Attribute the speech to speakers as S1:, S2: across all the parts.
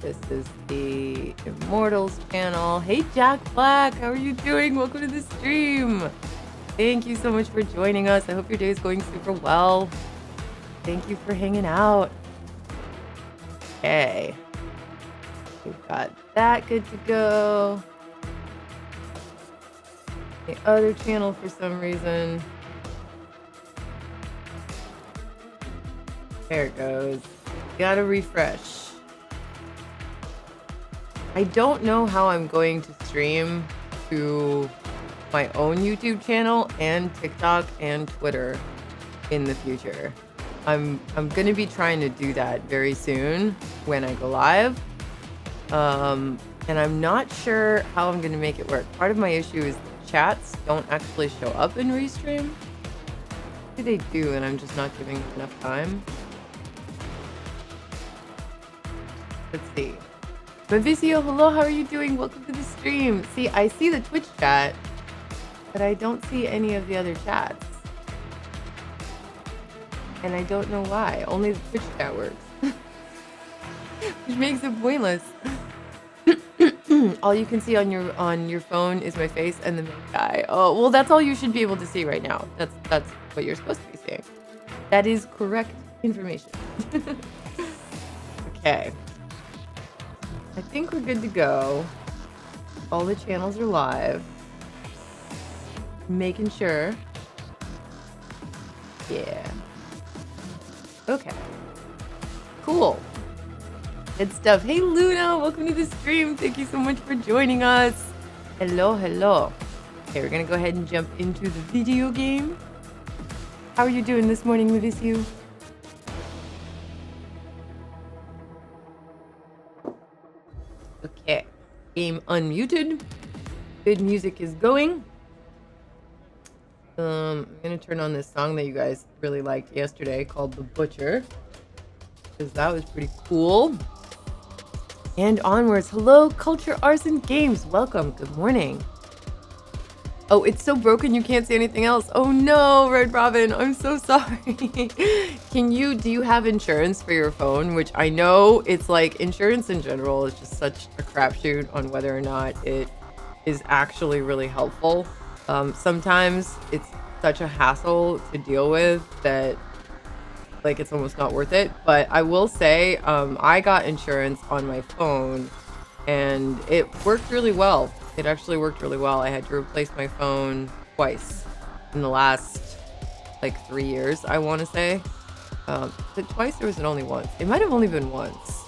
S1: This is the Immortals channel. Hey Jack Black, how are you doing? Welcome to the stream. Thank you so much for joining us. I hope your day is going super well. Thank you for hanging out. Okay. We've got that good to go. The other channel for some reason. There it goes. Gotta refresh. I don't know how I'm going to stream to my own YouTube channel and TikTok and Twitter in the future. I'm gonna be trying to do that very soon when I go live. And I'm not sure how I'm gonna make it work. Part of my issue is chats don't actually show up in Restream. Maybe they do and I'm just not giving enough time. Let's see. Mavicio, hello, how are you doing? Welcome to the stream. See, I see the Twitch chat, but I don't see any of the other chats. And I don't know why. Only the Twitch chat works. Which makes it pointless. All you can see on your phone is my face and the main guy. Oh, well, that's all you should be able to see right now. That's what you're supposed to be seeing. That is correct information. Okay. I think we're good to go. All the channels are live. Making sure. Yeah. Okay. Cool. Good stuff. Hey Luna, welcome to the stream. Thank you so much for joining us. Hello, hello. Okay, we're gonna go ahead and jump into the video game. How are you doing this morning, Mavicio? Okay, game unmuted. Good music is going. I'm gonna turn on this song that you guys really liked yesterday called The Butcher, because that was pretty cool. And onwards. Hello, Culture Arson Games. Welcome. Good morning. Oh, it's so broken you can't see anything else. Oh no, Red Robin, I'm so sorry. Do you have insurance for your phone? Which I know it's like insurance in general is just such a crapshoot on whether or not it is actually really helpful. Sometimes it's such a hassle to deal with that like it's almost not worth it. But I will say I got insurance on my phone and it worked really well. It actually worked really well. I had to replace my phone twice in the last like 3 years, I want to say. Was it twice or was it only once? It might have only been once.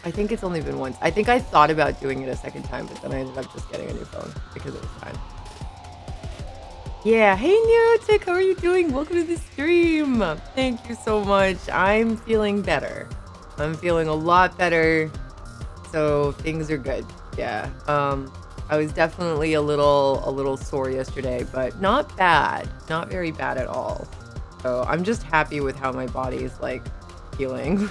S1: I think it's only been once. I think I thought about doing it a second time, but then I ended up just getting a new phone because it was fine. Yeah, hey Neurotic, how are you doing? Welcome to the stream. Thank you so much. I'm feeling better. I'm feeling a lot better. So things are good. Yeah. I was definitely a little sore yesterday, but not bad. Not very bad at all. So I'm just happy with how my body is like healing.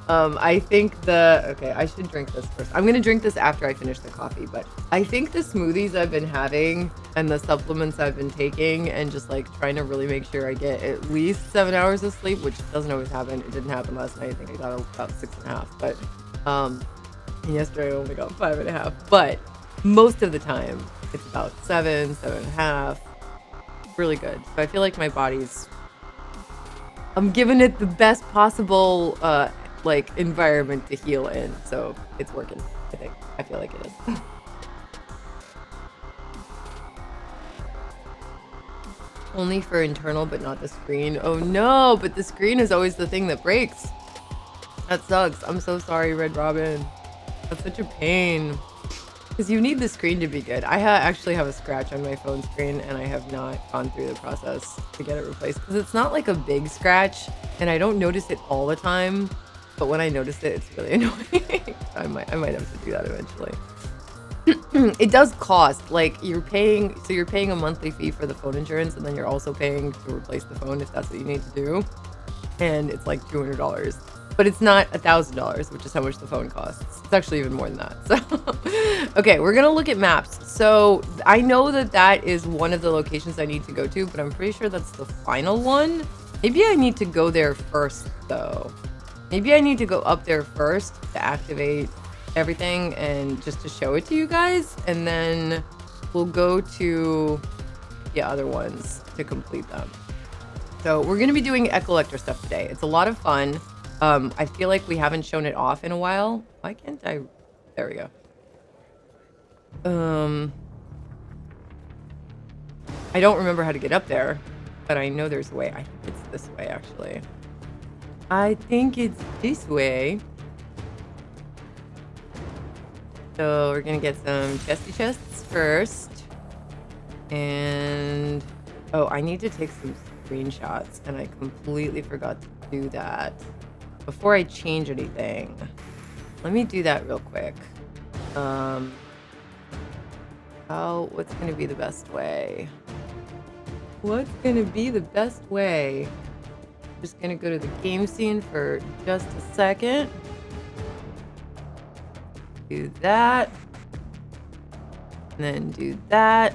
S1: I think okay, I should drink this first. I'm gonna drink this after I finish the coffee, but I think the smoothies I've been having and the supplements I've been taking and just like trying to really make sure I get at least 7 hours of sleep, which doesn't always happen. It didn't happen last night. I think I got about 6.5, but yesterday I only got 5.5, but most of the time it's about 7.5. Really good. So I feel like my body's, I'm giving it the best possible like environment to heal in. So it's working, I think. I feel like it is. Only for internal, but not the screen. Oh no, but the screen is always the thing that breaks. That sucks. I'm so sorry, Red Robin. That's such a pain. Because you need the screen to be good. I actually have a scratch on my phone screen and I have not gone through the process to get it replaced. Because it's not like a big scratch and I don't notice it all the time. But when I notice it, it's really annoying. I might have to do that eventually. It does cost. Like you're paying a monthly fee for the phone insurance and then you're also paying to replace the phone if that's what you need to do. And it's like $200. But it's not $1,000, which is how much the phone costs. It's actually even more than that. So, okay, we're gonna look at maps. So I know that is one of the locations I need to go to, but I'm pretty sure that's the final one. Maybe I need to go there first, though. Maybe I need to go up there first to activate everything and just to show it to you guys. And then we'll go to the other ones to complete them. So we're going to be doing Echollector stuff today. It's a lot of fun. I feel like we haven't shown it off in a while. Why can't I? There we go. I don't remember how to get up there, but I know there's a way. I think it's this way, actually. I think it's this way. So we're going to get some chesty chests first. And... oh, I need to take some screenshots, and I completely forgot to do that before I change anything. Let me do that real quick. What's going to be the best way? What's going to be the best way? Just going to go to the game scene for just a second. Do that. And then do that.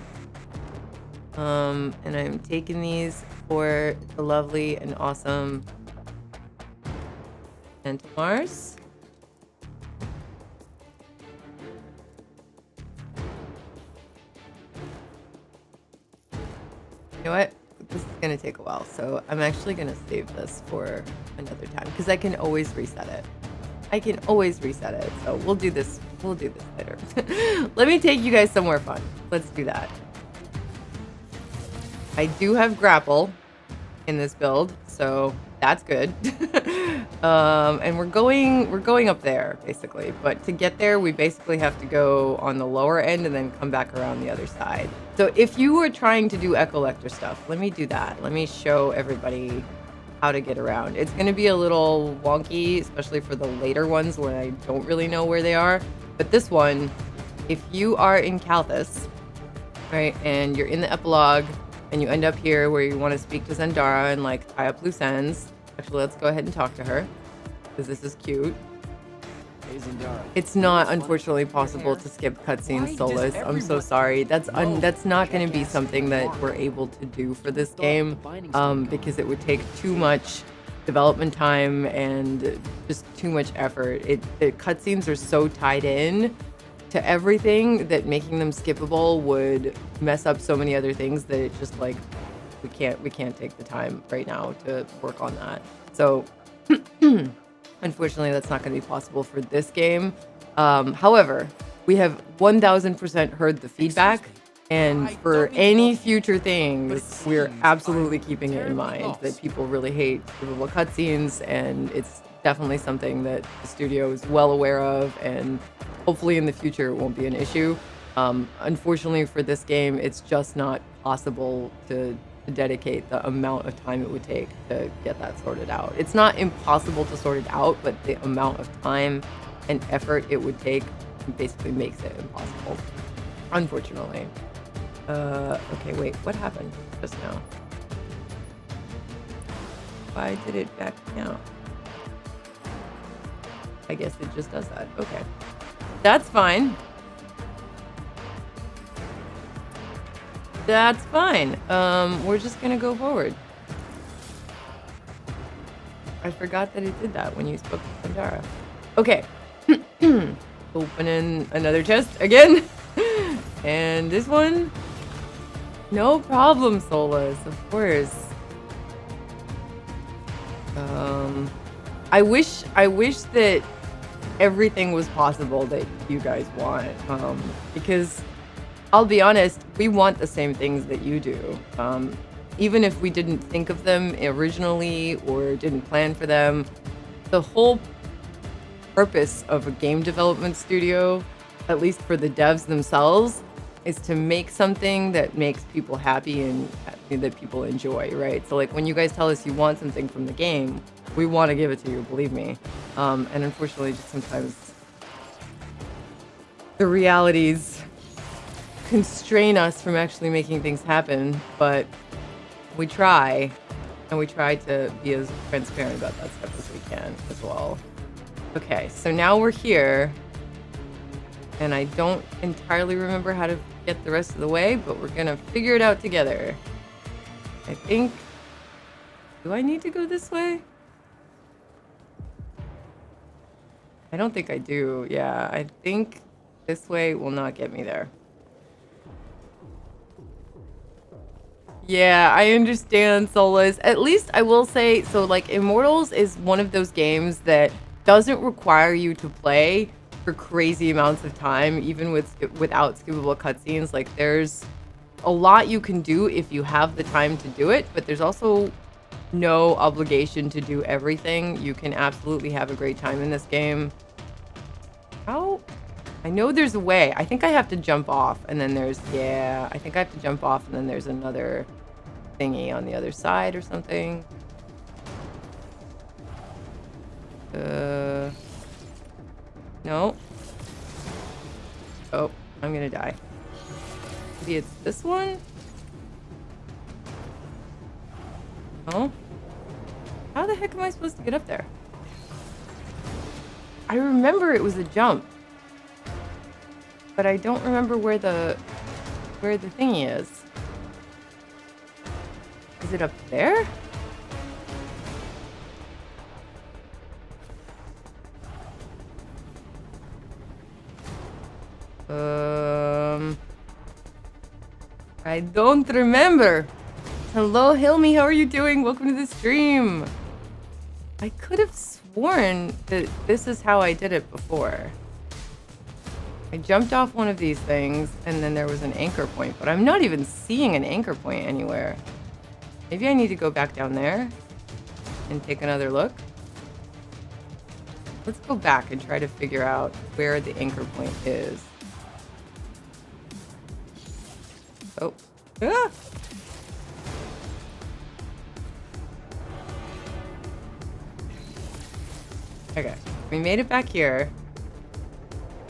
S1: And I'm taking these for the lovely and awesome Mars. You know what? This is going to take a while, so I'm actually going to save this for another time because I can always reset it. So we'll do this later. Let me take you guys somewhere fun. Let's do that. I do have grapple in this build, so that's good. And we're going up there basically, but to get there we basically have to go on the lower end and then come back around the other side. So if you were trying to do Echollector stuff, let me do that. Let me show everybody how to get around. It's going to be a little wonky, especially for the later ones where I don't really know where they are. But this one, if you are in Kalthus, right, and you're in the epilogue and you end up here where you want to speak to Zendara and like tie up loose ends. Actually, let's go ahead and talk to her because this is cute. Hey, Zendara. It's not, unfortunately, possible to skip cutscenes, Solus. I'm so sorry. That's not going to be something that we're able to do for this game because it would take too much development time and just too much effort. The cutscenes are so tied in to everything that making them skippable would mess up so many other things that it's just like we can't take the time right now to work on that. So unfortunately that's not going to be possible for this game. However, we have 1000% heard the feedback, and for any future things we're absolutely keeping it in mind that people really hate skippable cutscenes, and it's definitely something that the studio is well aware of, and hopefully in the future it won't be an issue. Unfortunately for this game, it's just not possible to dedicate the amount of time it would take to get that sorted out. It's not impossible to sort it out, but the amount of time and effort it would take basically makes it impossible, unfortunately. Okay, wait, what happened just now? Why did it back out? I guess it just does that. Okay. That's fine. That's fine. We're just gonna go forward. I forgot that it did that when you spoke to Zendara. Okay. Opening another chest again. And this one. No problem, Solus, of course. I wish that everything was possible that you guys want, because I'll be honest, we want the same things that you do. Even if we didn't think of them originally or didn't plan for them, the whole purpose of a game development studio, at least for the devs themselves, is to make something that makes people happy and that people enjoy, right? So like when you guys tell us you want something from the game, we want to give it to you, believe me. And unfortunately, just sometimes the realities constrain us from actually making things happen, but we try, and we try to be as transparent about that stuff as we can as well. Okay, so now we're here, and I don't entirely remember how to get the rest of the way, but we're gonna figure it out together. I think, do I need to go this way? I don't think I do. Yeah, I think this way will not get me there. Yeah, I understand, Solas. At least I will say, so like Immortals is one of those games that doesn't require you to play for crazy amounts of time, even without skippable cutscenes. Like there's a lot you can do if you have the time to do it, but there's also no obligation to do everything. You can absolutely have a great time in this game. How? I know there's a way. I think I have to jump off, and then there's, yeah, I think I have to jump off, and then there's another thingy on the other side or something. No. Oh, I'm gonna die. Maybe it's this one? Oh? How the heck am I supposed to get up there? I remember it was a jump. But I don't remember where the thingy is. Is it up there? I don't remember. Hello, Hilmy, how are you doing? Welcome to the stream. I could have sworn that this is how I did it before. I jumped off one of these things, and then there was an anchor point, but I'm not even seeing an anchor point anywhere. Maybe I need to go back down there and take another look. Let's go back and try to figure out where the anchor point is. Oh. Ah! Okay, we made it back here.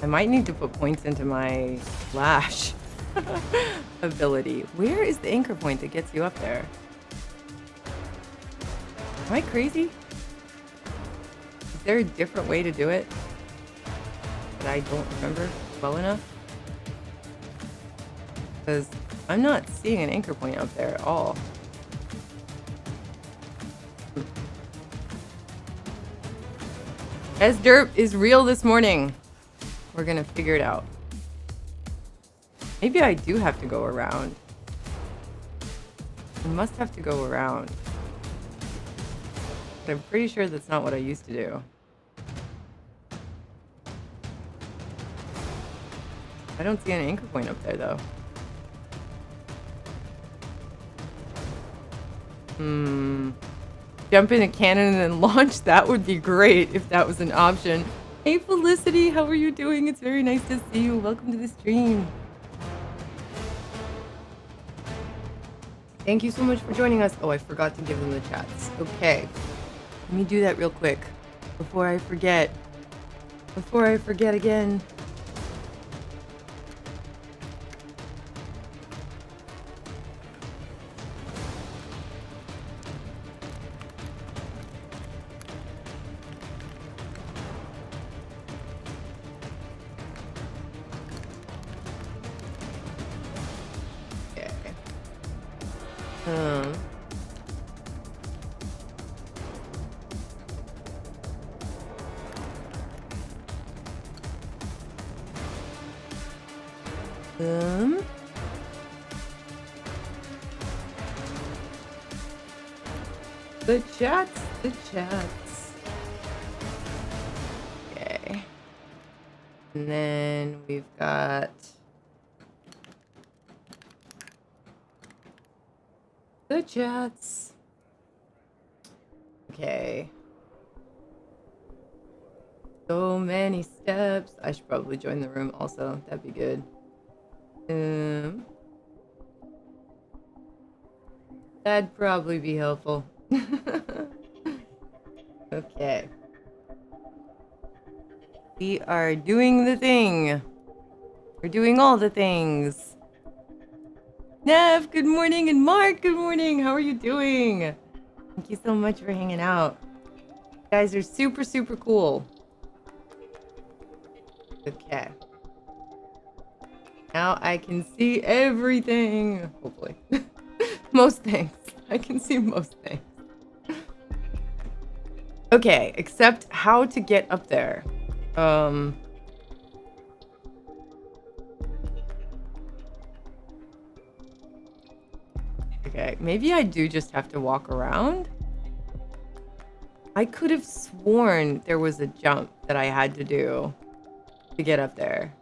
S1: I might need to put points into my slash ability. Where is the anchor point that gets you up there? Am I crazy? Is there a different way to do it that I don't remember well enough? Because I'm not seeing an anchor point up there at all. S-Derp is real this morning. We're gonna figure it out. Maybe I do have to go around. I must have to go around. But I'm pretty sure that's not what I used to do. I don't see an anchor point up there, though. Jump in a cannon and then launch? That would be great if that was an option. Hey Felicity, how are you doing? It's very nice to see you. Welcome to the stream. Thank you so much for joining us. Oh, I forgot to give them the chats. Okay. Let me do that real quick before I forget. Before I forget again. The chats. Okay. And then we've got the chats. Okay. So many steps. I should probably join the room also. That'd be good. That'd probably be helpful. Okay. We are doing the thing. We're doing all the things. Nev, good morning, and Mark, good morning. How are you doing? Thank you so much for hanging out. You guys are super, super cool. Okay. Now I can see everything. Hopefully. Most things. I can see most things. Okay, except how to get up there. Um... Okay, maybe I do just have to walk around? I could have sworn there was a jump that I had to do to get up there.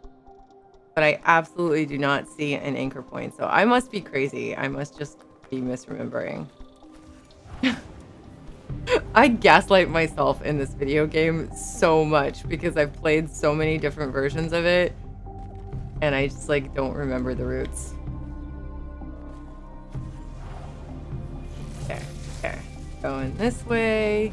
S1: But I absolutely do not see an anchor point, so I must be crazy. I must just be misremembering. I gaslight myself in this video game so much because I've played so many different versions of it, and I just, like, don't remember the routes. Okay, okay. Going this way.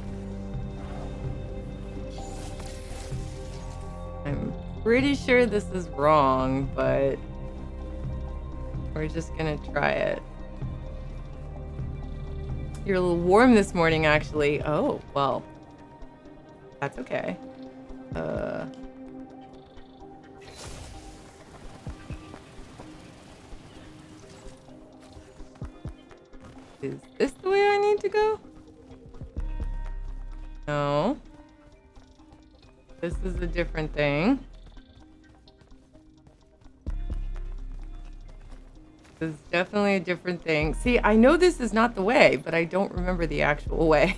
S1: I'm pretty sure this is wrong, but we're just gonna try it. You're a little warm this morning, actually. Oh, well. That's okay. Is this the way I need to go? No. This is a different thing. This is definitely a different thing. See, I know this is not the way, but I don't remember the actual way.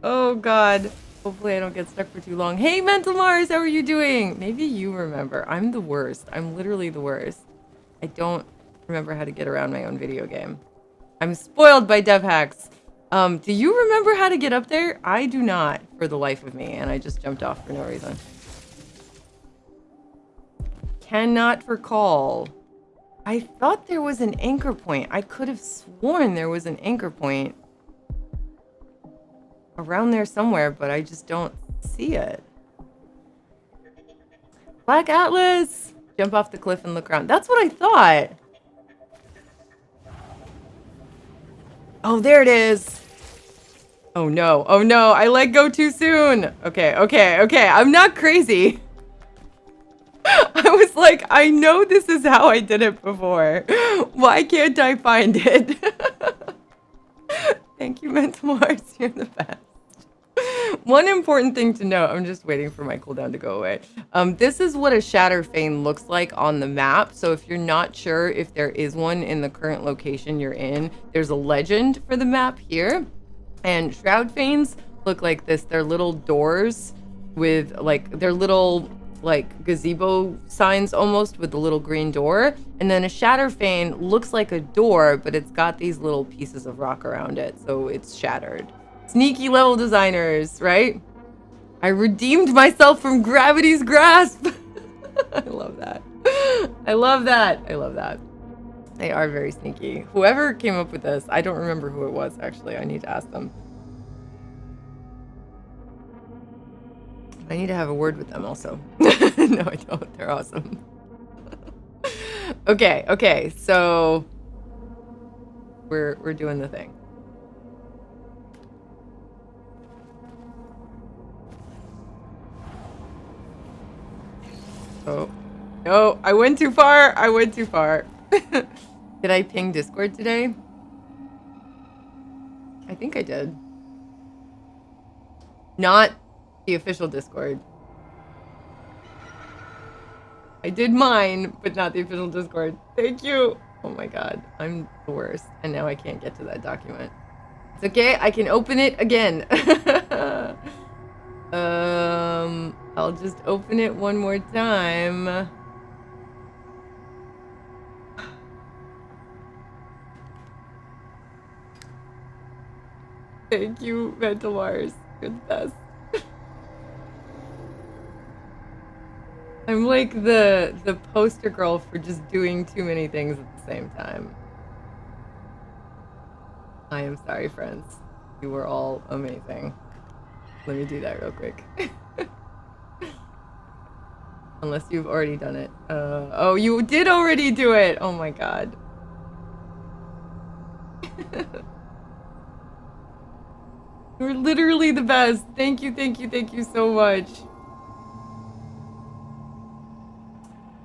S1: Oh, God. Hopefully I don't get stuck for too long. Hey, Mental Mars, how are you doing? Maybe you remember. I'm the worst. I'm literally the worst. I don't remember how to get around my own video game. I'm spoiled by dev hacks. Do you remember how to get up there? I do not, for the life of me, and I just jumped off for no reason. Cannot recall. I thought there was an anchor point. I could have sworn there was an anchor point around there somewhere, but I just don't see it. Black Atlas! Jump off the cliff and look around. That's what I thought. Oh, there it is. Oh no, oh no, I let go too soon. Okay, okay, okay, I'm not crazy. I was like, I know this is how I did it before. Why can't I find it? Thank you, Mental Mars, you're the best. One important thing to note, I'm just waiting for my cooldown to go away. This is what a Shatter Fane looks like on the map. So if you're not sure if there is one in the current location you're in, there's a legend for the map here. And Shroud Fanes look like this. They're little doors with like, they're little like gazebo signs almost with the little green door. And then a Shatter Fane looks like a door, but it's got these little pieces of rock around it. So it's shattered. Sneaky level designers, right? I redeemed myself from gravity's grasp. I love that. I love that. I love that. They are very sneaky. Whoever came up with this, I don't remember who it was, actually. I need to ask them. I need to have a word with them also. No, I don't. They're awesome. Okay, okay. So we're doing the thing. Oh, no, I went too far. I went too far. Did I ping Discord today? I think I did. Not the official Discord. I did mine, but not the official Discord. Thank you. Oh my God, I'm the worst. And now I can't get to that document. It's okay, I can open it again. I'll just open it one more time. Thank you, Mental Mars. You're the best. I'm like the poster girl for just doing too many things at the same time. I am sorry, friends. You were all amazing. Let me do that real quick. Unless you've already done it. Oh, you did already do it! Oh my God. You're literally the best. Thank you, thank you, thank you so much.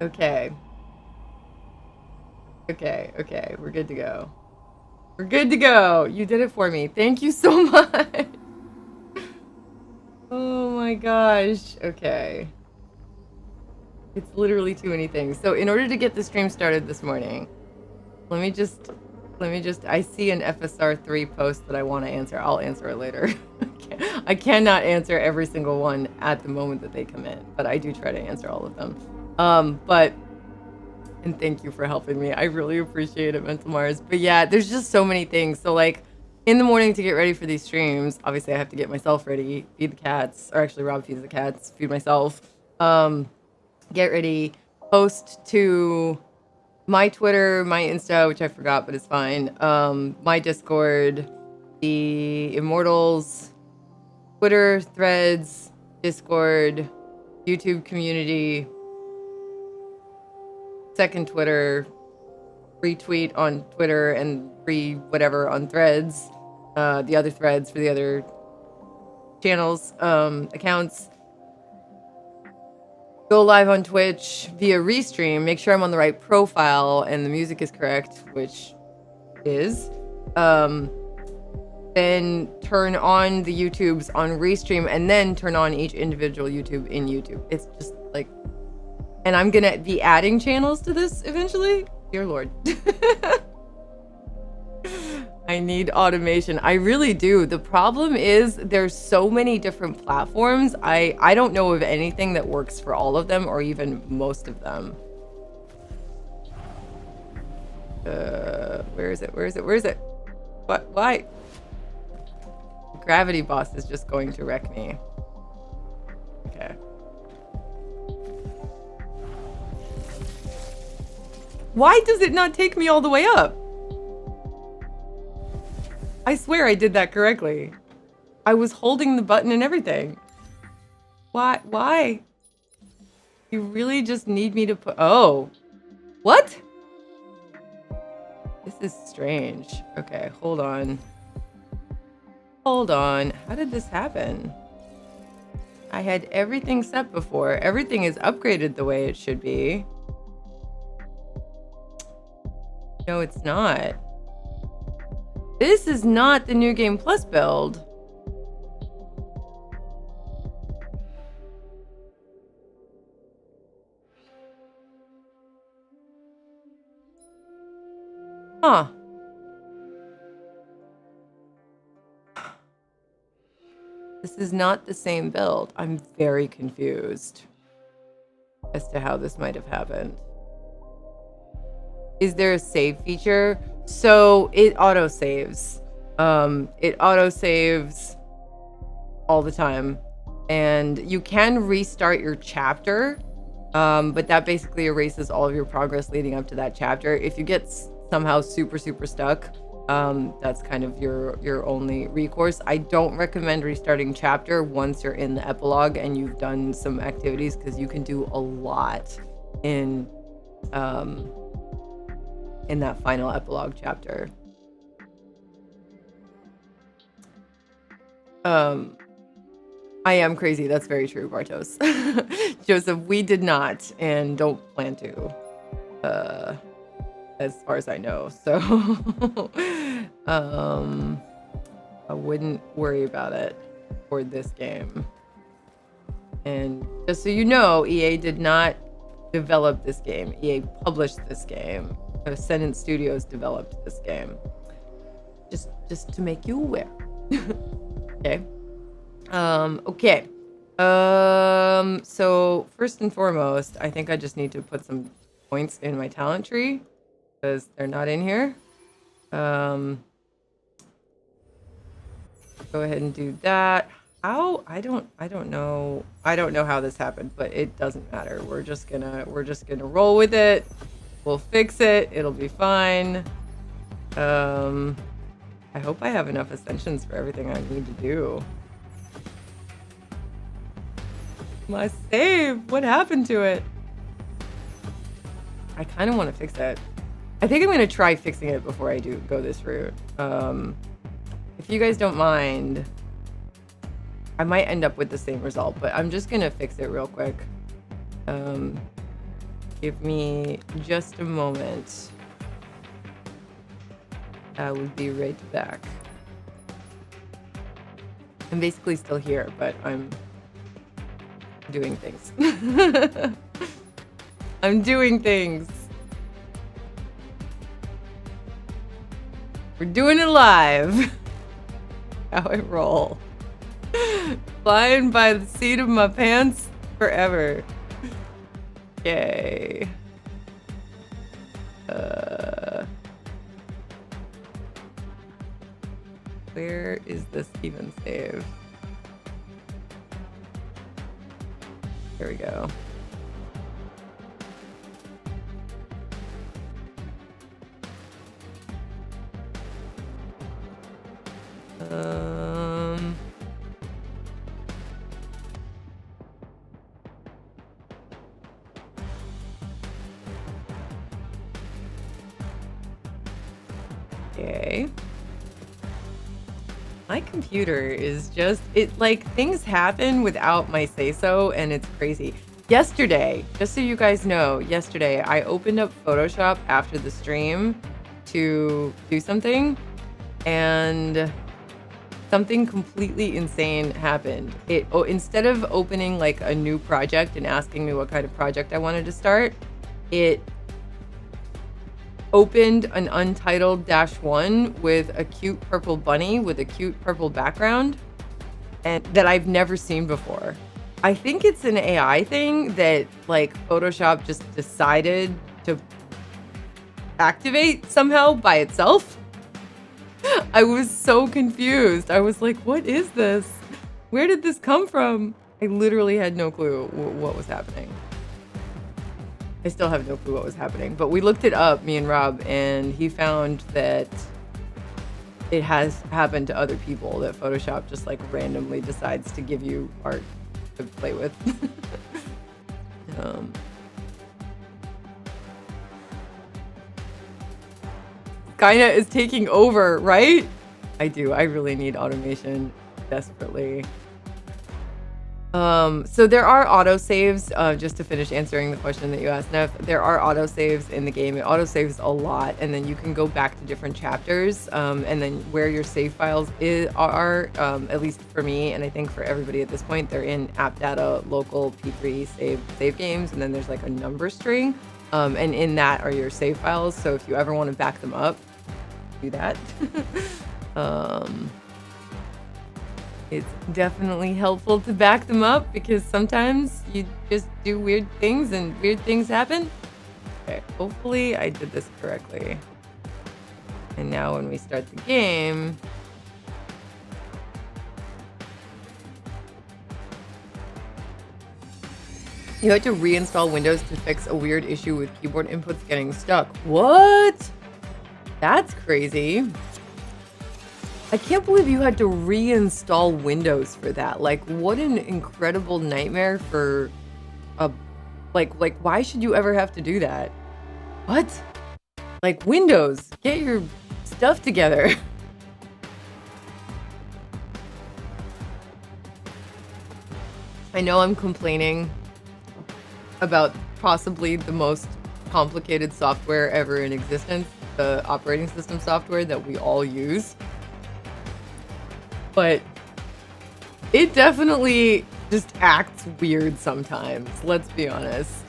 S1: Okay. Okay, okay, we're good to go. We're good to go. You did it for me. Thank you so much. Oh my my gosh. Okay. It's literally too many things. So in order to get the stream started this morning, let me just, I see an FSR3 post that I want to answer. I'll answer it later. I cannot answer every single one at the moment that they come in, but I do try to answer all of them. And thank you for helping me. I really appreciate it, Mental Mars. But yeah, there's just so many things. So like in the morning to get ready for these streams, obviously I have to get myself ready, feed the cats, or actually Rob feeds the cats, feed myself, get ready, post to my Twitter, my Insta, which I forgot, but it's fine. My Discord, the Immortals, Twitter, Threads, Discord, YouTube community, second Twitter, retweet on Twitter, and whatever on Threads, the other threads for the other channels, accounts. Go live on Twitch via restream. Make sure I'm on the right profile and the music is correct, which is. Then turn on the YouTubes on restream and then turn on each individual YouTube in YouTube. It's just like, and I'm gonna be adding channels to this eventually. Dear Lord. I need automation. I really do. The problem is there's so many different platforms. I don't know of anything that works for all of them or even most of them. Where is it? Where is it? Where is it? What? Why? Gravity boss is just going to wreck me. Okay. Why does it not take me all the way up? I swear I did that correctly. I was holding the button and everything. Why? Why? You really just need me to put... Oh. What? This is strange. Okay, hold on. Hold on. How did this happen? I had everything set before. Everything is upgraded the way it should be. No, it's not. This is not the New Game Plus build. Huh. This is not the same build. I'm very confused as to how this might have happened. Is there a save feature? So it auto-saves. It auto-saves all the time. And you can restart your chapter, but that basically erases all of your progress leading up to that chapter. If you get somehow super stuck, that's kind of your only recourse. I don't recommend restarting chapter once you're in the epilogue and you've done some activities, because you can do a lot in that final epilogue chapter. I am crazy. That's very true, Bartos. Joseph, we did not and don't plan to, as far as I know. So I wouldn't worry about it for this game. And just so you know, EA did not develop this game. EA published this game. Ascendant Studios developed this game. Just to make you aware. Okay. Okay. So first and foremost, I think I just need to put some points in my talent tree because they're not in here. Go ahead and do that. How? I don't know. I don't know how this happened, but it doesn't matter. We're just gonna roll with it. We'll fix it. It'll be fine. I hope I have enough ascensions for everything I need to do. My save. What happened to it? I kind of want to fix it. I think I'm going to try fixing it before I go this route. If you guys don't mind, I might end up with the same result, but I'm just going to fix it real quick. Give me just a moment. I will be right back. I'm basically still here, but I'm Doing things. I'm doing things. We're doing it live. How I roll. Flying by the seat of my pants forever. Yay. Where is this even save? Here we go. Okay. My computer is just, like things happen without my say-so, and it's crazy. Yesterday, just so you guys know, yesterday I opened up Photoshop after the stream to do something, and something completely insane happened. Instead of opening like a new project and asking me what kind of project I wanted to start, it opened an untitled -1 with a cute purple bunny with a cute purple background, and that I've never seen before. I think it's an AI thing that like Photoshop just decided to activate somehow by itself. I was so confused. I was like, what is this? Where did this come from? I literally had no clue what was happening. I still have no clue what was happening, but we looked it up, me and Rob, and he found that it has happened to other people, that Photoshop just like randomly decides to give you art to play with. Skynet is taking over, right? I do. I really need automation desperately. So there are autosaves, just to finish answering the question that you asked, Neff. There are autosaves in the game. It autosaves a lot, and then you can go back to different chapters, and then where your save files are, at least for me, and I think for everybody at this point, they're in app data, local, P3, save games, and then there's like a number string, and in that are your save files, so if you ever want to back them up, do that. It's definitely helpful to back them up because sometimes you just do weird things and weird things happen. Okay, hopefully I did this correctly. And now when we start the game, you had to reinstall Windows to fix a weird issue with keyboard inputs getting stuck. What? That's crazy. I can't believe you had to reinstall Windows for that. Like, what an incredible nightmare for a... Like, why should you ever have to do that? What? Like, Windows, get your stuff together. I know I'm complaining about possibly the most complicated software ever in existence, the operating system software that we all use. But it definitely just acts weird sometimes, let's be honest.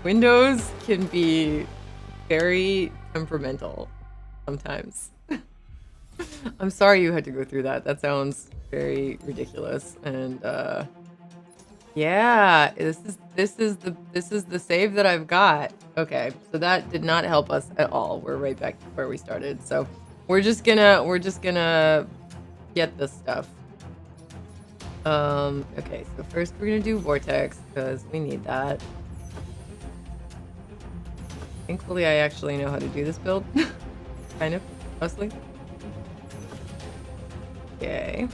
S1: Windows can be very temperamental sometimes. I'm sorry you had to go through that. That sounds very ridiculous. And yeah, this is the save that I've got. Okay, so that did not help us at all. We're right back to where we started. So we're just gonna get this stuff. Okay, so first we're gonna do vortex because we need that. Thankfully I actually know how to do this build. Kind of, mostly. Okay.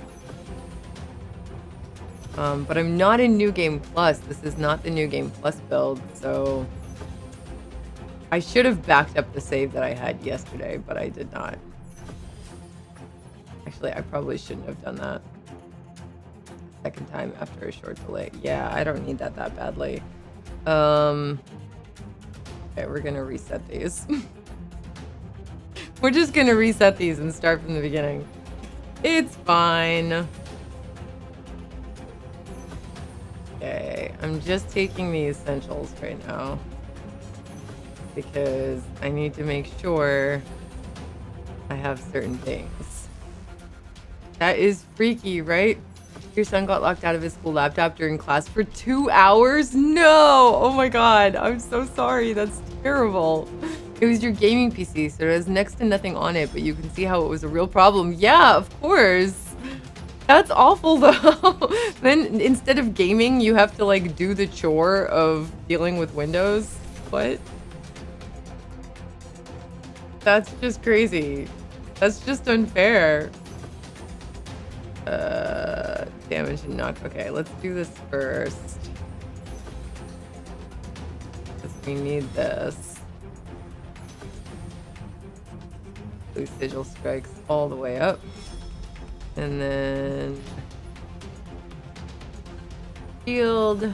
S1: But I'm not in New Game Plus. This is not the New Game Plus build, so I should have backed up the save that I had yesterday, but I did not. Actually, I probably shouldn't have done that. Second time after a short delay. Yeah, I don't need that badly. Okay, we're gonna reset these. We're just gonna reset these and start from the beginning. It's fine. Okay, I'm just taking the essentials right now because I need to make sure I have certain things. That is freaky, right? Your son got locked out of his school laptop during class for 2 hours? No! Oh my god, I'm so sorry. That's terrible. It was your gaming PC, so there's next to nothing on it, but you can see how it was a real problem. Yeah, of course. That's awful though. Then instead of gaming, you have to like do the chore of dealing with Windows. What? That's just crazy. That's just unfair. Damage and knock. Okay, let's do this first. Because we need this. Blue sigil strikes all the way up. And then shield.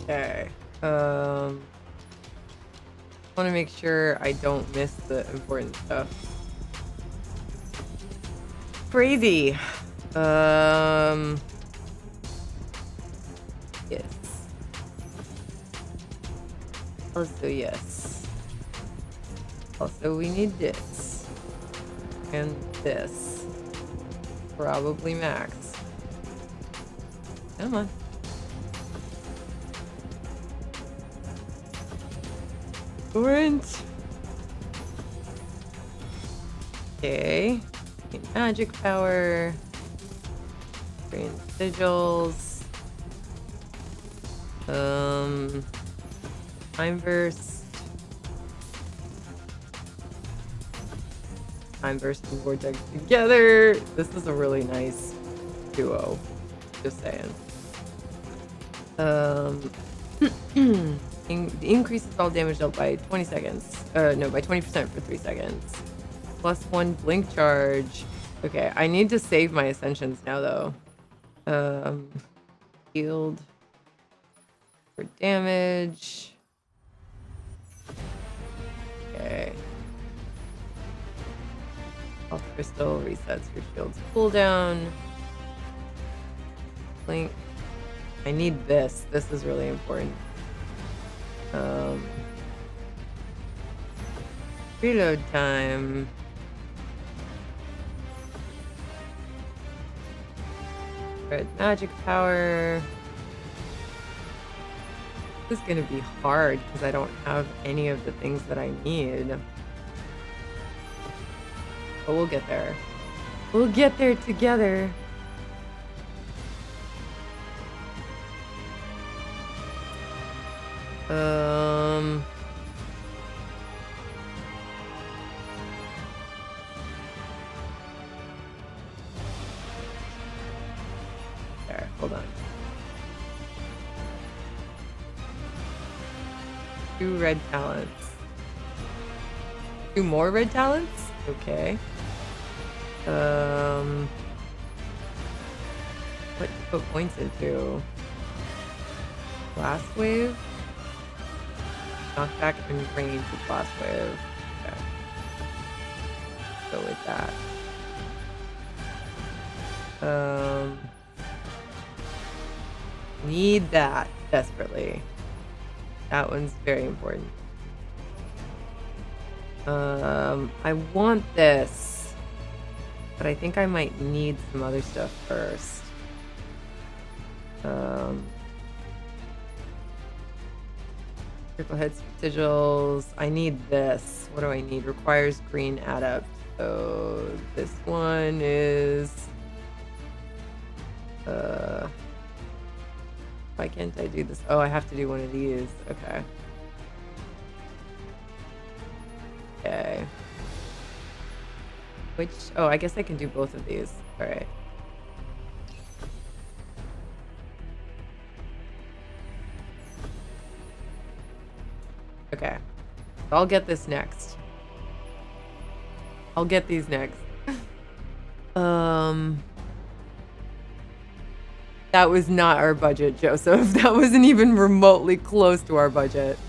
S1: Okay. I want to make sure I don't miss the important stuff. Crazy. Yes. Also, yes. Also, we need this. And this. Probably max. Come on. Current. Okay. Magic power. Green sigils. Time burst. Time burst and vortex together. This is a really nice duo. Just saying. Increases all damage dealt by 20 seconds. No, by 20% for 3 seconds. +1 blink charge. Okay, I need to save my ascensions now though. Healed for damage. Okay. Health crystal resets your shield's cooldown. Blink. I need this. This is really important. Reload time. Red magic power. This is gonna be hard because I don't have any of the things that I need. But we'll get there. We'll get there together. There, hold on. 2 red talents. 2 more red talents? Okay. What to put points into? Blast wave? Knockback and range with blast wave. Okay. Go with that. Need that desperately. That one's very important. I want this, but I think I might need some other stuff first. Critical head sigils. I need this. What do I need? Requires green adept. So this one is. Why can't I do this? Oh, I have to do one of these. Okay. Okay. Which? Oh, I guess I can do both of these. All right. Okay. I'll get this next. I'll get these next. That was not our budget, Joseph. That wasn't even remotely close to our budget.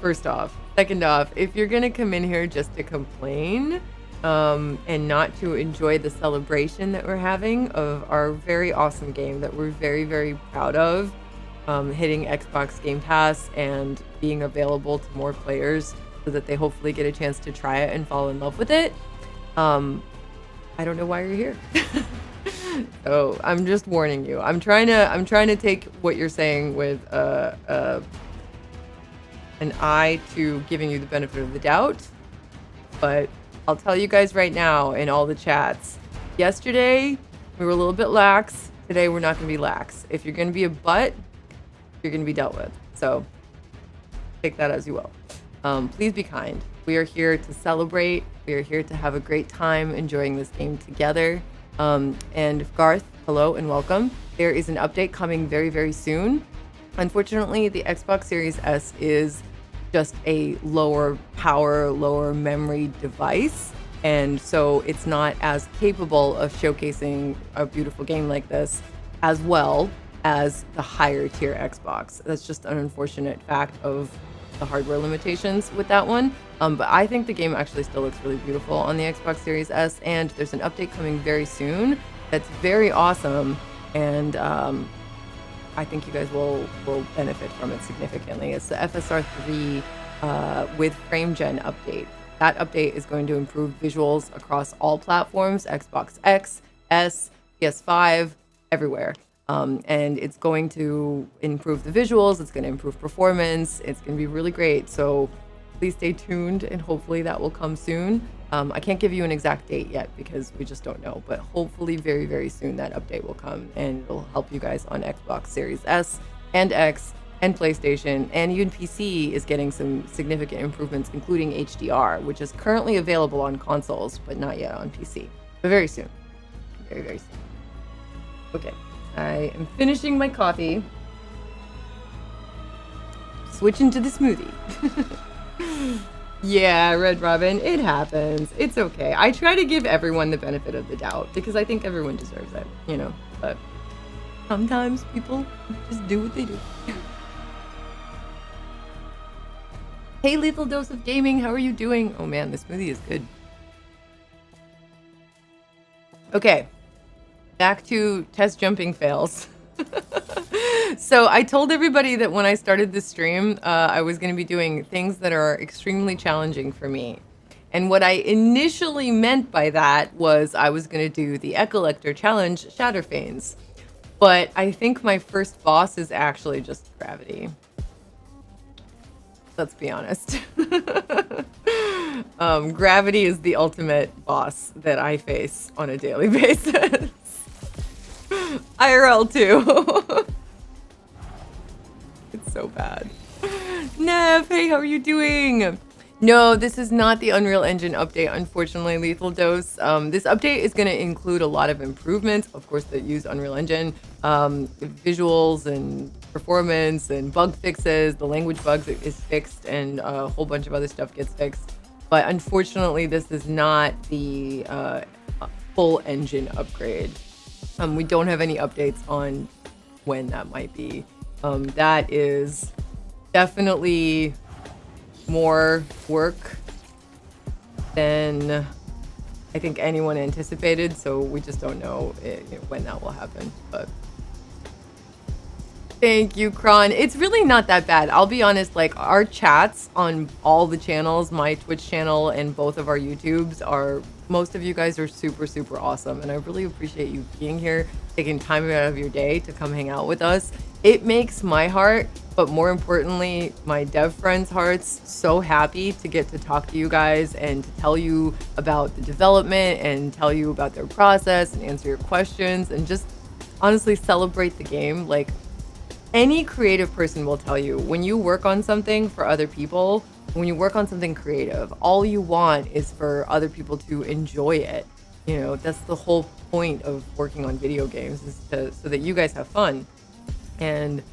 S1: first off. Second off, if you're gonna come in here just to complain, and not to enjoy the celebration that we're having of our very awesome game that we're very, very proud of, hitting Xbox Game Pass and being available to more players so that they hopefully get a chance to try it and fall in love with it. I don't know why you're here. So I'm just warning you. I'm trying to take what you're saying with an eye to giving you the benefit of the doubt. But I'll tell you guys right now in all the chats. Yesterday we were a little bit lax. Today we're not going to be lax. If you're going to be a butt, you're going to be dealt with. So take that as you will. Please be kind. We are here to celebrate. We are here to have a great time enjoying this game together. And Garth, hello and welcome. There is an update coming very, very soon. Unfortunately, the Xbox Series S is just a lower power, lower memory device. And so it's not as capable of showcasing a beautiful game like this as well as the higher tier Xbox. That's just an unfortunate fact of the hardware limitations with that one. But I think the game actually still looks really beautiful on the Xbox Series S, and there's an update coming very soon that's very awesome, and I think you guys will benefit from it significantly. It's the FSR 3 with frame gen update. That update is going to improve visuals across all platforms, Xbox X, S, PS5, everywhere. And it's going to improve the visuals, it's going to improve performance, it's going to be really great. So please stay tuned, and hopefully that will come soon. I can't give you an exact date yet because we just don't know, but hopefully very, very soon that update will come and it'll help you guys on Xbox Series S and X and PlayStation, and even PC is getting some significant improvements, including HDR, which is currently available on consoles, but not yet on PC. But very soon. Very, very soon. Okay. I am finishing my coffee. Switching to the smoothie. Yeah, Red Robin, it happens. It's okay. I try to give everyone the benefit of the doubt because I think everyone deserves it, you know. But sometimes people just do what they do. Hey, Lethal Dose of Gaming, how are you doing? Oh man, the smoothie is good. Okay. Back to test jumping fails. So I told everybody that when I started this stream, I was going to be doing things that are extremely challenging for me. And what I initially meant by that was I was going to do the Echollector Challenge Shatterfanes. But I think my first boss is actually just gravity. Let's be honest. Gravity is the ultimate boss that I face on a daily basis. IRL too. It's so bad. Nev, hey, how are you doing? No, this is not the Unreal Engine update, unfortunately, Lethal Dose. This update is going to include a lot of improvements, of course, that use Unreal Engine, visuals and performance and bug fixes. The language bugs is fixed, and a whole bunch of other stuff gets fixed. But unfortunately, this is not the full engine upgrade. We don't have any updates on when that might be. That is definitely more work than I think anyone anticipated, so we just don't know when that will happen. But thank you, Kron. It's really not that bad. I'll be honest, like our chats on all the channels, my Twitch channel and both of our YouTubes are, most of you guys are super, super awesome. And I really appreciate you being here, taking time out of your day to come hang out with us. It makes my heart, but more importantly, my dev friends' hearts so happy to get to talk to you guys and to tell you about the development and tell you about their process and answer your questions and just honestly celebrate the game. Like any creative person will tell you, when you work on something for other people, when you work on something creative, all you want is for other people to enjoy it. You know, that's the whole point of working on video games, is so that you guys have fun. And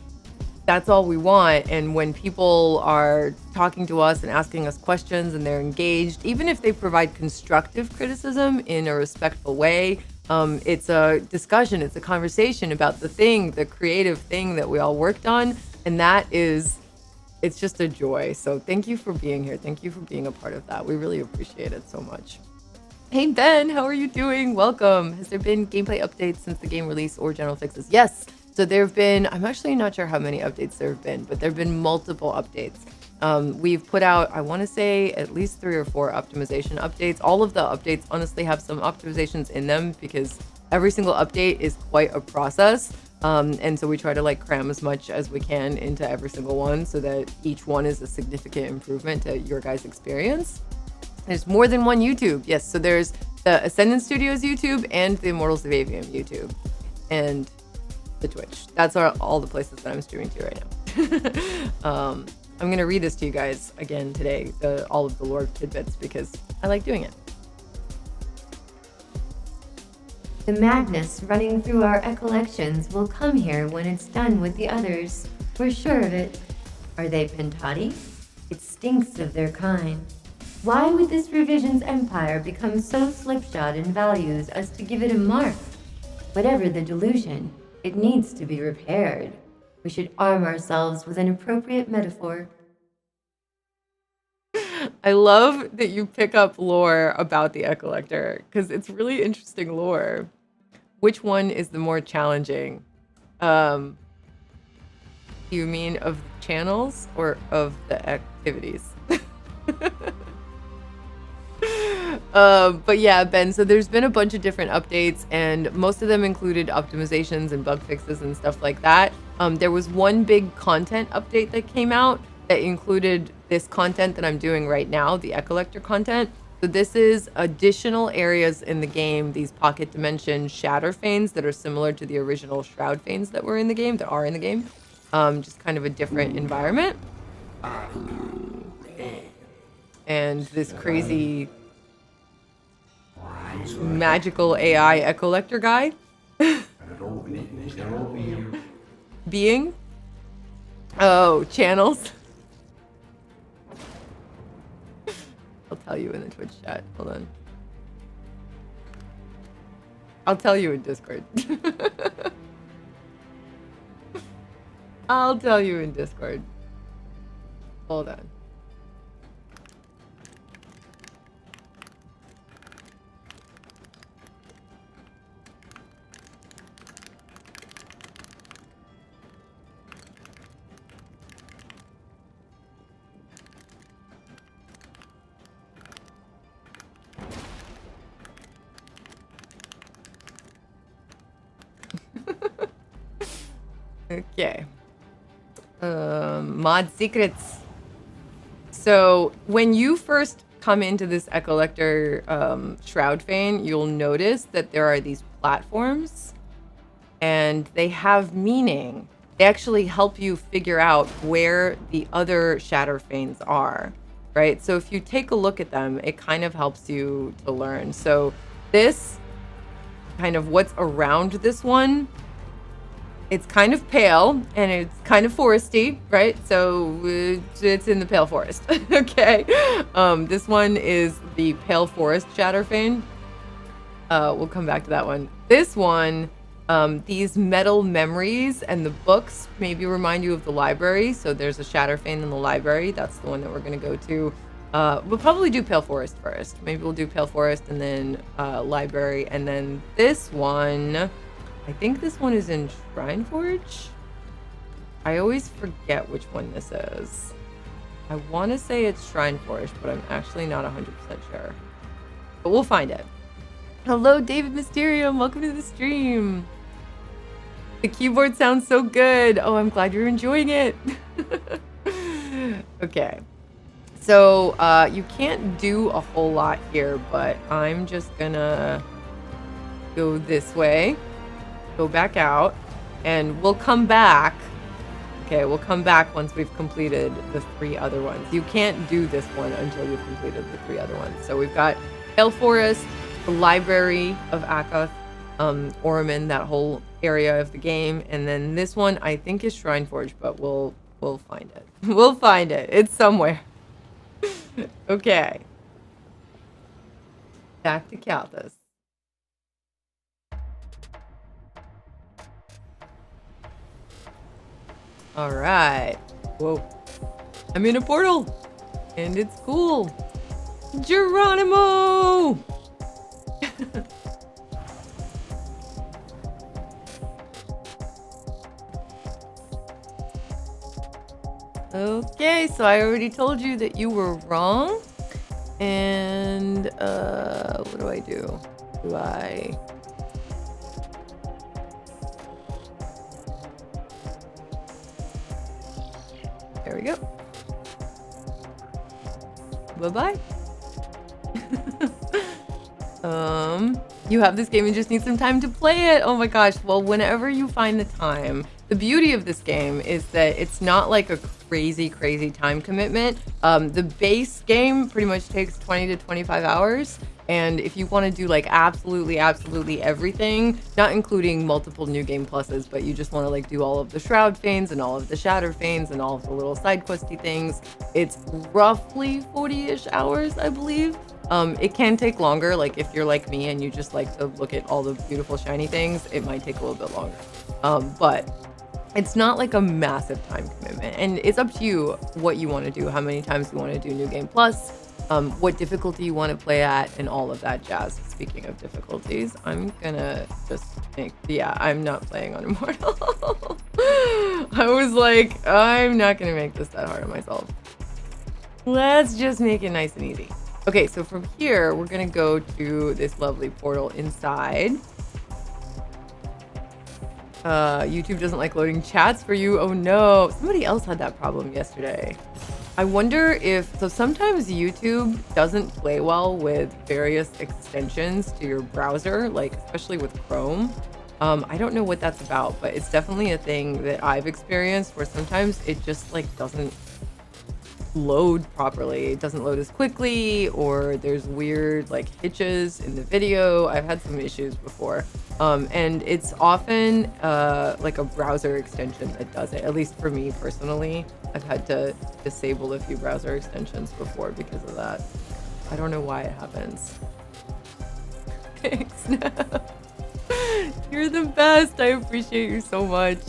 S1: that's all we want. And when people are talking to us and asking us questions and they're engaged, even if they provide constructive criticism in a respectful way, it's a discussion, it's a conversation about the creative thing that we all worked on. And that is it's just a joy. So thank you for being here. Thank you for being a part of that. We really appreciate it so much. Hey Ben, how are you doing? Welcome. Has there been gameplay updates since the game release or general fixes? Yes. So there have been, I'm actually not sure how many updates there have been, but there have been multiple updates. We've put out, I want to say, at least 3 or 4 optimization updates. All of the updates honestly have some optimizations in them because every single update is quite a process. And so we try to like cram as much as we can into every single one so that each one is a significant improvement to your guys' experience. There's more than one YouTube. Yes, so there's the Ascendant Studios YouTube and the Immortals of Aveum YouTube and the Twitch. That's all the places that I'm streaming to right now. I'm going to read this to you guys again today, all of the lore tidbits, because I like doing it.
S2: The madness running through our recollections will come here when it's done with the others. We're sure of it. Are they Pentati? It stinks of their kind. Why would this revision's empire become so slipshod in values as to give it a mark? Whatever the delusion, it needs to be repaired. We should arm ourselves with an appropriate metaphor.
S1: I love that you pick up lore about the Ecollector, because it's really interesting lore. Which one is the more challenging? Do you mean of the channels or of the activities? But yeah, Ben, so there's been a bunch of different updates, and most of them included optimizations and bug fixes and stuff like that. There was one big content update that came out that included this content that I'm doing right now, the Ecollector content. So this is additional areas in the game, these pocket dimension shatter fanes that are similar to the original shroud fanes that are in the game, just kind of a different environment. And this crazy magical AI Ecollector guy being. Oh, channels. I'll tell you in the Twitch chat. Hold on. I'll tell you in Discord. I'll tell you in Discord. Hold on. Okay. Mod secrets. So when you first come into this Ecollector Shroud Fane, you'll notice that there are these platforms and they have meaning. They actually help you figure out where the other Shatter Fanes are, right? So if you take a look at them, it kind of helps you to learn. So this kind of what's around this one, it's kind of pale and it's kind of foresty, right? So it's in the pale forest. Okay. This one is the pale forest Shatterfane. We'll come back to that one. This one, these metal memories and the books maybe remind you of the library. So there's a Shatterfane in the library. That's the one that we're going to go to. We'll probably do pale forest first. Maybe we'll do pale forest and then library. And then this one, I think this one is in Shrineforge. I always forget which one this is. I want to say it's Shrineforge, but I'm actually not 100% sure. But we'll find it. Hello, David Mysterium. Welcome to the stream. The keyboard sounds so good. Oh, I'm glad you're enjoying it. Okay. So you can't do a whole lot here, but I'm just gonna go this way. Go back out, and we'll come back. Okay, we'll come back once we've completed the 3 other ones. You can't do this one until you've completed the 3 other ones. So we've got Pale Forest, the Library of Akath, Orman, that whole area of the game, and then this one I think is Shrineforge, but we'll find it. We'll find it. It's somewhere. Okay. Back to Kalthus. All right. Whoa. I'm in a portal, and it's cool. Geronimo! Okay, so I already told you that you were wrong. And what do I do? There we go. Bye-bye. You have this game and just need some time to play it. Oh my gosh. Well, whenever you find the time. The beauty of this game is that it's not like a crazy time commitment. The base game pretty much takes 20 to 25 hours. And if you want to do like absolutely everything, not including multiple new game pluses, but you just want to like do all of the shroud feigns and all of the shatter feigns and all of the little side questy things, it's roughly 40-ish hours, I believe. It can take longer, like if you're like me and you just like to look at all the beautiful shiny things, it might take a little bit longer. But it's not like a massive time commitment, and it's up to you what you want to do, how many times you want to do New Game Plus, what difficulty you want to play at, and all of that jazz. Speaking of difficulties, I'm gonna just I'm not playing on Immortal. I was like, I'm not gonna make this that hard on myself. Let's just make it nice and easy. Okay, so from here, we're gonna go to this lovely portal inside. YouTube doesn't like loading chats for you. Oh no, somebody else had that problem yesterday. I wonder if, so sometimes YouTube doesn't play well with various extensions to your browser, like especially with Chrome. I don't know what that's about, but it's definitely a thing that I've experienced where sometimes it just like doesn't load properly. It doesn't load as quickly, or there's weird like hitches in the video. I've had some issues before. And it's often like a browser extension that does it. At least for me personally, I've had to disable a few browser extensions before because of that. I don't know why it happens. Thanks, Snap. You're the best. I appreciate you so much.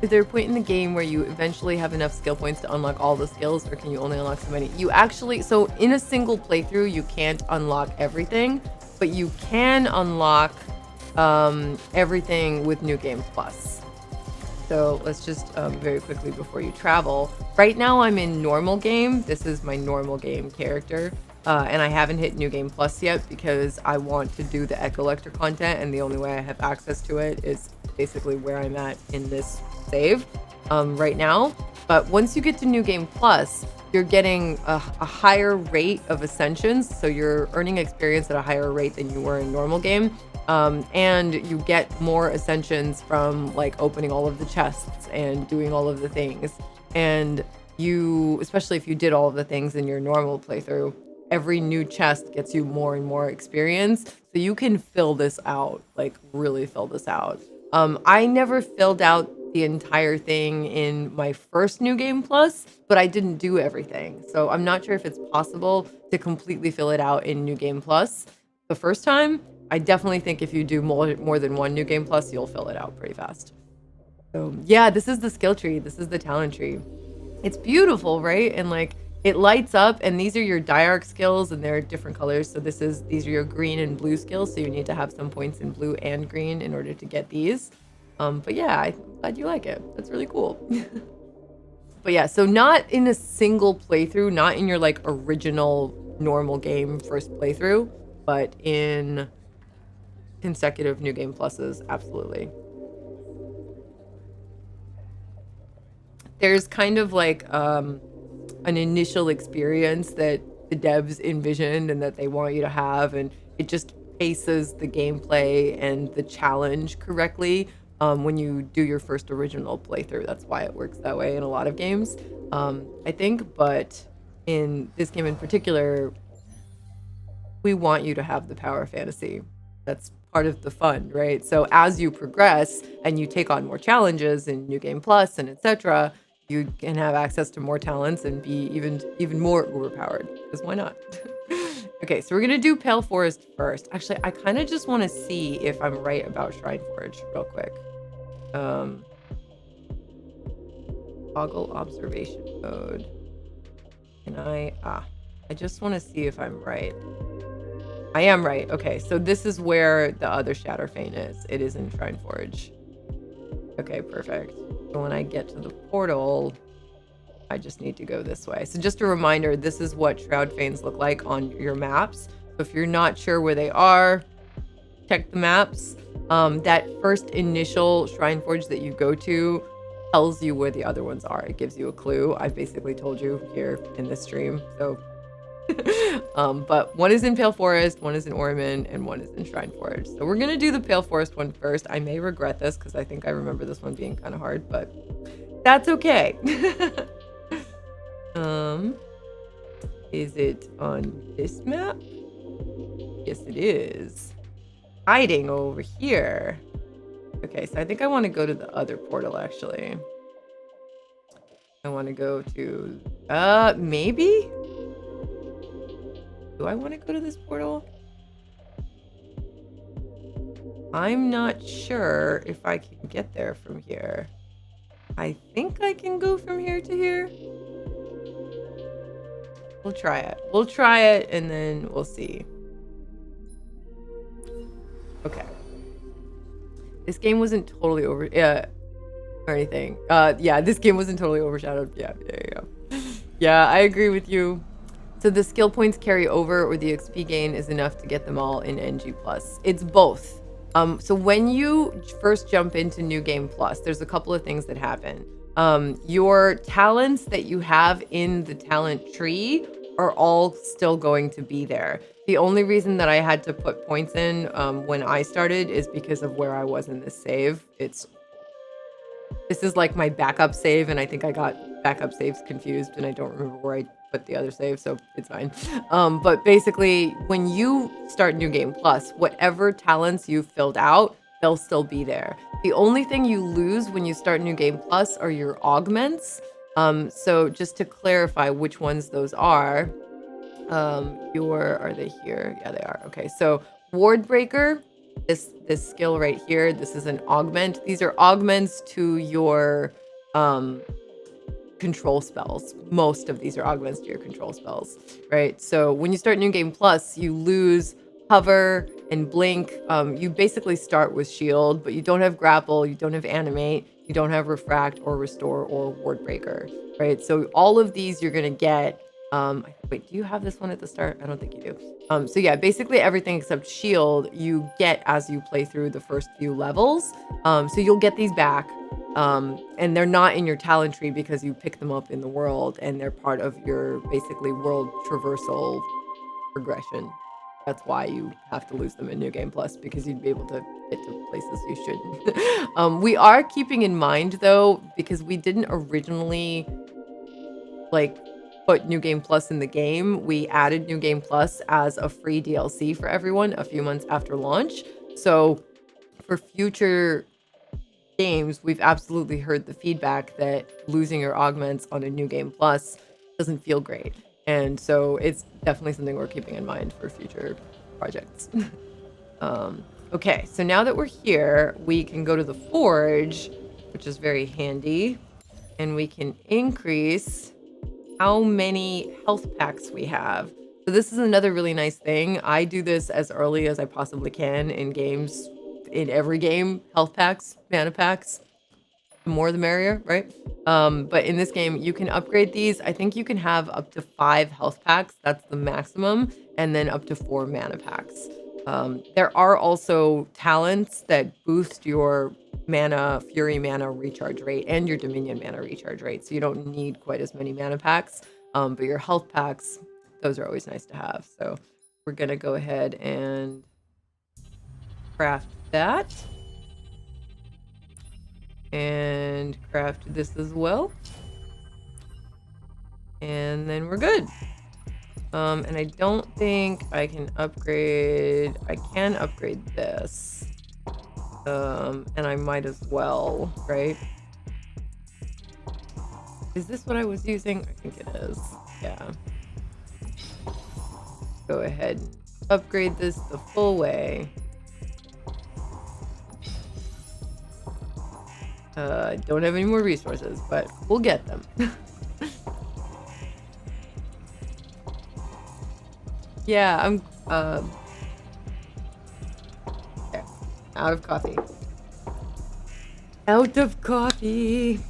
S1: Is there a point in the game where you eventually have enough skill points to unlock all the skills, or can you only unlock so many? You actually, so in a single playthrough, you can't unlock everything, but you can unlock everything with New Game Plus. So let's just very quickly before you travel. Right now I'm in normal game. This is my normal game character. And I haven't hit New Game Plus yet because I want to do the Echollector content, and the only way I have access to it is basically where I'm at in this save right now. But once you get to New Game Plus, you're getting a higher rate of ascensions, so you're earning experience at a higher rate than you were in normal game, and you get more ascensions from like opening all of the chests and doing all of the things. And you, especially if you did all of the things in your normal playthrough, every new chest gets you more and more experience, so you can fill this out, like really fill this out. I never filled out the entire thing in my first New Game Plus, but I didn't do everything. So I'm not sure if it's possible to completely fill it out in New Game Plus the first time. I definitely think if you do more than one New Game Plus, you'll fill it out pretty fast. So yeah, this is the skill tree. This is the talent tree. It's beautiful, right? And like it lights up, and these are your diarch skills, and they're different colors. So these are your green and blue skills. So you need to have some points in blue and green in order to get these. But yeah, I'm glad you like it. That's really cool. But yeah, so not in a single playthrough, not in your like original normal game first playthrough, but in consecutive New Game Pluses, absolutely. There's kind of like an initial experience that the devs envisioned and that they want you to have, and it just paces the gameplay and the challenge correctly when you do your first original playthrough. That's why it works that way in a lot of games, I think. But in this game in particular, we want you to have the power of fantasy. That's part of the fun, right? So as you progress and you take on more challenges in New Game Plus and etc., you can have access to more talents and be even more overpowered, because why not? Okay, so we're gonna do Pale Forest first. Actually, I kind of just want to see if I'm right about Shrine Forge real quick. Toggle observation mode. Can I just want to see if I'm right. I am right. Okay, so this is where the other Shatterfane is. It is in Shrine Forge. Okay, perfect. So when I get to the portal, I just need to go this way. So just a reminder, this is what Shroud Fanes look like on your maps. So if you're not sure where they are, check the maps. That first initial Shrine Forge that you go to tells you where the other ones are. It gives you a clue. I've basically told you here in this stream. So, but one is in Pale Forest, one is in Orman, and one is in Shrine Forge. So we're gonna do the Pale Forest one first. I may regret this because I think I remember this one being kind of hard, but that's okay. Is it on this map? Yes, it is. Hiding over here. Okay, so I think I want to go to the other portal, actually. I want to go to... maybe? Do I want to go to this portal? I'm not sure if I can get there from here. I think I can go from here to here. We'll try it. We'll try it, and then we'll see. Okay. This game wasn't totally or anything. Yeah, this game wasn't totally overshadowed. Yeah. Yeah, I agree with you. So the skill points carry over, or the XP gain is enough to get them all in NG+. It's both. So when you first jump into New Game Plus, there's a couple of things that happen. Your talents that you have in the talent tree are all still going to be there. The only reason that I had to put points in when I started is because of where I was in this save. This is like my backup save, and I think I got backup saves confused, and I don't remember where I put the other save, so it's fine. But basically, when you start New Game Plus, whatever talents you filled out, they'll still be there. The only thing you lose when you start New Game Plus are your augments. So just to clarify which ones those are, are they here? Yeah, they are. Okay, so Ward Breaker, this skill right here, this is an augment. These are augments to your control spells. Most of these are augments to your control spells, right? So when you start New Game Plus, you lose hover and blink. You basically start with shield, but you don't have grapple, you don't have animate, you don't have refract or restore or ward breaker, right? So all of these you're gonna get. Wait, do you have this one at the start? I don't think you do. So yeah, basically everything except shield you get as you play through the first few levels. So you'll get these back. And they're not in your talent tree because you pick them up in the world, and they're part of your basically world traversal progression. That's why you have to lose them in New Game Plus, because you'd be able to get to places you shouldn't. We are keeping in mind though, because we didn't originally put New Game Plus in the game. We added New Game Plus as a free DLC for everyone a few months after launch. So for future games, we've absolutely heard the feedback that losing your augments on a New Game Plus doesn't feel great. And so it's definitely something we're keeping in mind for future projects. Okay, so now that we're here, we can go to the Forge, which is very handy, and we can increase how many health packs we have. So this is another really nice thing. I do this as early as I possibly can in games. In every game, health packs, mana packs, the more the merrier, right? But in this game, you can upgrade these. I think you can have up to 5 health packs. That's the maximum. And then up to 4 mana packs. There are also talents that boost your fury mana recharge rate and your dominion mana recharge rate. So you don't need quite as many mana packs. But your health packs, those are always nice to have. So we're going to go ahead and craft that. And craft this as well. And then we're good. And I don't think I can upgrade. I can upgrade this. And I might as well, right? Is this what I was using? I think it is. Yeah. Go ahead and upgrade this the full way. Don't have any more resources, but we'll get them. Yeah, I'm okay. Out of coffee. Out of coffee.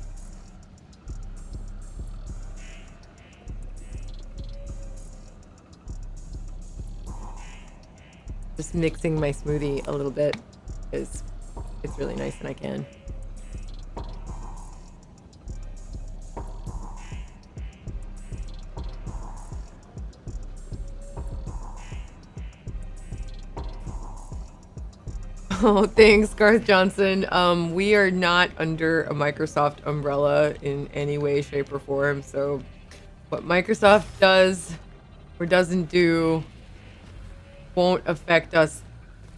S1: Just mixing my smoothie a little bit because it's really nice and I can. Oh, thanks, Garth Johnson. We are not under a Microsoft umbrella in any way, shape, or form. So what Microsoft does or doesn't do won't affect us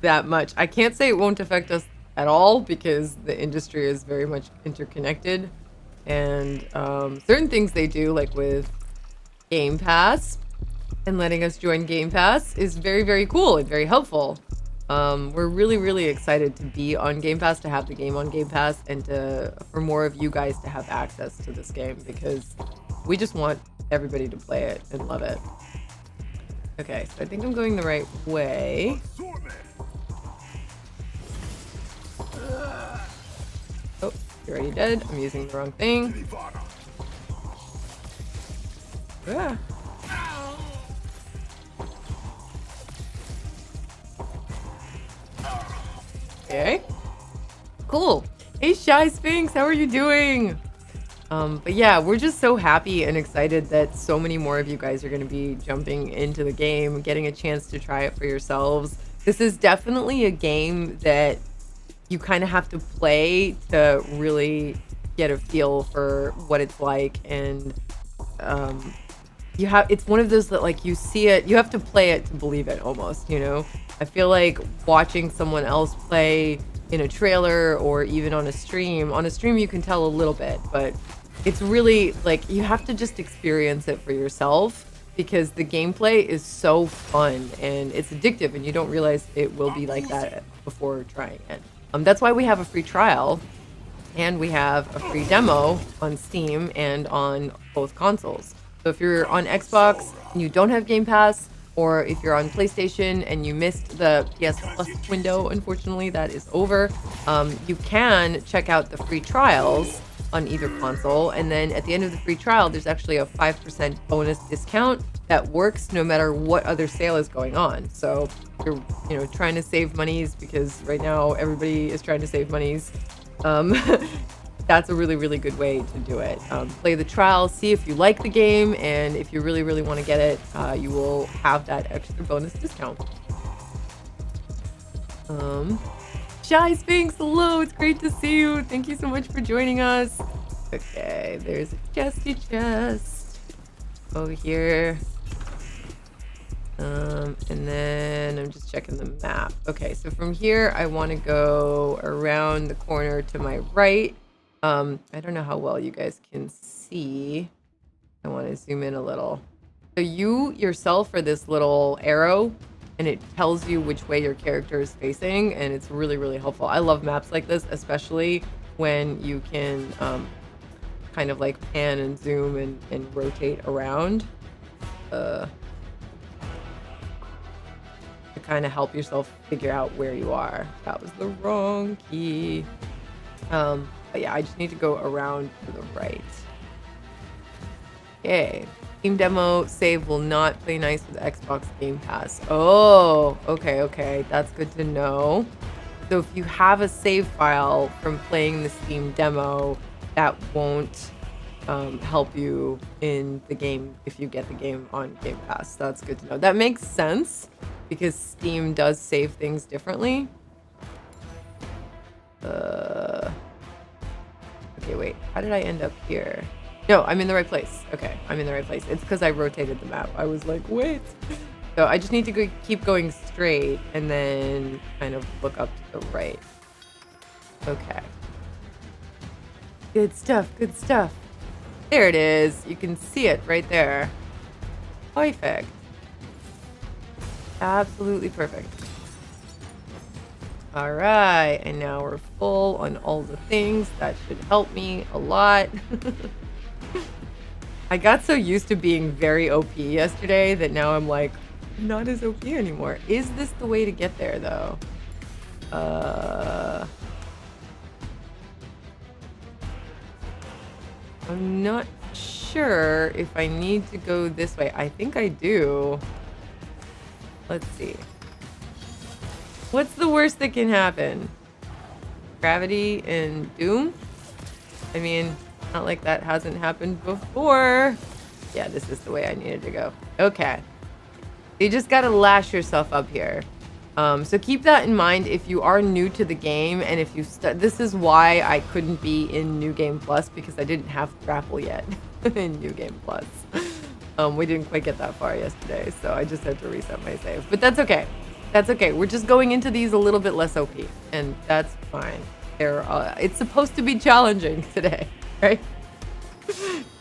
S1: that much. I can't say it won't affect us at all because the industry is very much interconnected. And certain things they do, like with Game Pass and letting us join Game Pass, is very, very cool and very helpful. We're really, really excited to be on Game Pass, to have the game on Game Pass, and for more of you guys to have access to this game because we just want everybody to play it and love it. Okay, so I think I'm going the right way. Oh, you're already dead. I'm using the wrong thing. Ah. Okay. Cool. Hey, Shy Sphinx, how are you doing? But yeah, we're just so happy and excited that so many more of you guys are going to be jumping into the game, getting a chance to try it for yourselves. This is definitely a game that you kind of have to play to really get a feel for what it's like, and it's one of those that, like, you see it, you have to play it to believe it almost, you know? I feel like watching someone else play in a trailer or even on a stream you can tell a little bit, but it's really like you have to just experience it for yourself because the gameplay is so fun and it's addictive, and you don't realize it will be like that before trying it. That's why we have a free trial and we have a free demo on Steam and on both consoles. So if you're on Xbox and you don't have Game Pass, or if you're on PlayStation and you missed the PS Plus window, unfortunately that is over, you can check out the free trials on either console, and then at the end of the free trial there's actually a 5% bonus discount that works no matter what other sale is going on. So if you're trying to save monies, because right now everybody is trying to save monies, that's a really, really good way to do it. Play the trial, see if you like the game, and if you really, really want to get it, you will have that extra bonus discount. Shy Sphinx, hello, it's great to see you. Thank you so much for joining us. Okay, there's a chesty chest over here. And then I'm just checking the map. Okay, so from here, I want to go around the corner to my right. I don't know how well you guys can see. I want to zoom in a little. So you yourself are this little arrow, and it tells you which way your character is facing, and it's really, really helpful. I love maps like this, especially when you can kind of like pan and zoom and rotate around to kind of help yourself figure out where you are. That was the wrong key. But yeah, I just need to go around to the right. Okay. Steam demo save will not play nice with Xbox Game Pass. Oh, okay. That's good to know. So if you have a save file from playing the Steam demo, that won't help you in the game if you get the game on Game Pass. That's good to know. That makes sense because Steam does save things differently. Okay, wait. How did I end up here? No, I'm in the right place. Okay, I'm in the right place. It's because I rotated the map. I was like, wait. So I just need to keep going straight and then kind of look up to the right. Okay. Good stuff, good stuff. There it is. You can see it right there. Perfect. Absolutely perfect. All right, and now we're full on all the things. That should help me a lot. I got so used to being very OP yesterday that now I'm like, not as OP anymore. Is this the way to get there, though? I'm not sure if I need to go this way. I think I do. Let's see. What's the worst that can happen? Gravity and doom? I mean, not like that hasn't happened before. Yeah, this is the way I needed to go. Okay. You just gotta lash yourself up here. So keep that in mind if you are new to the game, and if you this is why I couldn't be in New Game Plus, because I didn't have grapple yet in New Game Plus. We didn't quite get that far yesterday, so I just had to reset my save. But that's okay. That's okay. We're just going into these a little bit less OP, and that's fine. It's supposed to be challenging today, right?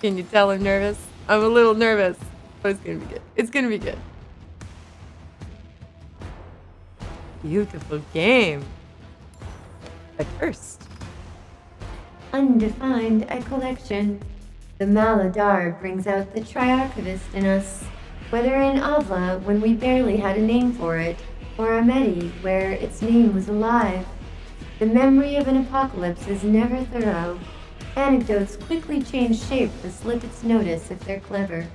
S1: Can you tell I'm nervous? I'm a little nervous, but it's gonna be good. It's gonna be good. Beautiful game. At first.
S2: Undefined collection. The Maladar brings out the triarchivist in us, whether in Avla when we barely had a name for it, or Ameti where its name was alive. The memory of an apocalypse is never thorough. Anecdotes quickly change shape to slip its notice if they're clever.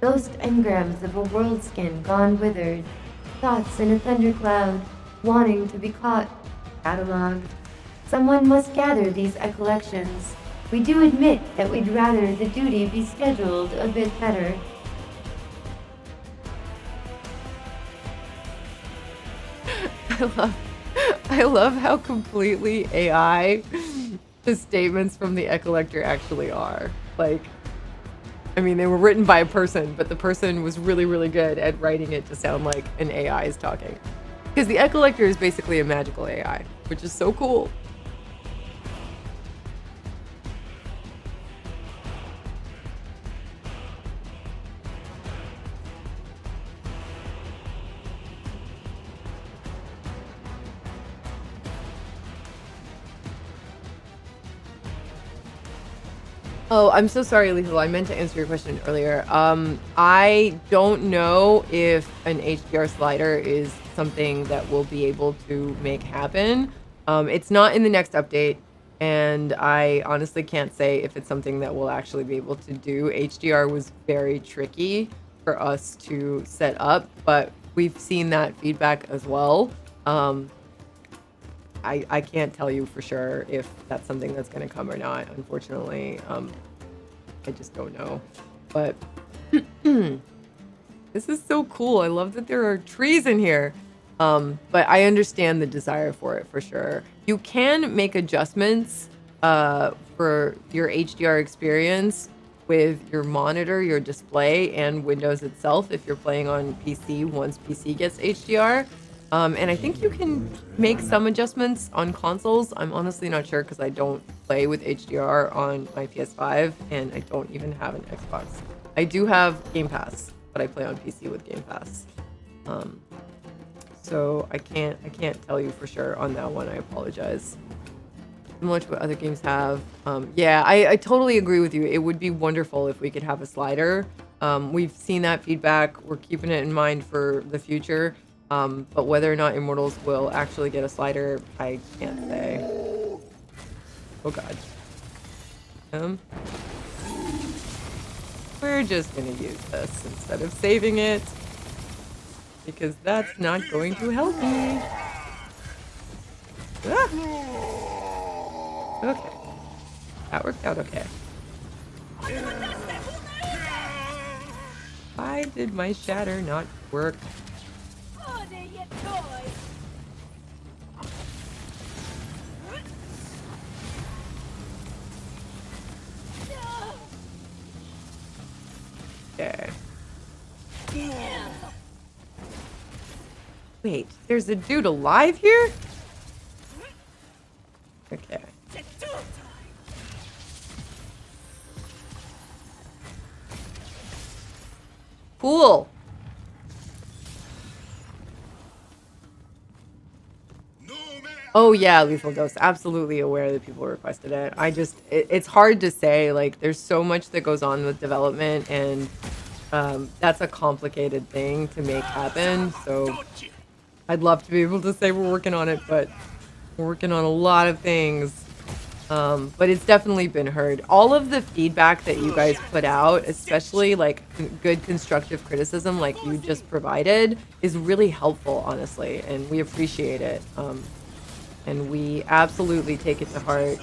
S2: Ghost engrams of a world skin gone withered. Thoughts in a thundercloud, wanting to be caught. Cataloged. Someone must gather these collections. We do admit that we'd rather the duty be scheduled a bit better.
S1: I love how completely AI the statements from the Ecollector actually are. Like, I mean, they were written by a person, but the person was really, really good at writing it to sound like an AI is talking. Because the Ecollector is basically a magical AI, which is so cool. Oh, I'm so sorry, Lethal. I meant to answer your question earlier. I don't know if an HDR slider is something that we'll be able to make happen. It's not in the next update, and I honestly can't say if it's something that we'll actually be able to do. HDR was very tricky for us to set up, but we've seen that feedback as well. I can't tell you for sure if that's something that's going to come or not, unfortunately. I just don't know. But this is so cool. I love that there are trees in here. But I understand the desire for it for sure. You can make adjustments for your HDR experience with your monitor, your display, and Windows itself if you're playing on PC once PC gets HDR. And I think you can make some adjustments on consoles. I'm honestly not sure because I don't play with HDR on my PS5 and I don't even have an Xbox. I do have Game Pass, but I play on PC with Game Pass. So I can't tell you for sure on that one. I apologize. Similar to what other games have. Yeah, I totally agree with you. It would be wonderful if we could have a slider. We've seen that feedback. We're keeping it in mind for the future. But whether or not Immortals will actually get a slider, I can't say. Oh god. We're just gonna use this instead of saving it, because that's not going to help me. Ah! Okay. That worked out okay. Why did my shatter not work? Okay. Wait, there's a dude alive here? Okay. Cool. Oh yeah, lethal dose. Absolutely aware that people requested it. It's hard to say. Like, there's so much that goes on with development, and that's a complicated thing to make happen. So I'd love to be able to say we're working on it, but we're working on a lot of things. But it's definitely been heard. All of the feedback that you guys put out, especially like good constructive criticism like you just provided, is really helpful, honestly, and we appreciate it. And we absolutely take it to heart.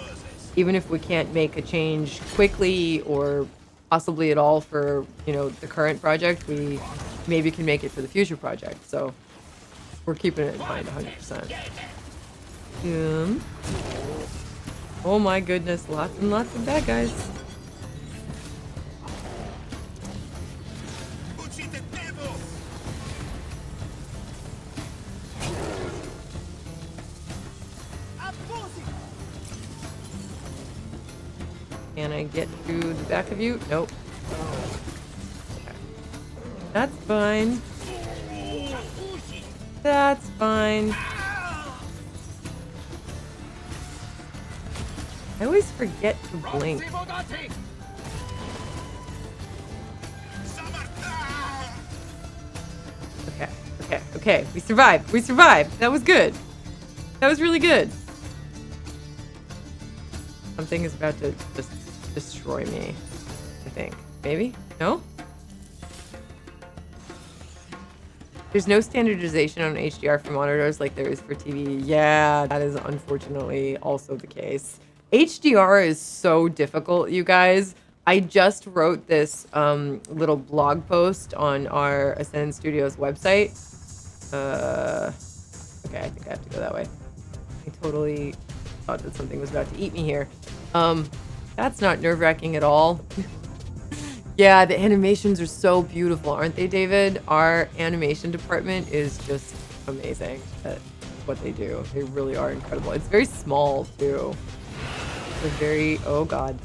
S1: Even if we can't make a change quickly or possibly at all for, the current project, we maybe can make it for the future project. So we're keeping it in mind 100%. Oh my goodness, lots and lots of bad guys. Can I get to the back of you? Nope. Okay. That's fine. That's fine. I always forget to blink. Okay. We survived. That was good. That was really good. Something is about to just destroy me, I think. Maybe? No? There's no standardization on HDR for monitors like there is for TV. Yeah, that is unfortunately also the case. HDR is so difficult, you guys. I just wrote this little blog post on our Ascendant Studios website. Okay, I think I have to go that way. I totally thought that something was about to eat me here. That's not nerve-wracking at all. Yeah, the animations are so beautiful, aren't they, David? Our animation department is just amazing at what they do. They really are incredible. It's very small, too. They're very... Oh, God.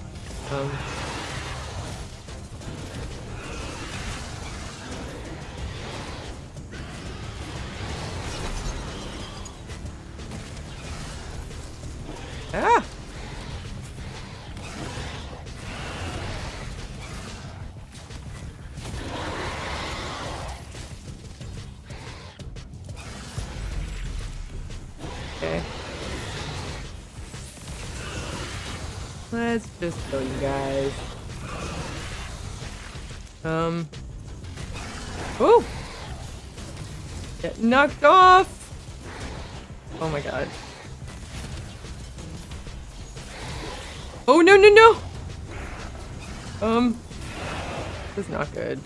S1: Ah! Okay. Let's just kill you guys. Oh! Get knocked off! Oh my god. Oh, no! This is not good.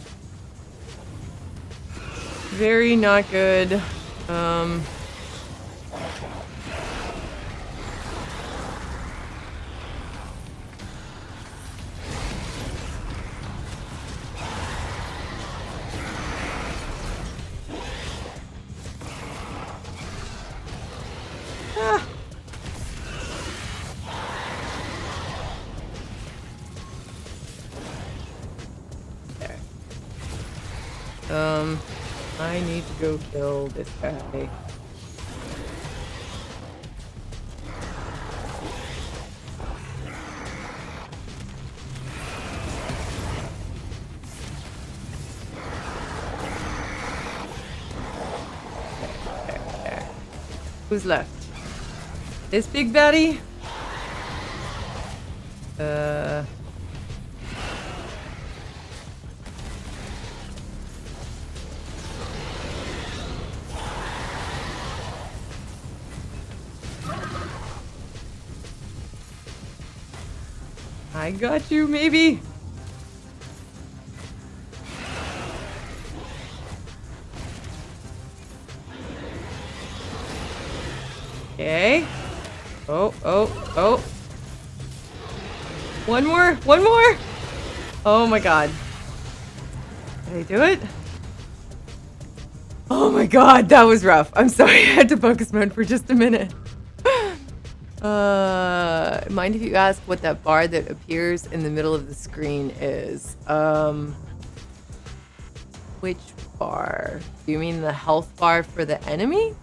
S1: Very not good. I need to go kill this guy. Okay. Who's left? This big baddie? I got you, maybe. Okay. Oh. One more. Oh my god. Did I do it? Oh my god, that was rough. I'm sorry, I had to focus mode for just a minute. Mind if you ask what that bar that appears in the middle of the screen is? Which bar? Do you mean the health bar for the enemy?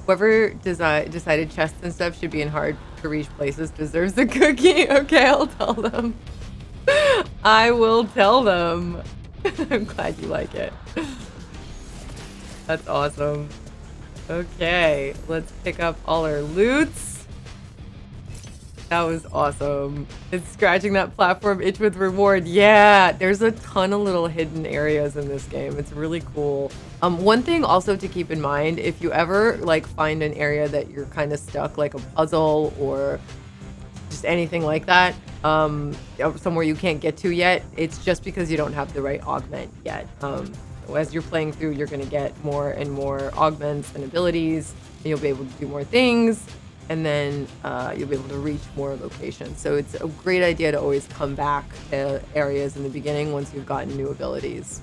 S1: Whoever decided chests and stuff should be in hard to reach places deserves a cookie. Okay, I'll tell them. I will tell them. I'm glad you like it. That's awesome. Okay, let's pick up all our loots. That was awesome. It's scratching that platform itch with reward. Yeah, there's a ton of little hidden areas in this game. It's really cool. One thing also to keep in mind, if you ever like find an area that you're kind of stuck, like a puzzle or just anything like that, somewhere you can't get to yet, it's just because you don't have the right augment yet. As you're playing through, you're going to get more and more augments and abilities, and you'll be able to do more things, and then you'll be able to reach more locations. So it's a great idea to always come back to areas in the beginning once you've gotten new abilities.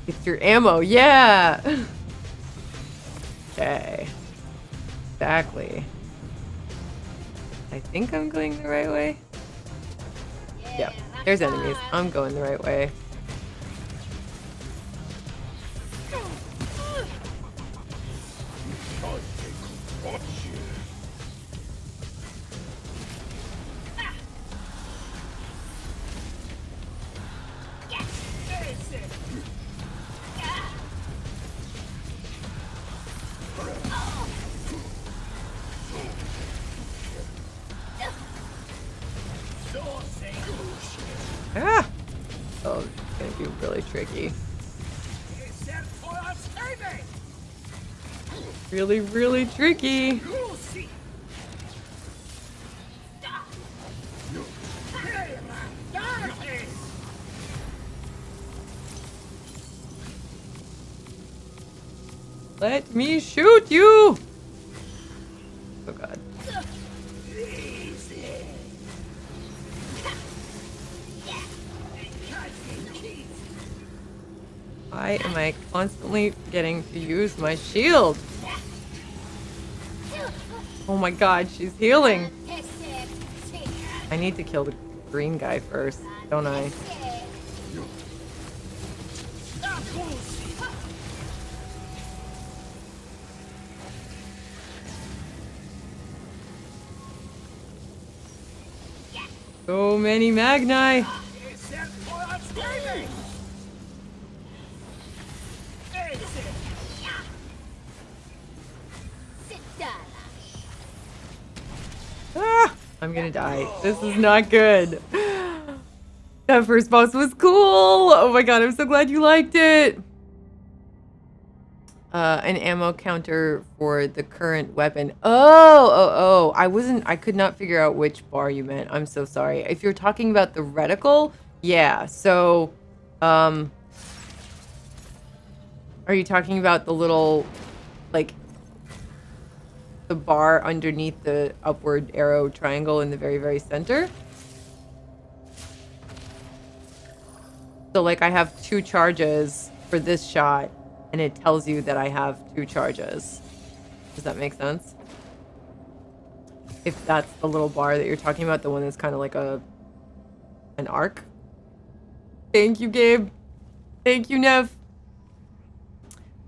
S1: It's your ammo, yeah! Okay. Exactly. I think I'm going the right way. Yep, there's enemies. I'm going the right way. Ah! Oh, it's gonna be really tricky. Really, really tricky. Let me shoot you! Oh god. Why am I constantly forgetting to use my shield? Oh my god, she's healing. I need to kill the green guy first, don't I? So many Magni. Ah, I'm gonna die. This is not good. That first boss was cool. Oh my god, I'm so glad you liked it. An ammo counter for the current weapon. Oh. I could not figure out which bar you meant. I'm so sorry. If you're talking about the reticle, yeah. So, are you talking about the little, like, the bar underneath the upward arrow triangle in the very, very center? So, like, I have 2 charges for this shot, and it tells you that I have 2 charges. Does that make sense? If that's the little bar that you're talking about, the one that's kind of like an arc. Thank you, Gabe. Thank you, Nev.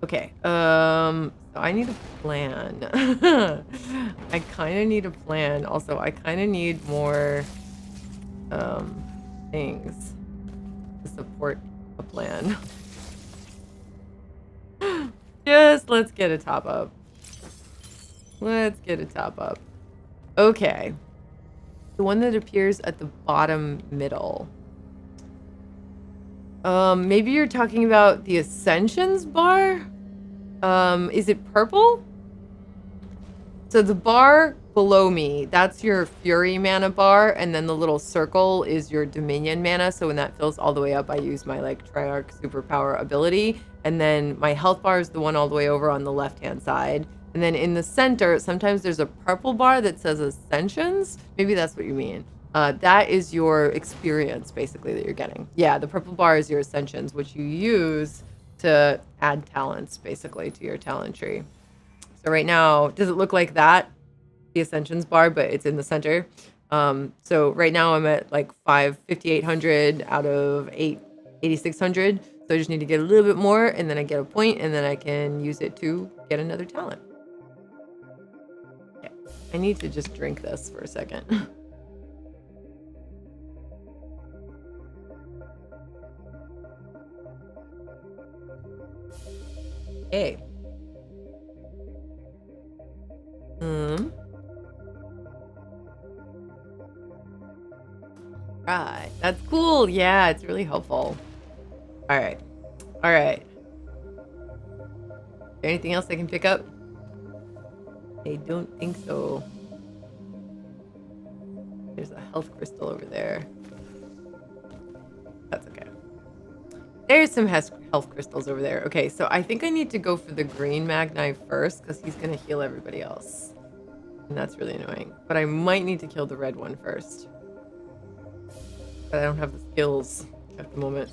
S1: Okay, so I need a plan. I kind of need a plan. Also, I kind of need more things to support a plan. Just let's get a top up. Let's get a top up. Okay. The one that appears at the bottom middle. Maybe you're talking about the Ascensions bar? Is it purple? So the bar below me, that's your Fury mana bar, and then the little circle is your Dominion mana. So when that fills all the way up, I use my like Triarch superpower ability. And then my health bar is the one all the way over on the left-hand side. And then in the center, sometimes there's a purple bar that says Ascensions. Maybe that's what you mean. That is your experience, basically, that you're getting. Yeah, the purple bar is your Ascensions, which you use to add talents, basically, to your talent tree. So right now, does it look like that? The Ascensions bar, but it's in the center. So right now I'm at like 5,800 out of 8 8,600. So I just need to get a little bit more, and then I get a point, and then I can use it to get another talent. Okay. I need to just drink this for a second. Okay. Right. That's cool. Yeah, it's really helpful. All right. All right. Is there anything else I can pick up? I don't think so. There's a health crystal over there. That's okay. There's some health crystals over there. Okay, so I think I need to go for the green Magni first because he's going to heal everybody else. And that's really annoying. But I might need to kill the red one first. But I don't have the skills at the moment.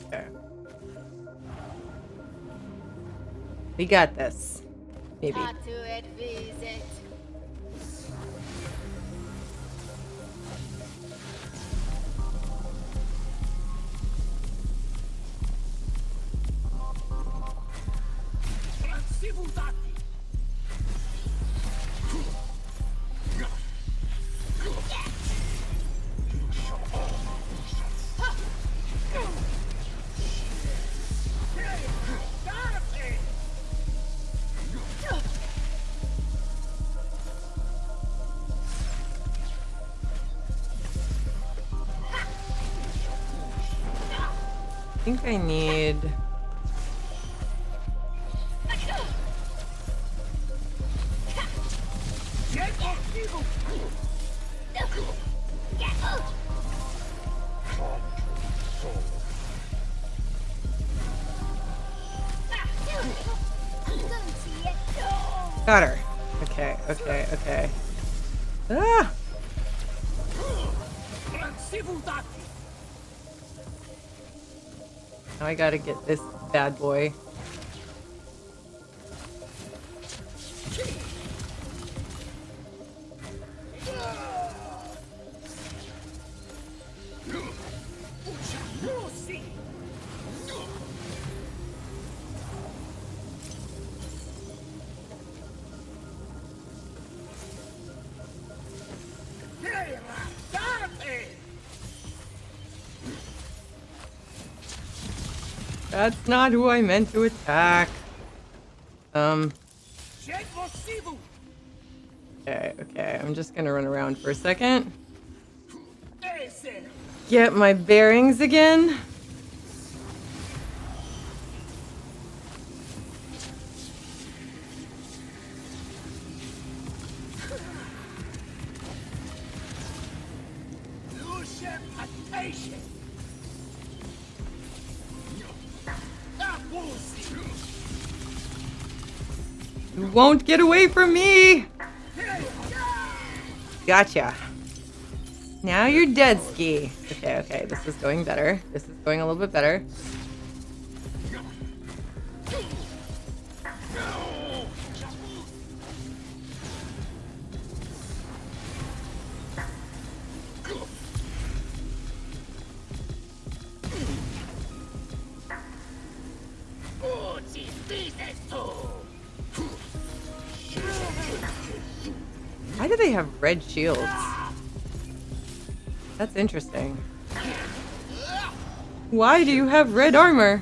S1: Okay. We got this. Maybe. I think I need... Got her. Okay, okay, okay. Ah! Now I gotta get this bad boy. That's not who I meant to attack. Okay, okay. I'm just gonna run around for a second. Get my bearings again. You won't get away from me! Gotcha. Now you're dead, Ski. Okay, okay, this is going better. This is going a little bit better. Why do they have red shields? That's interesting. Why do you have red armor?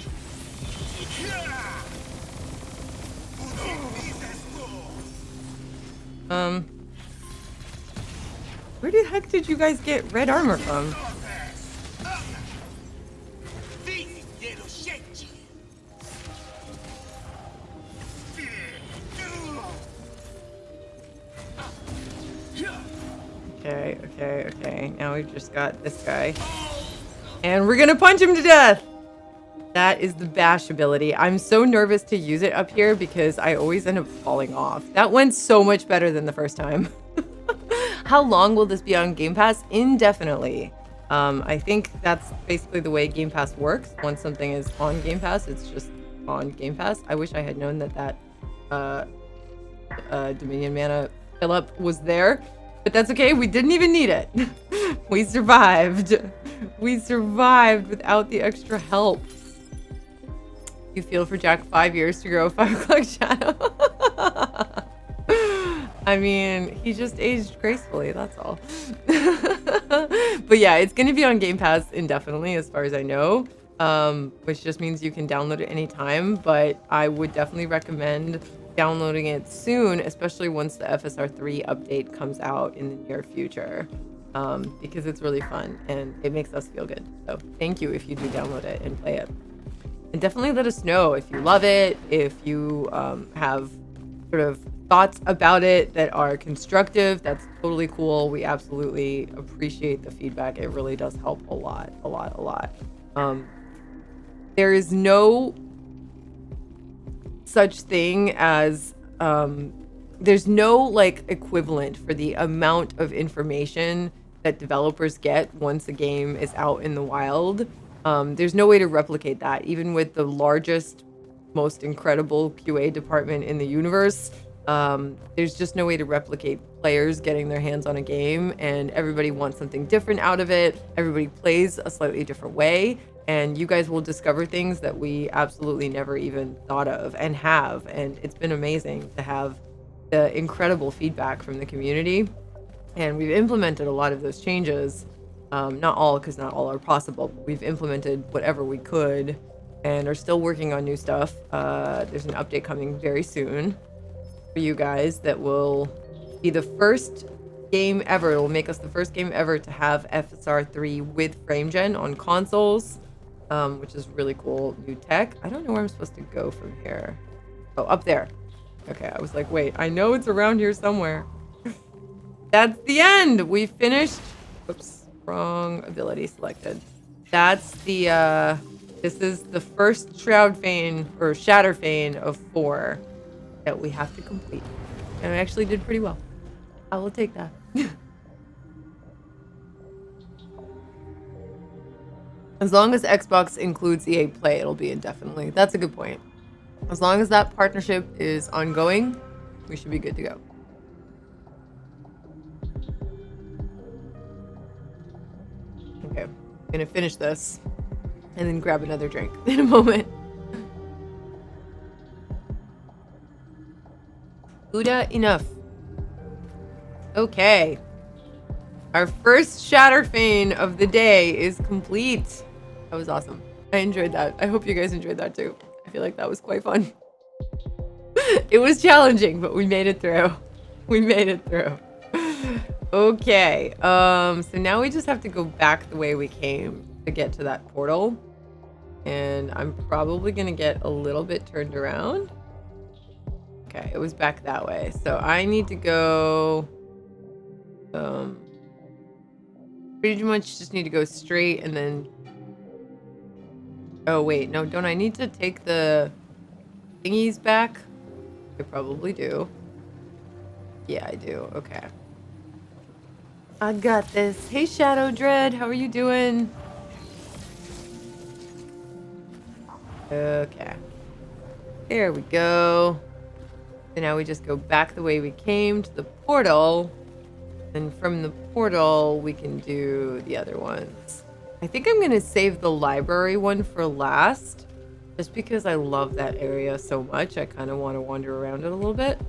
S1: Where the heck did you guys get red armor from? Okay, okay, okay. Now we've just got this guy. And we're gonna punch him to death! That is the bash ability. I'm so nervous to use it up here because I always end up falling off. That went so much better than the first time. How long will this be on Game Pass? Indefinitely. I think that's basically the way Game Pass works. Once something is on Game Pass, it's just on Game Pass. I wish I had known that Dominion mana fill-up was there. But that's okay, we didn't even need it. We survived. We survived without the extra help. You feel for Jack 5 years to grow a 5 o'clock shadow. I mean, he just aged gracefully, that's all. But yeah, it's going to be on Game Pass indefinitely, as far as I know, which just means you can download it anytime. But I would definitely recommend downloading it soon, especially once the FSR3 update comes out in the near future, because it's really fun and it makes us feel good. So thank you if you do download it and play it. And definitely let us know if you love it, if you have sort of thoughts about it that are constructive. That's totally cool. We absolutely appreciate the feedback. It really does help a lot, a lot, a lot. There is no such thing as there's no like equivalent for the amount of information that developers get once a game is out in the wild. There's no way to replicate that, even with the largest, most incredible QA department in the universe. There's just no way to replicate players getting their hands on a game, and everybody wants something different out of it. Everybody plays a slightly different way, and you guys will discover things that we absolutely never even thought of and have. And it's been amazing to have the incredible feedback from the community. And we've implemented a lot of those changes. Not all, because not all are possible. But we've implemented whatever we could and are still working on new stuff. There's an update coming very soon for you guys that will be the first game ever. It will make us the first game ever to have FSR3 with FrameGen on consoles, which is really cool new tech. I don't know where I'm supposed to go from here. Oh, up there. Okay, I was like, wait, I know it's around here somewhere. That's the end. We finished. Oops, wrong ability selected. That's the, this is the first Shroud Fane, or Shatter Fane of 4 that we have to complete. And I actually did pretty well. I will take that. As long as Xbox includes EA Play, it'll be indefinitely. That's a good point. As long as that partnership is ongoing, we should be good to go. Okay, I'm gonna finish this and then grab another drink in a moment. Buddha enough. Okay. Our first Shatter Fane of the day is complete. That was awesome. I enjoyed that. I hope you guys enjoyed that too. I feel like that was quite fun. It was challenging, but we made it through. We made it through. Okay. So now we just have to go back the way we came to get to that portal. And I'm probably gonna get a little bit turned around. Okay, it was back that way. So I need to go pretty much just need to go straight and then oh wait, no, don't I need to take the thingies back? I probably do. Yeah, I do. Okay. I got this. Hey Shadow Dread, how are you doing? Okay. There we go. So now we just go back the way we came to the portal. And from the portal, we can do the other ones. I think I'm going to save the library one for last. Just because I love that area so much. I kind of want to wander around it a little bit.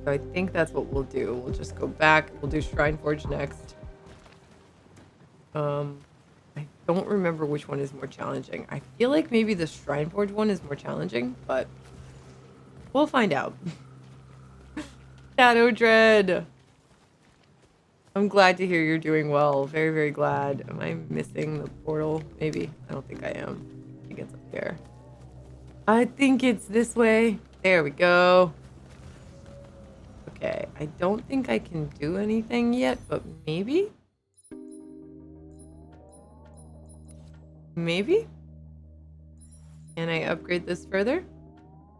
S1: So I think that's what we'll do. We'll just go back. We'll do Shrine Forge next. I don't remember which one is more challenging. I feel like maybe the Shrine Forge one is more challenging, but we'll find out. Shadow Dread. I'm glad to hear you're doing well. Very, very glad. Am I missing the portal? Maybe. I don't think I am. I think it's up here. I think it's this way. There we go. Okay. I don't think I can do anything yet, but maybe? Maybe? Can I upgrade this further?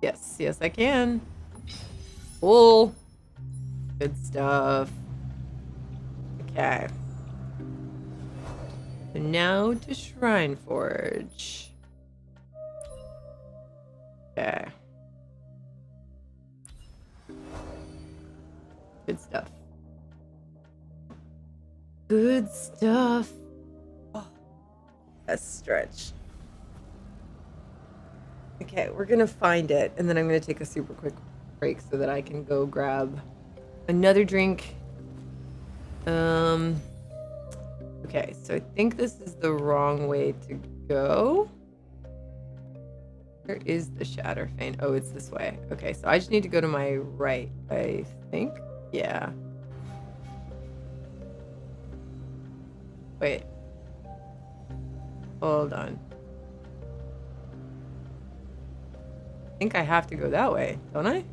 S1: Yes. Yes, I can. Cool. Good stuff. Okay. So now to Shrine Forge. Okay. Good stuff. Good stuff. Oh, a stretch. Okay, we're gonna find it, and then I'm gonna take a super quick break so that I can go grab another drink. Okay, so I think this is the wrong way to go. Where is the Shatterfane? Oh, it's this way. Okay, so I just need to go to my right, I think. Yeah. Wait. Hold on. I think I have to go that way, don't I?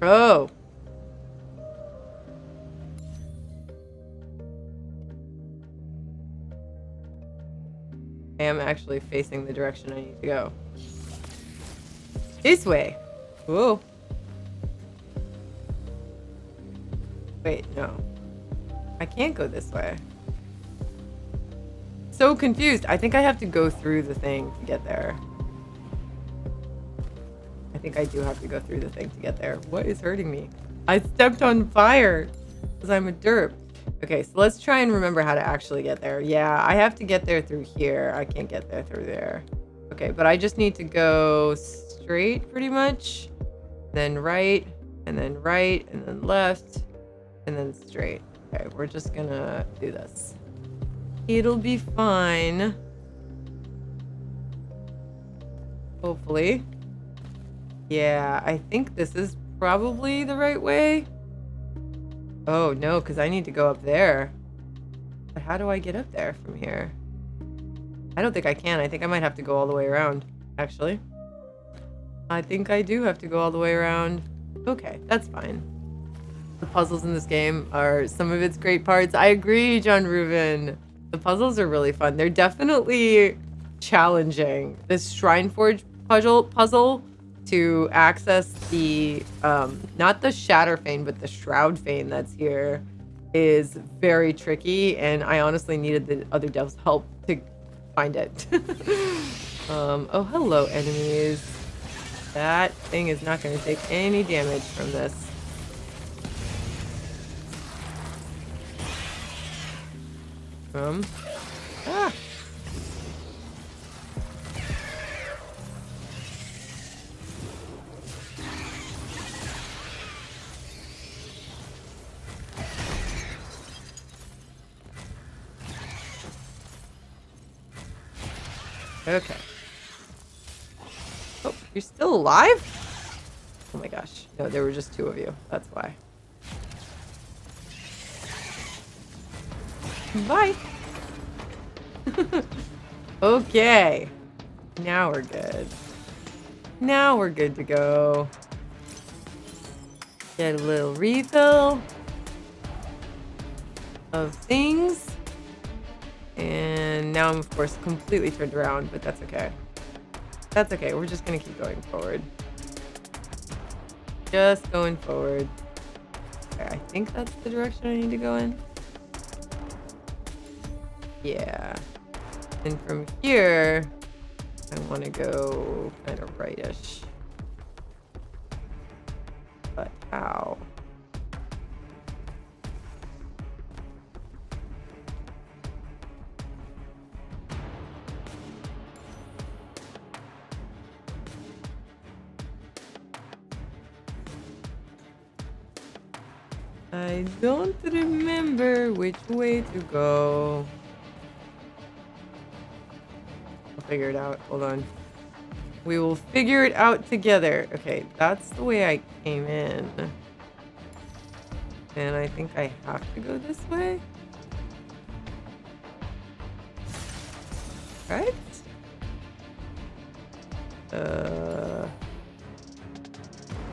S1: Oh. I am actually facing the direction I need to go. This way. Whoa. Wait, no. I can't go this way. So confused. I think I have to go through the thing to get there. I think I do have to go through the thing to get there. What is hurting me? I stepped on fire because I'm a derp. Okay, so let's try and remember how to actually get there. Yeah, I have to get there through here. I can't get there through there. Okay, but I just need to go straight pretty much. Then right, and then right, and then left, and then straight. Okay, we're just gonna do this. It'll be fine. Hopefully. Yeah, I think this is probably the right way. Oh, no, because I need to go up there. But how do I get up there from here? I don't think I can. I think I might have to go all the way around, actually. I think I do have to go all the way around. Okay, that's fine. The puzzles in this game are some of its great parts. I agree, John Reuven. The puzzles are really fun. They're definitely challenging. This Shrineforge puzzle to access the, not the Shatterfane, but the Shroudfane that's here is very tricky, and I honestly needed the other devs' help to find it. Oh, hello, enemies. That thing is not going to take any damage from this. Ah! Okay. Oh, you're still alive? Oh my gosh. No, there were just two of you. That's why. Bye. Okay. Now we're good. Now we're good to go. Get a little refill of things. And now I'm, of course, completely turned around, but that's okay. That's okay. We're just going to keep going forward. Just going forward. Okay, I think that's the direction I need to go in. Yeah. And from here, I want to go kind of rightish. But how? I don't remember which way to go. I'll figure it out. Hold on. We will figure it out together. Okay, that's the way I came in. And I think I have to go this way. Right?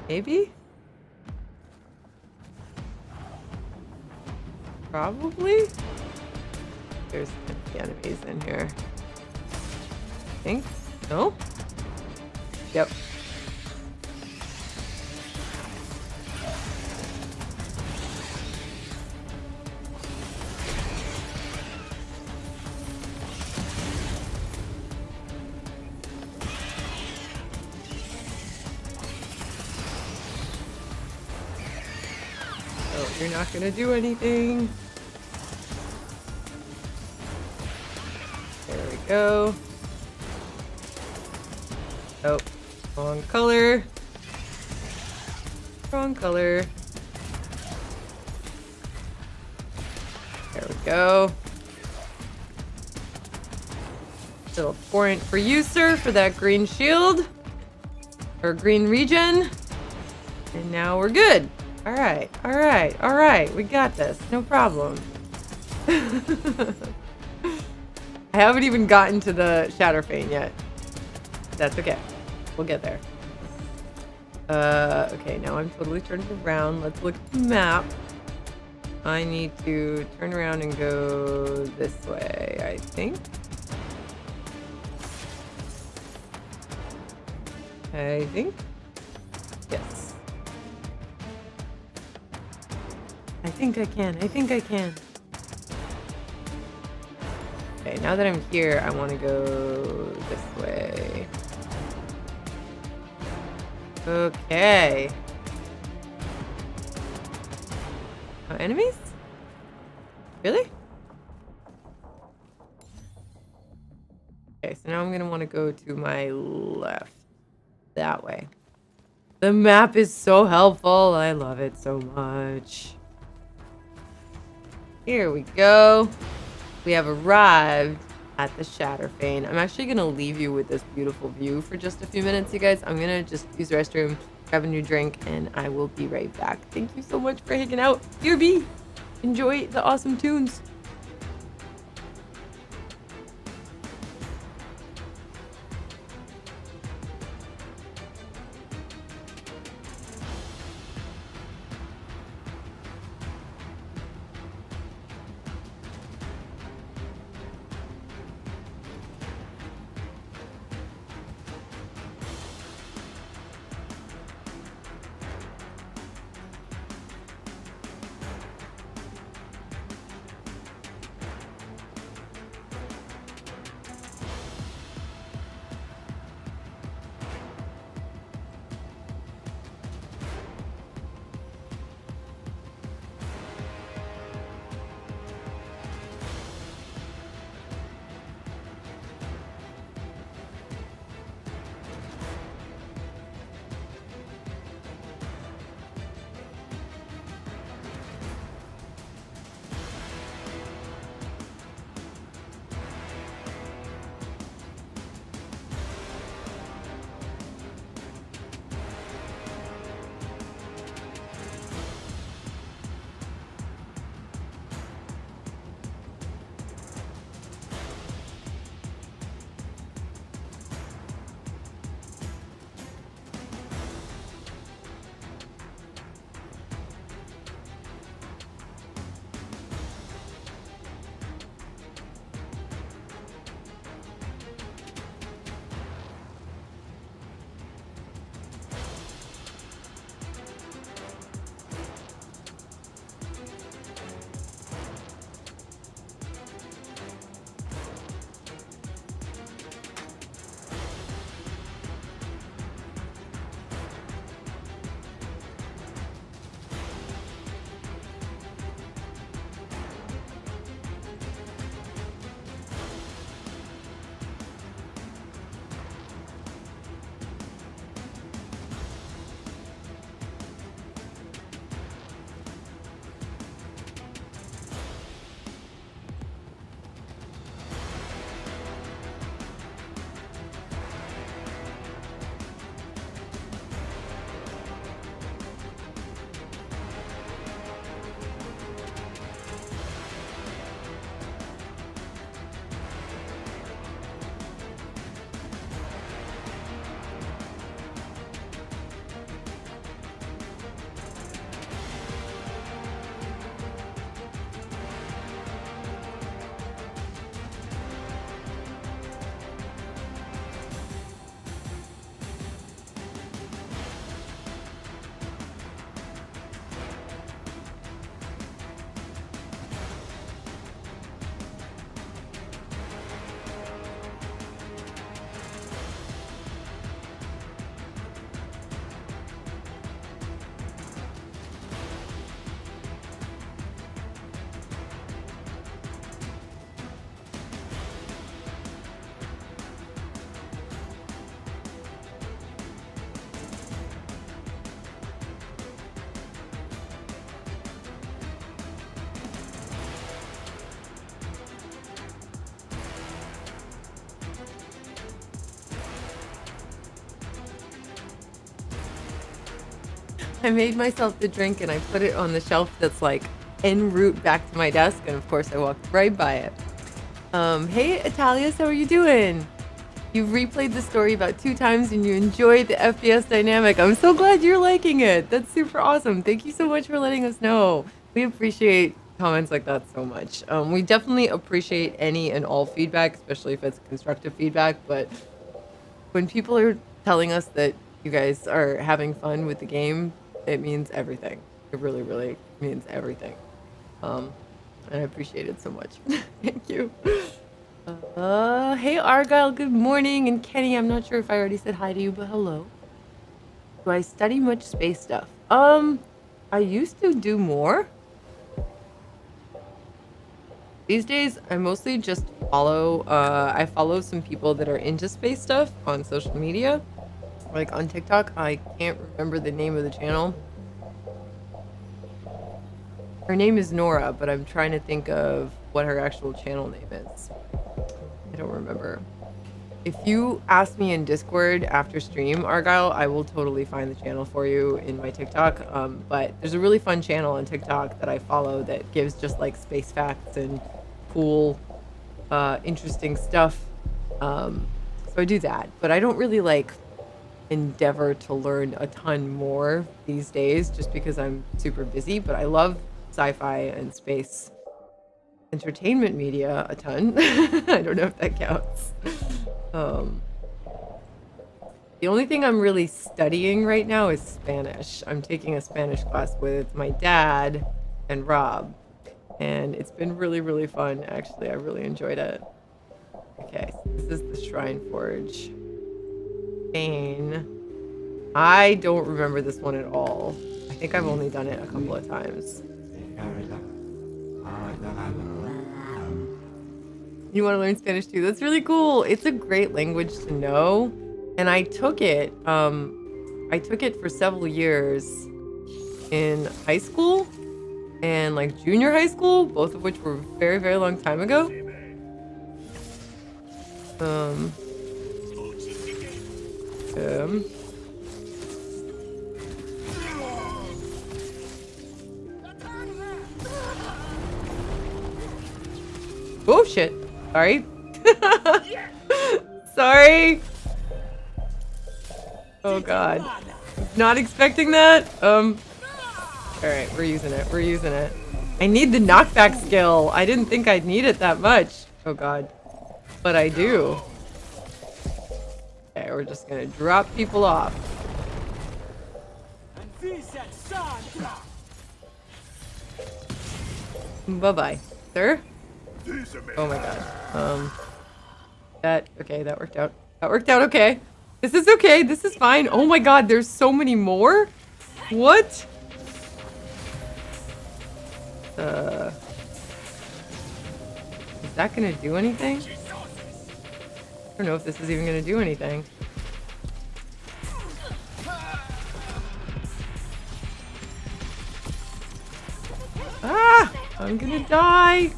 S1: Maybe? Probably? There's the enemies in here. I think? No? Yep. Oh, You're not gonna do anything. There we go. Oh, wrong color. Wrong color. There we go. Little point for you, sir, for that green shield. Or green regen. And now we're good. Alright, alright, alright. We got this. No problem. I haven't even gotten to the Shatterfane yet. That's okay. We'll get there. Okay, now I'm totally turning around. Let's look at the map. I need to turn around and go this way, I think. Yes. I think I can. Okay, now that I'm here, I want to go this way. Okay. Oh, enemies? Really? Okay, so now I'm going to want to go to my left. That way. The map is so helpful. I love it so much. Here we go. We have arrived at the Shatterfane. I'm actually going to leave you with this beautiful view for just a few minutes, you guys. I'm going to just use the restroom, grab a new drink, and I will be right back. Thank you so much for hanging out. Dear B, enjoy the awesome tunes. I made myself the drink and I put it on the shelf that's like en route back to my desk, and of course I walked right by it. Hey Italias, how are you doing? You've replayed the story about 2 times and you enjoyed the FPS dynamic. I'm so glad you're liking it. That's super awesome. Thank you so much for letting us know. We appreciate comments like that so much. We definitely appreciate any and all feedback, especially if it's constructive feedback. But when people are telling us that you guys are having fun with the game, it means everything. It really, really means everything. And I appreciate it so much. Thank you. Hey Argyle, good morning. And Kenny, I'm not sure if I already said hi to you, but hello. Do I study much space stuff? I used to do more. These days, I mostly just follow, I follow some people that are into space stuff on social media. Like on TikTok, I can't remember the name of the channel. Her name is Nora, but I'm trying to think of what her actual channel name is. I don't remember. If you ask me in Discord after stream, Argyle, I will totally find the channel for you in my TikTok. But there's a really fun channel on TikTok that I follow that gives just like space facts and cool, interesting stuff. So I do that, but I don't really like endeavor to learn a ton more these days just because I'm super busy, but I love sci-fi and space entertainment media a ton. I don't know if that counts. The only thing I'm really studying right now is Spanish. I'm taking a Spanish class with my dad and Rob, and it's been really, really fun. Actually, I really enjoyed it. Okay, so this is the Shrine Forge. Spain. I don't remember this one at all. I think I've only done it a couple of times. You want to learn Spanish too? That's really cool. It's a great language to know. And I took it for several years in high school and like junior high school, both of which were very, very long time ago. Oh shit. Sorry. Sorry. Oh god. Not expecting that. Alright, we're using it. We're using it. I need the knockback skill. I didn't think I'd need it that much. Oh god. But I do. Okay, we're just gonna drop people off. Bye-bye. Sir? Oh my god. That worked out. That worked out okay. This is okay. This is fine. Oh my god, there's so many more? What? Is that gonna do anything? I don't know if this is even gonna do anything. Ah! I'm gonna die!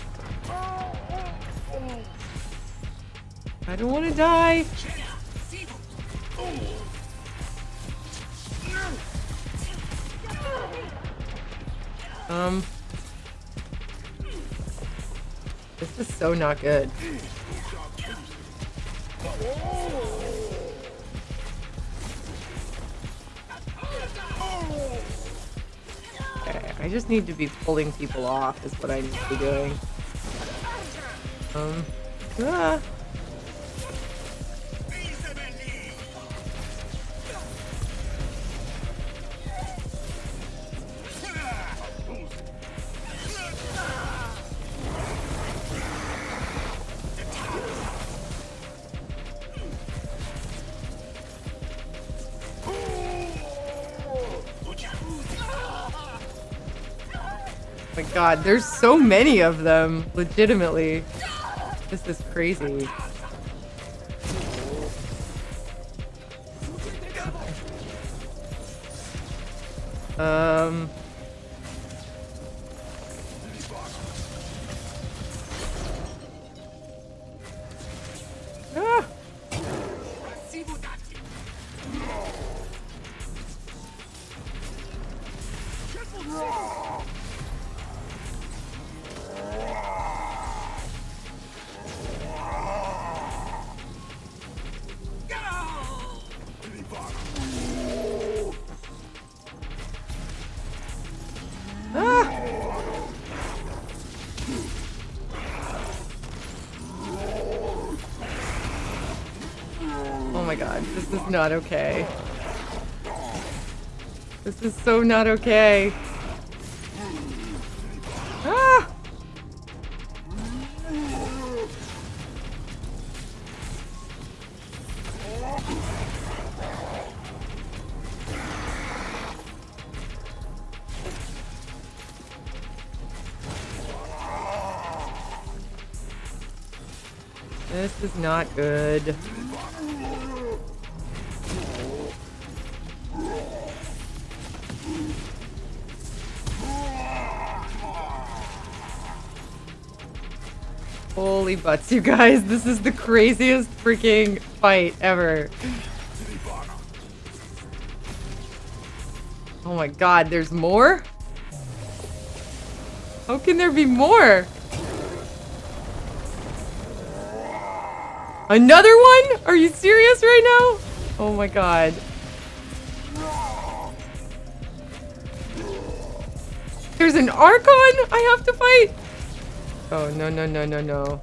S1: I don't want to die. This is so not good. Okay, I just need to be pulling people off is what I need to be doing. Ah. My god, there's so many of them, legitimately. This is crazy. Ah. god, this is not okay. This is so not okay. Ah! This is not good. Holy butts, you guys. This is the craziest freaking fight ever. Oh my god, there's more? How can there be more? Another one? Are you serious right now? Oh my god. There's an Archon I have to fight? Oh, no, no, no, no, no.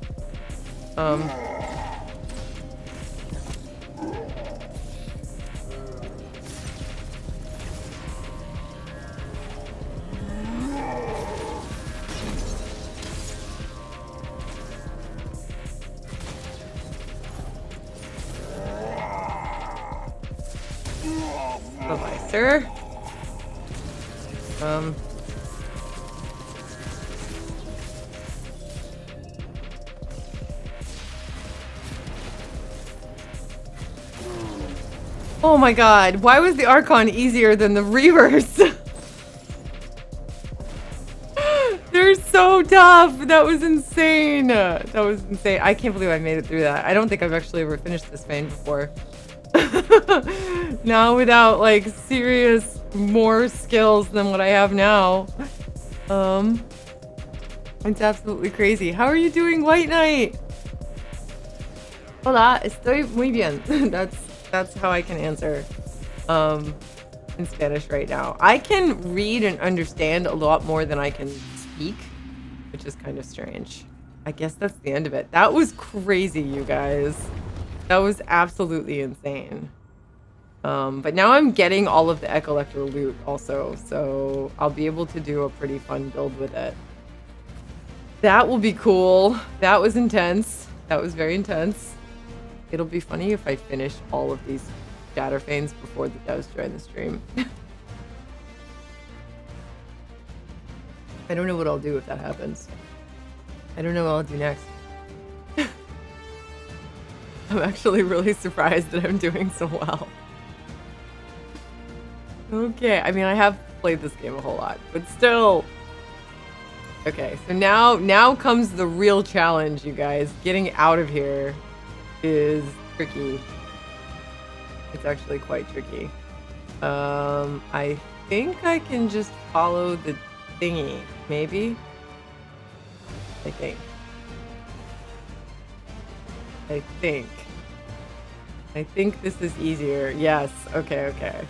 S1: Bye-bye, sir. Oh my god, why was the Archon easier than the Reavers? They're so tough. That was insane. That was insane. I can't believe I made it through that. I don't think I've actually ever finished this vein before. Now without like serious more skills than what I have now. It's absolutely crazy. How are you doing, White Knight? Hola, estoy muy bien. That's how I can answer in Spanish right now. I can read and understand a lot more than I can speak, which is kind of strange. I guess that's the end of it. That was crazy, you guys. That was absolutely insane. But now I'm getting all of the Echolektor loot also, so I'll be able to do a pretty fun build with it. That will be cool. That was intense. That was very intense. It'll be funny if I finish all of these Shatterfanes before the devs join the stream. I don't know what I'll do if that happens. I don't know what I'll do next. I'm actually really surprised that I'm doing so well. Okay, I mean, I have played this game a whole lot, but still. Okay, so now comes the real challenge, you guys. Getting out of here is tricky. It's actually quite tricky. I think I can just follow the thingy, maybe? I think this is easier. Yes, okay.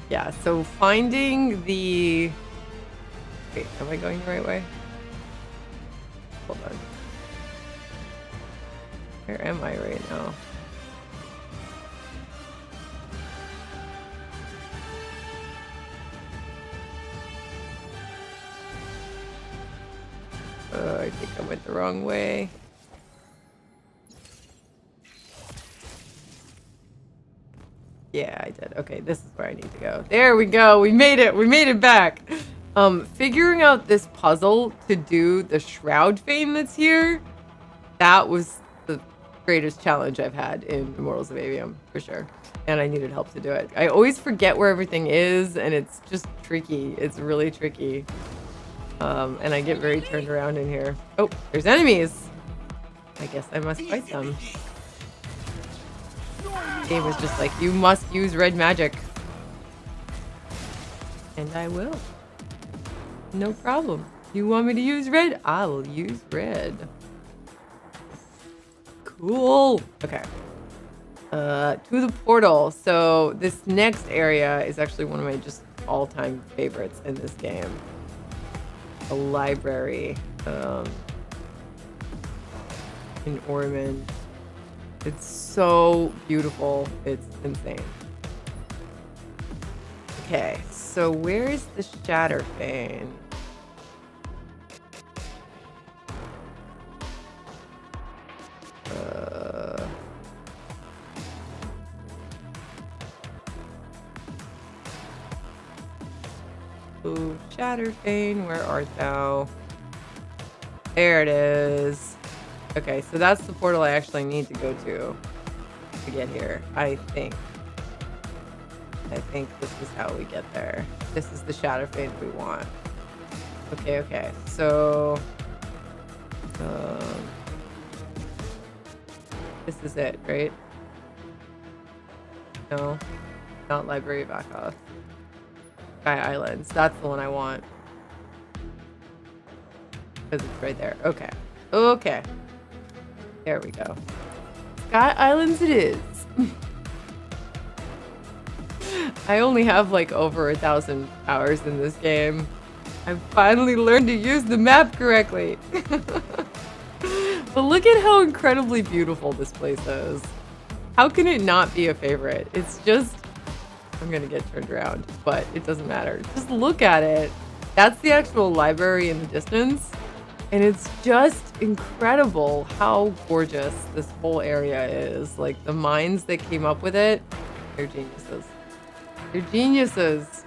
S1: Yeah, so finding the... Wait, am I going the right way? Hold on. Where am I right now? I think I went the wrong way. Yeah, I did. Okay, this is where I need to go. There we go. We made it. We made it back. Figuring out this puzzle to do the Shroud Fane that's here, that was the greatest challenge I've had in Immortals of Aveum, for sure. And I needed help to do it. I always forget where everything is, and it's just tricky. It's really tricky. And I get very turned around in here. Oh, there's enemies. I guess I must fight them. The game was just like, you must use red magic. And I will. No problem. You want me to use red? I will use red. Cool. Okay. To the portal. So this next area is actually one of my just all-time favorites in this game. A library. In Ormond. It's so beautiful. It's insane. Okay, so where is the Shatterfane? Ooh, Shatterfane, where art thou? There it is. Okay, so that's the portal I actually need to go to get here, I think. I think this is how we get there. This is the Shatterfane we want. Okay, so... this is it, right? No, not Library of Akoth. Sky Islands, that's the one I want. Because it's right there. Okay. There we go. Sky Islands it is. I only have like over 1,000 hours in this game. I finally learned to use the map correctly. But look at how incredibly beautiful this place is. How can it not be a favorite? It's just... I'm gonna get turned around, but it doesn't matter. Just look at it. That's the actual library in the distance. And it's just incredible how gorgeous this whole area is. Like, the minds that came up with it, they're geniuses. They're geniuses.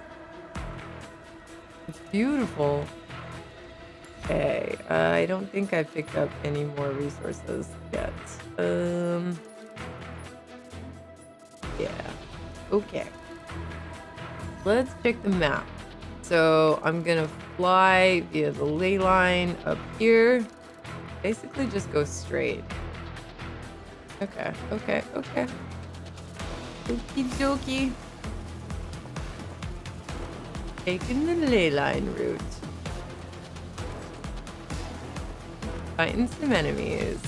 S1: It's beautiful. Okay, I don't think I've picked up any more resources yet. Yeah. Okay. Let's check the map. So I'm gonna fly via the ley line up here. Basically just go straight. Okay. Okie dokie. Taking the ley line route. Fighting some enemies.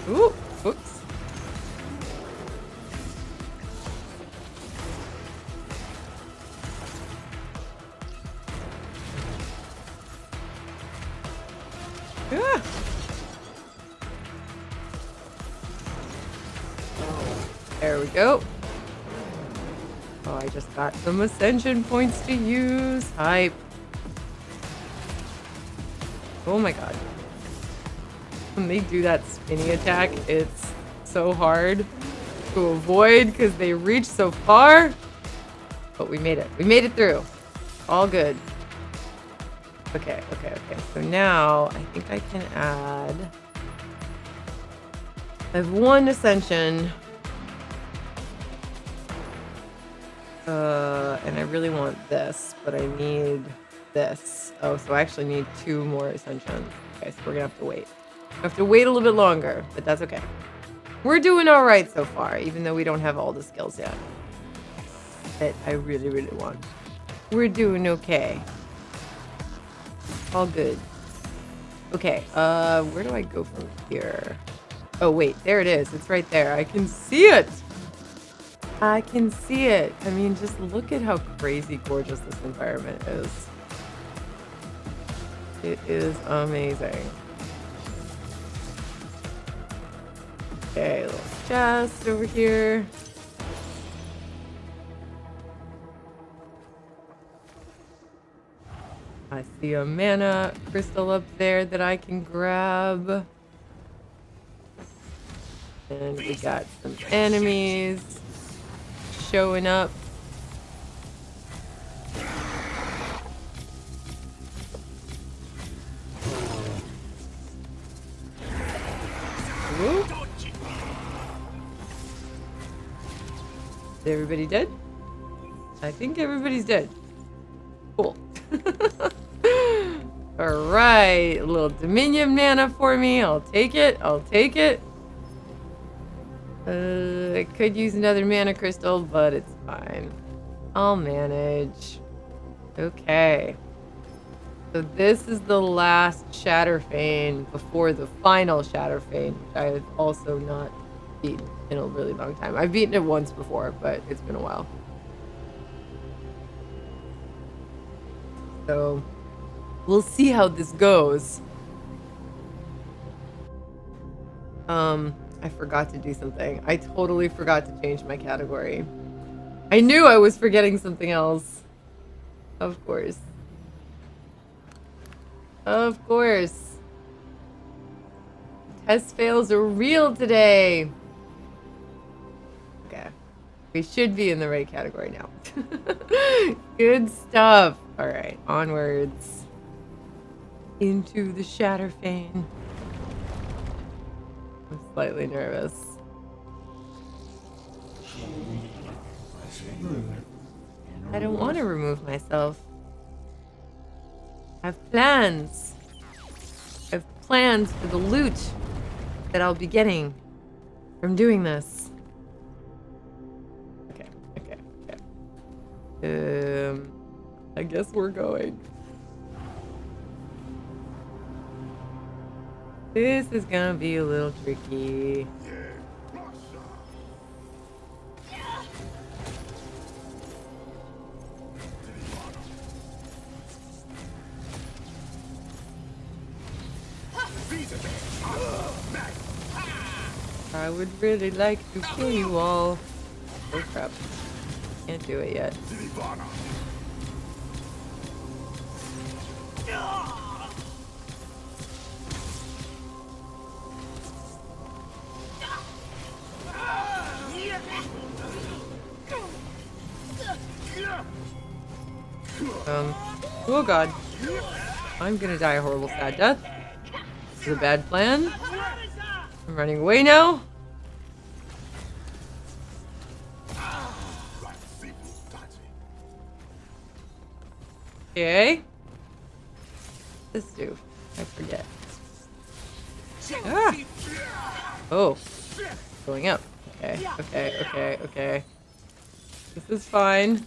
S1: Ooh, oops. Ah. There we go. Oh, I just got some ascension points to use. Hype. Oh my god. When they do that spinny attack, it's so hard to avoid because they reach so far. But we made it. We made it through. All good. Okay. So now I think I can add... I have one ascension. And I really want this, but I need this. Oh, so I actually need 2 more ascensions. Okay, so we're gonna have to wait. I have to wait a little bit longer, but that's okay. We're doing all right so far, even though we don't have all the skills yet. That I really, really want. We're doing okay. All good. Okay, where do I go from here? Oh, wait, there it is. It's right there. I can see it. I can see it. I mean, just look at how crazy gorgeous this environment is. It is amazing. Okay, little chest over here. I see a mana crystal up there that I can grab. And we got some enemies showing up. Whoop. Is everybody dead? I think everybody's dead. Cool. Alright, a little Dominion mana for me. I'll take it. I could use another mana crystal, but it's fine. I'll manage. Okay. So this is the last Shatterfane before the final Shatterfane, which I have also not beat in a really long time. I've beaten it once before, but it's been a while. So we'll see how this goes. I forgot to do something. I totally forgot to change my category. I knew I was forgetting something else. Of course. Of course. Test fails are real today. Okay. We should be in the right category now. Good stuff. All right, onwards. Into the Shatterfane. I'm slightly nervous. I don't want to remove myself. I have plans. I have plans for the loot that I'll be getting from doing this. Okay. I guess we're going. This is gonna be a little tricky. I would really like to kill you all. Oh crap. Can't do it yet. Oh god. I'm gonna die a horrible sad death. This is a bad plan. I'm running away now. Okay. This do. I forget. Ah. Oh. Going up. Okay. This is fine.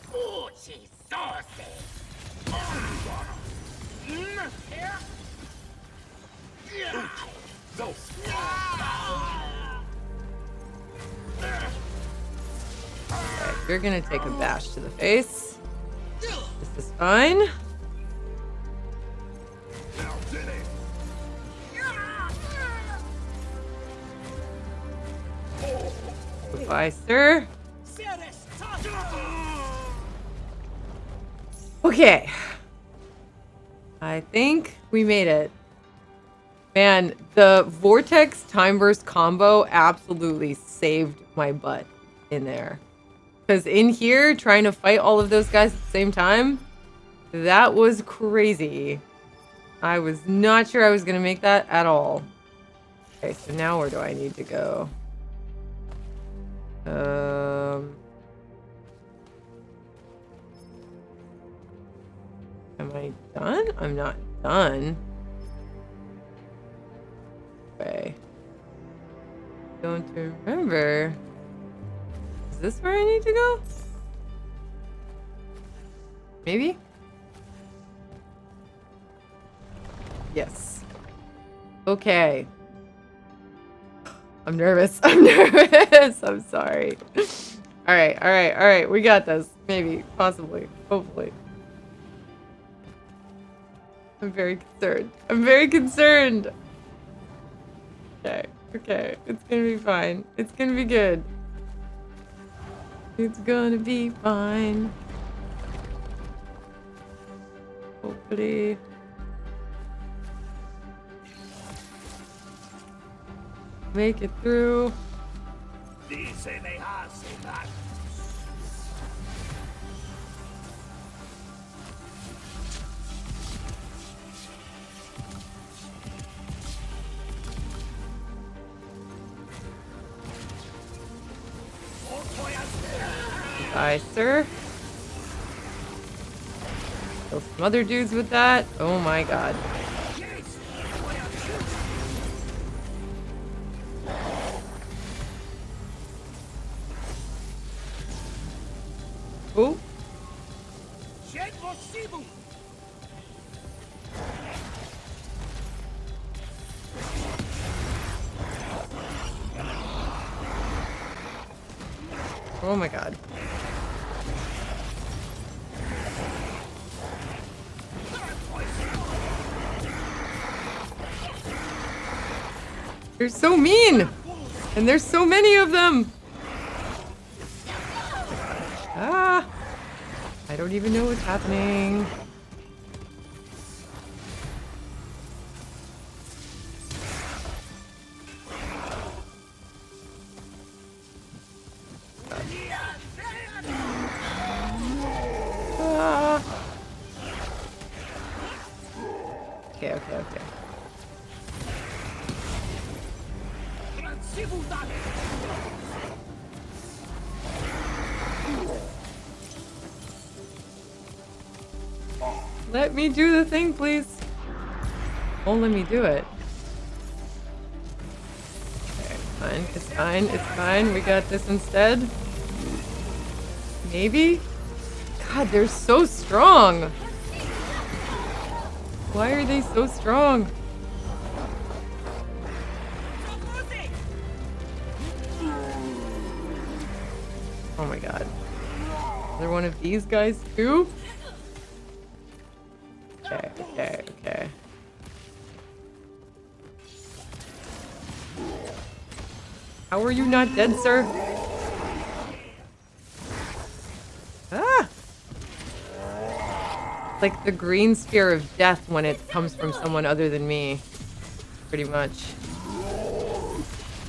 S1: Okay, you're gonna take a bash to the face. This is fine. Goodbye, sir. Okay. I think we made it. Man, the Vortex Time Burst combo absolutely saved my butt in there. Because in here, trying to fight all of those guys at the same time, that was crazy. I was not sure I was going to make that at all. Okay, so now where do I need to go? Am I done? I'm not done. Okay. Don't remember. Is this where I need to go? Maybe? Yes. Okay. I'm nervous. I'm sorry. All right. We got this. Maybe. Possibly. Hopefully. I'm very concerned. Okay. It's gonna be fine. It's gonna be good. It's gonna be fine. Hopefully. Make it through. Bye, sir. Kill some other dudes with that. Oh my god. Oh. Oh my god. They're so mean! And there's so many of them! Ah! I don't even know what's happening. Ah. Okay. Let me do the thing, please. Won't let me do it. Okay, fine. It's fine. It's fine. We got this instead. Maybe? God, they're so strong. Why are they so strong? Oh my god. Another one of these guys too? Okay. How are you not dead, sir? Ah! Like the green spear of death when it comes from someone other than me. Pretty much.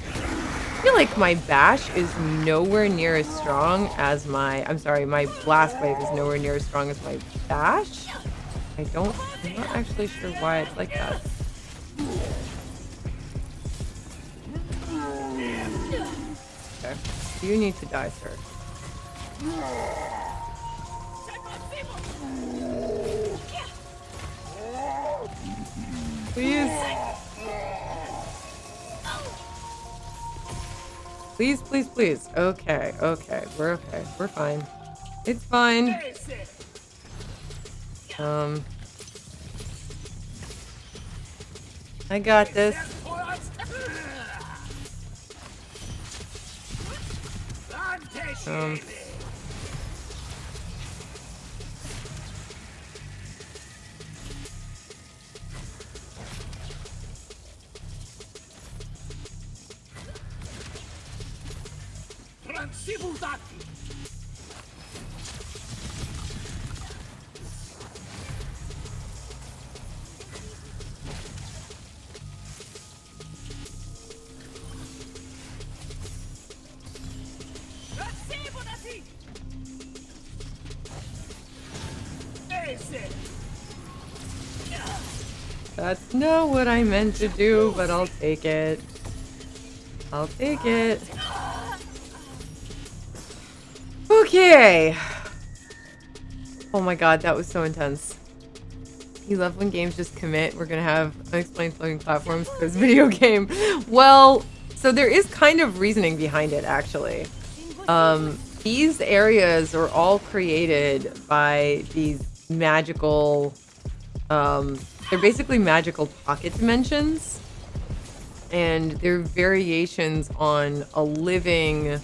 S1: I feel like my bash is nowhere near as strong as my blast wave is nowhere near as strong as my bash. I'm not actually sure why it's like that. Okay. You need to die, sir. Please. Please. Okay. We're okay. We're fine. It's fine. I got this. That's not what I meant to do, but I'll take it. Okay. Oh my god, that was so intense. You love when games just commit. We're gonna have unexplained floating platforms because video game. Well, so there is kind of reasoning behind it, actually. These areas are all created by these magical... they're basically magical pocket dimensions. And they're variations on a living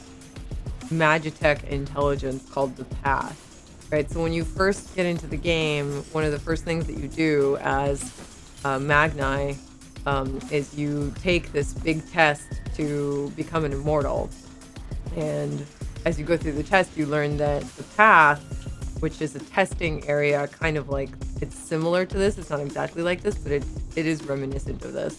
S1: Magitech intelligence called the Path. Right, so when you first get into the game, one of the first things that you do as Magni is you take this big test to become an immortal. And as you go through the test, you learn that the Path, which is a testing area, kind of like, it's similar to this. It's not exactly like this, but it is reminiscent of this.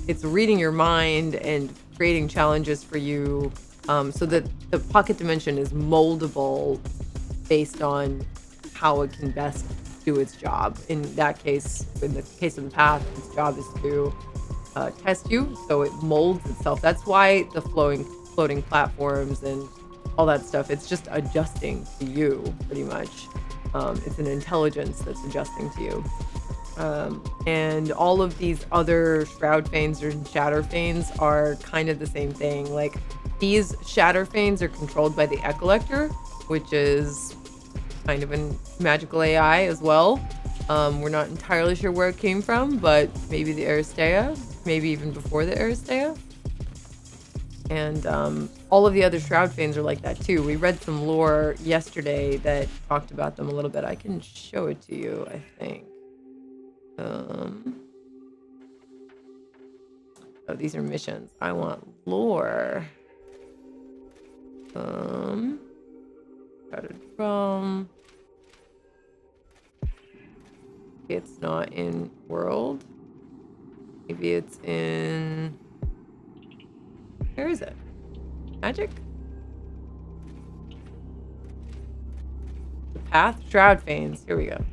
S1: It's reading your mind and creating challenges for you so that the pocket dimension is moldable based on how it can best do its job. In that case, in the case of the Path, its job is to test you, so it molds itself. That's why the floating platforms and all that stuff, it's just adjusting to you, pretty much. It's an intelligence that's adjusting to you. And all of these other Shroud Fanes or Shatter Fanes are kind of the same thing. Like, these Shatter Fanes are controlled by the Ecollector, which is kind of a magical AI as well. We're not entirely sure where it came from, but maybe the Aristea, maybe even before the Aristea. And all of the other Shroud Fanes are like that too. We read some lore yesterday that talked about them a little bit. I can show it to you, I think. Oh, these are missions. I want lore. Shrouded Realm. It's not in world. Maybe it's in... Where is it? Magic? The Path? Shroud Fanes. Here we go.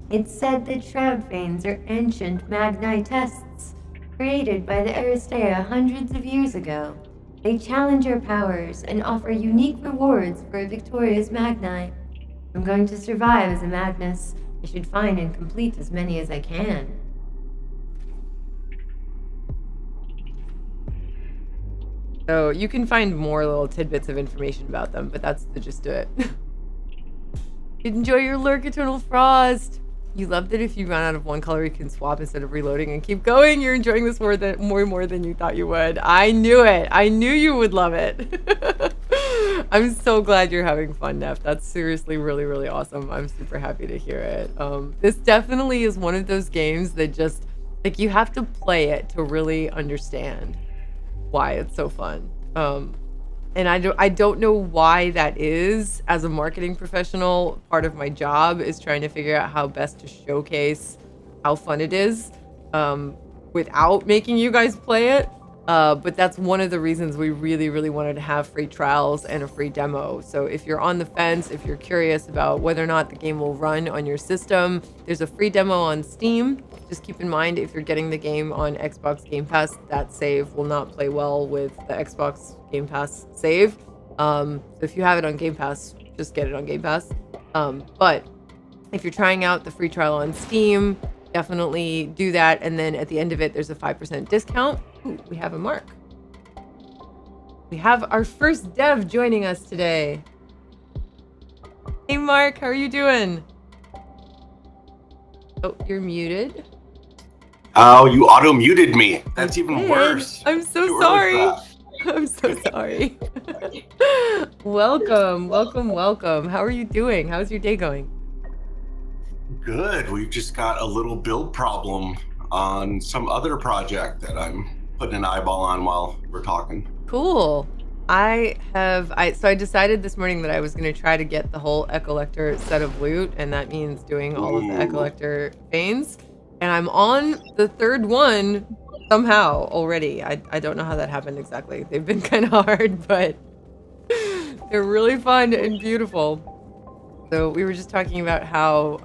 S2: It's said that Shroud Fanes are ancient Magni tests, created by the Aristea hundreds of years ago. They challenge your powers and offer unique rewards for a victorious Magni. I'm going to survive as a Magnus. I should find and complete as many as I can.
S1: So you can find more little tidbits of information about them, but that's the gist of it. Enjoy your lurk, Eternal Frost. You love that if you run out of one color, you can swap instead of reloading and keep going. You're enjoying this more than you thought you would. I knew it. I knew you would love it. I'm so glad you're having fun, Neff. That's seriously really, really awesome. I'm super happy to hear it. This definitely is one of those games that just, like, you have to play it to really understand why it's so fun. And I don't know why that is. As a marketing professional, part of my job is trying to figure out how best to showcase how fun it is without making you guys play it. But that's one of the reasons we really, really wanted to have free trials and a free demo. So if you're on the fence, if you're curious about whether or not the game will run on your system, there's a free demo on Steam. Just keep in mind, if you're getting the game on Xbox Game Pass, that save will not play well with the Xbox Game Pass save. So if you have it on Game Pass, just get it on Game Pass. But if you're trying out the free trial on Steam, definitely do that. And then at the end of it, there's a 5% discount. Ooh, we have a Mark. We have our first dev joining us today. Hey, Mark, how are you doing? Oh, you're muted.
S3: Oh, you auto-muted me. That's even worse.
S1: I'm so sorry. I'm so sorry. Welcome, welcome, welcome. How are you doing? How's your day going?
S3: Good. We've just got a little build problem on some other project that I'm putting an eyeball on while we're talking.
S1: Cool. So I decided this morning that I was going to try to get the whole Echolector set of loot, and that means doing all of the Echolector veins. And I'm on the third one somehow already. I don't know how that happened exactly. They've been kind of hard, but they're really fun and beautiful. So we were just talking about how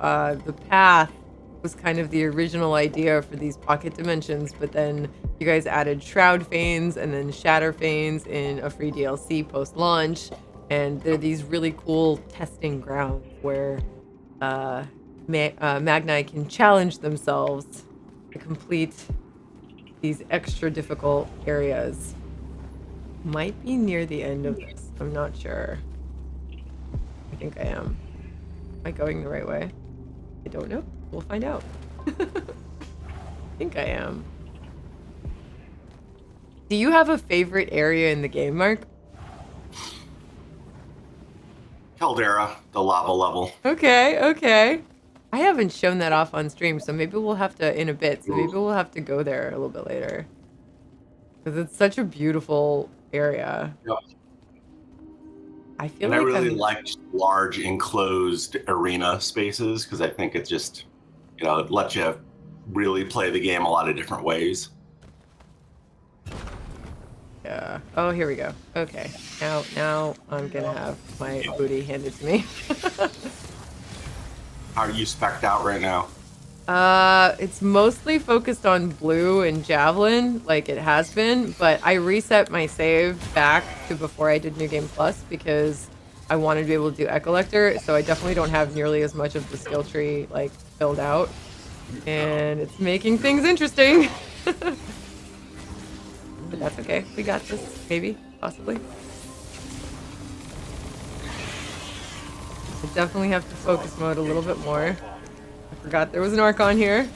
S1: the path was kind of the original idea for these pocket dimensions, but then you guys added Shroud Fanes and then Shatter Fanes in a free DLC post-launch, and they're these really cool testing grounds where Magni can challenge themselves to complete these extra difficult areas. Might be near the end of this. I'm not sure. I think I am. Am I going the right way? I don't know. We'll find out. I think I am. Do you have a favorite area in the game, Mark?
S3: Caldera, the lava level.
S1: Okay. I haven't shown that off on stream, so maybe we'll have to, in a bit, so maybe we'll have to go there a little bit later. Because it's such a beautiful area.
S3: Yep.
S1: I feel
S3: and
S1: like
S3: I really like large enclosed arena spaces because I think it just, it lets you really play the game a lot of different ways.
S1: Yeah. Oh, here we go. Okay. Now I'm gonna have my booty handed to me.
S3: How are you spec'd out right now?
S1: It's mostly focused on blue and javelin, like it has been, but I reset my save back to before I did New Game Plus because I wanted to be able to do Echolector, so I definitely don't have nearly as much of the skill tree like filled out, and it's making things interesting. But that's okay. We got this. Maybe, possibly. I definitely have to focus mode a little bit more. I forgot there was an Archon here.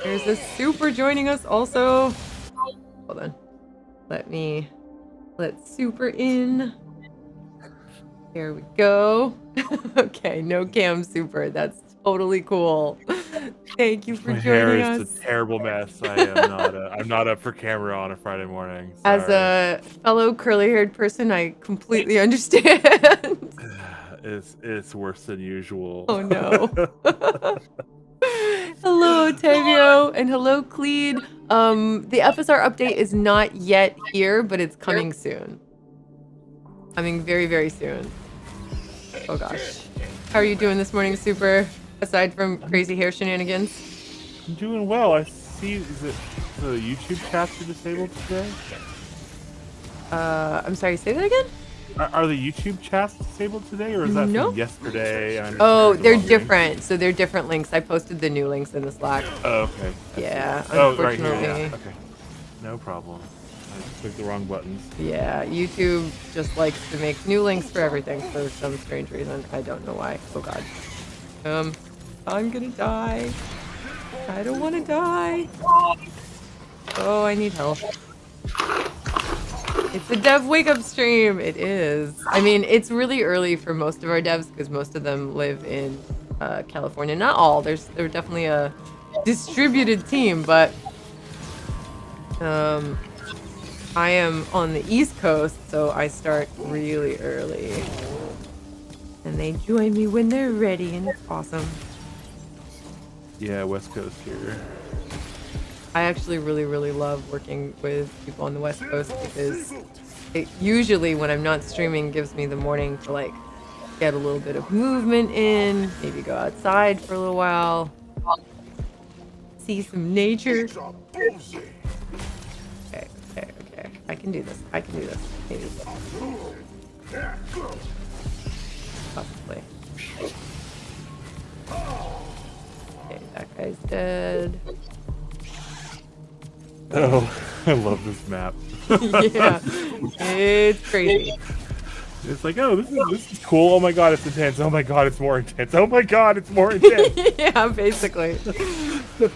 S1: There's a super joining us also. Hold on. Let super in. There we go. Okay, no cam super. That's totally cool. Thank you for
S4: My hair
S1: joining
S4: is
S1: us.
S4: a terrible mess. I'm not up for camera on a Friday morning. Sorry.
S1: As a fellow curly-haired person, I completely understand.
S4: It's worse than usual.
S1: Oh no. Hello, Tevio, and hello, Cleed. The FSR update is not yet here, but it's coming soon. Coming very, very soon. Oh gosh. How are you doing this morning, Super? Aside from crazy hair shenanigans?
S4: I'm doing well. I see. Is it the YouTube chats are disabled today?
S1: I'm sorry, say that again?
S4: Are the YouTube chats disabled today, or is that
S1: No.
S4: from yesterday?
S1: Oh, they're different. So they're different links. I posted the new links in the Slack.
S4: Oh, okay.
S1: Yeah,
S4: Oh, right here.
S1: unfortunately.
S4: Yeah. Okay. No problem. I clicked the wrong buttons.
S1: Yeah, YouTube just likes to make new links for everything for some strange reason. I don't know why. Oh god. I'm gonna die. I don't want to die. Oh, I need help. It's a dev wake up stream. It is. I mean, it's really early for most of our devs because most of them live in California. Not all. They're definitely a distributed team, but I am on the East Coast, so I start really early. And they join me when they're ready, and it's awesome.
S4: Yeah, West Coast here.
S1: I actually really, really love working with people on the West Coast because it usually, when I'm not streaming, gives me the morning to like get a little bit of movement in, maybe go outside for a little while, see some nature. Okay. I can do this. Maybe. Possibly. Okay, that guy's dead.
S4: Oh, I love this map.
S1: Yeah, it's crazy.
S4: It's like, oh, this is cool. Oh my god, it's intense. Oh my god, it's more intense. Oh my god, it's more intense.
S1: Yeah, basically.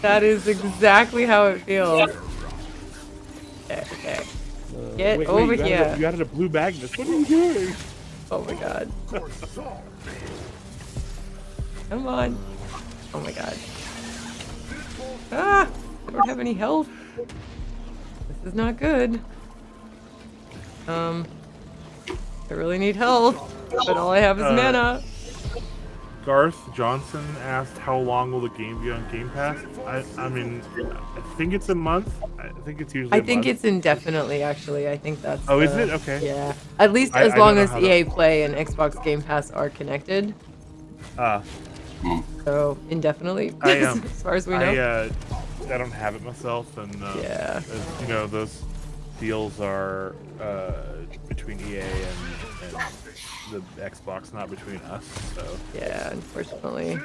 S1: That is exactly how it feels. Okay. Get over here.
S4: You added a blue magnet. What are you doing?
S1: Oh my god. Come on. Oh my god. Ah! I don't have any health. This is not good. I really need health, but all I have is mana.
S4: Garth Johnson asked how long will the game be on Game Pass? I mean, I think it's a month. I think it's usually
S1: I think it's indefinitely, actually. I think that's...
S4: Oh, is it? Okay.
S1: Yeah. At least as long as EA Play and Xbox Game Pass are connected. So, indefinitely, as far as we know.
S4: I don't have it myself, and
S1: yeah.
S4: you know, those deals are between EA and the Xbox, not between us. So
S1: yeah, unfortunately.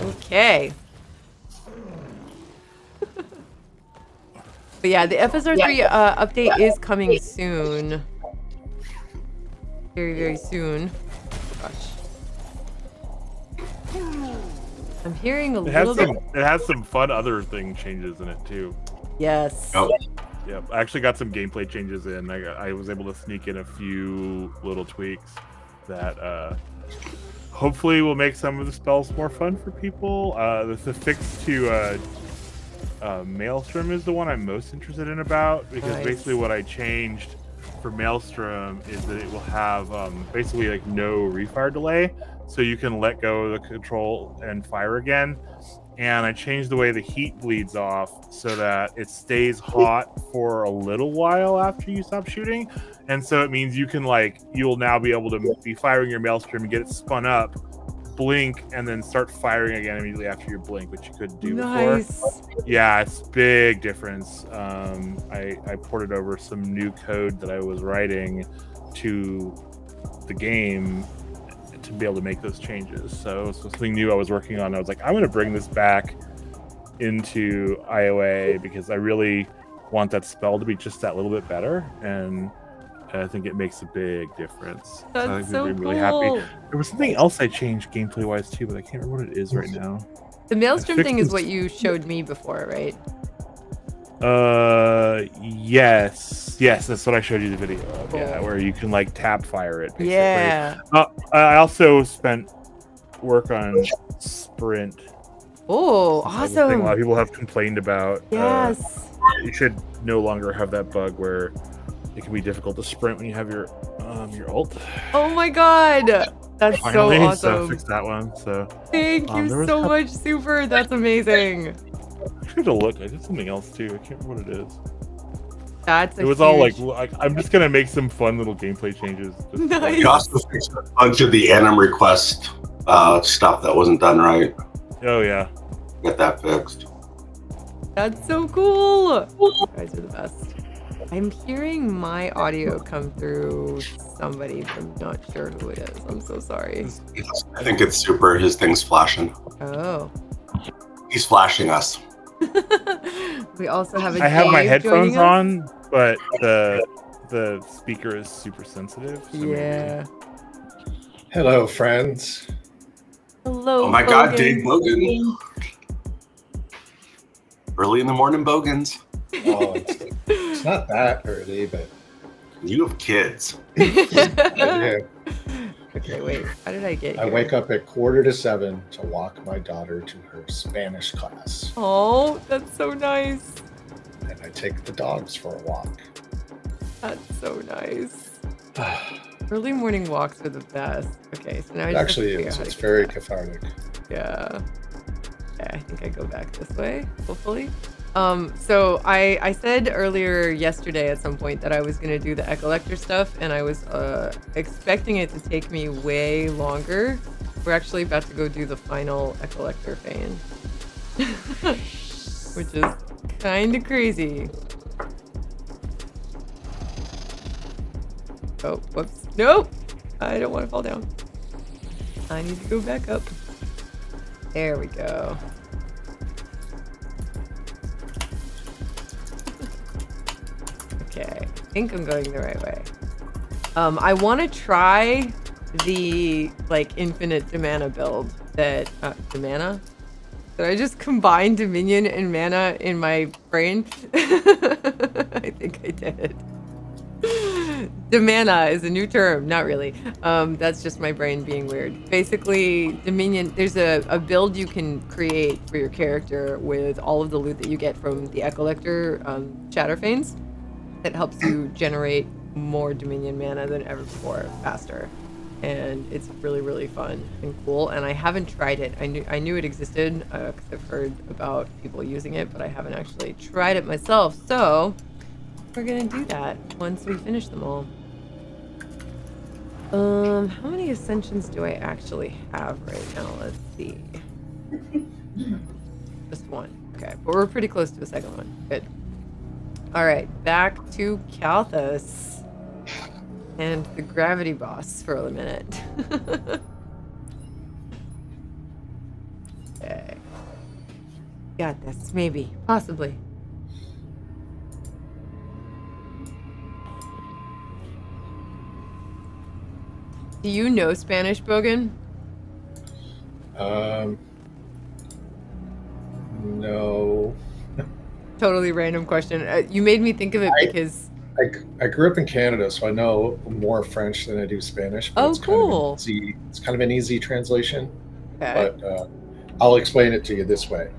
S1: Okay. But yeah, the FSR3 update is coming soon. Very, very soon. Gosh. I'm hearing a little bit.
S4: It has some fun other thing changes in it too.
S1: Yes.
S3: Oh.
S4: Yep, I actually got some gameplay changes in. I was able to sneak in a few little tweaks that hopefully will make some of the spells more fun for people. The fix to Maelstrom is the one I'm most interested in because basically what I changed for Maelstrom is that it will have basically like no refire delay, so you can let go of the control and fire again. And I changed the way the heat bleeds off so that it stays hot for a little while after you stop shooting. And so it means you'll now be able to be firing your Maelstrom and get it spun up, blink, and then start firing again immediately after your blink, which you couldn't do before. Yeah, it's a big difference. I ported over some new code that I was writing to the game to be able to make those changes. So something new I was working on. I was like, I'm going to bring this back into IOA because I really want that spell to be just that little bit better, and I think it makes a big difference.
S1: That's
S4: so I think we'd be really happy. There was something else I changed gameplay wise too, but I can't remember what it is right now.
S1: The Maelstrom thing is what you showed me before, right?
S4: Yes, that's what I showed you the video of. Yeah,
S1: Cool.
S4: where you can like tap fire it. Basically.
S1: Yeah.
S4: I also spent work on sprint.
S1: Oh,
S4: That's the thing a lot
S1: awesome.
S4: of people have complained about.
S1: Yes.
S4: You should no longer have that bug where it can be difficult to sprint when you have your ult.
S1: Oh my god. That's
S4: Finally,
S1: so
S4: so
S1: awesome.
S4: fix that one. So
S1: Thank you
S4: there was
S1: so much, Super. That's amazing.
S4: I should have looked. I did something else too. I can't remember what it is.
S1: That's
S4: It was all like I'm just gonna make some fun little gameplay changes.
S1: Nice.
S3: You also fixed a bunch of the anim request stuff that wasn't done right.
S4: Oh yeah.
S3: Get that fixed.
S1: That's so cool. You guys are the best. I'm hearing my audio come through somebody, but I'm not sure who it is. I'm so sorry.
S3: I think it's Super. His thing's flashing.
S1: Oh.
S3: He's flashing us.
S1: We also have a
S4: I have my
S1: Dave
S4: headphones
S1: joining us.
S4: on, but the speaker is super sensitive. So
S1: Yeah.
S5: Hello, friends.
S1: Hello.
S3: Oh my God,
S1: Bogan.
S3: Dave Bogan. Early in the morning, Bogans.
S5: Oh, it's not that early, but
S3: You have kids.
S5: yeah,
S1: Okay, wait. How did I get here?
S5: I wake up at 6:45 to walk my daughter to her Spanish class,
S1: Oh, that's so nice.
S5: and I take the dogs for a walk.
S1: That's so nice. Early morning walks are the best. Okay, so now I
S5: It
S1: just
S5: actually
S1: have to figure
S5: is.
S1: out how
S5: It's
S1: to
S5: very
S1: get back.
S5: cathartic.
S1: Yeah. Okay, I think I go back this way, hopefully. So I said earlier yesterday at some point that I was gonna do the Ecollector stuff, and I was expecting it to take me way longer. We're actually about to go do the final Ecollector Fane, which is kind of crazy. Oh, whoops. Nope! I don't want to fall down. I need to go back up. There we go. Okay, I think I'm going the right way. I want to try the like infinite Dimana build that Dimana. Did I just combine Dominion and mana in my brain? I think I did. Dimana is a new term, not really. That's just my brain being weird. Basically, Dominion, there's a build you can create for your character with all of the loot that you get from the Ecollector Shatterfanes that helps you generate more Dominion mana than ever before, faster. And it's really, really fun and cool. And I haven't tried it. I knew it existed because I've heard about people using it, but I haven't actually tried it myself. So we're gonna do that once we finish them all. How many ascensions do I actually have right now? Let's see. Just one. Okay, but we're pretty close to the second one. Good. All right, back to Kalthus and the gravity boss for a minute. Okay. Got this, maybe, possibly. Do you know Spanish, Bogan?
S5: No.
S1: Totally random question. You made me think of it because...
S5: I grew up in Canada, so I know more French than I do Spanish. But
S1: Oh,
S5: it's
S1: cool.
S5: It's kind of an easy translation.
S1: Okay.
S5: But I'll explain it to you this way.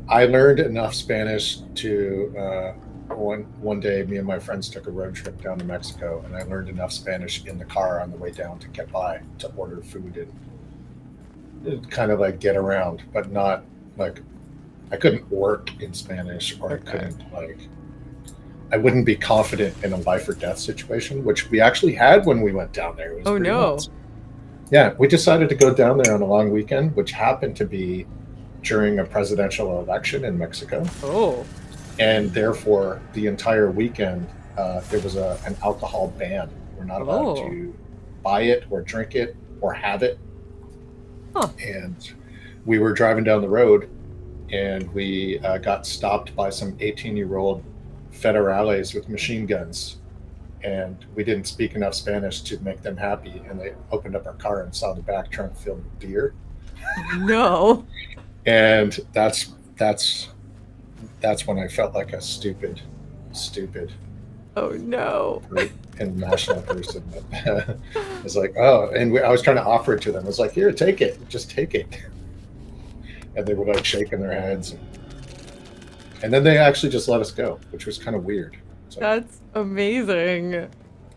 S5: I learned enough Spanish to one day me and my friends took a road trip down to Mexico, and I learned enough Spanish in the car on the way down to get by, to order food and kind of like get around, but not like I couldn't work in Spanish, or
S1: Okay.
S5: I couldn't like I wouldn't be confident in a life or death situation, which we actually had when we went down there. It was
S1: Oh,
S5: 3
S1: no.
S5: months. Yeah, we decided to go down there on a long weekend, which happened to be during a presidential election in Mexico.
S1: Oh.
S5: And therefore, the entire weekend, there was an alcohol ban. We're not allowed
S1: Oh.
S5: to buy it or drink it or have it.
S1: Huh.
S5: And we were driving down the road, and we got stopped by some 18-year-old federales with machine guns. And we didn't speak enough Spanish to make them happy. And they opened up our car and saw the back trunk filled with beer.
S1: No.
S5: And that's that's when I felt like a stupid
S1: Oh no.
S5: international person. It's like, oh, and I was trying to offer it to them. I was like, here, take it, just take it. And they were like shaking their heads, and then they actually just let us go, which was kind of weird. So,
S1: That's amazing.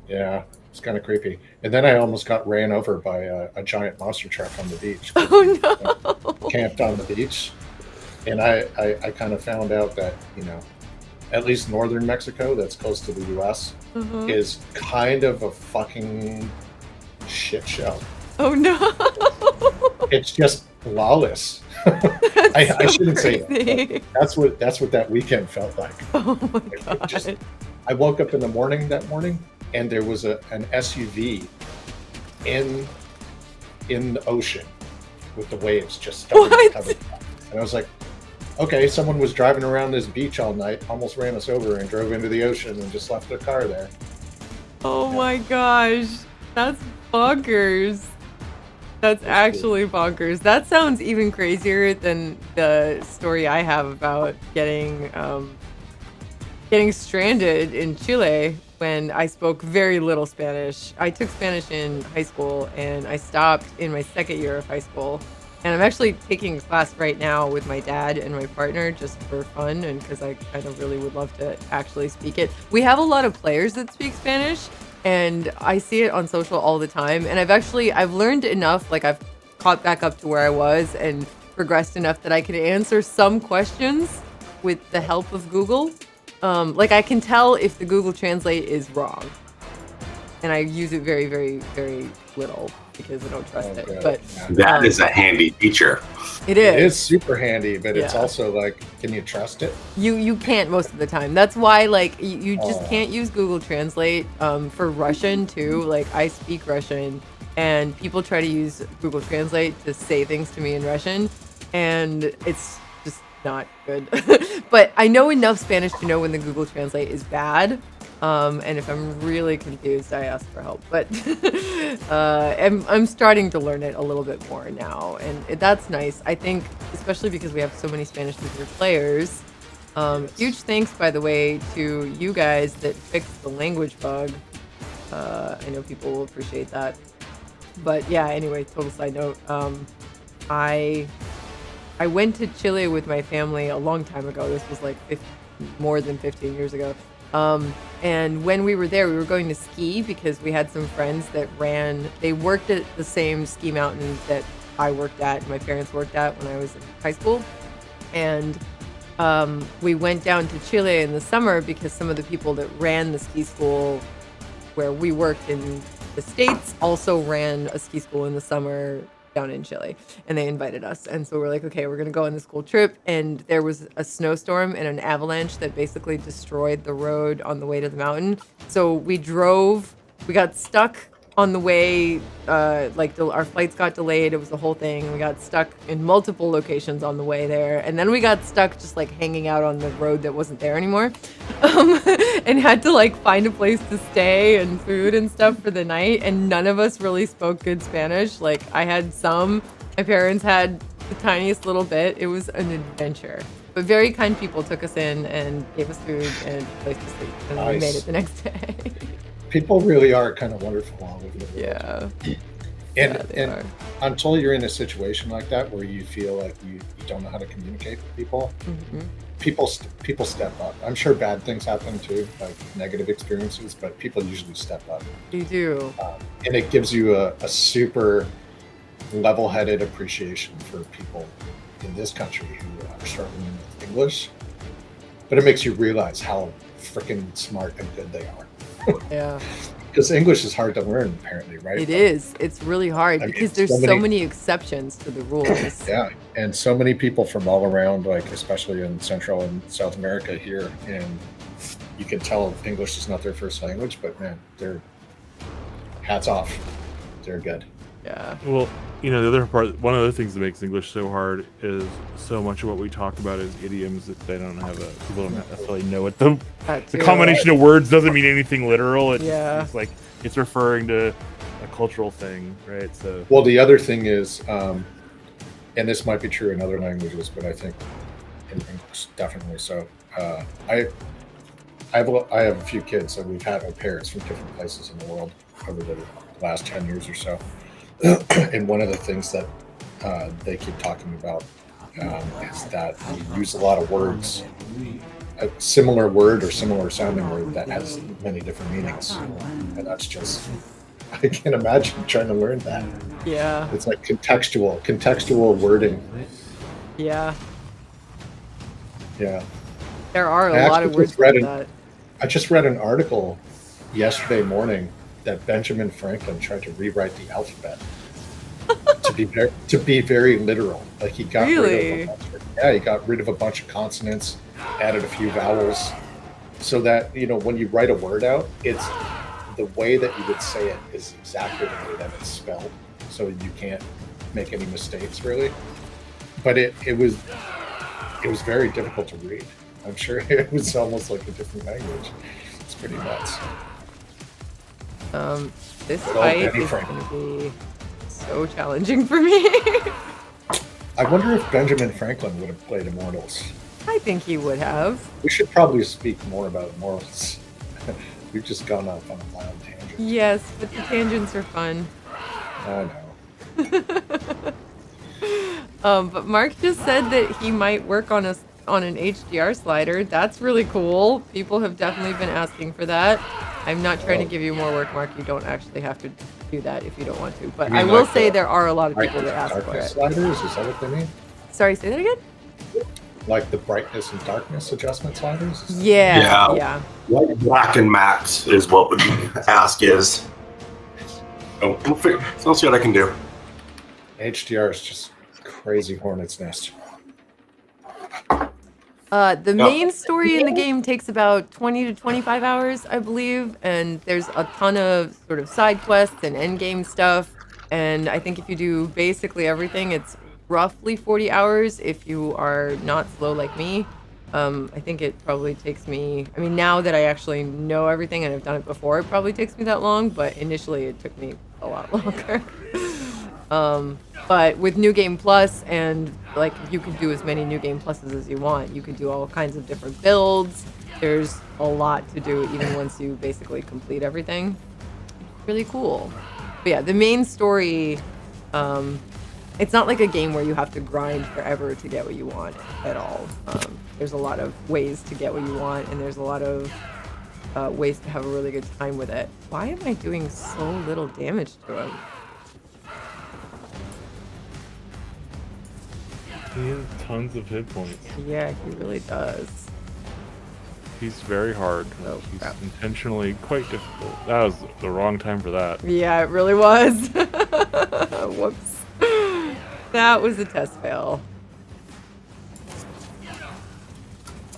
S5: yeah, it's kind of creepy. And then I almost got ran over by a giant monster truck on the beach.
S1: Oh no.
S5: Camped on the beach, and I kind of found out that, you know, at least northern Mexico, that's close to the U.S., is kind of a fucking shit show.
S1: Oh no.
S5: It's just lawless. I shouldn't say
S1: crazy.
S5: that. That's what that weekend felt like.
S1: Oh my god.
S5: I woke up in the morning that morning, and there was an SUV in the ocean with the waves just starting to cover it. And I was like, okay, someone was driving around this beach all night, almost ran us over, and drove into the ocean and just left their car there.
S1: Oh my gosh. That's bonkers. That's actually bonkers. That sounds even crazier than the story I have about getting stranded in Chile when I spoke very little Spanish. I took Spanish in high school, and I stopped in my second year of high school. And I'm actually taking a class right now with my dad and my partner just for fun, and because I kind of really would love to actually speak it. We have a lot of players that speak Spanish, and I see it on social all the time. And I've learned enough, like I've caught back up to where I was and progressed enough that I can answer some questions with the help of Google. Like I can tell if the Google Translate is wrong, and I use it very, very, very little because I don't trust it. But
S3: that is a handy feature.
S1: It is.
S5: It is super handy, but it's also like, can you trust it?
S1: You can't most of the time. That's why like you just can't use Google Translate for Russian too. Like I speak Russian, and people try to use Google Translate to say things to me in Russian, and it's just not good. But I know enough Spanish to know when the Google Translate is bad. And if I'm really confused, I ask for help. But I'm starting to learn it a little bit more now, and that's nice. I think, especially because we have so many Spanish-speaking players. Huge thanks, by the way, to you guys that fixed the language bug. I know people will appreciate that. But yeah, anyway, total side note. I went to Chile with my family a long time ago. This was like more than 15 years ago. And when we were there, we were going to ski because we had some friends that they worked at the same ski mountain that I worked at and my parents worked at when I was in high school. And we went down to Chile in the summer because some of the people that ran the ski school where we worked in the States also ran a ski school in the summer down in Chile, and they invited us. And so we're like, okay, we're gonna go on this cool trip. And there was a snowstorm and an avalanche that basically destroyed the road on the way to the mountain. So we got stuck on the way, our flights got delayed. It was the whole thing. We got stuck in multiple locations on the way there. And then we got stuck just like hanging out on the road that wasn't there anymore. And had to like find a place to stay and food and stuff for the night. And none of us really spoke good Spanish. Like I had some, my parents had the tiniest little bit. It was an adventure. But very kind people took us in and gave us food and a place to sleep. And we made it the next day.
S5: People really are kind of wonderful all over the world.
S1: Yeah.
S5: And until you're in a situation like that where you feel like you don't know how to communicate with people, people step up. I'm sure bad things happen too, like negative experiences, but people usually step up.
S1: You do.
S5: And it gives you a super level-headed appreciation for people in this country who are struggling with English. But it makes you realize how freaking smart and good they are.
S1: Yeah.
S5: Because English is hard to learn, apparently, right?
S1: It is. It's really hard because there's so many exceptions to the rules.
S5: Yeah, and so many people from all around, like especially in Central and South America here, and you can tell English is not their first language, but man, they're hats off. They're good.
S1: Yeah.
S4: Well, the other part, one of the things that makes English so hard is so much of what we talk about is idioms that they don't have people don't necessarily know what the combination of words doesn't mean anything literal. It's like it's referring to a cultural thing, right? So
S5: well, the other thing is, and this might be true in other languages, but I think in English, definitely. So I have a few kids, so we've had au pairs from different places in the world over the last 10 years or so. And one of the things that they keep talking about is that you use a lot of words, a similar word or similar sounding word that has many different meanings. And that's just, I can't imagine trying to learn that.
S1: Yeah.
S5: It's like contextual wording.
S1: Yeah.
S5: Yeah.
S1: There are
S5: I
S1: a lot
S5: actually
S1: of words
S5: just read
S1: like
S5: an-
S1: that.
S5: I just read an article yesterday morning that Benjamin Franklin tried to rewrite the alphabet to be very literal. Like he got
S1: Really?
S5: he got rid of a bunch of consonants, added a few vowels, so that when you write a word out, it's the way that you would say it is exactly the way that it's spelled, so you can't make any mistakes really. But it was very difficult to read. I'm sure it was almost like a different language. It's pretty nuts.
S1: This
S5: Good old
S1: fight
S5: Benny
S1: is
S5: Franklin.
S1: going to be so challenging for me.
S5: I wonder if Benjamin Franklin would have played Immortals.
S1: I think he would have.
S5: We should probably speak more about Immortals. We've just gone off on a wild tangent.
S1: Yes, but the tangents are fun.
S5: I know.
S1: But Mark just said that he might work on an HDR slider. That's really cool. People have definitely been asking for that. I'm not trying to give you more work, Mark. You don't actually have to do that if you don't want to. But
S5: You mean
S1: I will
S5: like
S1: say
S5: the-
S1: there are a lot of
S5: Like
S1: people
S5: the
S1: that ask for
S5: darkness
S1: it.
S5: sliders? Is that what they mean?
S1: Sorry, say that again?
S5: Like the brightness and darkness adjustment sliders? Is that-
S1: Yeah.
S3: Yeah. White, black, and matte is what the ask is. Oh, I'll see what I can do.
S5: HDR is just crazy hornet's nest.
S1: The main story in the game takes about 20 to 25 hours, I believe, and there's a ton of sort of side quests and end game stuff. And I think if you do basically everything, it's roughly 40 hours if you are not slow like me. I think it probably takes me, I mean, now that I actually know everything and I've done it before, it probably takes me that long, but initially it took me a lot longer. But with New Game Plus, and like you can do as many New Game Pluses as you want. You can do all kinds of different builds. There's a lot to do even once you basically complete everything. Really cool. But yeah, the main story, it's not like a game where you have to grind forever to get what you want at all. There's a lot of ways to get what you want, and there's a lot of ways to have a really good time with it. Why am I doing so little damage to him?
S4: He has tons of hit points.
S1: Yeah, he really does.
S4: He's very hard.
S1: Oh,
S4: He's
S1: crap.
S4: intentionally quite difficult. That was the wrong time for that.
S1: Yeah, it really was. Whoops. That was a test fail.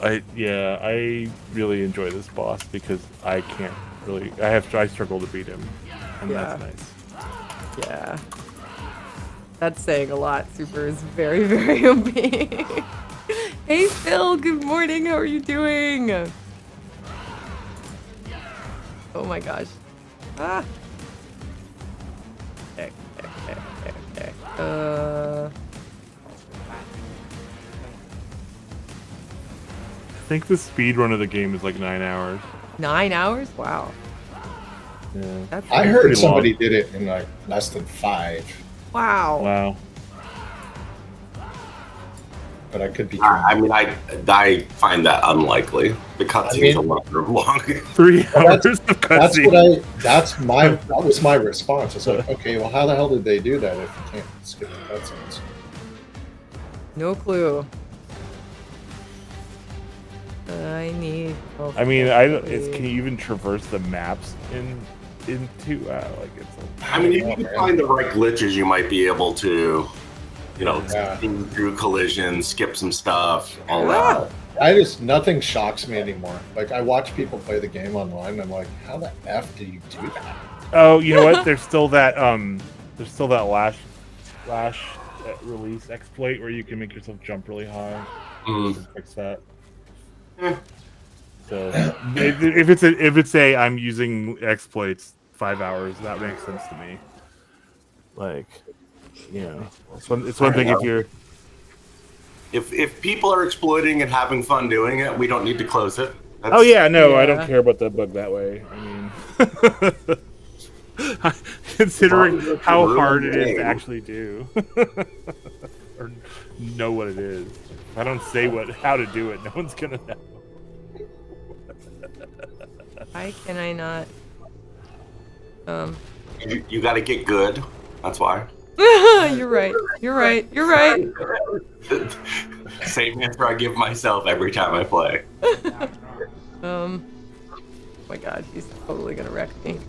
S4: I really enjoy this boss because I can't really. I struggle to beat him, and that's
S1: Yeah.
S4: nice.
S1: Yeah. That's saying a lot. Super is very, very OP. Hey, Phil. Good morning. How are you doing? Oh my gosh. Ah. Okay.
S4: I think the speed run of the game is like 9 hours.
S1: 9 hours? Wow.
S4: Yeah.
S1: That's
S5: I heard
S4: Pretty
S5: somebody
S4: long.
S5: did it in like less than 5,
S1: wow.
S4: Wow.
S5: but I could be.
S3: I mean, I find that unlikely. The cutscenes
S5: I mean-
S3: are long.
S4: 3
S5: Well,
S4: hours of
S5: That's
S4: cutscene.
S5: that was my response. It's like, okay, well, how the hell did they do that if you can't skip the cutscenes?
S1: No clue. I need.
S4: I mean, can you even traverse the maps in 2 like it's.
S3: I mean, if
S5: Oh,
S3: you can
S5: man.
S3: find the right glitches, you might be able to,
S5: Yeah.
S3: steam through collisions, skip some stuff, all
S1: Ah.
S3: that.
S5: Nothing shocks me anymore. Like I watch people play the game online, and I'm like, how the f do you do that?
S4: Oh, you know what? There's still that Lash release exploit where you can make yourself jump really high.
S3: Mm.
S4: Fix that.
S3: Eh.
S4: So if it's a I'm using exploits 5 hours, that makes sense to me. Like, it's one thing if you're
S3: If people are exploiting and having fun doing it, we don't need to close it.
S4: Oh yeah, no, I don't
S1: Yeah.
S4: care about the bug that way. I mean, considering how hard it is to actually do or know what it is. If I don't say how to do it, no one's gonna know.
S1: Why can I not?
S3: You got to get good. That's why.
S1: You're right. You're right. You're right.
S3: Same answer I give myself every time I play.
S1: Oh my god, he's totally gonna wreck me.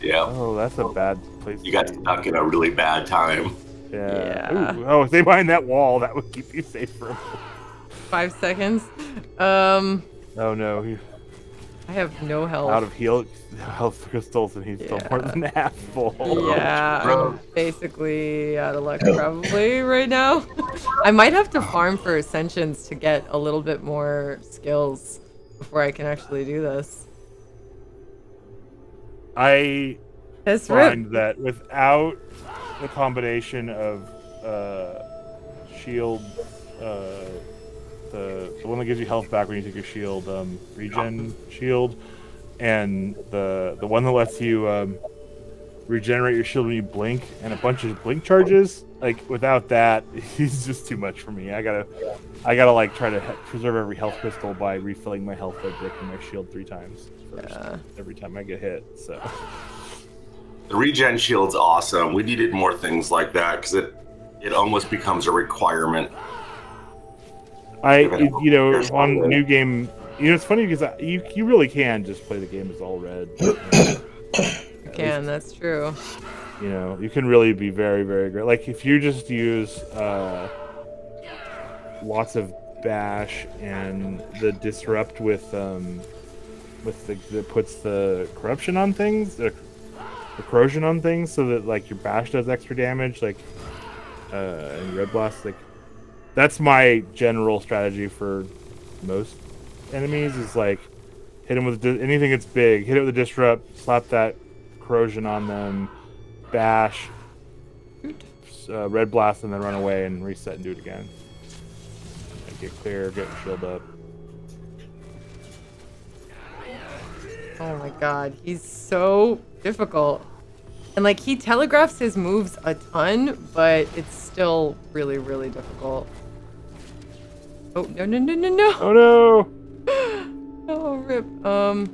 S3: Yeah.
S4: Oh, that's a bad place.
S3: You got stuck in a really bad time.
S4: Yeah. Ooh, oh, stay behind that wall. That would keep you safe for
S1: 5 seconds.
S4: Oh no, he's
S1: I have no health.
S4: out of health crystals, and he's still more than half full.
S1: Yeah, I'm basically out of luck probably right now. I might have to farm for ascensions to get a little bit more skills before I can actually do this.
S4: I
S1: That's
S4: find
S1: rip.
S4: that without the combination of shield, the one that gives you health back when you take your shield, regen shield, and the one that lets you regenerate your shield when you blink, and a bunch of blink charges. Like without that, he's just too much for me. I gotta like try to preserve every health crystal by refilling my health by breaking my shield 3 times first every time I get hit. So
S3: The regen shield's awesome. We needed more things like that because it almost becomes a requirement.
S4: you know, on new game, you know, it's funny because you really can just play the game as all red.
S1: You can, that's true.
S4: You know, you can really be very, very great. Like if you just use lots of bash and the disrupt with that puts the corruption on things, the corrosion on things, so that like your bash does extra damage, like and red blast, like that's my general strategy for most enemies is like hit them with anything that's big, hit it with a disrupt, slap that corrosion on them, bash, red blast, and then run away and reset and do it again. And get clear, get shield up.
S1: Oh my god, he's so difficult. And like he telegraphs his moves a ton, but it's still really, really difficult. Oh no no no no no!
S4: Oh no!
S1: Oh rip. Hello.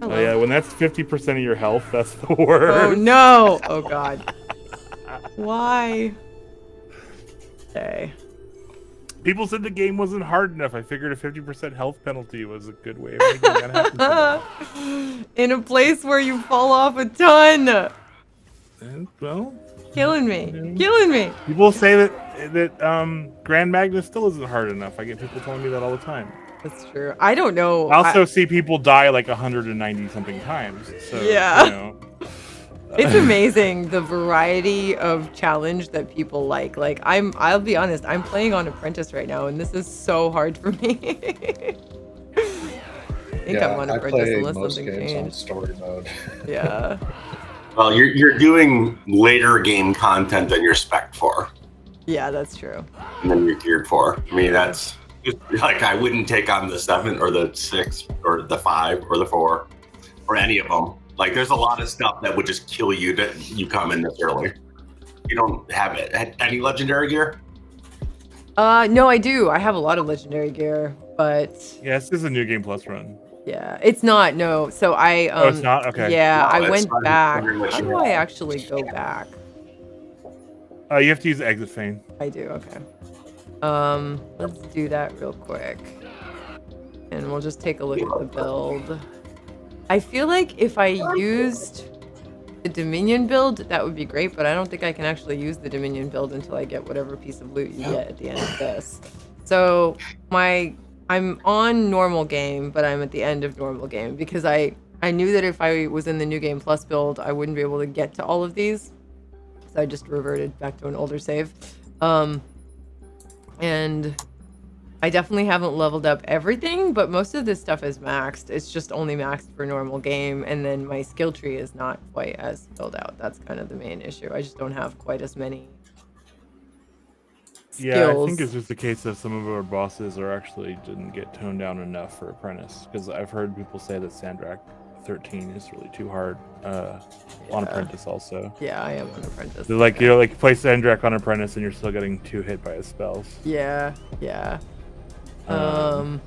S4: Oh yeah, when that's 50% of your health, that's the worst.
S1: Oh no! Oh god. Why? Okay.
S4: People said the game wasn't hard enough. I figured a 50% health penalty was a good way of making that happen. For them.
S1: In a place where you fall off a ton.
S4: And, well,
S1: Killing me. Killing me.
S4: people say that Grand Magnus still isn't hard enough. I get people telling me that all the time.
S1: That's true. I don't know.
S4: I also see people die like 190 something times. So,
S1: Yeah.
S4: you know.
S1: It's amazing the variety of challenge that people like. Like I'll be honest, I'm playing on Apprentice right now and this is so hard for me. I think I'm on
S5: I
S1: Apprentice
S5: play
S1: unless
S5: most
S1: something
S5: games on
S1: changed.
S5: story mode.
S1: Yeah.
S3: Well, you're doing later game content than you're spec'd for,
S1: Yeah, that's true.
S3: and then you're geared for. I mean, that's like I wouldn't take on the 7 or the 6 or the 5 or the 4 or any of them. Like, there's a lot of stuff that would just kill you that you come in this early. You don't have any legendary gear?
S1: No, I do. I have a lot of legendary gear, but
S4: Yeah, this is a new game plus run.
S1: yeah, it's not. No. So I
S4: Oh, it's not? Okay.
S1: Yeah,
S3: No,
S1: I
S3: it's
S1: went
S3: fine.
S1: back.
S3: Very much
S1: How do
S3: sure.
S1: I actually go back?
S4: You have to use exit feign.
S1: I do. Okay. Let's do that real quick. And we'll just take a look at the build. I feel like if I used the Dominion build, that would be great, but I don't think I can actually use the Dominion build until I get whatever piece of loot you get at the end of this. So I'm on normal game, but I'm at the end of normal game because I knew that if I was in the New Game Plus build, I wouldn't be able to get to all of these. So I just reverted back to an older save. And I definitely haven't leveled up everything, but most of this stuff is maxed. It's just only maxed for normal game, and then my skill tree is not quite as filled out. That's kind of the main issue. I just don't have quite as many
S4: Yeah, I
S1: skills.
S4: think it's just a case of some of our bosses are actually didn't get toned down enough for Apprentice. Because I've heard people say that Sandrak 13 is really too hard on Apprentice also.
S1: Yeah, I am on Apprentice.
S4: They're like,
S1: yeah.
S4: you play Sandrak on Apprentice and you're still getting 2 hit by his spells.
S1: Yeah, yeah.
S4: So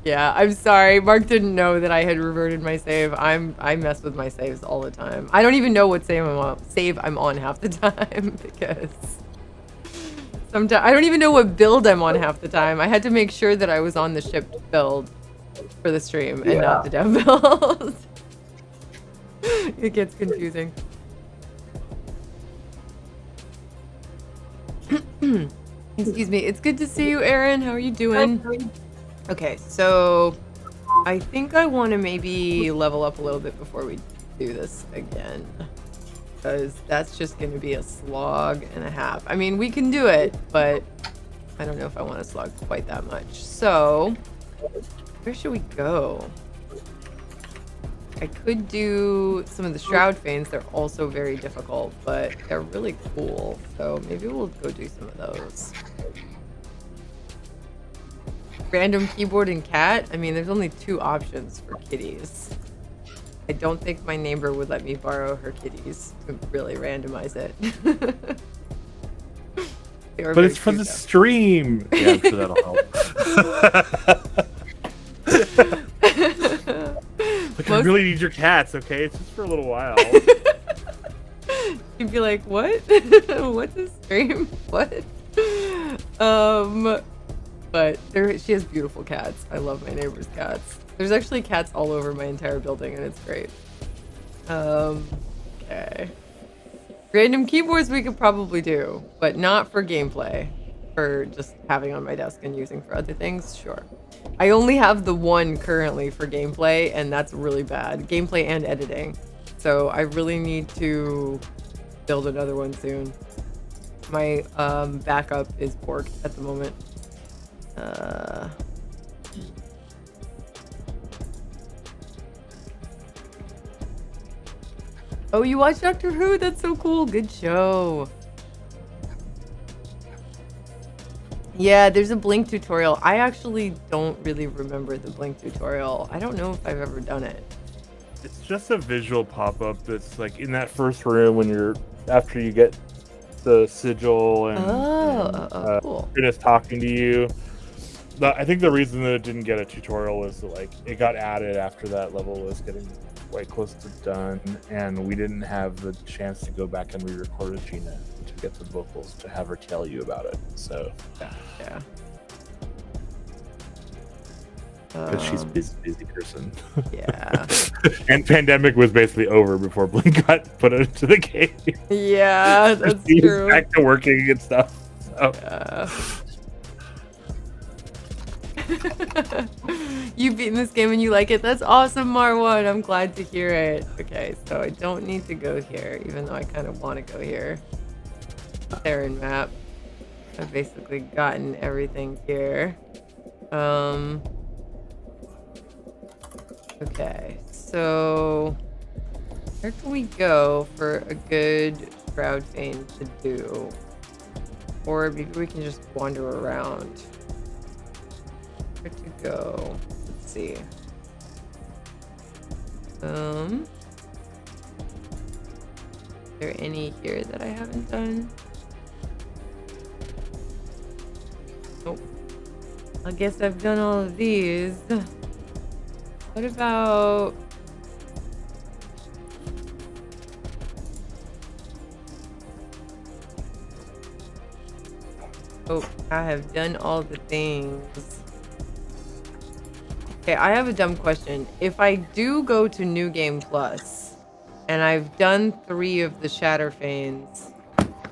S1: Yeah, I'm sorry. Mark didn't know that I had reverted my save. I mess with my saves all the time. I don't even know what save I'm on half the time because sometimes I don't even know what build I'm on half the time. I had to make sure that I was on the shipped build for the stream and not the dev build. It gets confusing. Excuse me. It's good to see you, Aaron. How are you doing? Okay, so I think I want to maybe level up a little bit before we do this again. Because that's just going to be a slog and a half. I mean, we can do it, but I don't know if I want to slog quite that much. So, where should we go? I could do some of the Shroud Feigns. They're also very difficult, but they're really cool. So maybe we'll go do some of those. Random keyboard and cat? I mean, there's only 2 options for kitties. I don't think my neighbor would let me borrow her kitties to really randomize it.
S4: but it's for the stream. Yeah, I'm sure that'll help. Like, I really need your cats, okay? It's just for a little while.
S1: You'd be like, what? What's a stream? What? But she has beautiful cats. I love my neighbor's cats. There's actually cats all over my entire building, and it's great. Okay. Random keyboards we could probably do, but not for gameplay. For just having on my desk and using for other things, sure. I only have the one currently for gameplay, and that's really bad. Gameplay and editing. So I really need to build another one soon. My backup is borked at the moment. Oh, you watch Doctor Who? That's so cool. Good show. Yeah, there's a Blink tutorial. I actually don't really remember the Blink tutorial. I don't know if I've ever done it.
S4: It's just a visual pop-up that's like in that first room when you're after you get the sigil and
S1: cool.
S4: It's talking to you. I think the reason that it didn't get a tutorial was that, like, it got added after that level was getting quite close to done, and we didn't have the chance to go back and re-record with Gina to get the vocals to have her tell you about it. So
S1: yeah.
S4: Because she's busy person.
S1: Yeah.
S4: And pandemic was basically over before Blink got put into the game.
S1: Yeah, that's
S4: She's
S1: true.
S4: back to working and stuff. So.
S1: Yeah. You've beaten this game and you like it. That's awesome, Marwan. I'm glad to hear it. Okay, so I don't need to go here, even though I kind of want to go here. Terran map. I've basically gotten everything here. Okay, so where can we go for a good Shroud Feign to do? Or maybe we can just wander around. Where to go? Let's see. Are there any here that I haven't done? Nope. I guess I've done all of these. What about... Oh, I have done all the things. Okay, I have a dumb question. If I do go to New Game Plus, and I've done 3 of the Shatter Feigns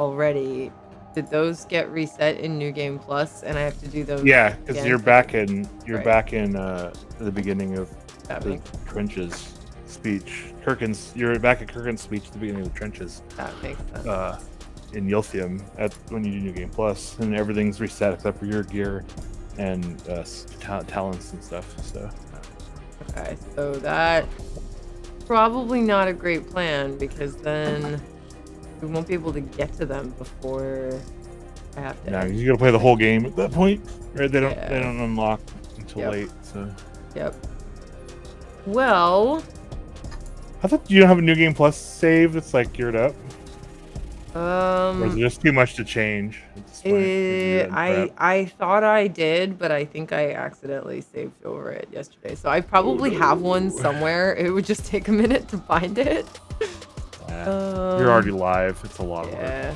S1: already, did those get reset in New Game Plus, and I have to do them?
S4: Yeah, because
S1: again?
S4: you're back in the beginning of
S1: That
S4: the
S1: makes,
S4: trenches speech. You're back at Kirkin's speech at the beginning of the trenches.
S1: that makes sense.
S4: In Yilthium when you do New Game Plus, and everything's reset except for your gear and talents and stuff. So
S1: Okay, so that probably not a great plan, because then we won't be able to get to them before I have to.
S4: No, you gotta play the whole game at that point, right? They don't
S1: Yeah.
S4: unlock until
S1: Yep.
S4: late. So
S1: Yep. Well,
S4: I thought you don't have a New Game Plus save that's like geared up, or is it just too much to change at this point?
S1: I thought I did, but I think I accidentally saved over it yesterday. So I probably have one somewhere. It would just take a minute to find it.
S4: You're already live. It's a lot of work.
S1: Yeah.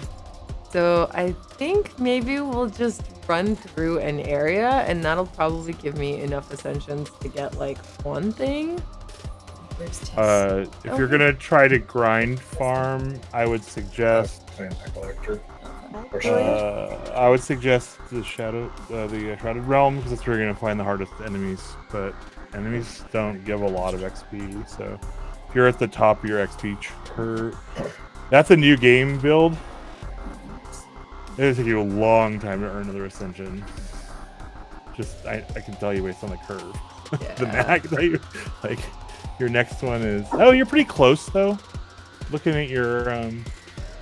S1: So I think maybe we'll just run through an area, and that'll probably give me enough ascensions to get like one thing.
S4: If you're gonna try to grind farm, I would suggest
S5: Playing that collector.
S4: I would suggest the Shrouded Realm, because that's where you're gonna find the hardest enemies. But enemies don't give a lot of XP, so if you're at the top of your XP curve, that's a new game build. It'll take you a long time to earn another ascension. Just I can tell you based on the curve. The mag that you like. Your next one is you're pretty close though. Looking at your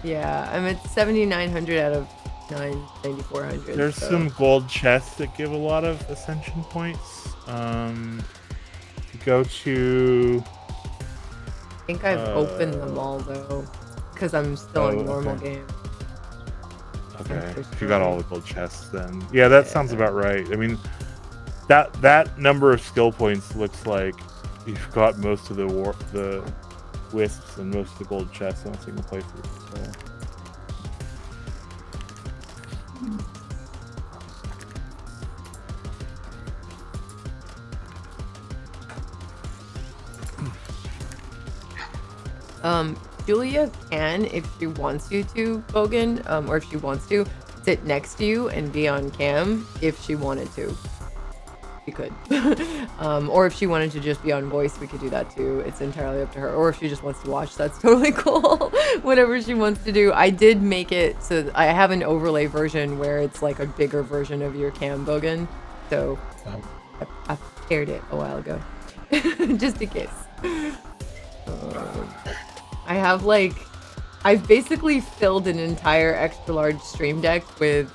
S1: Yeah, I'm at 7,900 out of 9,400.
S4: There's
S1: so.
S4: some gold chests that give a lot of ascension points. If you go to
S1: I think I've opened them all though, because I'm still in normal game.
S4: Okay, if you got all the gold chests, then yeah, that sounds about right. I mean, that number of skill points looks like you've got most of the wisps and most of the gold chests in a single playthrough. So.
S1: Julia can, if she wants you to, Bogan, or if she wants to, sit next to you and be on cam if she wanted to. She could. Or if she wanted to just be on voice, we could do that too. It's entirely up to her. Or if she just wants to watch, that's totally cool. Whatever she wants to do. I did make it so I have an overlay version where it's like a bigger version of your cam, Bogan. So I prepared it a while ago. Just in case. I've basically filled an entire extra large stream deck with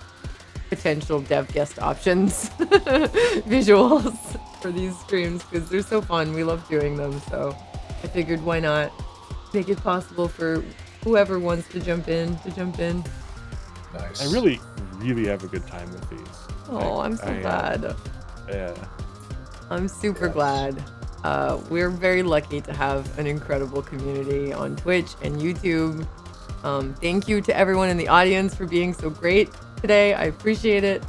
S1: potential dev guest options visuals for these streams because they're so fun. We love doing them, so I figured why not make it possible for whoever wants to jump in.
S5: Nice.
S4: I really have a good time with these.
S1: Oh, I'm so glad.
S4: Yeah.
S1: I'm super glad. We're very lucky to have an incredible community on Twitch and YouTube. Thank you to everyone in the audience for being so great today. I appreciate it.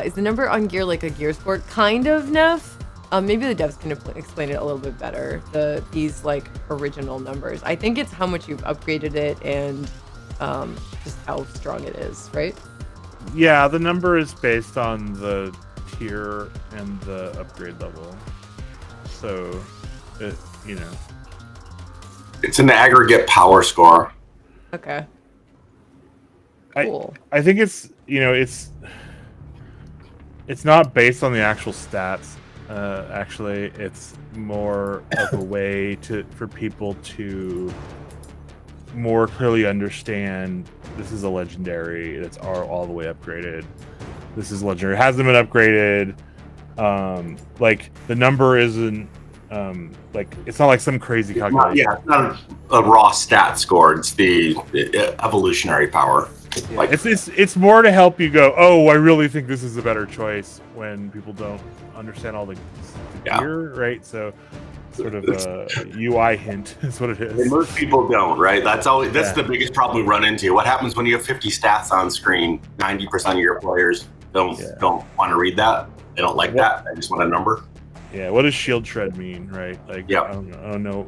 S1: Is the number on gear like a gear sport? Kind of, Neff. Maybe the devs can explain it a little bit better. These like original numbers. I think it's how much you've upgraded it and just how strong it is, right?
S4: Yeah, the number is based on the tier and the upgrade level. So,
S3: it's an aggregate power score.
S1: Okay. Cool.
S4: I think it's not based on the actual stats. Actually, it's more of a way for people to more clearly understand this is a legendary. It's all the way upgraded. This is legendary. It hasn't been upgraded. Like the number isn't like it's not like some crazy calculation.
S3: It's not a raw stat score. It's the evolutionary power.
S4: Yeah, like it's more to help you go, oh, I really think this is a better choice when people don't understand all the gear, right? So sort of a UI hint is what it is.
S3: And most people don't, right? That's the biggest problem we run into. What happens when you have 50 stats on screen? 90% of your players don't want to read that. They don't like that. They just want a number.
S4: Yeah. What does shield shred mean, right? Like, I don't know.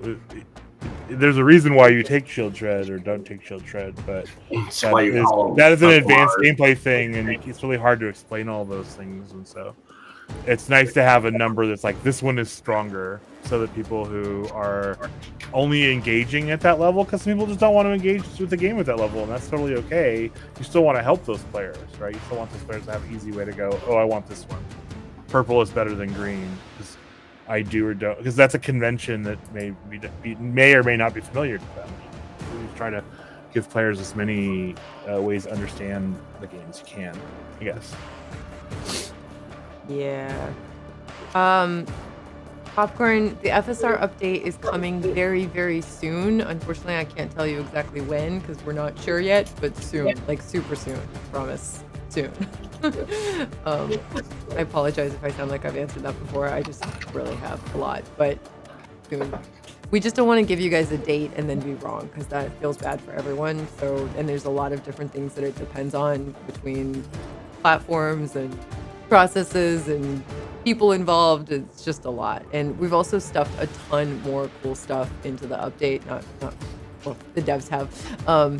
S4: There's a reason why you take shield shred or don't take shield shred, but that is an advanced gameplay thing, and it's really hard to explain all those things. And so, it's nice to have a number that's like this one is stronger, so that people who are only engaging at that level, because some people just don't want to engage with the game at that level, and that's totally okay. You still want to help those players, right? You still want those players to have an easy way to go, oh, I want this one. Purple is better than green, because I do or don't, because that's a convention that may or may not be familiar to them. We try to give players as many ways to understand the game as you can, I guess.
S1: Yeah. Popcorn, the FSR update is coming very, very soon. Unfortunately, I can't tell you exactly when because we're not sure yet, but soon, like super soon. Promise, soon. I apologize if I sound like I've answered that before. I just really have a lot, but soon. We just don't want to give you guys a date and then be wrong because that feels bad for everyone. So, and there's a lot of different things that it depends on between platforms and processes and people involved. It's just a lot. And we've also stuffed a ton more cool stuff into the update. Not well, the devs have.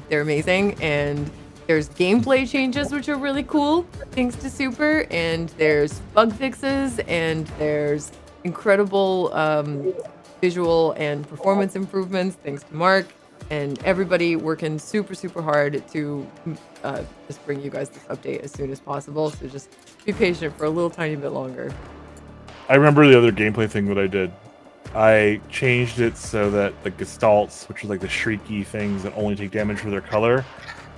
S1: They're amazing. And there's gameplay changes, which are really cool, thanks to Super. And there's bug fixes, and there's incredible visual and performance improvements, thanks to Mark. And everybody working super, super hard to just bring you guys this update as soon as possible. So just be patient for a little tiny bit longer.
S4: I remember the other gameplay thing that I did. I changed it so that the gestalts, which are like the shrieky things that only take damage for their color,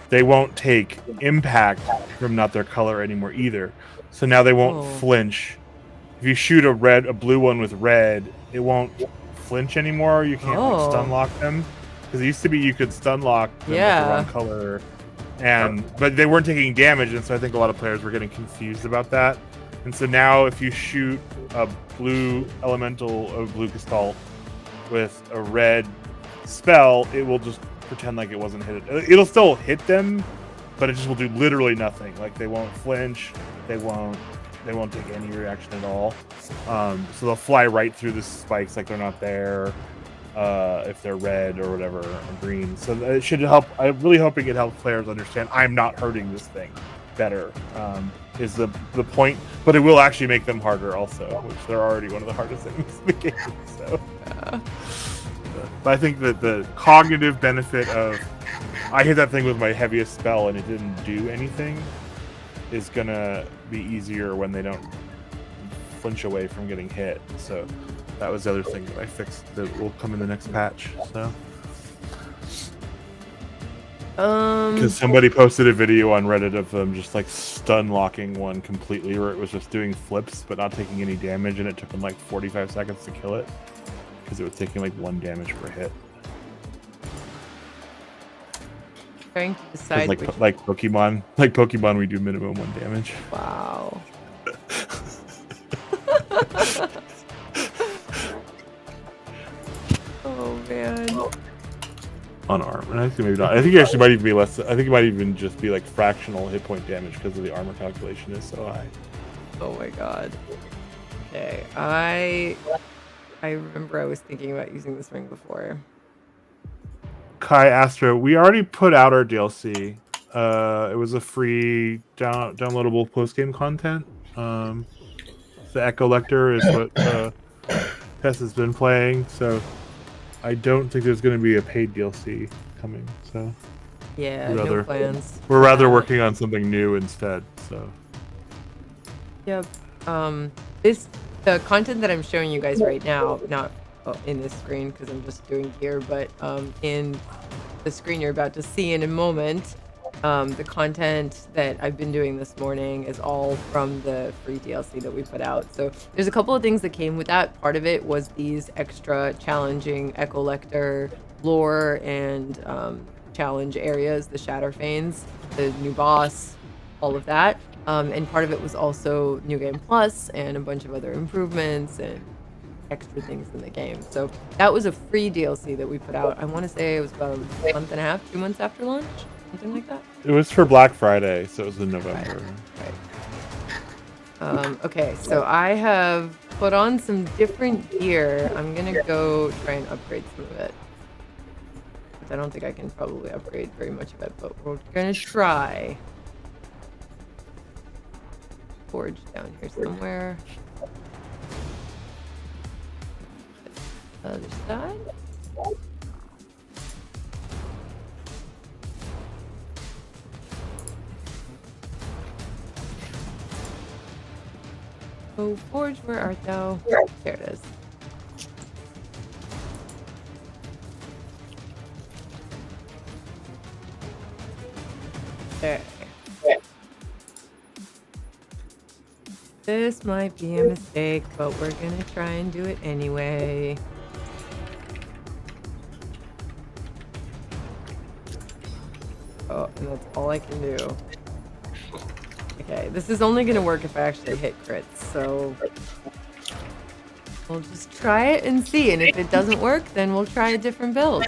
S4: they won't take impact from not their color anymore either. So now they won't flinch. If you shoot a blue one with red, it won't flinch anymore. You can't like stun lock them. Because it used to be you could stun lock them with the wrong color, but they weren't taking damage, and so I think a lot of players were getting confused about that. And so now, if you shoot a blue elemental or blue gestalt with a red spell, it will just pretend like it wasn't hit. It'll still hit them, but it just will do literally nothing. Like they won't flinch, they won't take any reaction at all. So they'll fly right through the spikes like they're not there. If they're red or whatever, or green. So it should help. I'm really hoping it helps players understand I'm not hurting this thing better, is the point. But it will actually make them harder also, which they're already one of the hardest things in the game. So, but I think that the cognitive benefit of I hit that thing with my heaviest spell and it didn't do anything is gonna be easier when they don't flinch away from getting hit. So that was the other thing that I fixed that will come in the next patch. So, because somebody posted a video on Reddit of them just like stun locking one completely, where it was just doing flips but not taking any damage, and it took them like 45 seconds to kill it because it was taking like 1 damage per hit.
S1: Trying to decide
S4: like Pokemon, we do minimum 1 damage.
S1: Wow. Oh man.
S4: On armor, I think maybe not. I think it actually might even be less. I think it might even just be like fractional hit point damage because of the armor calculation is so high.
S1: Oh my god. Okay, I remember I was thinking about using this ring before.
S4: Kai Astro, we already put out our DLC. It was a free downloadable post game content. The Echo Lector is what Tess has been playing, so I don't think there's going to be a paid DLC coming. So
S1: yeah, no plans.
S4: We're rather working on something new instead. So
S1: yep. The content that I'm showing you guys right now, not in this screen because I'm just doing gear, but in the screen you're about to see in a moment, the content that I've been doing this morning is all from the free DLC that we put out. So there's a couple of things that came with that. Part of it was these extra challenging Echo Lector lore and challenge areas, the Shatterfanes, the new boss, all of that. And part of it was also New Game Plus and a bunch of other improvements and extra things in the game. So that was a free DLC that we put out. I want to say it was about a month and a half, 2 months after launch, something like that.
S4: It was for Black Friday, so it was in November.
S1: Right. Okay, so I have put on some different gear. I'm gonna go try and upgrade some of it. I don't think I can probably upgrade very much of it, but we're gonna try. Forge down here somewhere. Other side. Oh, Forge, where art thou? There it is. This might be a mistake, but we're gonna try and do it anyway. Oh, and that's all I can do. Okay, this is only gonna work if I actually hit crits, so we'll just try it and see, and if it doesn't work, then we'll try a different build.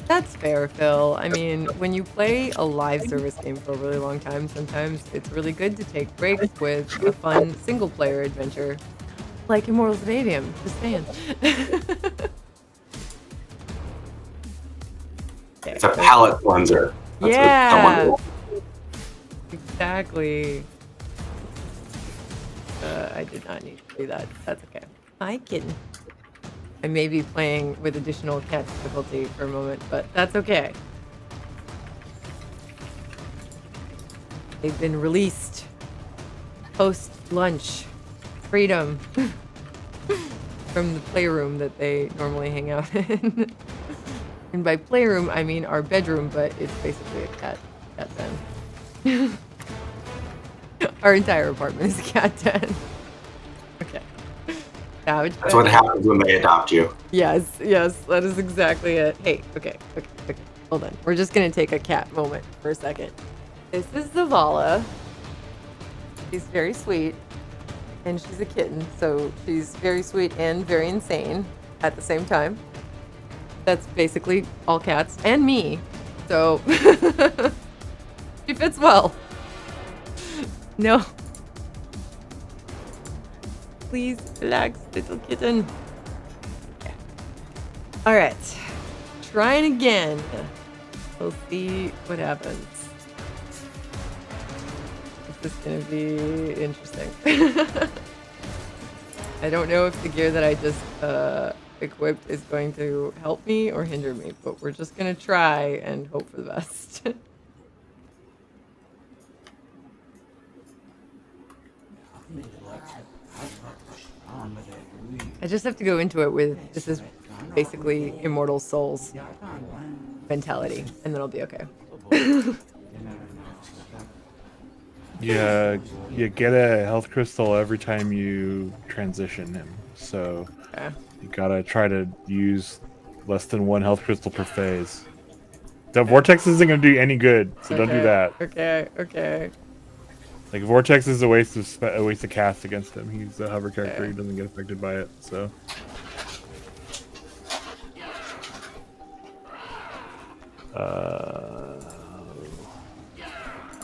S1: That's fair, Phil. I mean, when you play a live service game for a really long time, sometimes it's really good to take breaks with a fun single-player adventure, like Immortals of Aveum. Just saying. Okay,
S3: It's a palate cleanser. That's
S1: yeah.
S3: what someone
S1: Exactly. I did not need to do that. That's okay. Hi, kitten. I may be playing with additional cat difficulty for a moment, but that's okay. They've been released. Post-lunch. Freedom. From the playroom that they normally hang out in. And by playroom, I mean our bedroom, but it's basically a cat den. Our entire apartment is a cat den. Okay. Savage.
S3: That's what happens when they adopt you.
S1: Yes, that is exactly it. Hey, okay. Hold on. We're just gonna take a cat moment for a second. This is Zavala. She's very sweet, and she's a kitten, so she's very sweet and very insane at the same time. That's basically all cats and me, so she fits well. No. Please relax, little kitten. Okay. All right. Trying again. We'll see what happens. This is going to be interesting. I don't know if the gear that I just equipped is going to help me or hinder me, but we're just going to try and hope for the best. I just have to go into it with this is basically immortal souls mentality, and then I'll be okay.
S4: Yeah, you get a health crystal every time you transition him, so
S1: Okay.
S4: you gotta try to use less than one health crystal per phase. The vortex isn't gonna do any good, so don't do that.
S1: Okay.
S4: Like vortex is a waste of cast against him. He's a hover character; he doesn't get affected by it. So.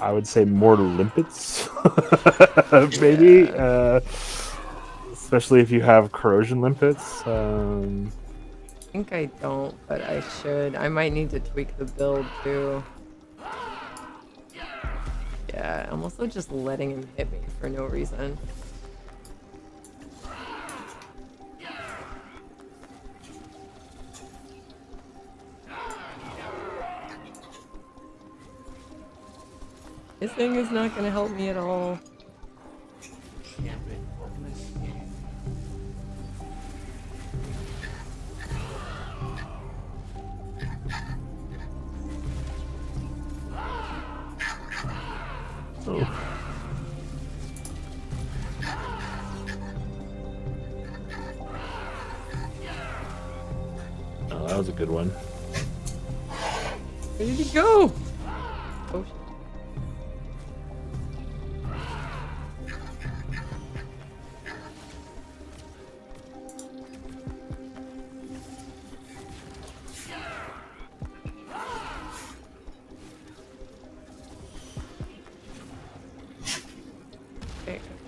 S4: I would say more limpets, maybe. Especially if you have corrosion limpets.
S1: I think I don't, but I should. I might need to tweak the build too. Yeah, I'm also just letting him hit me for no reason. This thing is not going to help me at all.
S4: Oh. Oh, that was a good one.
S1: Where did he go? Oh, shit.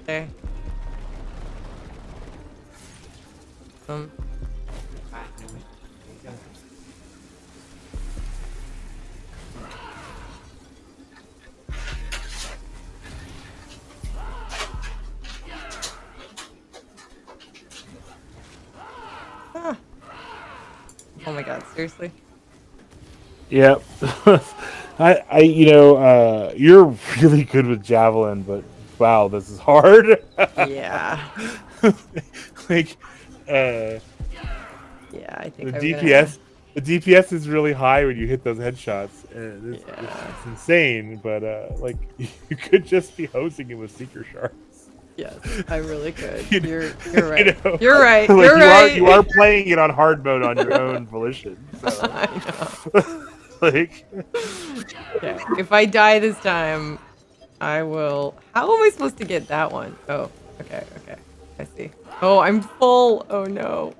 S1: Okay. Ah. Oh my god, seriously?
S4: Yep. You're really good with javelin, but wow, this is hard.
S1: Yeah.
S4: Like,
S1: Yeah, I think
S4: the
S1: I'm
S4: DPS, The DPS is really high when you hit those headshots. And
S1: Yeah.
S4: it's insane, but like you could just be hosing it with seeker shards.
S1: Yes, I really could.
S4: You
S1: You're right.
S4: you know,
S1: You're right.
S4: like,
S1: You're right.
S4: You are playing it on hard mode on your own volition. So.
S1: I know.
S4: Like,
S1: Okay. If I die this time, I will. How am I supposed to get that one? Oh, okay. I see. Oh, I'm full. Oh no.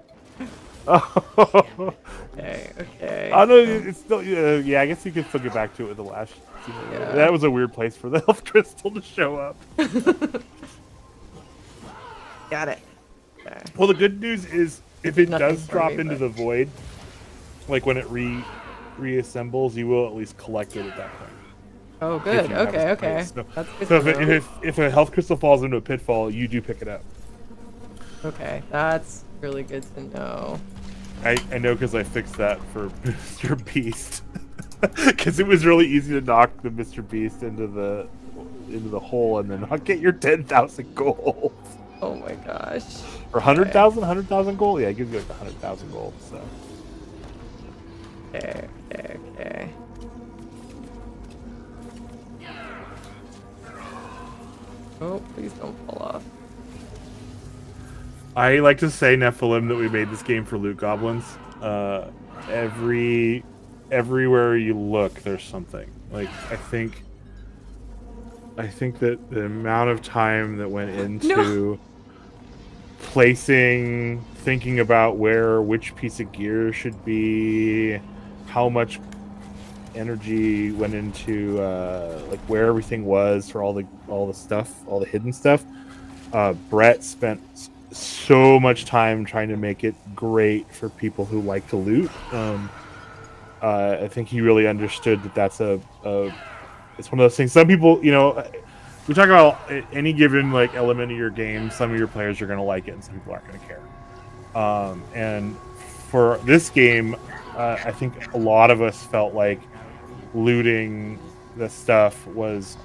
S4: oh,
S1: Okay.
S4: I know it's still. Yeah, I guess you can still get back to it with the last.
S1: Yeah.
S4: That was a weird place for the health crystal to show up.
S1: Got it. Okay.
S4: Well, the good news is if it
S1: Nothing
S4: does
S1: for
S4: drop
S1: me,
S4: into
S1: but-
S4: the void, like when it reassembles, you will at least collect it at that point.
S1: Oh,
S4: If
S1: good.
S4: you have
S1: Okay.
S4: a space. So,
S1: That's good
S4: so
S1: to know.
S4: if a health crystal falls into a pitfall, you do pick it up.
S1: Okay, that's really good to know.
S4: I know because I fixed that for Mr. Beast. Because it was really easy to knock the Mr. Beast into the hole and then not get your 10,000 gold.
S1: Oh my gosh.
S4: Or 100,000? 100,000 gold? Yeah, it gives you like 100,000 gold, so.
S1: Okay. Oh, please don't fall off.
S4: I like to say, Nephilim, that we made this game for loot goblins. Everywhere you look, there's something. Like, I think that the amount of time that went into placing, thinking about which piece of gear should be, how much energy went into like where everything was for all the stuff, all the hidden stuff. Brett spent so much time trying to make it great for people who like to loot. I think he really understood that that's it's one of those things. Some people, we talk about any given like element of your game. Some of your players are going to like it, and some people aren't going to care. And for this game, I think a lot of us felt like looting the stuff was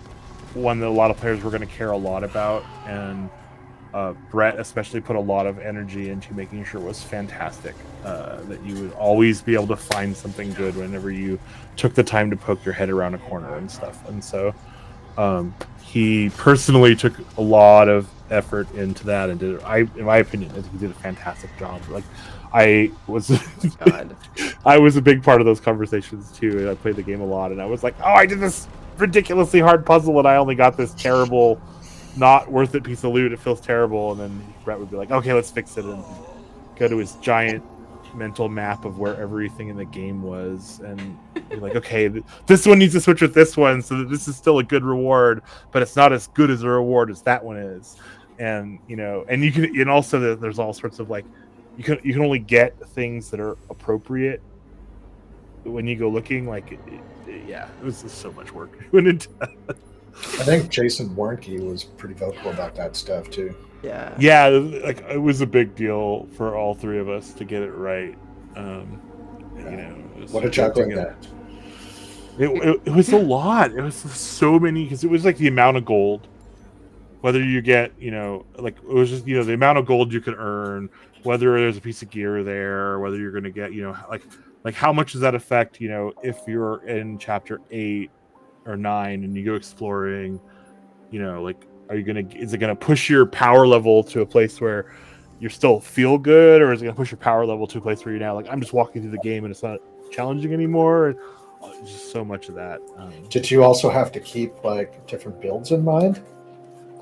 S4: one that a lot of players were going to care a lot about, and Brett especially put a lot of energy into making sure it was fantastic, that you would always be able to find something good whenever you took the time to poke your head around a corner and stuff. And so he personally took a lot of effort into that and did it. In my opinion, I think he did a fantastic job. Like, I was I was a big part of those conversations too, and I played the game a lot, and I was like, oh, I did this ridiculously hard puzzle and I only got this terrible, not worth it piece of loot. It feels terrible. And then Brett would be like, okay, let's fix it, and go to his giant mental map of where everything in the game was, and be like, okay, this one needs to switch with this one so that this is still a good reward, but it's not as good as a reward as that one is. And and you can, and also there's all sorts of like, you can only get things that are appropriate when you go looking. Like, it was just so much work went into that.
S5: I think Jason Warnke was pretty vocal about that stuff too.
S1: Yeah,
S4: like, it was a big deal for all three of us to get it right.
S5: What a juggling act.
S4: It was a lot. It was so many, because it was like the amount of gold, whether you get, like, it was just, the amount of gold you could earn, whether there's a piece of gear there, whether you're going to get, like how much does that affect, if you're in chapter 8 or 9 and you go exploring, like, is it gonna push your power level to a place where you still feel good, or is it gonna push your power level to a place where you're now like, I'm just walking through the game and it's not challenging anymore? And just so much of that.
S5: Did you also have to keep like different builds in mind,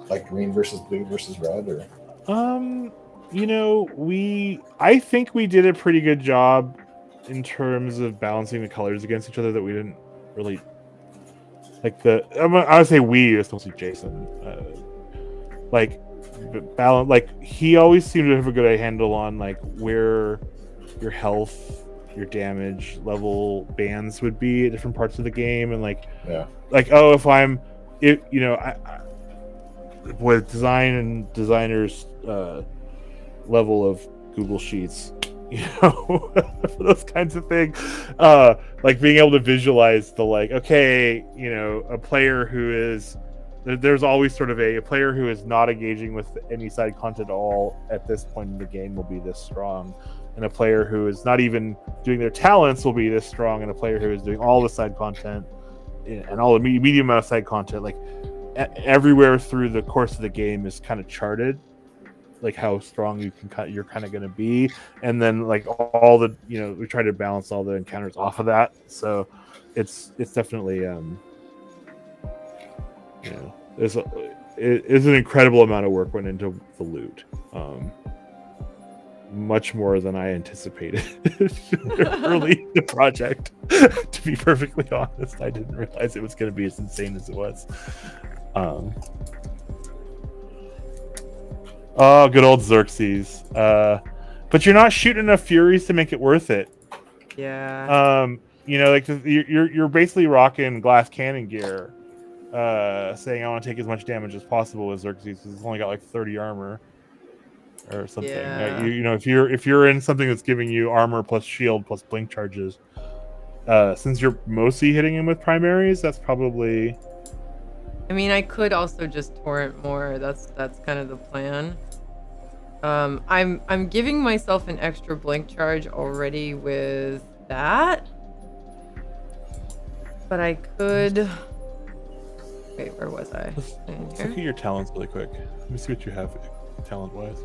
S5: like green versus blue versus red, or?
S4: I think we did a pretty good job in terms of balancing the colors against each other, that we didn't really like I would say it's mostly Jason. Balance. Like, he always seemed to have a good handle on like where your health, your damage level bands would be at different parts of the game, and with design and designers level of Google Sheets, for those kinds of things, like being able to visualize the, like, okay, a player who is, there's always sort of a player who is not engaging with any side content at all at this point in the game will be this strong. and a player who is not even doing their talents will be this strong, and a player who is doing all the side content and all the medium amount of side content, like everywhere through the course of the game is kind of charted, like how strong you're kind of going to be, and then like all the we try to balance all the encounters off of that. So it's definitely it's an incredible amount of work went into the loot. Much more than I anticipated early in the project. To be perfectly honest, I didn't realize it was going to be as insane as it was. Oh, good old Xerxes. But you're not shooting enough Furies to make it worth it.
S1: Yeah.
S4: Like you're basically rocking glass cannon gear, saying I want to take as much damage as possible with Xerxes because it's only got like 30 armor or something.
S1: Yeah.
S4: If you're in something that's giving you armor plus shield plus blink charges, since you're mostly hitting him with primaries, that's probably.
S1: I mean, I could also just torrent more. That's kind of the plan. I'm giving myself an extra blink charge already with that, but I could. Wait, where was I?
S4: Let's look at your talents really quick. Let me see what you have talent-wise.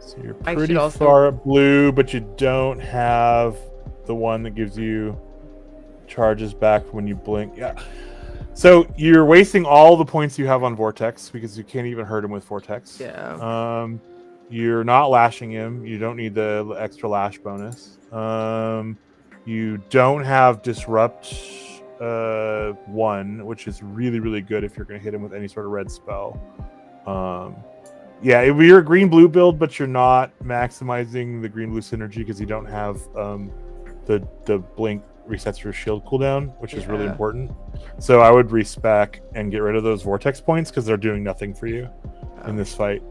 S4: So you're pretty far up blue, but you don't have the one that gives you charges back when you blink. Yeah. So you're wasting all the points you have on Vortex because you can't even hurt him with Vortex.
S1: Yeah.
S4: You're not lashing him. You don't need the extra lash bonus. You don't have Disrupt 1, which is really, really good if you're going to hit him with any sort of red spell. You're a green-blue build, but you're not maximizing the green-blue synergy because you don't have the blink resets your shield cooldown, which is really important. So I would respec and get rid of those Vortex points because they're doing nothing for you in this fight.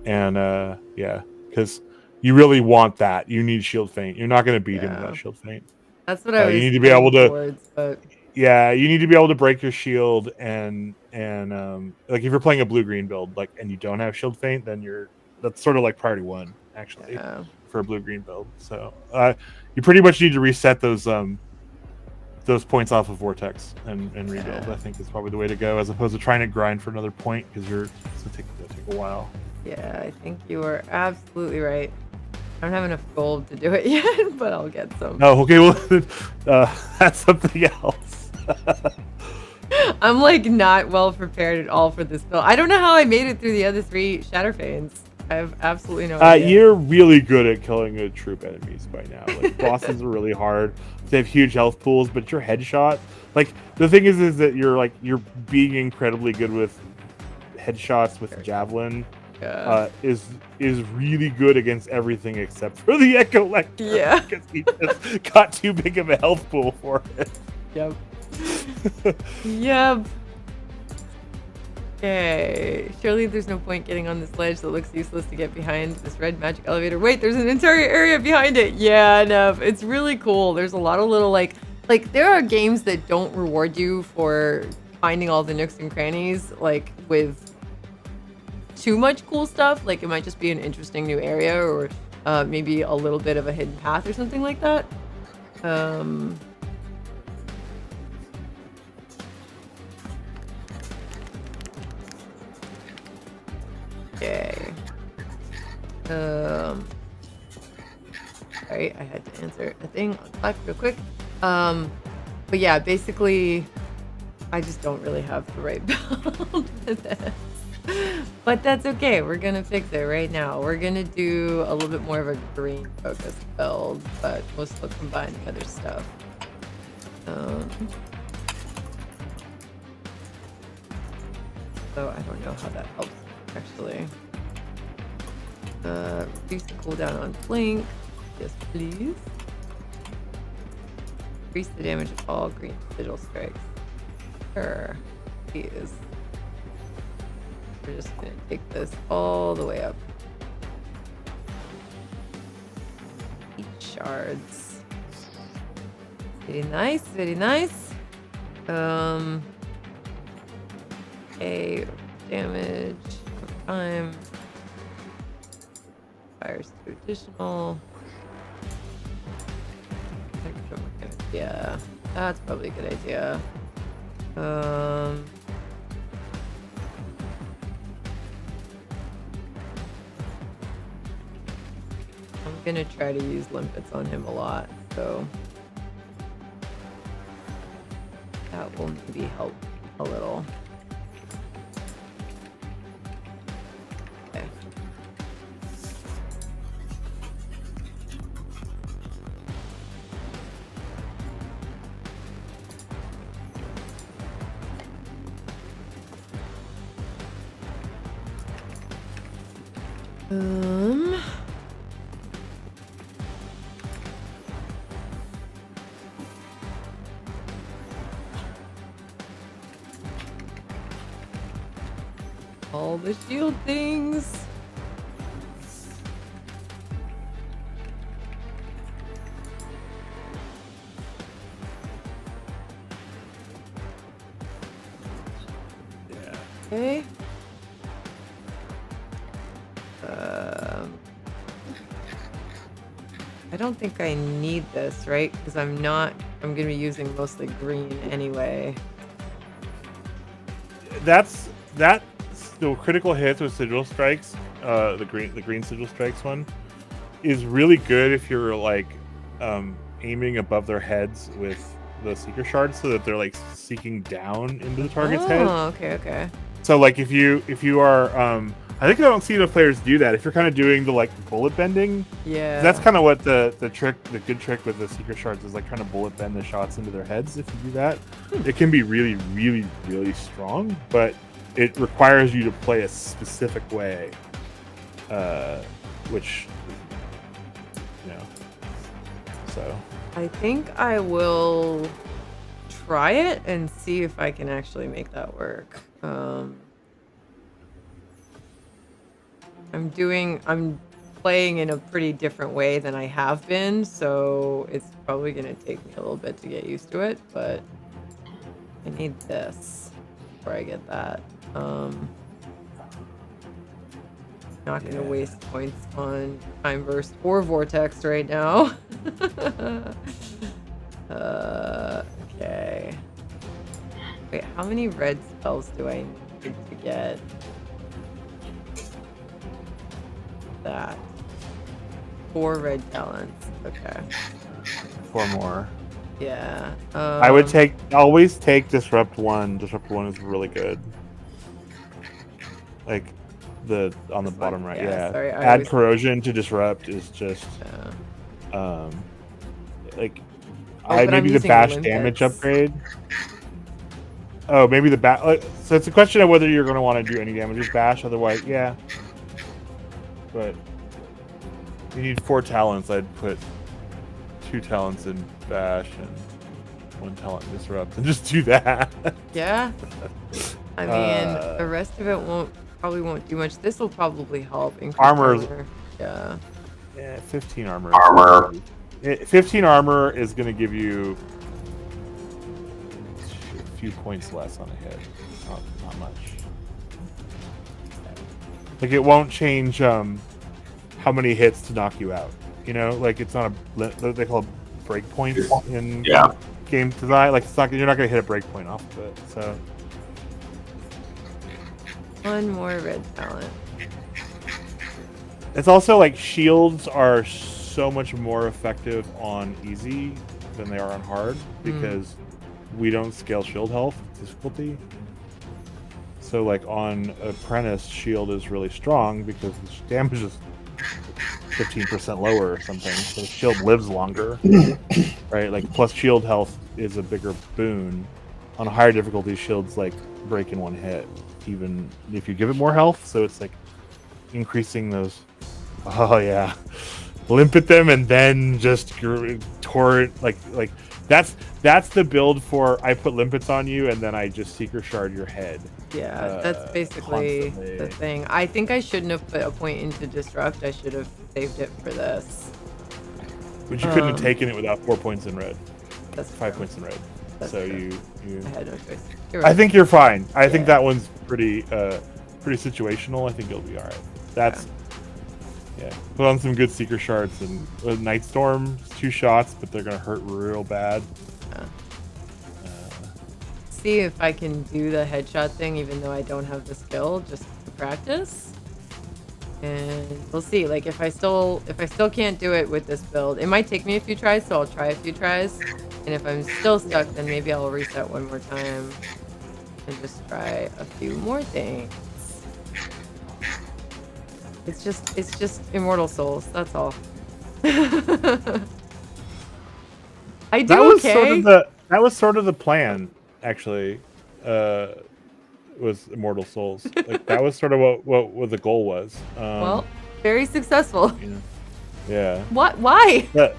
S4: Because you really want that. You need Shield Feint. You're not going to beat him without Shield Feint.
S1: That's what I was.
S4: You need to be able to.
S1: Towards, but...
S4: Yeah, you need to be able to break your shield and like if you're playing a blue-green build, like and you don't have Shield Feint, then that's sort of like priority 1 actually for a blue-green build. So you pretty much need to reset those points off of Vortex and rebuild. I think is probably the way to go, as opposed to trying to grind for another point because it'll take a while.
S1: Yeah, I think you are absolutely right. I don't have enough gold to do it yet, but I'll get some.
S4: Oh, okay. Well, that's something else.
S1: I'm like not well prepared at all for this build. I don't know how I made it through the other 3 Shatterfanes. I have absolutely no idea.
S4: You're really good at killing a troop enemies by now. Like bosses are really hard. They have huge health pools, but your headshot, like the thing is that you're being incredibly good with headshots with javelin. Is really good against everything except for the Echo Lecter.
S1: Yeah,
S4: because he just got too big of a health pool for it.
S1: Yep. Yep. Okay. Surely there's no point getting on this ledge that looks useless to get behind this red magic elevator. Wait, there's an entire area behind it. Yeah, no, it's really cool. There's a lot of little like there are games that don't reward you for finding all the nooks and crannies like with too much cool stuff. Like it might just be an interesting new area or maybe a little bit of a hidden path or something like that. Okay. Sorry, I had to answer a thing on Slack real quick. But yeah, basically, I just don't really have the right build for this. But that's okay. We're gonna fix it right now. We're gonna do a little bit more of a green focused build, but we'll still combine the other stuff. So I don't know how that helps actually. Reduce the cooldown on blink. Yes, please. Increase the damage of all green sigil strikes. Sure. Please. We're just gonna take this all the way up. 8 shards. Very nice, very nice. Okay, damage, time. fires 2 additional. Yeah, that's probably a good idea. I'm gonna try to use limpets on him a lot, so that will maybe help a little. Okay. All the shield things.
S4: Yeah.
S1: Okay. I don't think I need this, right? Because I'm gonna be using mostly green anyway.
S4: That's the critical hits with sigil strikes. The green sigil strikes one is really good if you're like aiming above their heads with the seeker shards, so that they're like seeking down into the target's head.
S1: Oh, okay.
S4: So like if you are I think I don't see enough players do that. If you're kind of doing the like bullet bending,
S1: Yeah.
S4: that's kind of what the good trick with the seeker shards is, like trying to bullet bend the shots into their heads. If you do that, it can be really, really, really strong, but it requires you to play a specific way, which, you know, so.
S1: I think I will try it and see if I can actually make that work. I'm playing in a pretty different way than I have been, so it's probably gonna take me a little bit to get used to it, but I need this before I get that. Not gonna waste points on time burst or vortex right now. Okay. Wait, how many red spells do I need to get? That 4 red talents. Okay.
S4: 4 more.
S1: Yeah.
S4: I would always take disrupt 1. Disrupt 1 is really good. Like on the bottom right. Yeah.
S1: Sorry,
S4: Add corrosion to disrupt is just like maybe the bash damage upgrade. Oh, maybe the bash. So it's a question of whether you're going to want to do any damage with bash. Otherwise, yeah. But you need 4 talents. I'd put 2 talents in bash and 1 talent in disrupt, and just do that.
S1: Yeah. I mean, the rest of it probably won't do much. This will probably help.
S4: Armor.
S1: Yeah.
S4: Yeah, 15 armor.
S3: 15
S4: armor is going to give you a few points less on a hit. Not much. Like, it won't change how many hits to knock you out. You know, like, it's not they call it break points in game design. Like, you're not going to hit a break point off of it. So
S1: 1 more red talent.
S4: It's also like shields are so much more effective on easy than they are on hard, because we don't scale shield health difficulty. So like on Apprentice, shield is really strong because the damage is 15% lower or something. So the shield lives longer, right? Like, plus shield health is a bigger boon. On a higher difficulty, shields like break in 1 hit, even if you give it more health. So it's like increasing those. Oh yeah, limp at them and then just torrent like that's the build for I put limpets on you and then I just seeker shard your head.
S1: Yeah, that's basically
S4: constantly.
S1: the thing. I think I shouldn't have put a point into disrupt. I should have saved it for this.
S4: But you couldn't have taken it without 4 points in red.
S1: That's
S4: 5 points in red. So
S1: true.
S4: you
S1: I had no choice.
S4: I think you're fine. I think that one's pretty situational. I think you'll be all right. Yeah, put on some good seeker shards and Night Storm, 2 shots, but they're gonna hurt real bad.
S1: Yeah. See if I can do the headshot thing, even though I don't have the skill, just to practice. And we'll see. Like if I still can't do it with this build, it might take me a few tries, so I'll try a few tries. And if I'm still stuck, then maybe I'll reset one more time and just try a few more things. It's just Immortal Souls. That's all. I do
S4: That was sort of the plan, actually. Was Immortal Souls. Like that was sort of what the goal was.
S1: Well, very successful.
S4: Yeah.
S1: What? Why?
S4: That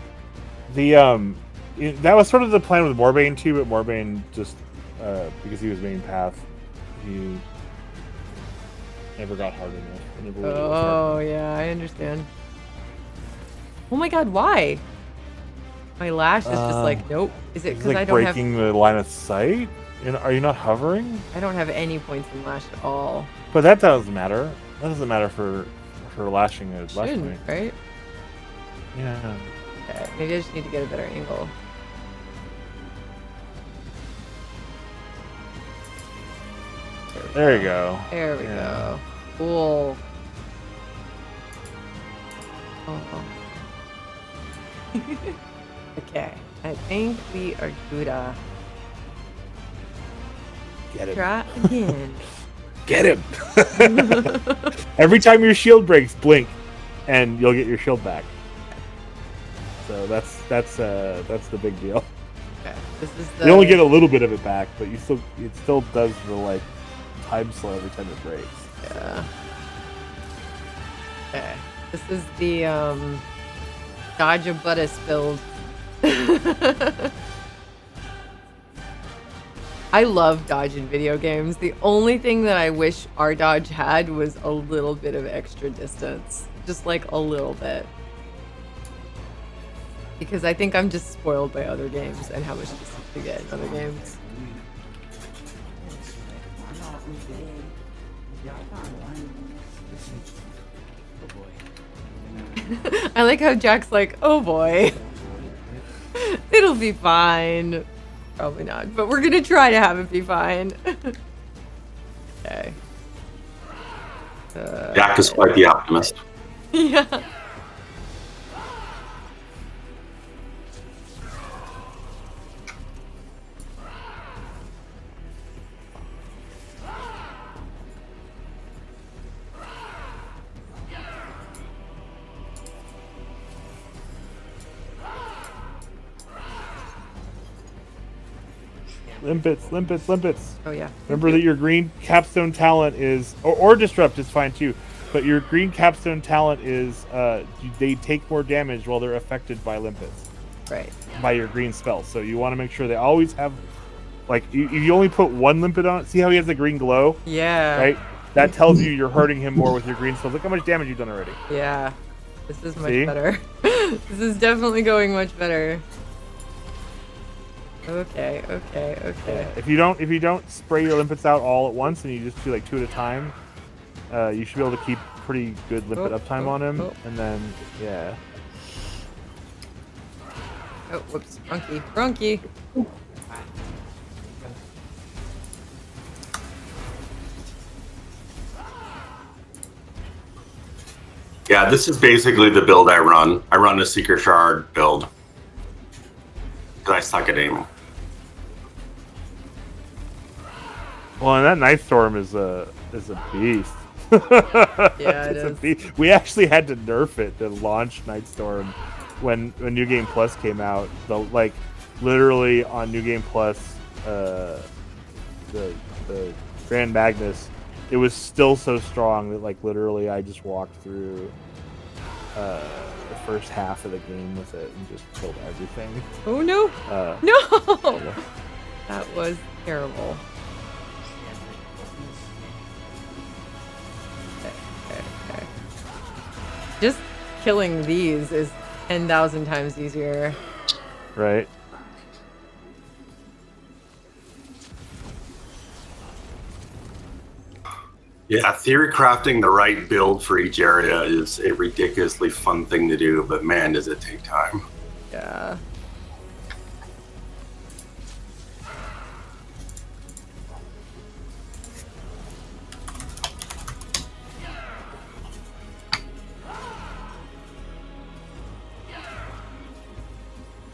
S4: was sort of the plan with Morbane too, but Morbane just because he was main path, he never got hard enough.
S1: Oh yeah, I understand. Oh my god, why? My lash is just like, nope. Is it because
S4: like
S1: I don't have
S4: breaking the line of sight? Are you not hovering?
S1: I don't have any points in lash at all.
S4: But that doesn't matter. That doesn't matter for lashing a lash
S1: Shouldn't,
S4: point.
S1: right?
S4: Yeah.
S1: Okay, maybe I just need to get a better angle.
S4: There you go.
S1: There we
S4: Yeah.
S1: go. Cool. Oh. Okay, I think we are good.
S4: Get him.
S1: Try again.
S4: Get him. Every time your shield breaks, blink, and you'll get your shield back. So that's the big deal.
S1: Okay, this is the.
S4: You only get a little bit of it back, but it still does the like time slow every time it breaks.
S1: Yeah. Okay, this is the dodge a buttus build. I love dodge in video games. The only thing that I wish our dodge had was a little bit of extra distance. Just like a little bit. Because I think I'm just spoiled by other games and how much distance you get in other games. I like how Jack's like, oh boy. It'll be fine. Probably not, but we're gonna try to have it be fine. Okay.
S3: Jack is quite the optimist.
S1: Yeah.
S4: Limpets.
S1: Oh yeah.
S4: Remember that your green capstone talent is, or disrupt is fine too, but your green capstone talent is, they take more damage while they're affected by limpets.
S1: Right.
S4: By your green spells. So you want to make sure they always have, like, you only put one limpet on it. See how he has the green glow?
S1: Yeah.
S4: Right? That tells you you're hurting him more with your green spells. Look how much damage you've done already.
S1: Yeah. This is much
S4: See?
S1: better. This is definitely going much better. Okay.
S4: If you don't spray your limpets out all at once and you just do like 2 at a time, you should be able to keep pretty good limpet uptime on him. And then, yeah.
S1: Oh, whoops. Brunky.
S3: Yeah, this is basically the build I run. I run a Seeker Shard build. Because I suck at aiming.
S4: Well, and that Night Storm is a beast.
S1: Yeah, it is.
S4: Beast. We actually had to nerf it to launch Night Storm when New Game Plus came out. Literally on New Game Plus, the Grand Magnus, it was still so strong that like literally I just walked through the first half of the game with it and just killed everything.
S1: Oh no! No!
S4: Yeah.
S1: That was terrible. Okay. Just killing these is 10,000 times easier.
S4: Right.
S3: Yeah, theory crafting the right build for each area is a ridiculously fun thing to do, but man, does it take time.
S1: Yeah.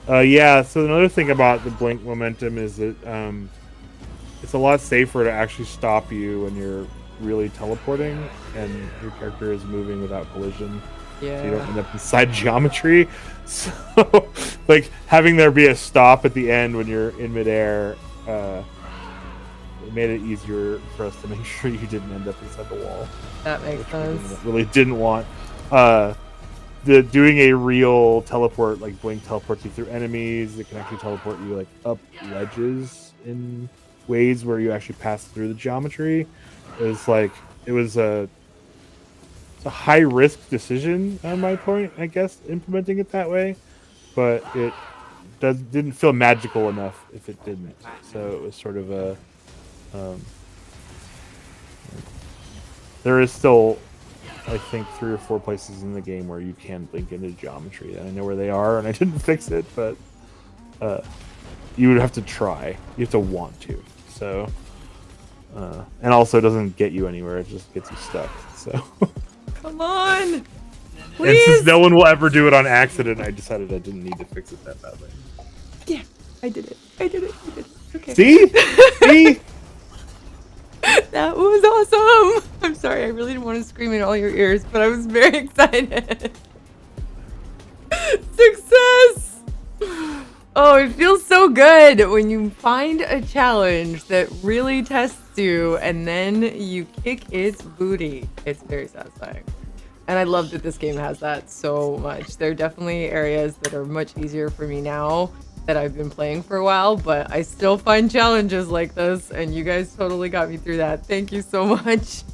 S4: Yeah, so another thing about the blink momentum is that it's a lot safer to actually stop you when you're really teleporting and your character is moving without collision.
S1: Yeah.
S4: So you don't end up inside geometry. So, like, having there be a stop at the end when you're in midair, it made it easier for us to make sure you didn't end up inside the wall.
S1: That makes sense.
S4: Really didn't want. Doing a real teleport, like Blink teleports you through enemies. It can actually teleport you like up ledges in ways where you actually pass through the geometry. It was a high risk decision on my point, I guess, implementing it that way, but it didn't feel magical enough if it didn't. So it was sort of a there is still, I think, 3 or 4 places in the game where you can blink into geometry, and I know where they are, and I didn't fix it, but you would have to try. You have to want to. So, and also it doesn't get you anywhere; it just gets you stuck. So,
S1: Come on,
S4: and
S1: please.
S4: since no one will ever do it on accident, I decided I didn't need to fix it that badly.
S1: Yeah, I did it. I did it. Okay.
S4: See? See?
S1: That was awesome. I'm sorry. I really didn't want to scream in all your ears, but I was very excited. Success! Oh, it feels so good when you find a challenge that really tests you and then you kick its booty. It's very satisfying. And I love that this game has that so much. There are definitely areas that are much easier for me now that I've been playing for a while, but I still find challenges like this, and you guys totally got me through that. Thank you so much.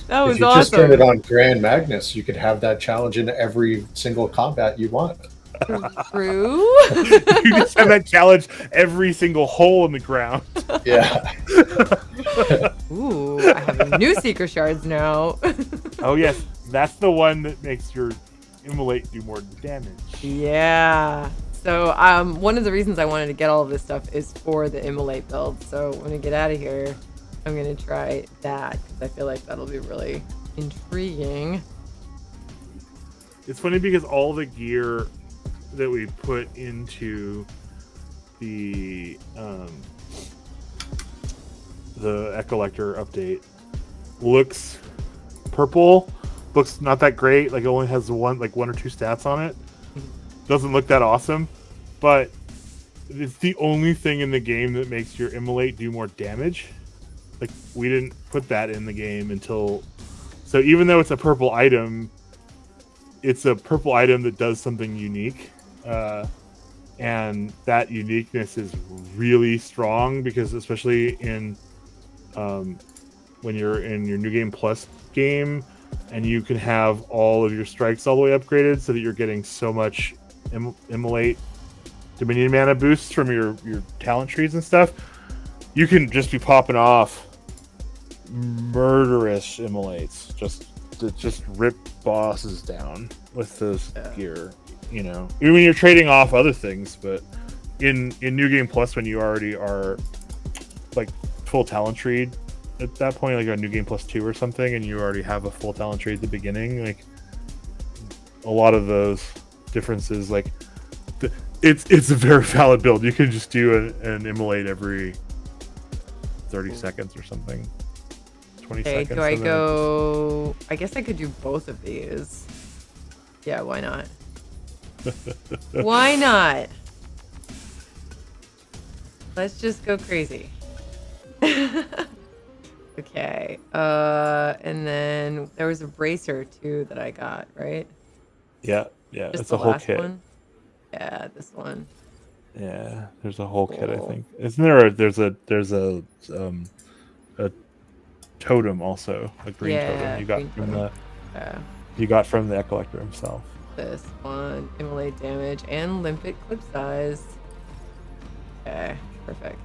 S1: That was
S5: If you
S1: awesome.
S5: just turn it on Grand Magnus, you could have that challenge in every single combat you want.
S1: True.
S4: You just have that challenge every single hole in the ground.
S5: Yeah.
S1: Ooh, I have new seeker shards now.
S4: Oh yes, that's the one that makes your immolate do more damage.
S1: Yeah. So one of the reasons I wanted to get all of this stuff is for the immolate build. So when I get out of here, I'm gonna try that because I feel like that'll be really intriguing.
S4: It's funny because all the gear that we put into the Echolector update looks purple, looks not that great. Like it only has one or two stats on it. Doesn't look that awesome, but it's the only thing in the game that makes your immolate do more damage. Like we didn't put that in the game until, so even though it's a purple item, it's a purple item that does something unique, and that uniqueness is really strong because especially in when you're in your New Game Plus game, and you can have all of your strikes all the way upgraded so that you're getting so much immolate Dominion mana boosts from your talent trees and stuff, you can just be popping off murderous immolates, just rip bosses down with those gear, you know. Even when you're trading off other things, but in New Game Plus, when you already are like full talent tree at that point, like a New Game Plus 2 or something, and you already have a full talent tree at the beginning, like a lot of those differences, like it's a very valid build. You can just do an immolate every 30 seconds or something. 20 seconds.
S1: Do I go? I guess I could do both of these. Yeah, why not? Why not? Let's just go crazy. Okay. And then there was a bracer too that I got, right?
S4: Yeah,
S1: Just
S4: it's
S1: the
S4: a whole
S1: last
S4: kit.
S1: one? Yeah, this one.
S4: Yeah, there's a whole kit, I
S1: Cool.
S4: think. Isn't there there's a totem also, a green totem you got
S1: green
S4: from
S1: totem.
S4: you got from the Echolector himself.
S1: This one, immolate damage and limpet clip size. Okay, perfect.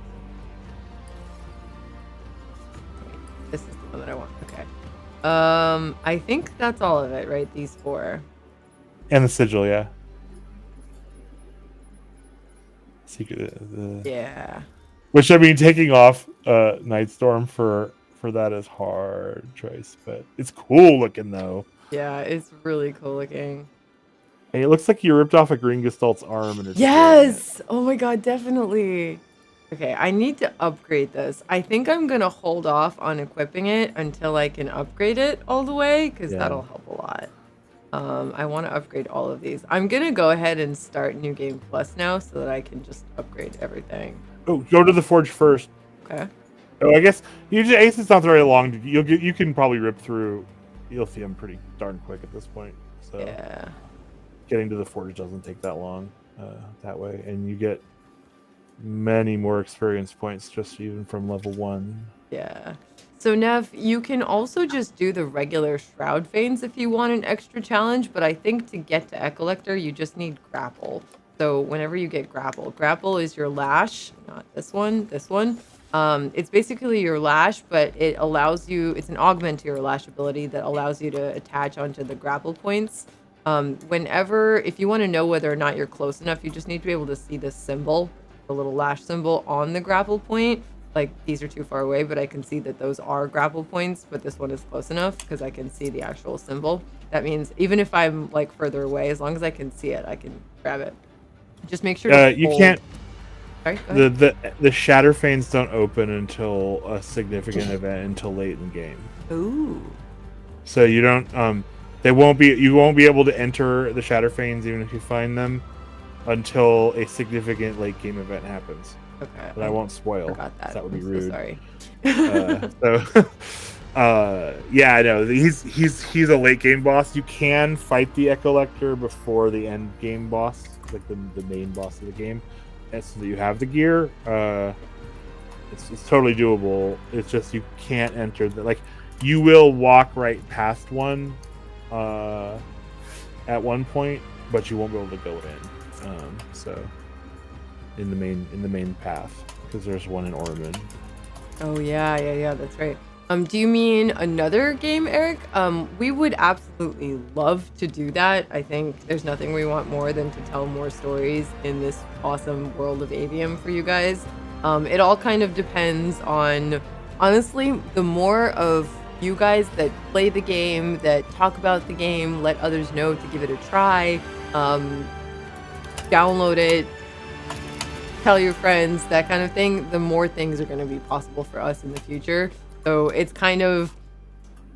S1: This is the one that I want. Okay. I think that's all of it, right? These 4.
S4: And the sigil, yeah. Secret.
S1: Yeah.
S4: Which I mean, taking off Nightstorm for that is hard choice, but it's cool looking though.
S1: Yeah, it's really cool looking.
S4: Hey, it looks like you ripped off a Green Gestalt's arm and it's
S1: Yes! Oh my god, definitely. Okay, I need to upgrade this. I think I'm gonna hold off on equipping it until I can upgrade it all the way, because that'll help a lot. I want to upgrade all of these. I'm gonna go ahead and start New Game Plus now so that I can just upgrade everything.
S4: Oh, go to the Forge first.
S1: Okay.
S4: Oh, I guess Ace is not very long. You can probably rip through. You'll see them pretty darn quick at this point. So
S1: yeah,
S4: getting to the Forge doesn't take that long that way, and you get many more experience points just even from level 1.
S1: Yeah. So Nev, you can also just do the regular Shroud Feigns if you want an extra challenge, but I think to get to Ecollector, you just need Grapple. So whenever you get Grapple is your lash, not this one, this one. It's basically your lash, but it allows you, it's an augment to your lash ability that allows you to attach onto the grapple points. If you want to know whether or not you're close enough, you just need to be able to see this symbol, the little lash symbol on the grapple point. Like, these are too far away, but I can see that those are grapple points, but this one is close enough because I can see the actual symbol. That means even if I'm like further away, as long as I can see it, I can grab it. Just make sure to
S4: you
S1: hold...
S4: can't.
S1: Sorry, go ahead.
S4: The Shatter Feigns don't open until a significant event until late in the game.
S1: Ooh.
S4: So you don't you won't be able to enter the Shatter Feigns even if you find them until a significant late game event happens.
S1: Okay.
S4: But I won't spoil.
S1: Forgot that.
S4: That would be
S1: I'm
S4: rude.
S1: So sorry.
S4: Yeah, I know. He's a late game boss. You can fight the Ecollector before the end game boss, like the main boss of the game, and so that you have the gear. It's totally doable. It's just you can't enter you will walk right past one at one point, but you won't be able to go in. So in the main path, because there's one in Orman.
S1: Oh yeah, that's right. Do you mean another game, Eric? We would absolutely love to do that. I think there's nothing we want more than to tell more stories in this awesome world of Aveum for you guys. It all kind of depends on, honestly, the more of you guys that play the game, that talk about the game, let others know to give it a try, download it, tell your friends, that kind of thing, the more things are going to be possible for us in the future. So it's kind of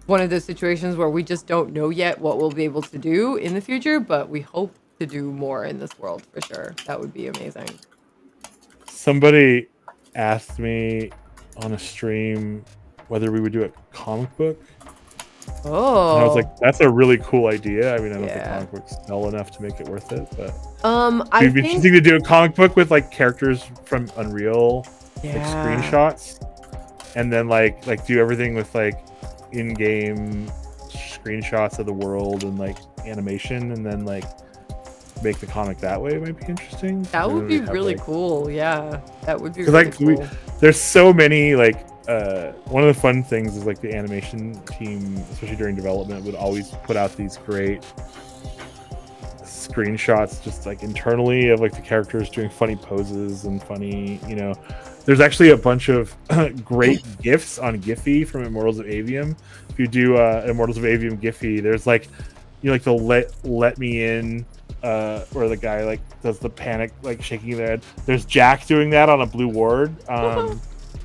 S1: one of those situations where we just don't know yet what we'll be able to do in the future, but we hope to do more in this world for sure. That would be amazing.
S4: Somebody asked me on a stream whether we would do a comic book.
S1: Oh.
S4: And I was like, that's a really cool idea. I mean, I don't think comic books sell enough to make it worth it, but it'd be interesting to do a comic book with like characters from Unreal, like screenshots, and then like do everything with like in-game screenshots of the world and like animation, and then like make the comic that way. It might be interesting.
S1: That would be really cool. Yeah, that would be really cool.
S4: There's so many like one of the fun things is like the animation team, especially during development, would always put out these great screenshots just like internally of like the characters doing funny poses and funny, there's actually a bunch of great GIFs on Giphy from Immortals of Aveum. If you do Immortals of Aveum Giphy, there's like the let me in where the guy like does the panic like shaking their head. There's Jack doing that on a blue ward.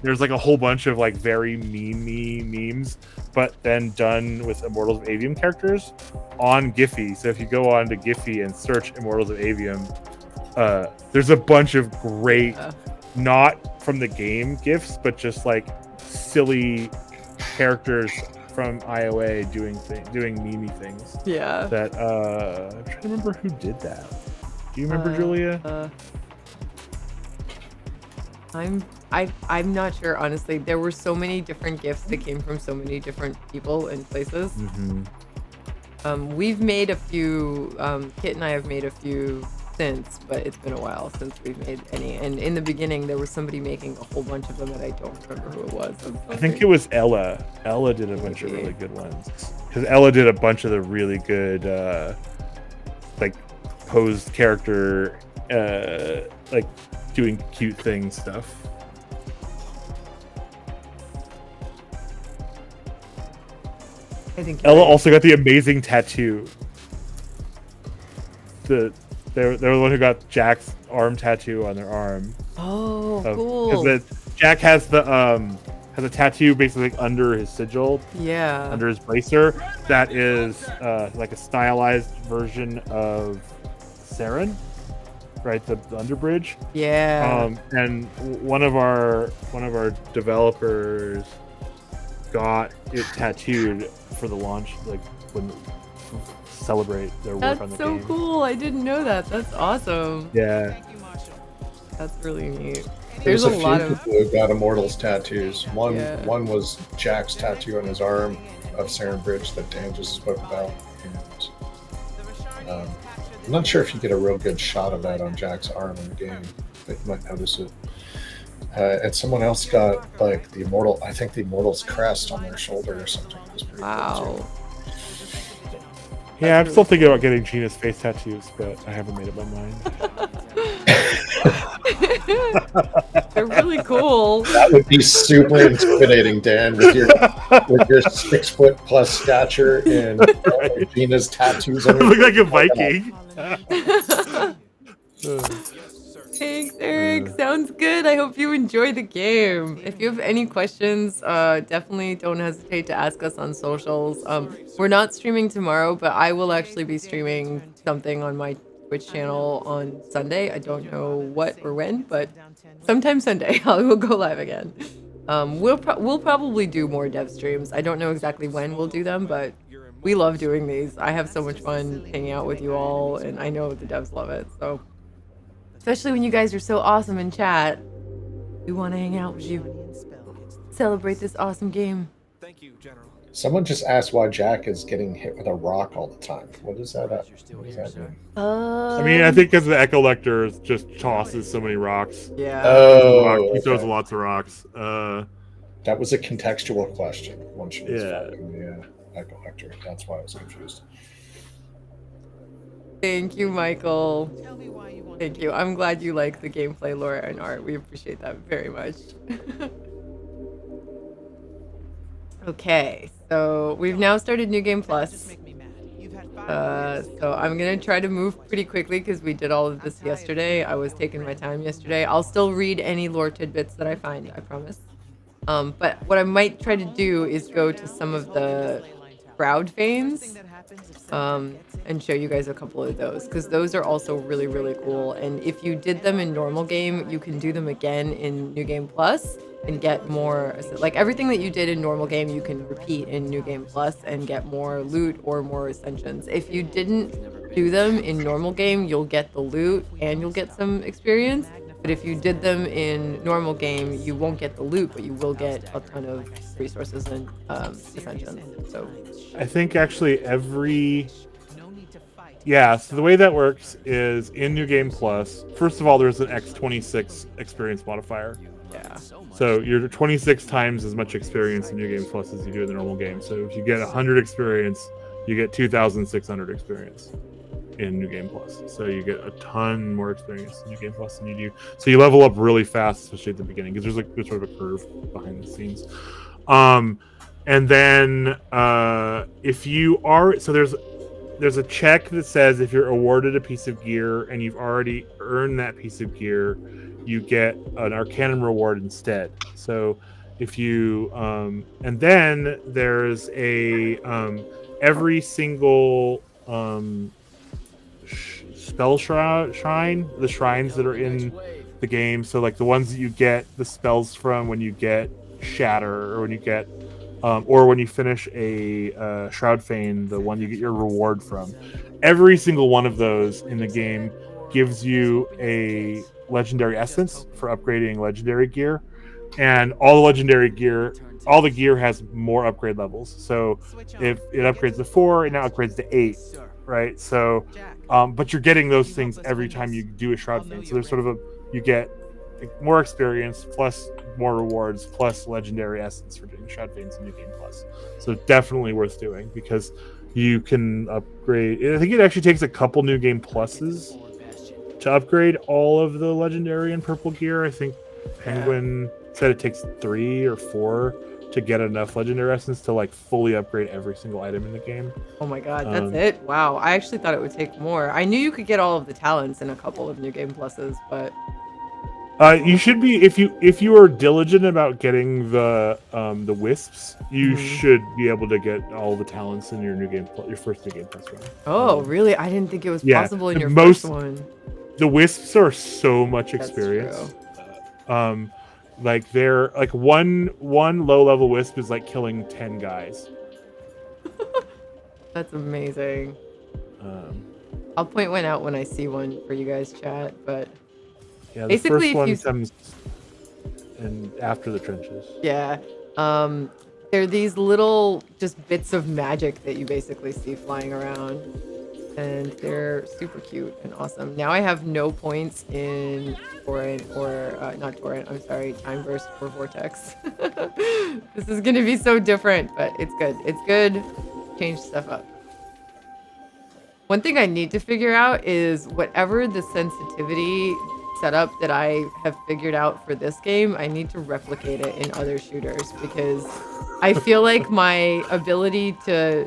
S4: There's like a whole bunch of like very memes, but then done with Immortals of Aveum characters on Giphy. So if you go on to Giphy and search Immortals of Aveum, there's a bunch of great, not from the game GIFs, but just like silly characters from IOA doing meme things. Yeah. That I'm trying to remember who did that. Do you remember, Julia?
S1: I'm not sure, honestly. There were so many different GIFs that came from so many different people and places.
S4: Mm-hmm.
S1: We've made a few, Kit and I have made a few since, but it's been a while since we've made any. And in the beginning, there was somebody making a whole bunch of them that I don't remember who it was.
S4: I think it was Ella. Ella did a bunch of really good ones. Because Ella did a bunch of the really good, like, posed character, like, doing cute things stuff.
S1: I think
S4: Ella also got the amazing tattoo. They're the one who got Jack's arm tattoo on their arm.
S1: Oh, cool.
S4: Because Jack has a tattoo basically like under his sigil.
S1: Yeah.
S4: Under his bracer. That is like a stylized version of Saren, right? The underbridge.
S1: Yeah.
S4: And one of our developers got it tattooed for the launch, like when celebrate their work on the game.
S1: That's so cool. I didn't know that. That's awesome.
S4: Yeah.
S1: That's really neat.
S5: There's
S1: There's a lot
S5: few
S1: of
S5: people who got Immortals tattoos. One
S1: Yeah.
S5: was Jack's tattoo on his arm of Saren Bridge that Dan just spoke about. And, I'm not sure if you get a real good shot of that on Jack's arm in the game, but you might notice it. And someone else got like the Immortals crest on their shoulder or something. It was pretty cool too.
S1: wow.
S4: Yeah, I'm still thinking about getting Gina's face tattoos, but I haven't made up my mind.
S1: They're really cool.
S5: That would be super intimidating, Dan, with your 6 foot plus stature and Gina's tattoos on
S4: I look
S5: your
S4: like a Viking.
S1: Thanks, Eric. Sounds good. I hope you enjoy the game. If you have any questions, definitely don't hesitate to ask us on socials. We're not streaming tomorrow, but I will actually be streaming something on my Twitch channel on Sunday. I don't know what or when, but sometime Sunday I will go live again. We'll probably do more dev streams. I don't know exactly when we'll do them, but we love doing these. I have so much fun hanging out with you all, and I know the devs love it. So, especially when you guys are so awesome in chat, we want to hang out with you. Celebrate this awesome game.
S6: Thank you, General.
S5: Someone just asked why Jack is getting hit with a rock all the time. What does that mean?
S4: I mean, I think because the Echo Lector just tosses so many rocks.
S1: Yeah.
S5: Oh,
S4: He throws
S5: okay.
S4: lots of rocks.
S5: That was a contextual question. When she was
S4: Yeah.
S5: fighting the Echo Lector. That's why I was confused.
S1: Thank you, Michael. Thank you. I'm glad you like the gameplay, lore, and art. We appreciate that very much. Okay, so we've now started New Game Plus. So I'm gonna try to move pretty quickly because we did all of this yesterday. I was taking my time yesterday. I'll still read any lore tidbits that I find, I promise. But what I might try to do is go to some of the crowd fanes and show you guys a couple of those, because those are also really, really cool. And if you did them in normal game, you can do them again in New Game Plus and get more, like everything that you did in normal game, you can repeat in New Game Plus and get more loot or more ascensions. If you didn't do them in normal game, you'll get the loot and you'll get some experience. But if you did them in normal game, you won't get the loot, but you will get a ton of resources and ascensions. So
S4: I think actually so the way that works is in New Game Plus, first of all, there's an X26 experience modifier.
S1: yeah.
S4: So you're 26 times as much experience in New Game Plus as you do in the normal game. So if you get 100 experience, you get 2,600 experience in New Game Plus. So you get a ton more experience in New Game Plus than you do. So you level up really fast, especially at the beginning, because there's sort of a curve behind the scenes. And then if you are, so there's a check that says if you're awarded a piece of gear and you've already earned that piece of gear, you get an Arcanum reward instead. So if you and then there's a every single spell shrine, the shrines that are in the game, so like the ones that you get the spells from when you get Shatter, or when you get or when you finish a Shroud Fane, the one you get your reward from, every single one of those in the game gives you a legendary essence for upgrading legendary gear. And all the legendary gear, all the gear has more upgrade levels. So if it upgrades to 4, it now upgrades to 8. right? So, but you're getting those things every time you do a shroud feint. So there's sort of you get more experience plus more rewards plus legendary essence for doing shroud feints in New Game Plus. So definitely worth doing because you can upgrade. I think it actually takes a couple New Game Pluses to upgrade all of the legendary and purple gear. I think Penguin said it takes 3 or 4 to get enough legendary essence to like fully upgrade every single item in the game.
S1: Oh my god, that's it? Wow, I actually thought it would take more. I knew you could get all of the talents in a couple of New Game Pluses, but
S4: you should be if you are diligent about getting the wisps, you should be able to get all the talents in your your first New Game Plus run.
S1: Oh, really? I didn't think it was possible in your first one.
S4: The wisps are so much experience. Like they're like one low level wisp is like killing 10 guys.
S1: That's amazing. I'll point one out when I see one for you guys, chat. But
S4: yeah, the
S1: basically,
S4: first one comes in after the trenches.
S1: Yeah, they're these little just bits of magic that you basically see flying around, and they're super cute and awesome. Now I have no points in Torrent or not Torrent. I'm sorry, Time Burst or Vortex. This is gonna be so different, but it's good. It's good. Change stuff up. One thing I need to figure out is whatever the sensitivity setup that I have figured out for this game, I need to replicate it in other shooters because I feel like my ability to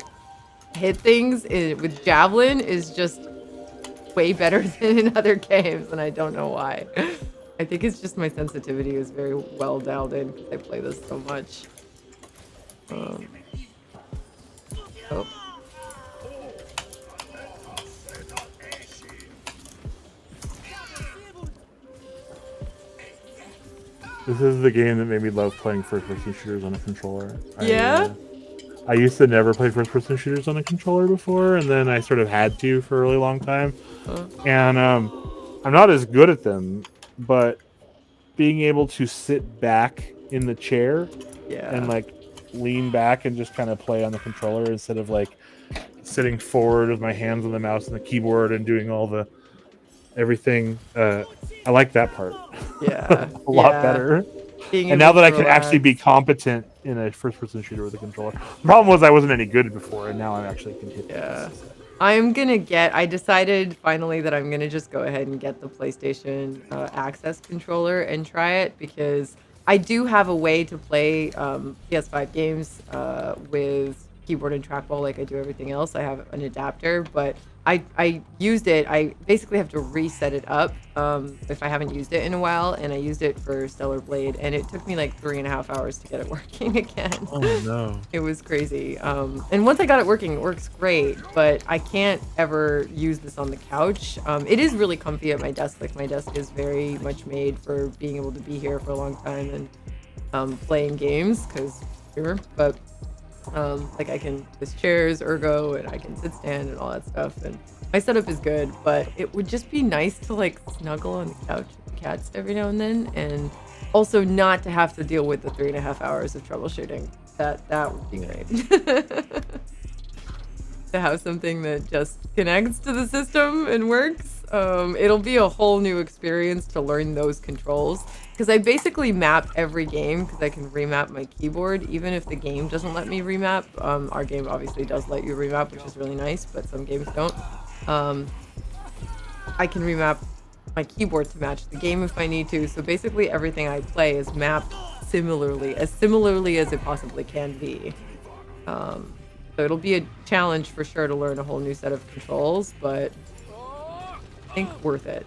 S1: hit things with javelin is just way better than in other games, and I don't know why. I think it's just my sensitivity is very well dialed in because I play this so much. Oh.
S4: This is the game that made me love playing first-person shooters on a controller.
S1: Yeah?
S4: I used to never play first-person shooters on a controller before, and then I sort of had to for a really long time. And I'm not as good at them, but being able to sit back in the chair and like lean back and just kind of play on the controller instead of like sitting forward with my hands on the mouse and the keyboard and doing all the everything. I like that part.
S1: Yeah.
S4: a lot better. And now that I can actually be competent in a first-person shooter with a controller. The problem was I wasn't any good before, and now I actually can hit things.
S1: I decided finally that I'm gonna just go ahead and get the PlayStation Access controller and try it because I do have a way to play PS5 games with keyboard and trackball like I do everything else. I have an adapter, but I used it. I basically have to reset it up if I haven't used it in a while, and I used it for Stellar Blade, and it took me like 3.5 hours to get it working again.
S4: Oh no.
S1: It was crazy. And once I got it working, it works great, but I can't ever use this on the couch. It is really comfy at my desk. Like my desk is very much made for being able to be here for a long time and playing games because here, but like I can, this chair is ergo and I can sit stand and all that stuff, and my setup is good, but it would just be nice to like snuggle on the couch with the cats every now and then, and also not to have to deal with the 3.5 hours of troubleshooting. That would be great. To have something that just connects to the system and works. It'll be a whole new experience to learn those controls because I basically map every game because I can remap my keyboard even if the game doesn't let me remap. Our game obviously does let you remap, which is really nice, but some games don't. I can remap my keyboard to match the game if I need to, so basically everything I play is mapped similarly as it possibly can be. So it'll be a challenge for sure to learn a whole new set of controls, but I think worth it.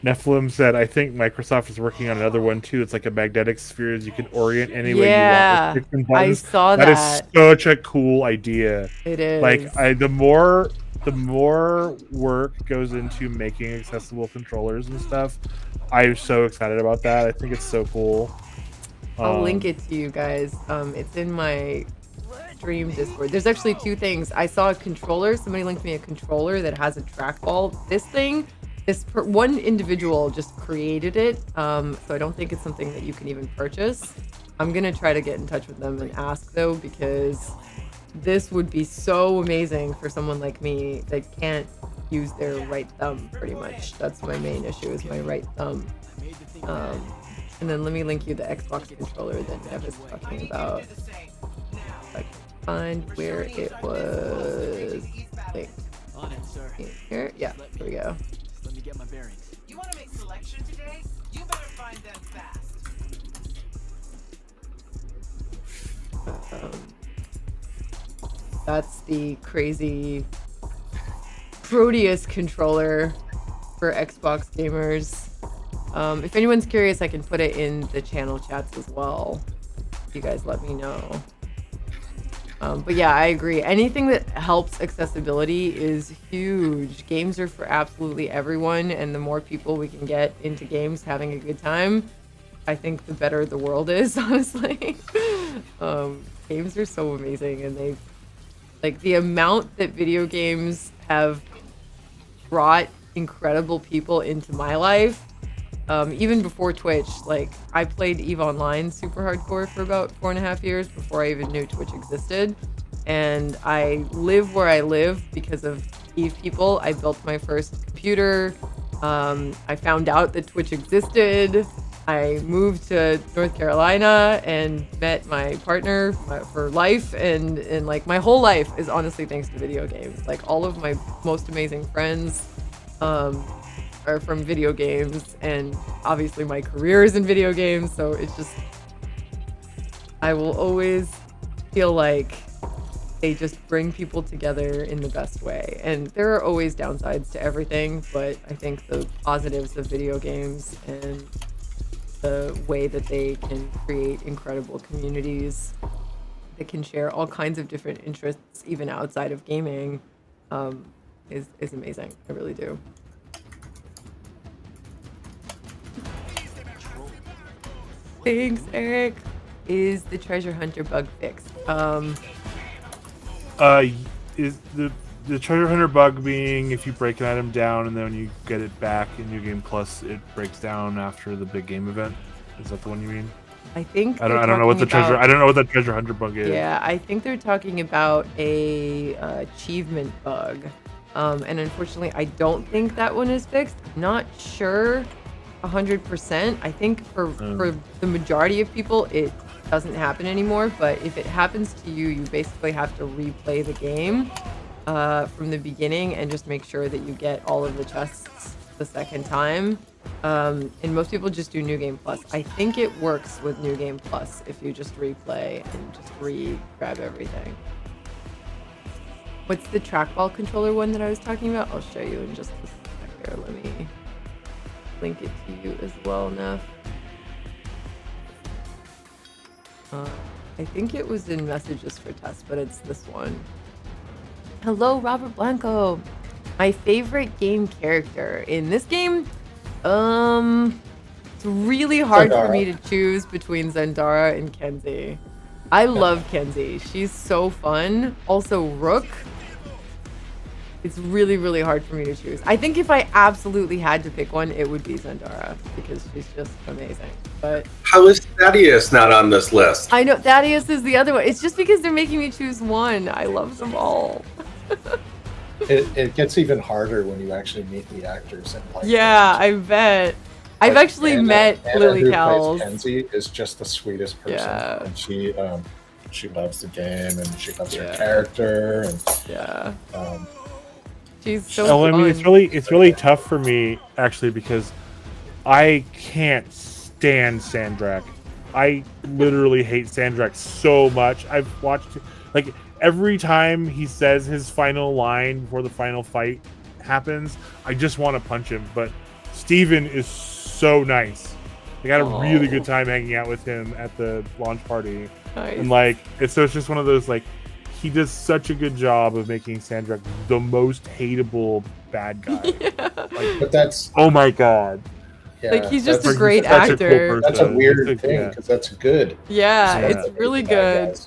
S4: Nephilim said, I think Microsoft is working on another one too. It's like a magnetic spheres you can orient any way you want with different buttons.
S1: I saw that.
S4: That is such a cool idea.
S1: It is.
S4: Like the more work goes into making accessible controllers and stuff, I'm so excited about that. I think it's so cool.
S1: I'll link it to you guys. It's in my stream Discord. There's actually two things. I saw a controller. Somebody linked me a controller that has a trackball. One individual just created it. So I don't think it's something that you can even purchase. I'm gonna try to get in touch with them and ask though, because this would be so amazing for someone like me that can't use their right thumb pretty much. That's my main issue, is my right thumb. And then let me link you the Xbox controller that Nev is talking about. If I can find where it was. Wait. Here? Yeah, here we go.
S6: Let me get my bearings. You want to make selection today? You better find them fast.
S1: That's the crazy Proteus controller for Xbox gamers. If anyone's curious, I can put it in the channel chats as well. You guys let me know. But yeah, I agree. Anything that helps accessibility is huge. Games are for absolutely everyone, and the more people we can get into games having a good time, I think the better the world is, honestly. Games are so amazing, and they, like, the amount that video games have brought incredible people into my life. Even before Twitch, like, I played EVE Online super hardcore for about 4.5 years before I even knew Twitch existed. And I live where I live because of EVE people. I built my first computer. I found out that Twitch existed. I moved to North Carolina and met my partner for life. And like, my whole life is honestly thanks to video games. Like, all of my most amazing friends, are from video games, and obviously my career is in video games, so it's just, I will always feel like they just bring people together in the best way. And there are always downsides to everything, but I think the positives of video games and the way that they can create incredible communities that can share all kinds of different interests even outside of gaming is amazing. I really do. Thanks, Eric. Is the treasure hunter bug fixed?
S4: Is the treasure hunter bug being if you break an item down and then when you get it back in New Game Plus, it breaks down after the big game event? Is that the one you mean?
S1: I think
S4: I don't know what the treasure. I don't know what the treasure hunter bug is.
S1: Yeah, I think they're talking about a achievement bug, and unfortunately, I don't think that one is fixed. Not sure. 100%. I think for the majority of people it doesn't happen anymore, but if it happens to you, you basically have to replay the game from the beginning and just make sure that you get all of the chests the second time. And most people just do New Game Plus. I think it works with New Game Plus if you just replay and just grab everything. What's the trackball controller one that I was talking about? I'll show you in just a sec here. Let me link it to you as well, Neff. I think it was in messages for Tess, but it's this one. Hello, Robert Blanco. My favorite game character in this game, it's really hard for me to choose between Zendara and Kenzie. I love Kenzie. She's so fun. Also, Rook. It's really, really hard for me to choose. I think if I absolutely had to pick one, it would be Zendara because she's just amazing. But
S3: how is Thaddeus not on this list?
S1: I know Thaddeus is the other one. It's just because they're making me choose one. I love them all.
S5: It gets even harder when you actually meet the actors. And like,
S1: yeah, I bet. I've actually met Lily
S5: Cowles.
S1: Cowles.
S5: Kenzie is just the sweetest person.
S1: Yeah.
S5: And she loves the game and she loves her character. And
S1: yeah. She's so fun.
S4: I mean, it's really tough for me actually because I can't stand Sandrak. I literally hate Sandrak so much. I've watched like every time he says his final line before the final fight happens, I just want to punch him. But Steven is so nice. I got a really good time hanging out with him at the launch party.
S1: Nice.
S4: And like it's just one of those like he does such a good job of making Sandrak the most hateable bad guy.
S1: Yeah.
S4: Like,
S5: but that's
S4: oh my god.
S5: Yeah,
S1: like he's just a
S5: that's
S1: great
S4: such a
S1: actor.
S4: cool
S5: That's a weird thing
S4: yeah.
S5: because that's good.
S1: Yeah,
S5: Yeah.
S1: it's really good.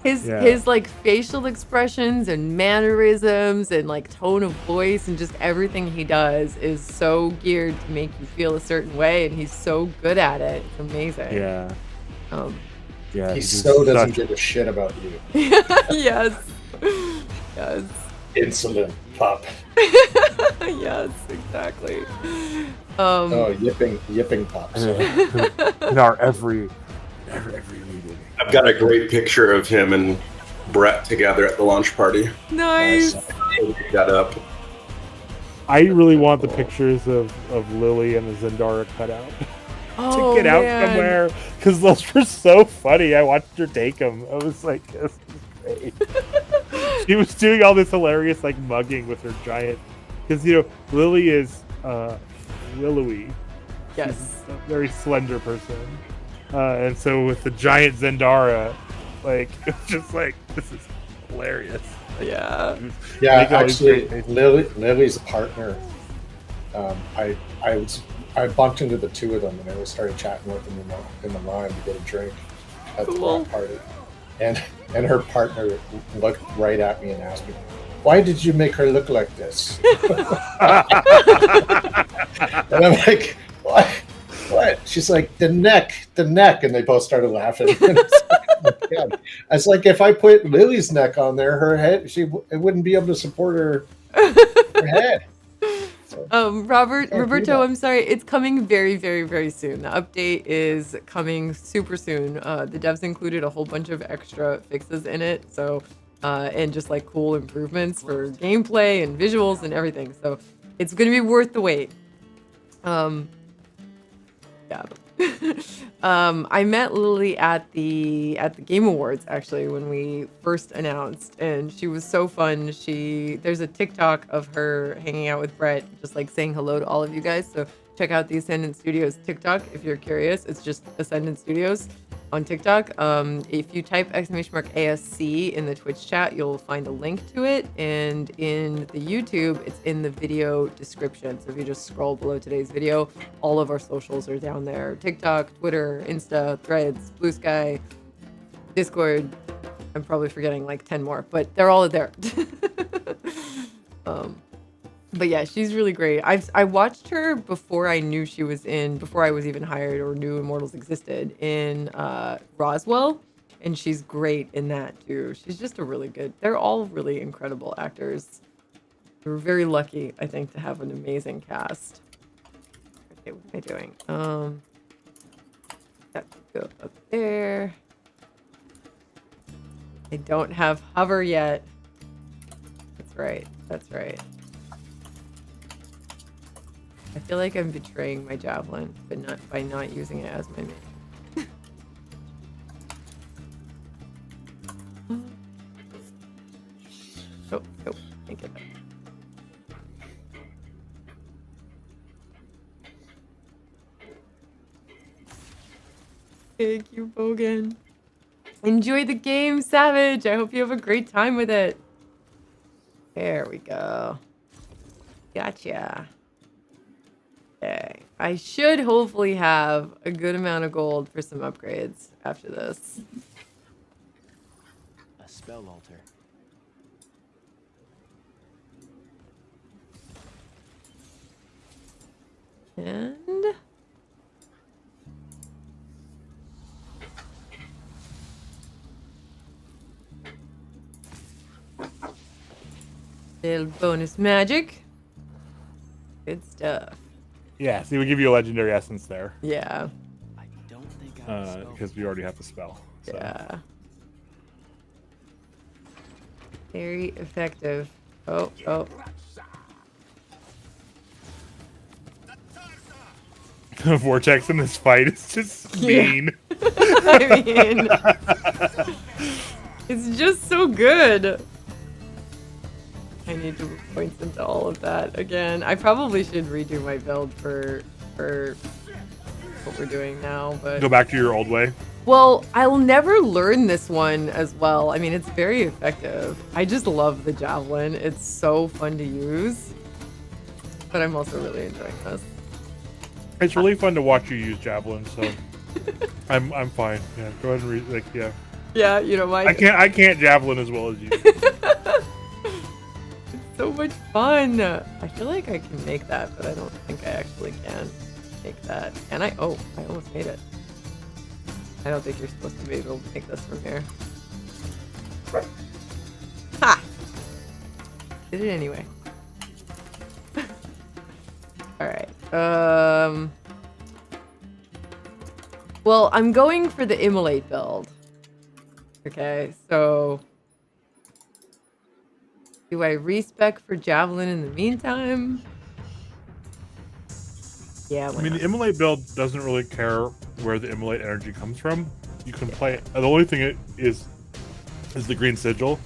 S1: His like facial expressions and mannerisms and like tone of voice and just everything he does is so geared to make you feel a certain way, and he's so good at it. It's amazing.
S4: Yeah. Yeah,
S5: He
S4: he's
S5: so doesn't
S4: such-
S5: give a shit about you.
S1: Yes. Yes.
S5: Insolent pup.
S1: Yes, exactly.
S5: Oh, yipping pup. Sorry.
S4: in our every meeting.
S3: I've got a great picture of him and Brett together at the launch party.
S1: Nice.
S3: Pick that up.
S4: I really want the pictures of Lily and the Zendara cut out
S1: Oh,
S4: to get out
S1: man.
S4: somewhere because those were so funny. I watched her take them. I was like, this is great. She was doing all this hilarious like mugging with her giant, because Lily is willowy.
S1: Yes.
S4: She's a very slender person, and so with the giant Zendara, like it's just like this is hilarious.
S1: Yeah.
S5: Yeah,
S4: Making all these
S5: actually,
S4: great faces.
S5: Lily's partner. I bumped into the two of them, and I started chatting with them in the line to get a drink at the
S1: Cool.
S5: rock party. And her partner looked right at me and asked me, "Why did you make her look like this?" And I'm like, "What? What?" She's like, "The neck," and they both started laughing. I was like, if I put Lily's neck on there, her head, it wouldn't be able to support her head.
S1: Roberto, I'm sorry. It's coming very, very, very soon. The update is coming super soon. The devs included a whole bunch of extra fixes in it. So, and just like cool improvements for gameplay and visuals and everything. So it's going to be worth the wait. Yeah. I met Lily at the Game Awards actually when we first announced, and she was so fun. There's a TikTok of her hanging out with Brett, just like saying hello to all of you guys. So check out the Ascendant Studios TikTok if you're curious. It's just Ascendant Studios on TikTok. If you type !ASC in the Twitch chat, you'll find a link to it, and in the YouTube, it's in the video description. So if you just scroll below today's video, all of our socials are down there: TikTok, Twitter, Insta, Threads, Blue Sky, Discord. I'm probably forgetting like 10 more, but they're all there. But yeah, she's really great. I watched her before I was even hired or knew Immortals existed in Roswell, and she's great in that too. She's just they're all really incredible actors. We're very lucky, I think, to have an amazing cast. Okay, what am I doing? Got to go up there. I don't have hover yet. That's right. I feel like I'm betraying my javelin, but not by not using it as my main. Oh, can't get that. Thank you, Bogan. Enjoy the game, Savage. I hope you have a great time with it. There we go. Gotcha. Okay. I should hopefully have a good amount of gold for some upgrades after this.
S6: A spell altar.
S1: And little bonus magic. Good stuff.
S4: Yeah, see, we give you a legendary essence there
S1: Yeah.
S6: I don't think I have a spell.
S4: because we already have the spell. So.
S1: Yeah. Very effective. Oh.
S4: The vortex in this fight is just
S1: Yeah.
S4: mean.
S1: I mean, it's just so good. I need to put points into all of that again. I probably should redo my build for what we're doing now, but
S4: Go back to your old way.
S1: well, I'll never learn this one as well. I mean, it's very effective. I just love the javelin. It's so fun to use, but I'm also really enjoying this.
S4: It's really fun to watch you use javelin, so I'm fine. Yeah, go ahead and yeah.
S1: Yeah, you know,
S4: I can't javelin as well as you.
S1: So much fun. I feel like I can make that, but I don't think I actually can make that. And I almost made it. I don't think you're supposed to be able to make this from here. Ha! Did it anyway. Alright. Well, I'm going for the immolate build. Okay, so do I respec for javelin in the meantime? Yeah,
S4: I mean, the immolate build doesn't really care where the immolate energy comes from. You can play. The only thing it is the green sigil,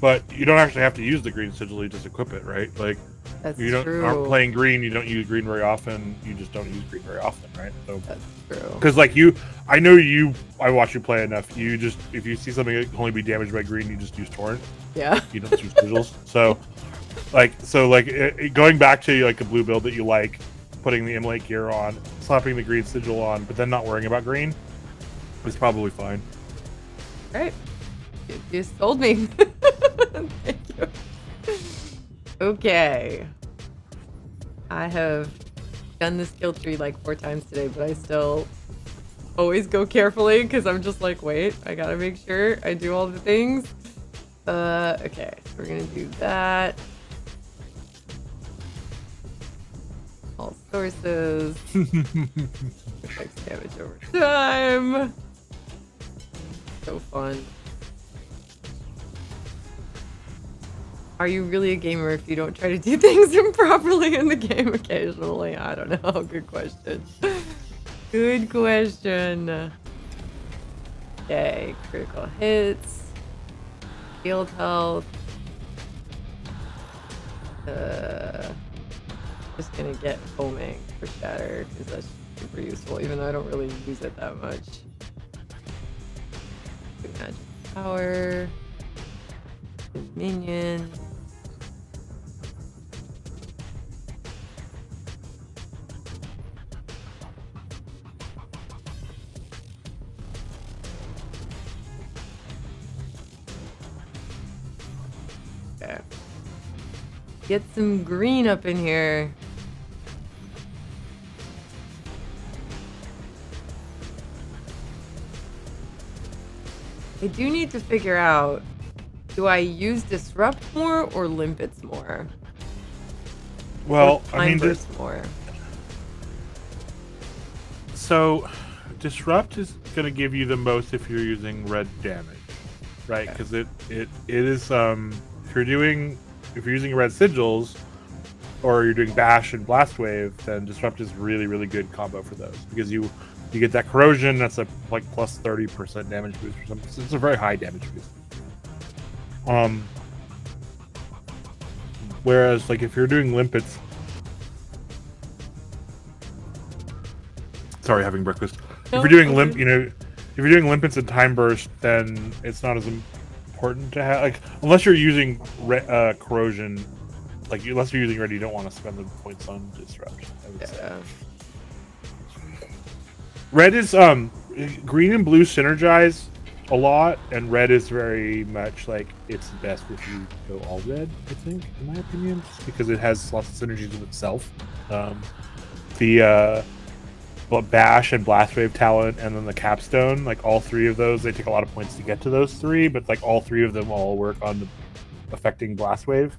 S4: but you don't actually have to use the green sigil. You just equip it, right? Like
S1: that's
S4: you don't
S1: true.
S4: aren't playing green. You don't use green very often. You just don't use green very often, right? So
S1: That's true.
S4: because like you, I know you. I watch you play enough. You just if you see something that can only be damaged by green, you just use torrent.
S1: Yeah.
S4: You don't use sigils. So going back to like a blue build that you like, putting the immolate gear on, slapping the green sigil on, but then not worrying about green is probably fine.
S1: Right. You sold me. Thank you. Okay. I have done the skill tree like 4 times today, but I still always go carefully because I'm just like, wait, I gotta make sure I do all the things. Okay, so we're gonna do that. All sources. Affects damage over time. So fun. Are you really a gamer if you don't try to do things improperly in the game occasionally? I don't know. Good question. Good question. Okay, critical hits. Field health. Just gonna get foaming for shatter because that's super useful, even though I don't really use it that much. Magic power. Minion. Okay. Get some green up in here. I do need to figure out, do I use disrupt more or limpets more?
S4: Well,
S1: Or
S4: I mean,
S1: time burst more.
S4: so disrupt is going to give you the most if you're using red damage, right?
S1: Okay.
S4: Because it is if you're using red sigils or you're doing bash and blast wave, then disrupt is really good combo for those because you get that corrosion. That's a like plus 30% damage boost or something. So it's a very high damage boost. Whereas like if you're doing limpets, sorry, having breakfast.
S1: No,
S4: If you're doing
S1: okay.
S4: if you're doing limpets and time burst, then it's not as important to have like unless you're using corrosion. Like unless you're using red, you don't want to spend the points on disrupt. I would say.
S1: Yeah.
S4: Red is green and blue synergize a lot, and red is very much like it's best if you go all red. I think, in my opinion, just because it has lots of synergies with itself. The bash and blast wave talent, and then the capstone, like all 3 of those, they take a lot of points to get to those 3, but like all 3 of them all work on affecting blast wave,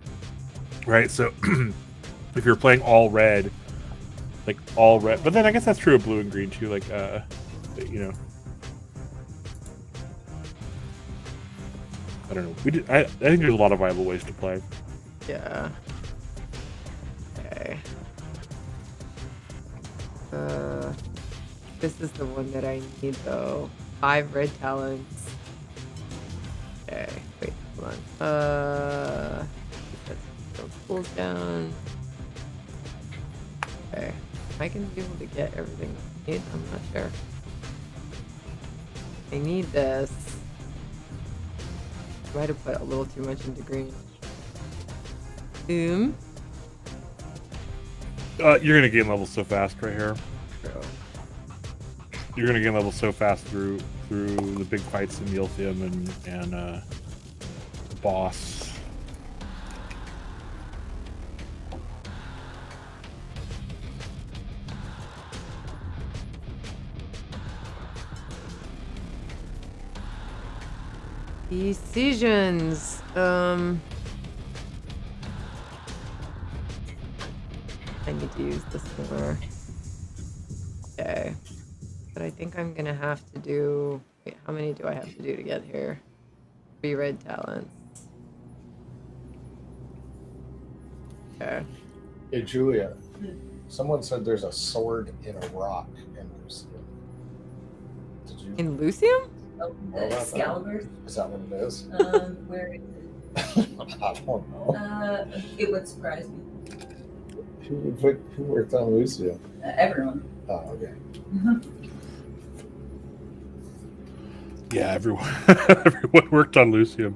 S4: right? So if you're playing all red. But then I guess that's true of blue and green too. Like, you know, I don't know. I think there's a lot of viable ways to play.
S1: Yeah. Okay. This is the one that I need though. 5 red talents. Okay. Wait. Hold on. Let's pulls down. Okay. I can be able to get everything I need. I'm not sure. I need this. Might have put a little too much into green. Boom.
S4: You're gonna gain levels so fast right here.
S1: True.
S4: You're gonna gain levels so fast through the big fights in the Ilthium and the boss.
S1: Decisions. I need to use this more. Okay. But I think I'm gonna have to do... Wait, how many do I have to do to get here? 3 red talents. Okay.
S5: Hey, Julia. Someone said there's a sword in a rock in Lucium. Did you
S1: In Lucium?
S7: Oh,
S5: know
S7: the
S5: about
S7: Excalibur.
S5: that? Is that what it is?
S7: Where is
S5: I don't know.
S7: it? It would surprise me.
S5: Who worked on Lucium?
S7: Everyone.
S5: Oh, okay.
S4: Yeah, everyone everyone worked on Lucium.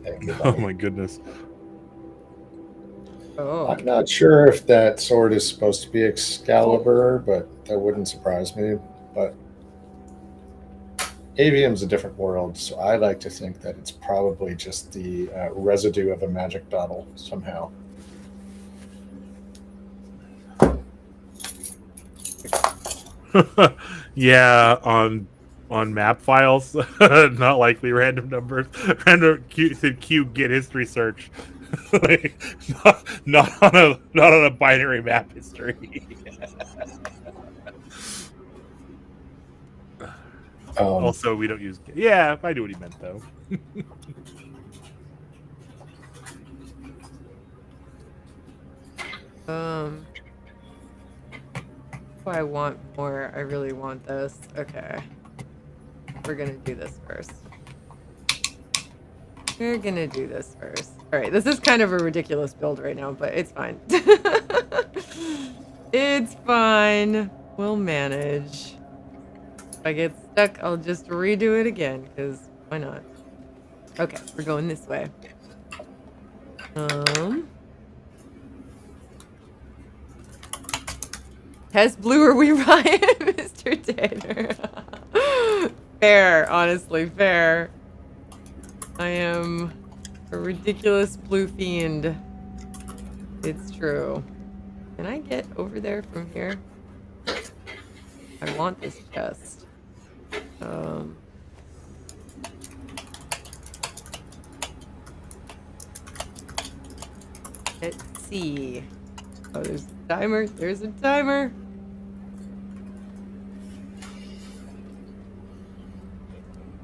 S5: Thank you,
S4: Oh
S5: buddy.
S4: my goodness.
S1: Oh.
S5: I'm not sure if that sword is supposed to be Excalibur, but that wouldn't surprise me. But Avium's a different world, so I like to think that it's probably just the residue of a magic battle somehow.
S4: Yeah, on map files, not likely random numbers. Random Q get history search. Like, not on a binary map history. Also, we don't use. Yeah, I knew what he meant though.
S1: Oh, I want more. I really want this. Okay. We're gonna do this first. We're gonna do this first. Alright, this is kind of a ridiculous build right now, but it's fine. It's fine. We'll manage. If I get stuck, I'll just redo it again, because why not? Okay, we're going this way. Test blue or we riot, Mr. Tater. Fair, honestly, fair. I am a ridiculous blue fiend. It's true. Can I get over there from here? I want this chest. Let's see. Oh, there's a timer. There's a timer.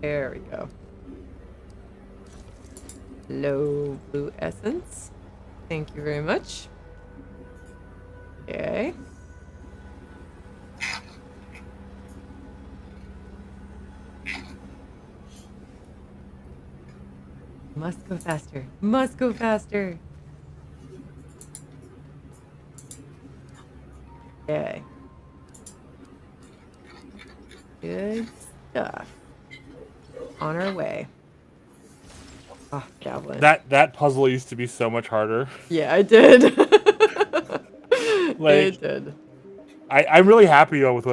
S1: There we go. Low blue essence. Thank you very much. Okay. Must go faster. Must go faster. Okay. Good stuff. On our way. Oh, Javelin.
S4: That puzzle used to be so much harder.
S1: Yeah, it did.
S4: Like,
S1: it did.
S4: I'm really happy though with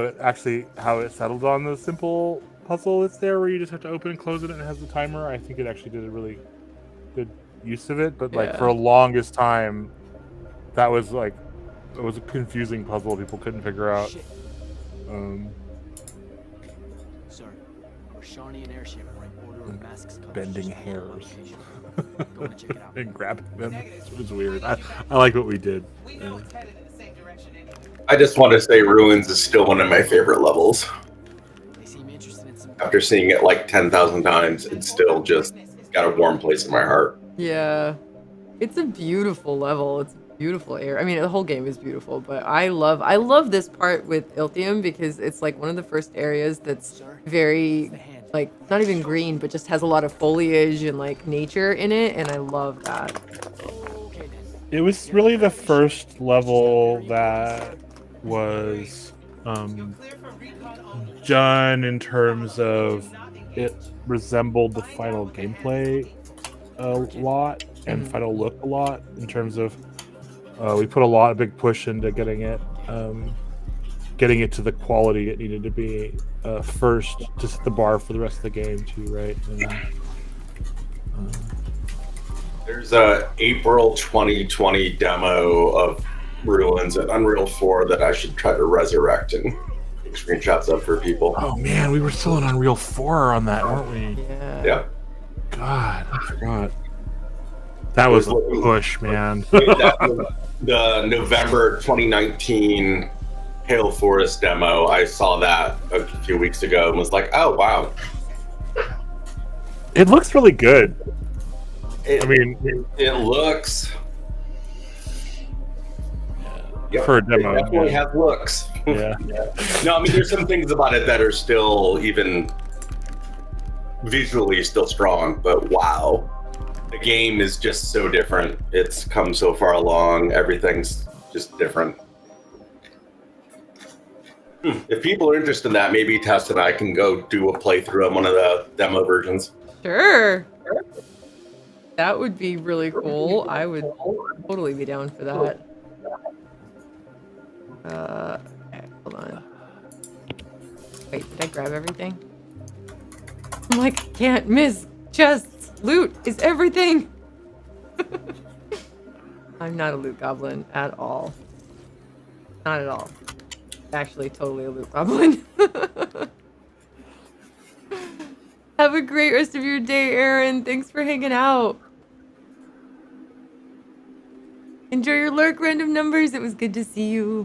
S4: how it settled on the simple puzzle that's there, where you just have to open and close it and it has the timer. I think it actually did a really good use of it. But like for the longest time, that was like it was a confusing puzzle people couldn't figure out.
S8: Sir, our Sharnian airship right order of masks
S4: Bending hairs.
S8: Go and check it out.
S4: And grabbing them. It was weird. I like what we did.
S6: We know it's headed in the same direction anyway.
S3: I just want to say Ruins is still one of my favorite levels.
S8: They seem interested in some.
S3: After seeing it like 10,000 times, it's still just got a warm place in my heart.
S1: Yeah. It's a beautiful level. It's a beautiful area. I mean, the whole game is beautiful, but I love this part with Ilthium because it's like one of the first areas that's very like not even green, but just has a lot of foliage and like nature in it, and I love that.
S8: Okay then.
S4: It was really the first level that was done in terms of it resembled the final gameplay a lot and final look a lot in terms of we put a big push into getting it to the quality it needed to be first to set the bar for the rest of the game too, right?
S3: There's a April 2020 demo of Ruins at Unreal 4 that I should try to resurrect and make screenshots of for people.
S4: Oh man, we were still in Unreal 4 on that, weren't we?
S1: Yeah.
S3: Yeah.
S4: God, I forgot. That was a push, man.
S3: That was the November 2019 Pale Forest demo. I saw that a few weeks ago and was like, oh, wow.
S4: It looks really good.
S3: It,
S4: I mean,
S3: it looks... Yeah,
S4: for a demo,
S3: it definitely has looks.
S4: Yeah.
S3: No, I mean, there's some things about it that are still even visually still strong, but wow. The game is just so different. It's come so far along. Everything's just different. If people are interested in that, maybe Tess and I can go do a playthrough on one of the demo versions.
S1: Sure. That would be really cool. I would totally be down for that. Okay, hold on. Wait, did I grab everything? I'm like, can't miss. Chests, loot is everything. I'm not a loot goblin at all. Not at all. Actually, totally a loot goblin. Have a great rest of your day, Aaron. Thanks for hanging out. Enjoy your lurk, random numbers. It was good to see you.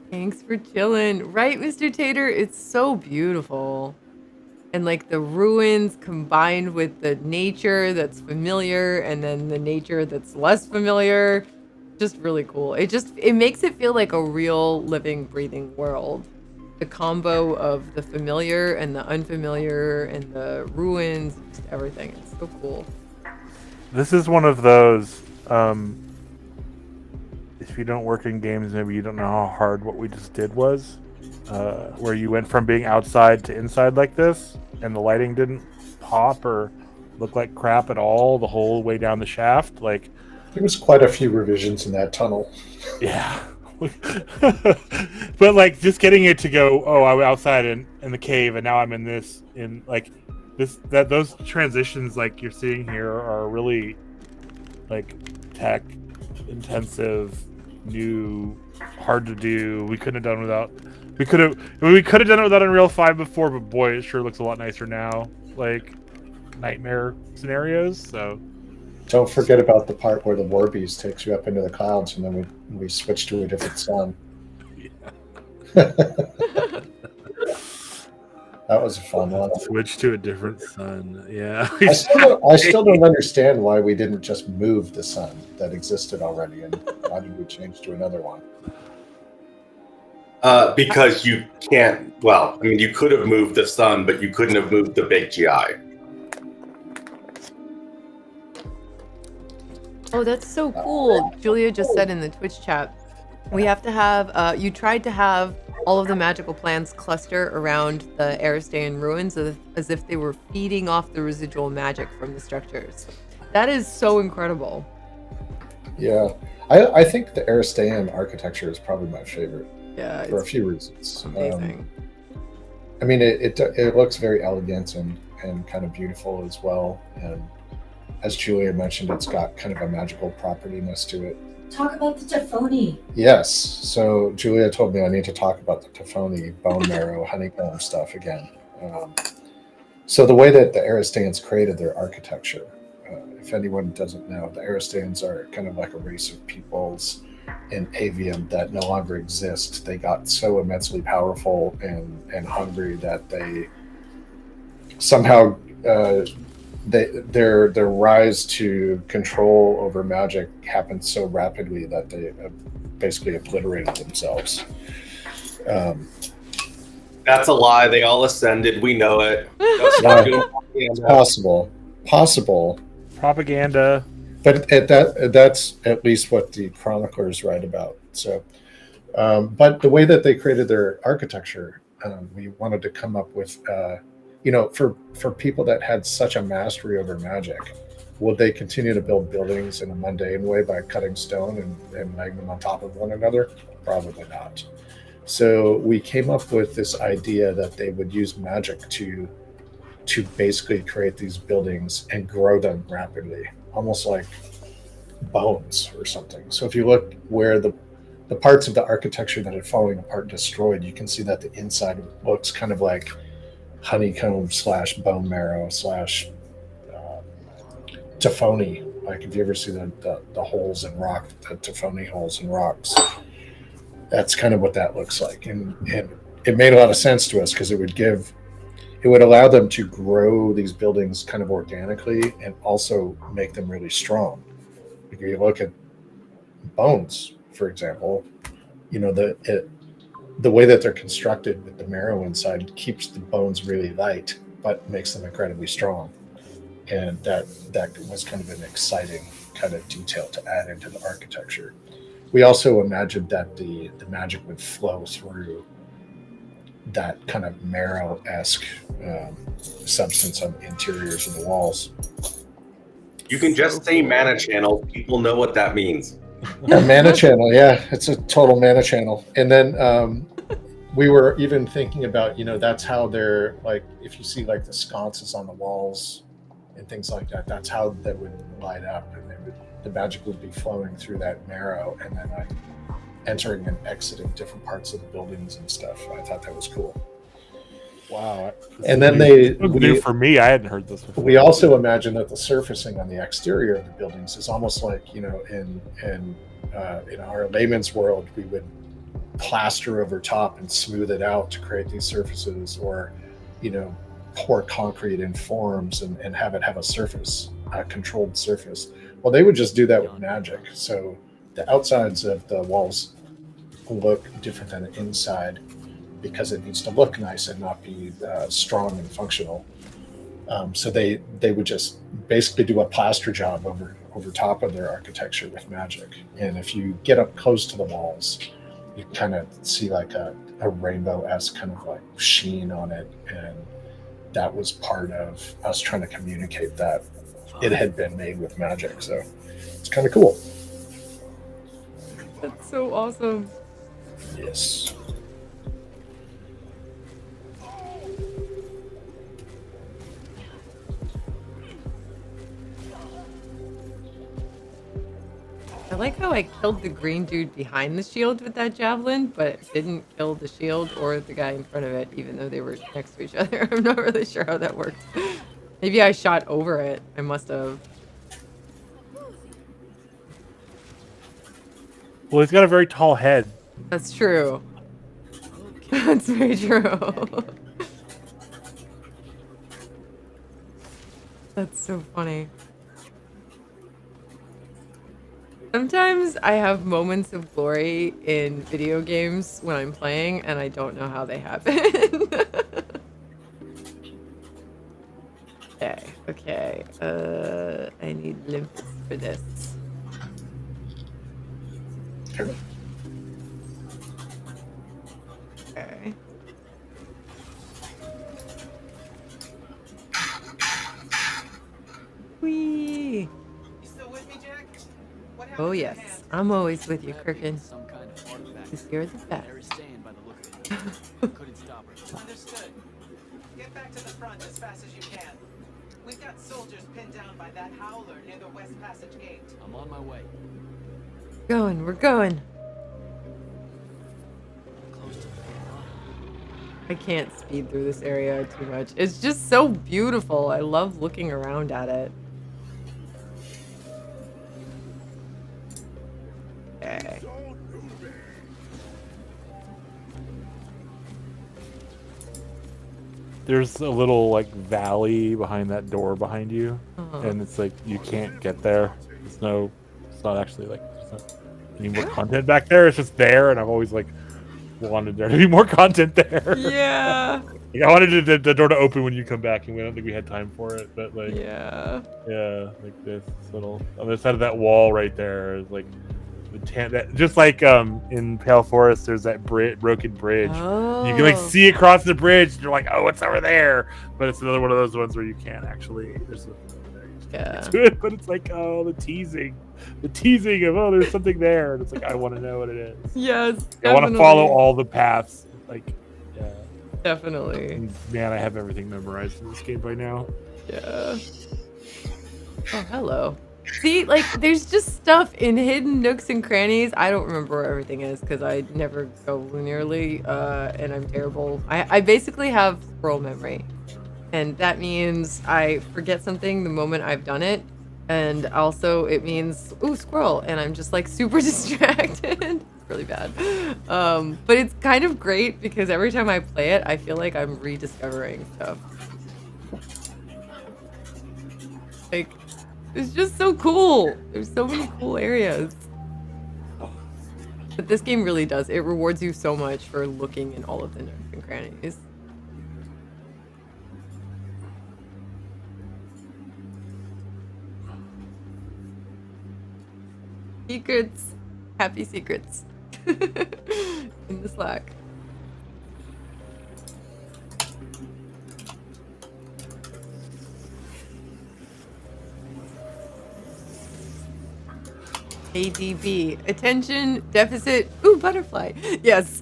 S1: Thanks for chilling. Right, Mr. Tater? It's so beautiful. And like the ruins combined with the nature that's familiar and then the nature that's less familiar. Just really cool. It makes it feel like a real living, breathing world. The combo of the familiar and the unfamiliar and the ruins, just everything. It's so cool.
S4: This is one of those, if you don't work in games, maybe you don't know how hard what we just did was. Where you went from being outside to inside like this, and the lighting didn't pop or look like crap at all the whole way down the shaft. Like,
S5: there was quite a few revisions in that tunnel.
S4: yeah. But like just getting it to go, oh, I was outside in the cave and now I'm in this, in like this, that those transitions like you're seeing here are really like tech intensive, new, hard to do. We couldn't have done without. We could have done it without Unreal 5 before, but boy, it sure looks a lot nicer now. Like nightmare scenarios. So
S5: don't forget about the part where the war beast takes you up into the clouds, and then we switch to a different sun. That was a fun one.
S4: Switch to a different sun. Yeah.
S5: I still don't understand why we didn't just move the sun that existed already, and why did we change to another one?
S3: Because you can't, well, I mean, you could have moved the sun, but you couldn't have moved the big GI.
S1: Oh, that's so cool. Julia just said in the Twitch chat, we have to have, you tried to have all of the magical plants cluster around the Aristean ruins as if they were feeding off the residual magic from the structures. That is so incredible.
S5: Yeah. I think the Aristean architecture is probably my favorite.
S1: Yeah,
S5: for a few reasons.
S1: Amazing.
S5: I mean, it looks very elegant and kind of beautiful as well. And as Julia mentioned, it's got kind of a magical propertiness to it.
S7: Talk about the Tefoni.
S5: Yes. So Julia told me I need to talk about the Tefoni bone marrow honeycomb stuff again. So the way that the Aristeans created their architecture, if anyone doesn't know, the Aristeans are kind of like a race of peoples in Aveum that no longer exist. They got so immensely powerful and hungry that they somehow their rise to control over magic happened so rapidly that they basically obliterated themselves.
S3: That's a lie. They all ascended. We know it.
S5: It's possible.
S4: Propaganda.
S5: But that's at least what the chroniclers write about. So, but the way that they created their architecture, we wanted to come up with, for people that had such a mastery over magic, would they continue to build buildings in a mundane way by cutting stone and laying them on top of one another? Probably not. So we came up with this idea that they would use magic to basically create these buildings and grow them rapidly, almost like bones or something. So if you look where the parts of the architecture that are falling apart destroyed, you can see that the inside looks kind of like honeycomb / bone marrow / Tefoni. Like if you ever see the holes in rock, the Tefoni holes in rocks, that's kind of what that looks like. And it made a lot of sense to us because it would allow them to grow these buildings kind of organically and also make them really strong. If you look at bones, for example, the way that they're constructed with the marrow inside keeps the bones really light, but makes them incredibly strong. And that was kind of an exciting kind of detail to add into the architecture. We also imagined that the magic would flow through that kind of marrow-esque substance on the interiors of the walls.
S3: You can just say mana channel. People know what that means.
S5: A mana channel, yeah, it's a total mana channel. And then we were even thinking about, that's how they're like, if you see like the sconces on the walls and things like that, that's how they would light up, and the magic would be flowing through that marrow, and then like entering and exiting different parts of the buildings and stuff. I thought that was cool.
S4: Wow.
S5: And then
S4: new for me. I hadn't heard this before.
S5: We also imagine that the surfacing on the exterior of the buildings is almost like, in our layman's world, we would plaster over top and smooth it out to create these surfaces, or, pour concrete in forms and have it have a surface, a controlled surface. Well, they would just do that with magic. So the outsides of the walls look different than the inside because it needs to look nice and not be strong and functional. So they would just basically do a plaster job over top of their architecture with magic. And if you get up close to the walls, you kind of see like a rainbow-esque kind of like sheen on it. And that was part of us trying to communicate that it had been made with magic. So it's kind of cool.
S1: That's so awesome.
S5: Yes.
S1: I like how I killed the green dude behind the shield with that javelin, but didn't kill the shield or the guy in front of it, even though they were next to each other. I'm not really sure how that worked. Maybe I shot over it. I must have.
S4: Well, he's got a very tall head.
S1: That's true. That's very true. That's so funny. Sometimes I have moments of glory in video games when I'm playing, and I don't know how they happen. Okay. I need limpets for this. Okay. Whee!
S6: You still with me, Jack? What happened
S1: Oh
S6: to
S1: yes,
S6: the hand?
S1: I'm always with you, Kirkin.
S8: Some kind of artifact.
S1: Because you're the best.
S8: Mary's staying by the look of it. Couldn't stop her.
S6: Understood. Get back to the front as fast as you can. We've got soldiers pinned down by that howler near the West Passage gate.
S8: I'm on my way.
S1: We're going.
S8: Close to the front.
S1: I can't speed through this area too much. It's just so beautiful. I love looking around at it. Okay.
S4: There's a little like valley behind that door behind you, and it's like you can't get there. It's not actually like there's not any more content back there. It's just there, and I've always like wanted there to be more content there.
S1: Yeah.
S4: Like, I wanted the door to open when you come back, and we don't think we had time for it. But like,
S1: Yeah.
S4: like this little on the side of that wall right there is like just like in Pale Forest, there's that broken bridge.
S1: Oh.
S4: You can like see across the bridge, and you're like, oh, it's over there. But it's another one of those ones where you can't actually. There's something over there. You just can't get to it, but it's like, oh, the teasing of there's something there, and it's like I want to know what it is.
S1: Yes.
S4: I want to follow all the paths. Like, yeah.
S1: Definitely.
S4: And man, I have everything memorized in this game by now.
S1: Yeah. Oh, hello. See, like, there's just stuff in hidden nooks and crannies. I don't remember where everything is because I never go linearly, and I'm terrible. I basically have scroll memory, and that means I forget something the moment I've done it, And also it means, ooh, squirrel. And I'm just like super distracted. It's really bad. But it's kind of great because every time I play it, I feel like I'm rediscovering stuff. Like, it's just so cool. There's so many cool areas. But this game really does. It rewards you so much for looking in all of the nooks and crannies. Secrets. Happy secrets. In the Slack. ADB. Attention deficit. Ooh, butterfly. Yes.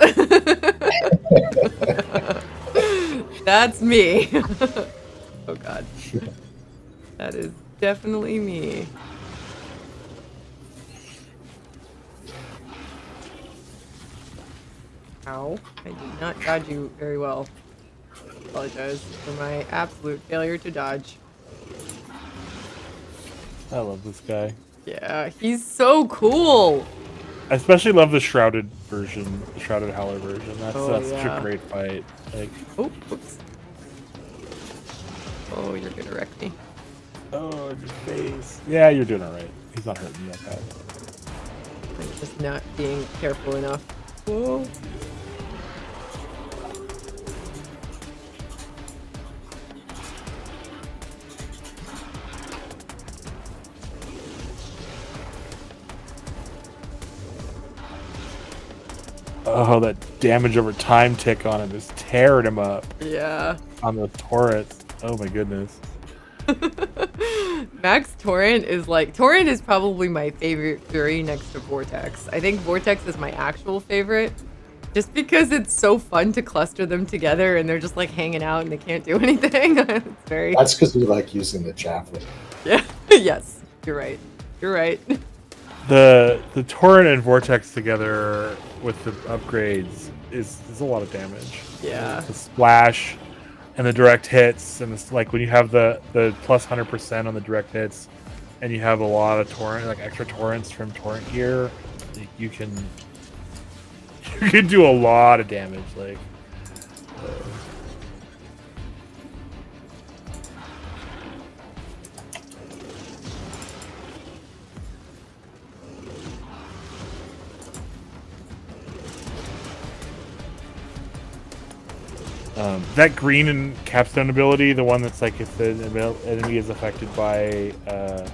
S1: That's me. Oh god. That is definitely me. Ow. I did not dodge you very well. Apologize for my absolute failure to dodge.
S4: I love this guy.
S1: Yeah, he's so cool.
S4: I especially love the shrouded version, the shrouded howler version. That's such
S1: yeah.
S4: a great fight. Like,
S1: oh, whoops. Oh, you're gonna wreck me.
S4: oh, your face. Yeah, you're doing all right. He's not hurting you that bad.
S1: I'm just not being careful enough. Whoa.
S4: Oh, that damage over time tick on him is tearing him up.
S1: Yeah.
S4: On the turrets. Oh my goodness.
S1: Max Torrent is probably my favorite Fury next to Vortex. I think Vortex is my actual favorite. Just because it's so fun to cluster them together and they're just like hanging out and they can't do anything. It's very...
S5: That's because we like using the javelin.
S1: Yeah. Yes. You're right. You're right.
S4: The Torrent and Vortex together with the upgrades is a lot of damage.
S1: Yeah.
S4: The splash and the direct hits, and it's like when you have the plus 100% on the direct hits, and you have a lot of torrent, like extra torrents from torrent gear, you can do a lot of damage. Like. That green and capstone ability, the one that's like if the enemy is affected by a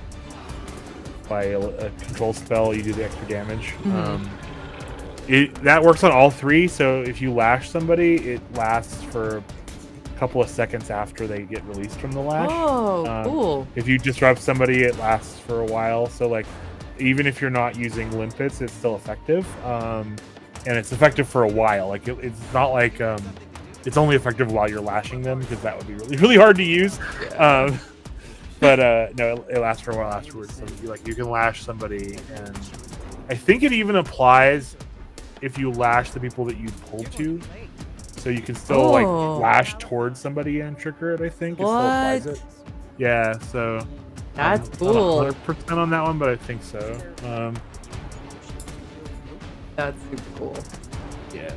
S4: control spell, you do the extra damage.
S1: Mm-hmm.
S4: That works on all three. So if you lash somebody, it lasts for a couple of seconds after they get released from the lash.
S1: Oh, cool.
S4: If you disrupt somebody, it lasts for a while. So like, even if you're not using limpets, it's still effective. And it's effective for a while. Like it's not like it's only effective while you're lashing them, because that would be really, really hard to use.
S1: Yeah.
S4: But no, it lasts for a while afterwards. So you can lash somebody, and I think it even applies if you lash the people that you pull to. So you can still like lash towards somebody and trigger it. I think it still applies it. Yeah, so
S1: that's cool.
S4: Not 100% on that one, but I think so.
S1: That's super cool.
S4: Yeah.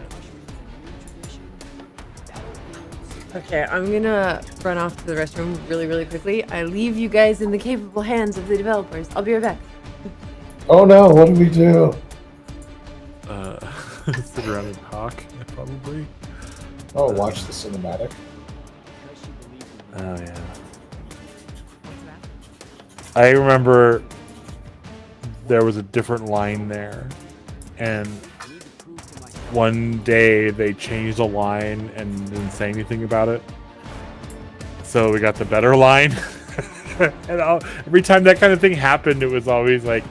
S1: Okay, I'm gonna run off to the restroom really, really quickly. I leave you guys in the capable hands of the developers. I'll be right back.
S5: Oh no, what did we do?
S4: Sit around and talk, probably.
S5: Oh, watch the cinematic.
S4: Oh, yeah. I remember there was a different line there, and one day they changed a line and didn't say anything about it. So we got the better line. And every time that kind of thing happened, it was always like,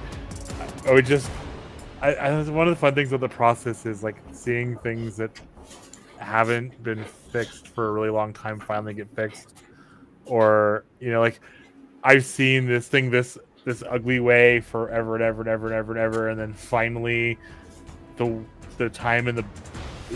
S4: I would just... one of the fun things of the process is like seeing things that haven't been fixed for a really long time finally get fixed. Or, you know, like I've seen this thing this ugly way forever and ever and ever and ever and ever, and then finally the time and the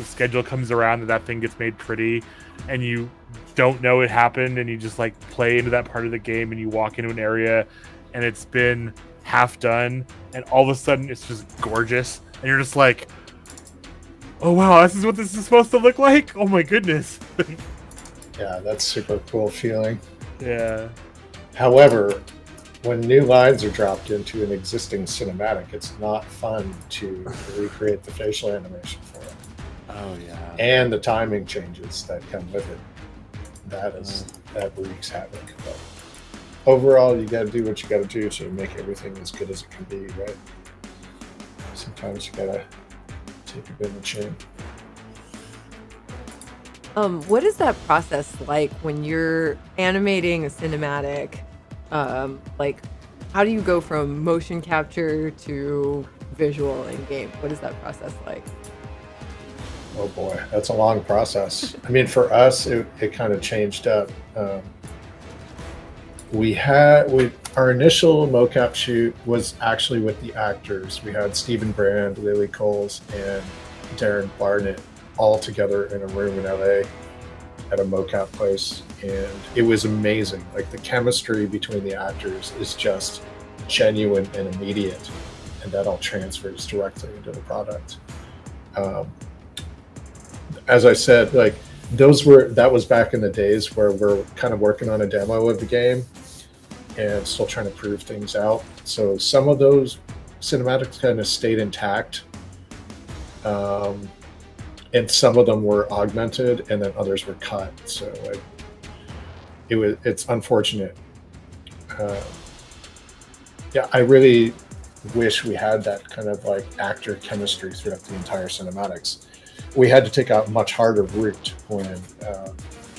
S4: schedule comes around that thing gets made pretty, and you don't know it happened, and you just like play into that part of the game, and you walk into an area and it's been half done, and all of a sudden it's just gorgeous, and you're just like, oh wow, this is what this is supposed to look like. Oh my goodness.
S5: Yeah, that's super cool feeling.
S4: Yeah.
S5: However, when new lines are dropped into an existing cinematic, it's not fun to recreate the facial animation for it.
S4: Oh yeah.
S5: And the timing changes that come with it. That wreaks havoc. But overall, you got to do what you got to do to make everything as good as it can be, right? Sometimes you got to take a bit of a chin.
S1: What is that process like when you're animating a cinematic? Like, how do you go from motion capture to visual in game? What is that process like?
S5: Oh boy, that's a long process. I mean, for us, it kind of changed up. Our initial mocap shoot was actually with the actors. We had Stephen Brand, Lily Coles, and Darren Barnett all together in a room in LA at a mocap place, and it was amazing. Like, the chemistry between the actors is just genuine and immediate, and that all transfers directly into the product. As I said, like, that was back in the days where we're kind of working on a demo of the game and still trying to prove things out. So some of those cinematics kind of stayed intact. And some of them were augmented, and then others were cut. So it's unfortunate. Yeah, I really wish we had that kind of like actor chemistry throughout the entire cinematics. We had to take a much harder route when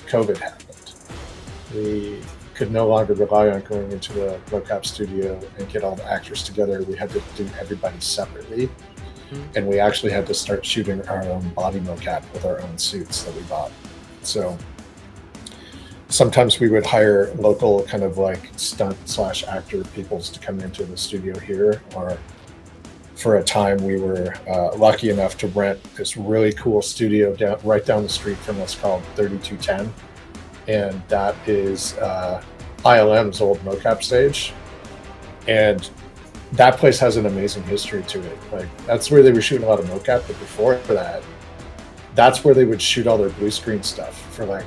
S5: COVID happened. We could no longer rely on going into the mocap studio and get all the actors together. We had to do everybody separately. And we actually had to start shooting our own body mocap with our own suits that we bought. So sometimes we would hire local kind of like stunt/actor peoples to come into the studio here, or for a time we were lucky enough to rent this really cool studio right down the street from us called 3210. And that is ILM's old mocap stage. And that place has an amazing history to it. Like, that's where they were shooting a lot of mocap, but before that, that's where they would shoot all their blue screen stuff for like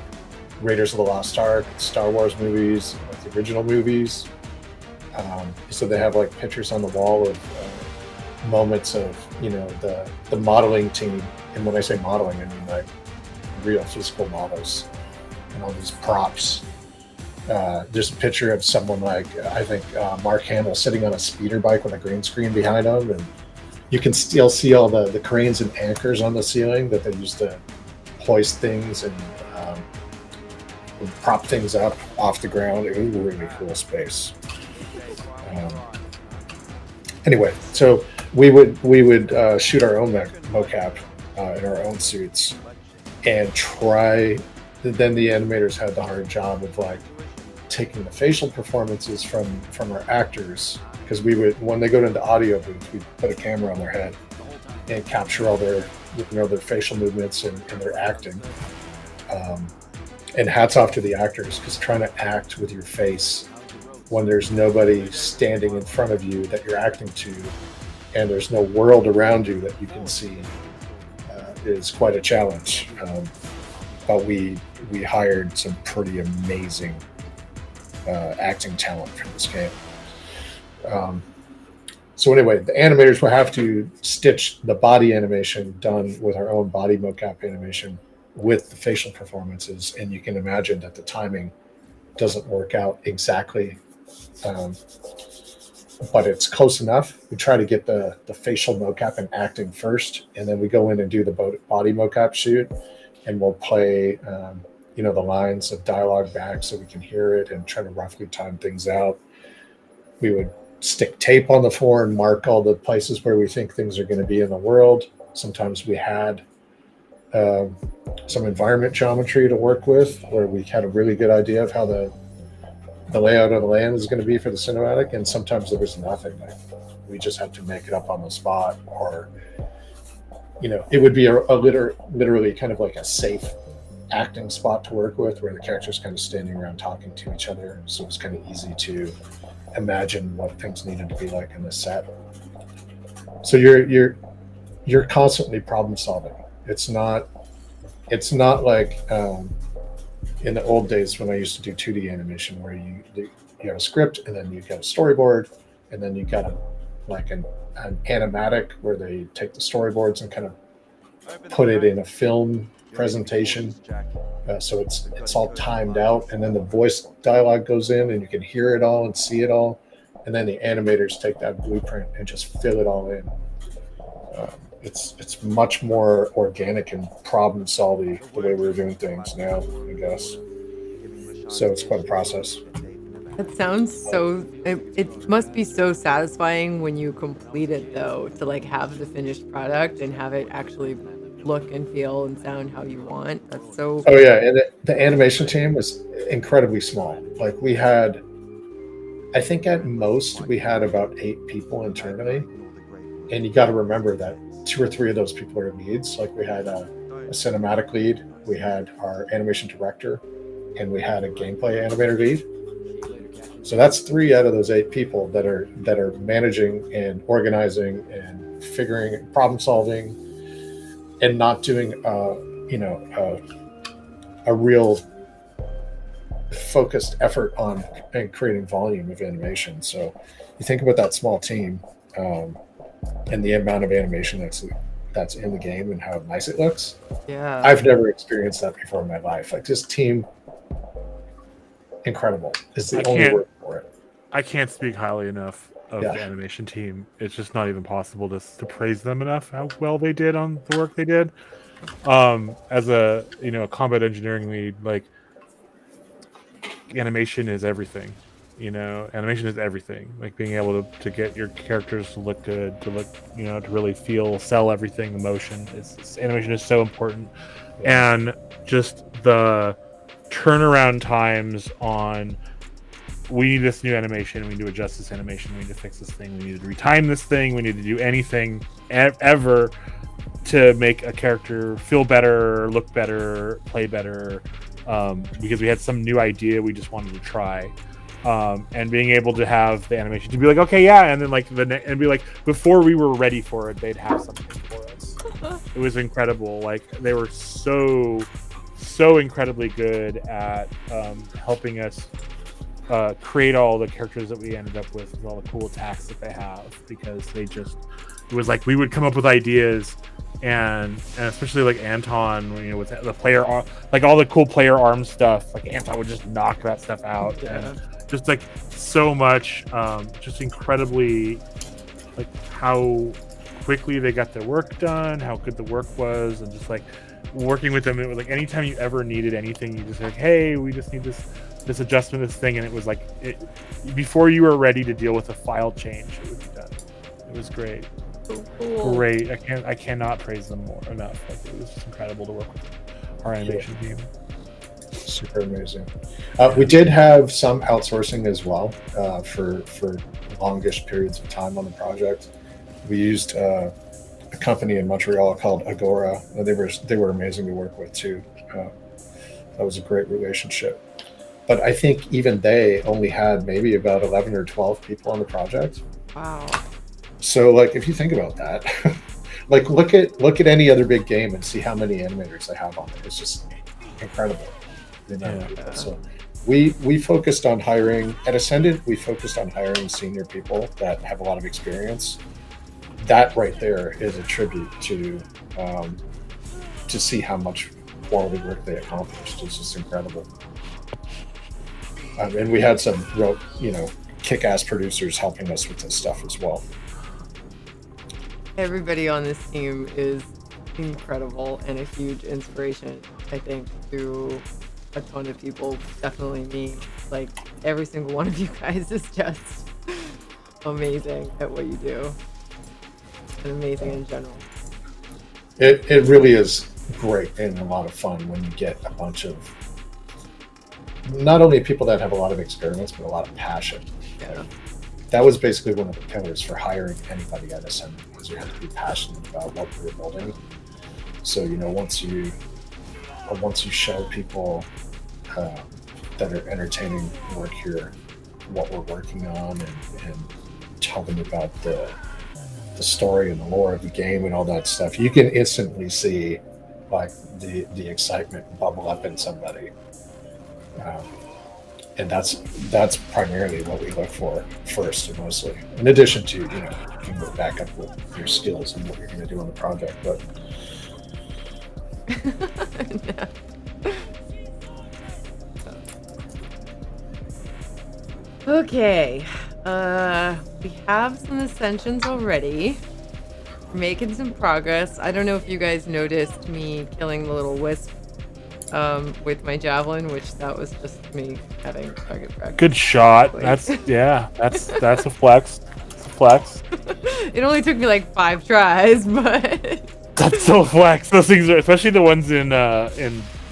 S5: Raiders of the Lost Ark, Star Wars movies, like the original movies. So they have like pictures on the wall of moments of, you know, the modeling team. And when I say modeling, I mean like real physical models and all these props. There's a picture of someone like, I think Mark Hamill sitting on a speeder bike with a green screen behind him, and you can still see all the cranes and anchors on the ceiling that they used to hoist things and prop things up off the ground. It was a really cool space. Anyway, so we would shoot our own mocap in our own suits and try. Then the animators had the hard job of like taking the facial performances from our actors, because we would, when they go into audio booth, we'd put a camera on their head and capture all their, you know, their facial movements and their acting. And hats off to the actors, because trying to act with your face when there's nobody standing in front of you that you're acting to, and there's no world around you that you can see, is quite a challenge. But we hired some pretty amazing acting talent for this game. So anyway, the animators will have to stitch the body animation done with our own body mocap animation with the facial performances, and you can imagine that the timing doesn't work out exactly, but it's close enough. We try to get the facial mocap and acting first, and then we go in and do the body mocap shoot, and we'll play you know, the lines of dialogue back so we can hear it and try to roughly time things out. We would stick tape on the floor and mark all the places where we think things are going to be in the world. Sometimes we had some environment geometry to work with, where we had a really good idea of how the layout of the land is going to be for the cinematic, and sometimes there was nothing. Like, we just had to make it up on the spot, or, you know, it would be a literally kind of like a safe acting spot to work with, where the characters kind of standing around talking to each other, so it's kind of easy to imagine what things needed to be like in this set. So you're constantly problem solving. It's not like in the old days when I used to do 2D animation, where you have a script and then you got a storyboard and then you got an animatic where they take the storyboards and kind of put it in a film presentation. So it's all timed out, and then the voice dialogue goes in and you can hear it all and see it all, and then the animators take that blueprint and just fill it all in. It's much more organic and problem solving the way we're doing things now, I guess. So it's quite a process.
S1: That sounds so. It must be so satisfying when you complete it, though, to like have the finished product and have it actually look and feel and sound how you want. That's so.
S5: Oh yeah, and the animation team was incredibly small. Like we had, I think at most we had about 8 people internally, and you got to remember that 2 or 3 of those people are leads. Like we had a cinematic lead, we had our animation director, and we had a gameplay animator lead. So that's 3 out of those 8 people that are managing and organizing and figuring, problem solving, and not doing a real focused effort on creating volume of animation. So you think about that small team and the amount of animation that's in the game and how nice it looks.
S1: Yeah.
S5: I've never experienced that before in my life. Like this team, incredible. It's the only word for it.
S4: I can't speak highly enough of the animation team. It's just not even possible to praise them enough how well they did on the work they did. As a combat engineering lead, like animation is everything. Animation is everything. Like being able to get your characters to look good, to really sell everything, emotion. Animation is so important, and just the turnaround times on. We need this new animation. We need to adjust this animation. We need to fix this thing. We need to retime this thing. We need to do anything ever to make a character feel better, look better, play better, because we had some new idea we just wanted to try. And being able to have the animation to be like, okay, yeah, and then and be like, before we were ready for it, they'd have something for us. It was incredible. Like they were so incredibly good at helping us create all the characters that we ended up with all the cool attacks that they have, because it was like we would come up with ideas and especially like Anton, with the player, like all the cool player arm stuff, like Anton would just knock that stuff out. And just like so much, just incredibly like how quickly they got their work done, how good the work was, and just like working with them, it was like anytime you ever needed anything, you just like, hey, we just need this adjustment, this thing, and it was like before you were ready to deal with a file change, it would be done. It was great.
S1: So cool.
S4: Great. I cannot praise them enough. Like, it was just incredible to work with our animation team.
S5: Super amazing. We did have some outsourcing as well for longish periods of time on the project. We used a company in Montreal called Agora. They were amazing to work with too. That was a great relationship. But I think even they only had maybe about 11 or 12 people on the project.
S1: Wow. So
S5: like if you think about that, like look at any other big game and see how many animators they have on it. It's just incredible.
S1: Yeah.
S5: So we focused on hiring at Ascendant. We focused on hiring senior people that have a lot of experience. That right there is a tribute to see how much quality work they accomplished. It's just incredible. And we had some real, kick-ass producers helping us with this stuff as well.
S1: Everybody on this team is incredible and a huge inspiration, I think, to a ton of people, definitely me. Like, every single one of you guys is just amazing at what you do. And amazing in general.
S5: It really is great and a lot of fun when you get a bunch of not only people that have a lot of experience, but a lot of passion.
S1: Yeah.
S5: That was basically one of the pillars for hiring anybody at Ascendant, was you have to be passionate about what we were building. So, once you once you show people that are entertaining work here what we're working on, and tell them about the story and the lore of the game and all that stuff, you can instantly see like the excitement bubble up in somebody. And that's primarily what we look for first and mostly, in addition to, you can go back up with your skills and what you're going to do on the project. But
S1: Okay, we have some ascensions already. We're making some progress. I don't know if you guys noticed me killing the little wisp with my javelin, which that was just me having target practice.
S4: Good shot.
S1: Please.
S4: That's a flex. It's a flex.
S1: It only took me like 5 tries, but
S4: That's so flex. Those things are, especially the ones in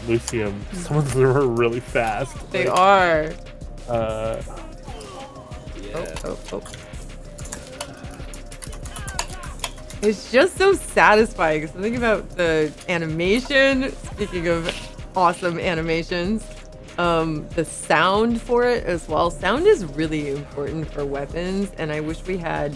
S4: Lucium. Some of them are really fast.
S1: they are.
S4: Uh,
S1: Oh. It's just so satisfying. So think about the animation. Speaking of awesome animations, the sound for it as well. Sound is really important for weapons, and I wish we had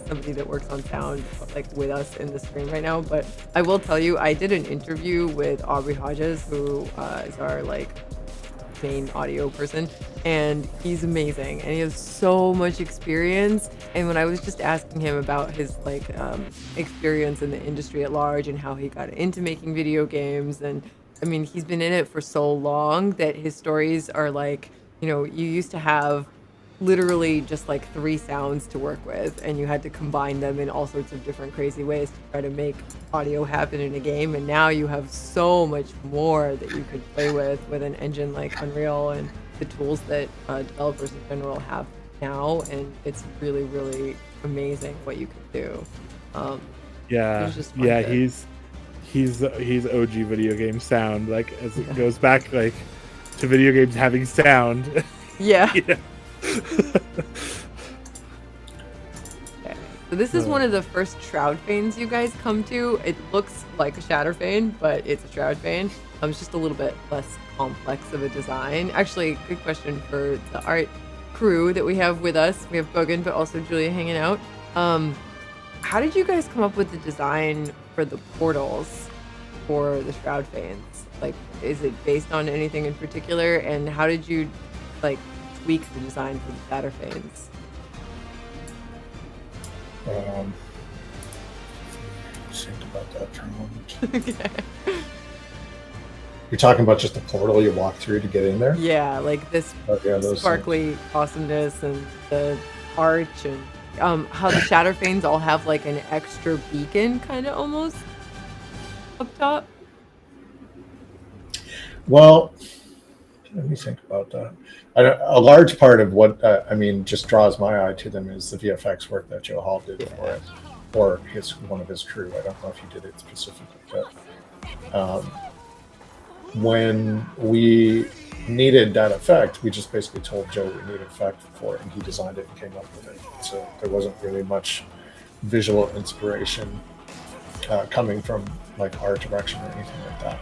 S1: somebody that works on sound like with us in the stream right now. But I will tell you, I did an interview with Aubrey Hodges, who is our main audio person, and he's amazing, and he has so much experience. And when I was just asking him about his experience in the industry at large and how he got into making video games, and I mean, he's been in it for so long that his stories are like, you used to have literally just 3 sounds to work with, and you had to combine them in all sorts of different crazy ways to try to make audio happen in a game. And now you have so much more that you could play with an engine like Unreal and the tools that developers in general have now, and it's really, really amazing what you can do.
S4: yeah,
S1: it's just fun
S4: yeah,
S1: to-
S4: he's OG video game sound. Like as it goes back to video games having sound.
S1: Yeah.
S4: Yeah.
S1: Okay. So this is one of the first Shroud Fanes you guys come to. It looks like a Shatter Fane, but it's a Shroud Fane. It's just a little bit less complex of a design. Actually, good question for the art crew that we have with us. We have Bogan, but also Julia hanging out. How did you guys come up with the design for the portals for the Shroud Fanes? Is it based on anything in particular? And how did you tweak the design for the Shatter Fanes?
S5: think about that for a moment.
S1: Okay.
S5: You're talking about just the portal you walk through to get in there?
S1: Yeah, this
S5: Those
S1: sparkly awesomeness and the arch, and how the Shatter Fanes all have an extra beacon kind of almost up top.
S5: Well, let me think about that. A large part of what just draws my eye to them is the VFX work that Joe Hall did for it, or one of his crew. I don't know if he did it specifically, but when we needed that effect, we just basically told Joe we needed an effect for it, and he designed it and came up with it. So there wasn't really much visual inspiration coming from art direction or anything like that.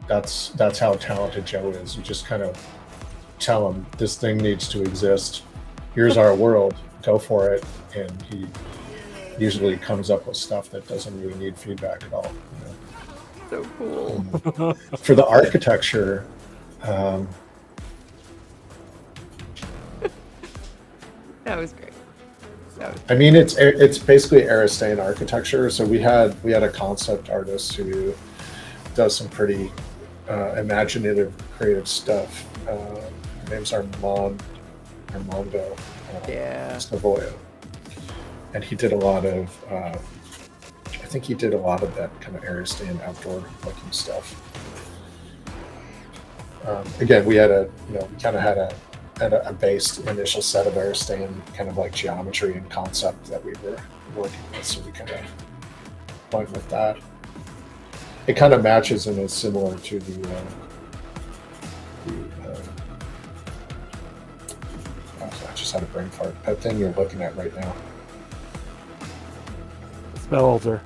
S5: That's how talented Joe is. You just kind of tell him this thing needs to exist. Here's our world. Go for it. And he usually comes up with stuff that doesn't really need feedback at all.
S1: So cool.
S5: For the architecture,
S1: That was great.
S5: it's basically Aristane architecture. So we had a concept artist who does some pretty imaginative, creative stuff. Her name's Armando Savoia, and he did a lot of. I think he did a lot of that kind of Aristane outdoor looking stuff. Again, we had we kind of had a base initial set of Aristane kind of geometry and concept that we were working with, so we kind of went with that. It kind of matches and is similar to I just had a brain fart. That thing you're looking at right now.
S4: Spell altar.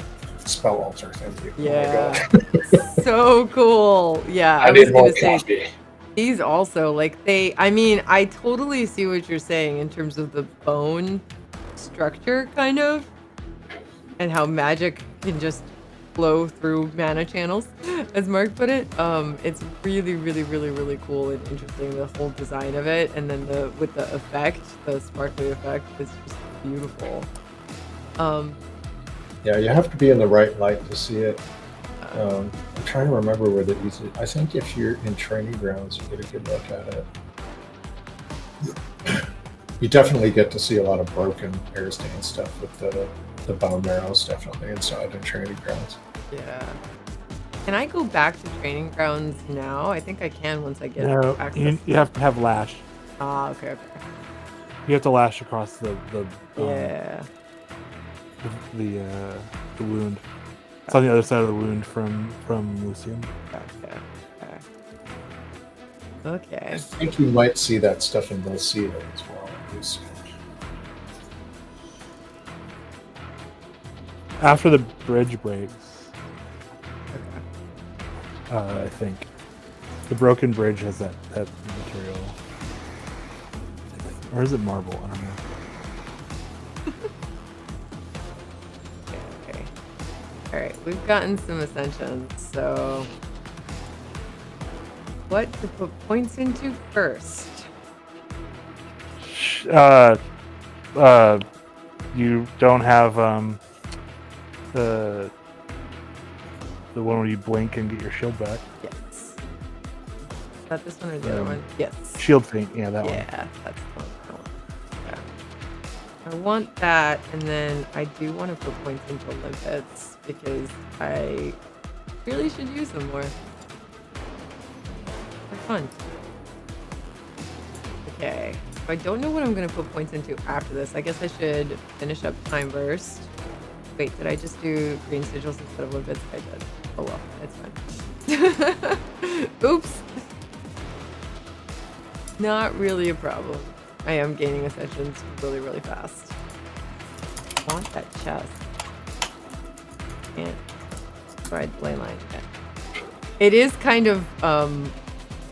S5: spell altar. Thank you.
S1: Yeah.
S5: Oh my god.
S1: So cool. Yeah,
S5: I
S1: I was
S5: need more
S1: gonna say
S5: coffee.
S1: these also like I mean, I totally see what you're saying in terms of the bone structure, kind of, and how magic can just flow through mana channels, as Mark put it. It's really, really, really, really cool and interesting, the whole design of it, and then with the effect, the sparkly effect is just beautiful.
S5: Yeah, you have to be in the right light to see it. I'm trying to remember where the easy. I think if you're in training grounds, you get a good look at it. You definitely get to see a lot of broken Airstane stuff with the bone marrows definitely inside in training grounds.
S1: Yeah. Can I go back to training grounds now? I think I can once I get
S4: No,
S1: access.
S4: you have to have lash.
S1: Ah, okay.
S4: You have to lash across the
S1: Yeah.
S4: the wound. It's on the other side of the wound from Lucian.
S1: Gotcha.
S5: I
S1: Okay.
S5: think you might see that stuff in Volcita as well.
S4: After the bridge breaks, I think the broken bridge has that material, or is it marble? I don't know.
S1: Okay. All right. We've gotten some ascensions, so what to put points into first?
S4: You don't have the one where you blink and get your shield back.
S1: Yes. Is that this one or the other one? Yes.
S4: Shield feint, yeah, that one.
S1: Yeah, that's the one. Yeah. I want that, and then I do want to put points into limpets because I really should use them more. They're fun. Okay. So I don't know what I'm going to put points into after this. I guess I should finish up Time Burst. Wait, did I just do green sigils instead of limpets? I did. Oh well, it's fine. Oops. Not really a problem. I am gaining ascensions really, really fast. I want that chest. Can't. Tried ley line again. It is kind of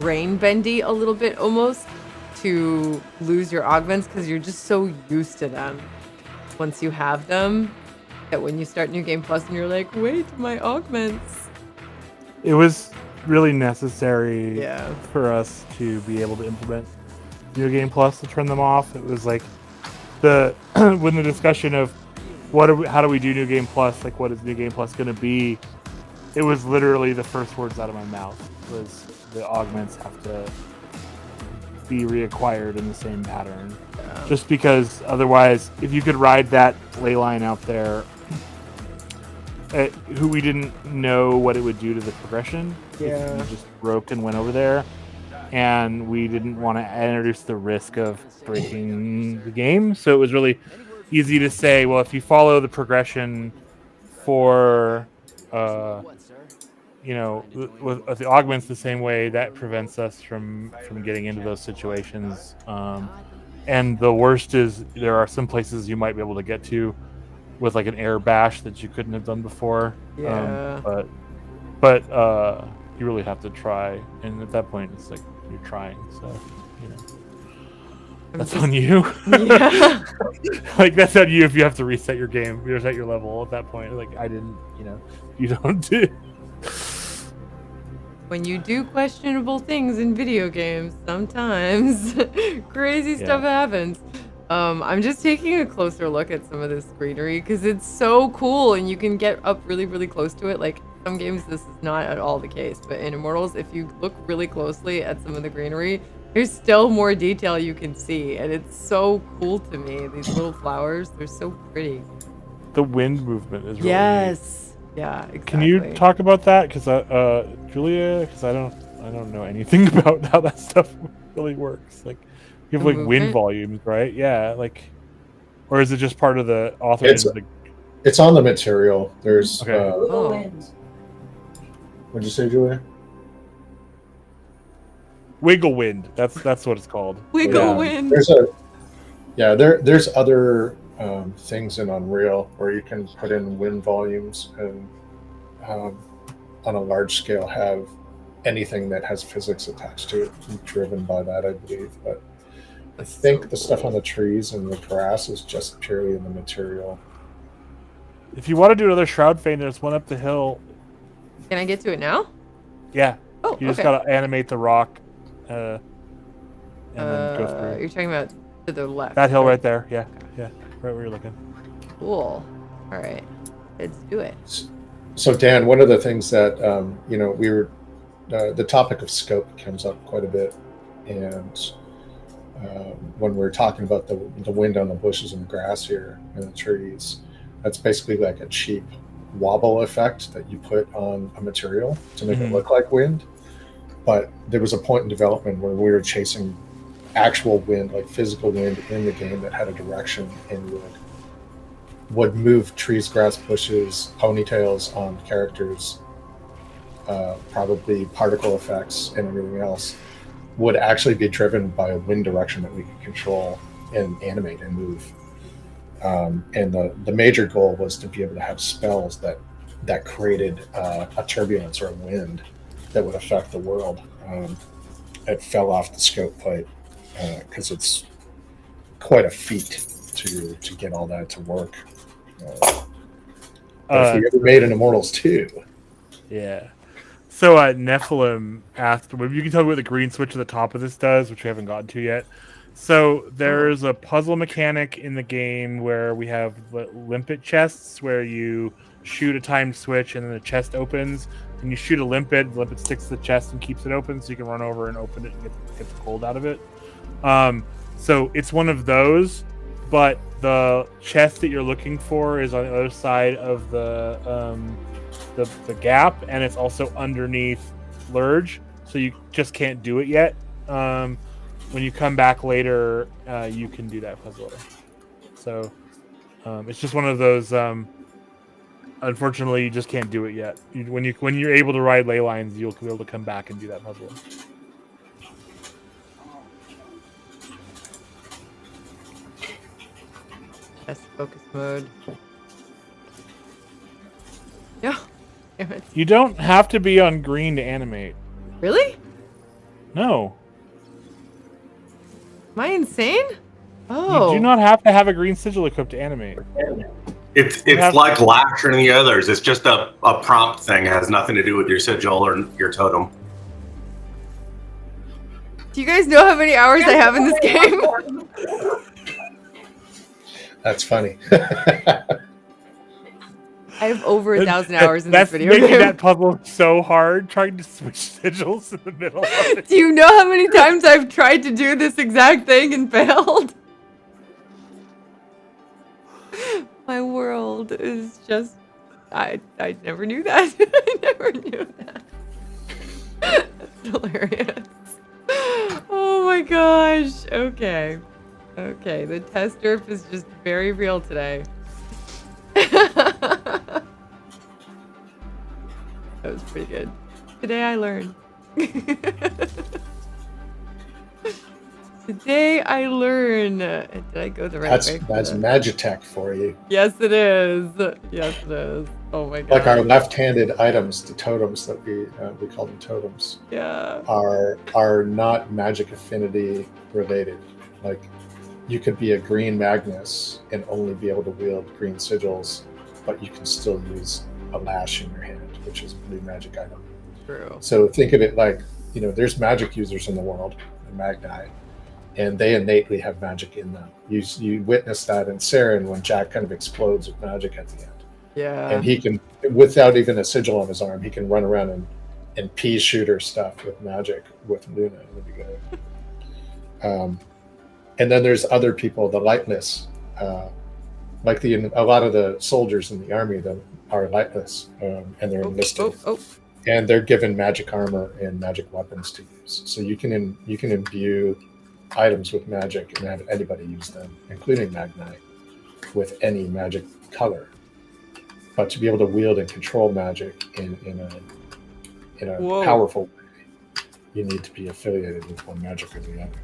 S1: rain bendy a little bit almost to lose your augments because you're just so used to them once you have them that when you start New Game Plus and you're like, wait, my augments.
S4: It was really necessary
S1: Yeah.
S4: for us to be able to implement New Game Plus to turn them off. It was like when the discussion of how do we do New Game Plus, like what is New Game Plus going to be, it was literally the first words out of my mouth was the augments have to be reacquired in the same pattern.
S1: Yeah.
S4: Just because otherwise, if you could ride that ley line out there, who we didn't know what it would do to the progression.
S1: Yeah.
S4: If you just broke and went over there, and we didn't want to introduce the risk of breaking the game. So it was really easy to say, well, if you follow the progression for, with the augments the same way, that prevents us from getting into those situations. And the worst is there are some places you might be able to get to with like an air bash that you couldn't have done before.
S1: Yeah.
S4: But you really have to try, and at that point it's like you're trying, so that's on you.
S1: Yeah.
S4: Like that's on you if you have to reset your game, reset your level at that point. Like I didn't, you don't do.
S1: When you do questionable things in video games, sometimes crazy stuff happens. I'm just taking a closer look at some of this greenery because it's so cool and you can get up really, really close to it. Like some games, this is not at all the case, but in Immortals, if you look really closely at some of the greenery, there's still more detail you can see, and it's so cool to me. These little flowers, they're so pretty.
S4: The wind movement is really
S1: yes. Neat. Yeah, exactly.
S4: Can you talk about that? Because Julia, because I don't know anything about how that stuff really works. Like you have like wind volumes, right? Yeah, like, or is it just part of the author?
S5: It's on the material. There's
S7: Wind.
S5: What'd you say, Julia?
S4: Wiggle wind. That's what it's called.
S1: Wiggle wind.
S5: There's other things in Unreal where you can put in wind volumes and on a large scale have anything that has physics attached to it driven by that, I believe. But I think the stuff on the trees and the grass is just purely in the material.
S4: If you want to do another Shroud Feint, there's one up the hill.
S1: Can I get to it now?
S4: Yeah.
S1: Oh,
S4: You just
S1: okay.
S4: gotta animate the rock, and then go through.
S1: You're talking about to the left.
S4: That hill right there. Yeah, yeah, right where you're looking.
S1: Cool. All right, let's do it.
S5: So Dan, one of the things that we were the topic of scope comes up quite a bit, and when we're talking about the wind on the bushes and the grass here and the trees, that's basically like a cheap wobble effect that you put on a material to make it look like wind. But there was a point in development where we were chasing actual wind, like physical wind in the game that had a direction and would move trees, grass, bushes, ponytails on characters, probably particle effects and everything else would actually be driven by a wind direction that we could control and animate and move. And the major goal was to be able to have spells that created a turbulence or a wind that would affect the world. It fell off the scope plate because it's quite a feat to get all that to work. But if we ever made an Immortals 2.
S4: Yeah. So Nephilim asked, maybe you can tell me what the green switch at the top of this does, which we haven't gotten to yet. So there's a puzzle mechanic in the game where we have limpet chests where you shoot a timed switch and then the chest opens. And you shoot a limpet, the limpet sticks to the chest and keeps it open so you can run over and open it and get the cold out of it. So it's one of those, but the chest that you're looking for is on the other side of the gap, and it's also underneath Lurge, so you just can't do it yet. When you come back later, you can do that puzzle. So it's just one of those. Unfortunately, you just can't do it yet. When you're able to ride ley lines, you'll be able to come back and do that puzzle.
S1: Yes, focus mode. No. Damn it.
S4: You don't have to be on green to animate.
S1: Really?
S4: No.
S1: Am I insane? Oh.
S4: You do not have to have a green sigil equipped to animate.
S3: It's like Lasher and the others. It's just a prompt thing. It has nothing to do with your sigil or your totem.
S1: Do you guys know how many hours I have in this game?
S5: That's funny.
S1: I have over 1,000 hours in this video
S4: That's making
S1: game.
S4: that puzzle so hard, trying to switch sigils in the middle of it.
S1: Do you know how many times I've tried to do this exact thing and failed? My world is just... I never knew that. I never knew that. That's hilarious. Oh my gosh. Okay. Okay, the test derp is just very real today. That was pretty good. Today I learned. Today I learn. Did I go the right way?
S5: That's Magitech for you.
S1: Yes, it is. Yes, it is. Oh my god.
S5: Like our left-handed items, the totems that we call them totems.
S1: Yeah.
S5: Are not magic affinity related. Like you could be a green Magnus and only be able to wield green sigils, but you can still use a lash in your hand, which is a blue magic item.
S1: True.
S5: So think of it like, there's magic users in the world, the Magni, and they innately have magic in them. You witness that in Saren when Jack kind of explodes with magic at the end.
S1: Yeah.
S5: And he can, without even a sigil on his arm, he can run around and pea shooter stuff with magic with Luna. It would be good. And then there's other people, the lightless, like a lot of the soldiers in the army that are lightless, and they're enlisted, and they're given magic armor and magic weapons to use. So you can imbue items with magic and have anybody use them, including Magni, with any magic color. But to be able to wield and control magic in a powerful way, you need to be affiliated with one magic or the other.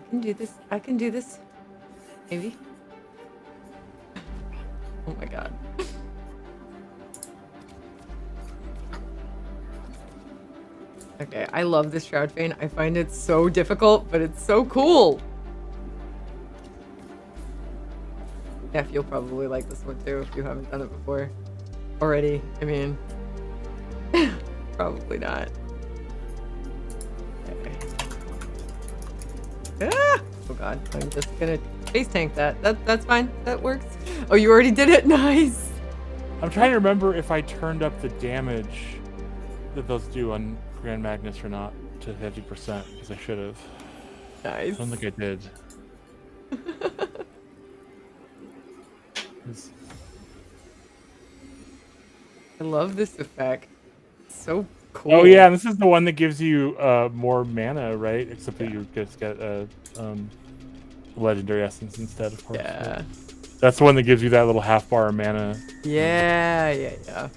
S1: can do this. I can do this. Maybe. Oh my god. Okay, I love this Shroud Feint. I find it so difficult, but it's so cool. Jeff, you'll probably like this one too if you haven't done it before already. I mean, probably not. Okay. Ah! Oh god, I'm just gonna face tank that. That's fine. That works. Oh, you already did it. Nice.
S4: I'm trying to remember if I turned up the damage that those do on Grand Magnus or not to 50%, because I should have.
S1: Nice.
S4: I don't think I did.
S1: I love this effect. It's so cool.
S4: Oh yeah, this is the one that gives you more mana, right? Except that you just get a legendary essence instead, of course.
S1: Yeah.
S4: So that's the one that gives you that little half bar of mana.
S1: Yeah.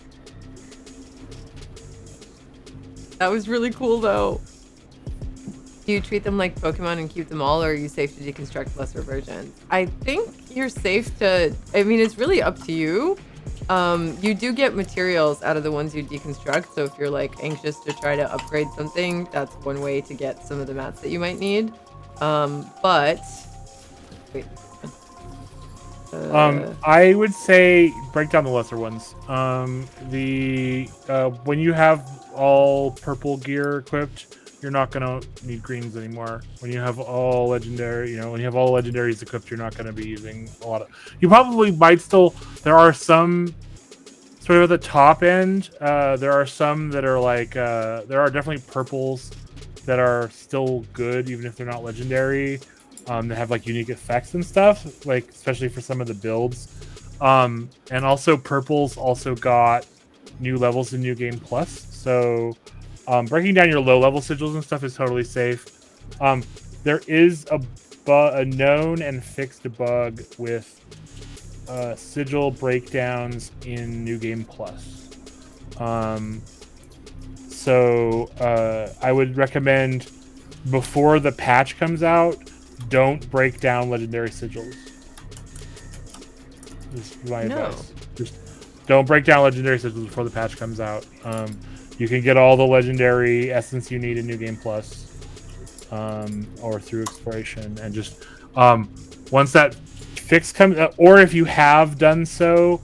S1: That was really cool, though. Do you treat them like Pokemon and keep them all, or are you safe to deconstruct lesser versions? I think you're safe to... I mean, it's really up to you. You do get materials out of the ones you deconstruct, so if you're, like, anxious to try to upgrade something, that's one way to get some of the mats that you might need. But... Wait.
S4: I would say break down the lesser ones. When you have all purple gear equipped, you're not gonna need greens anymore. When you have all legendary, when you have all legendaries equipped, you're not gonna be using a lot of. You probably might still. There are some sort of at the top end. There are some that are like. There are definitely purples that are still good, even if they're not legendary. That have like unique effects and stuff, like especially for some of the builds. And also purples also got new levels in New Game Plus. So breaking down your low level sigils and stuff is totally safe. There is a known and fixed bug with sigil breakdowns in New Game Plus. So I would recommend before the patch comes out, don't break down legendary sigils. This is my advice. Just don't break down legendary sigils before the patch comes out. You can get all the legendary essence you need in New Game Plus, or through exploration, and just once that fix comes, or if you have done so,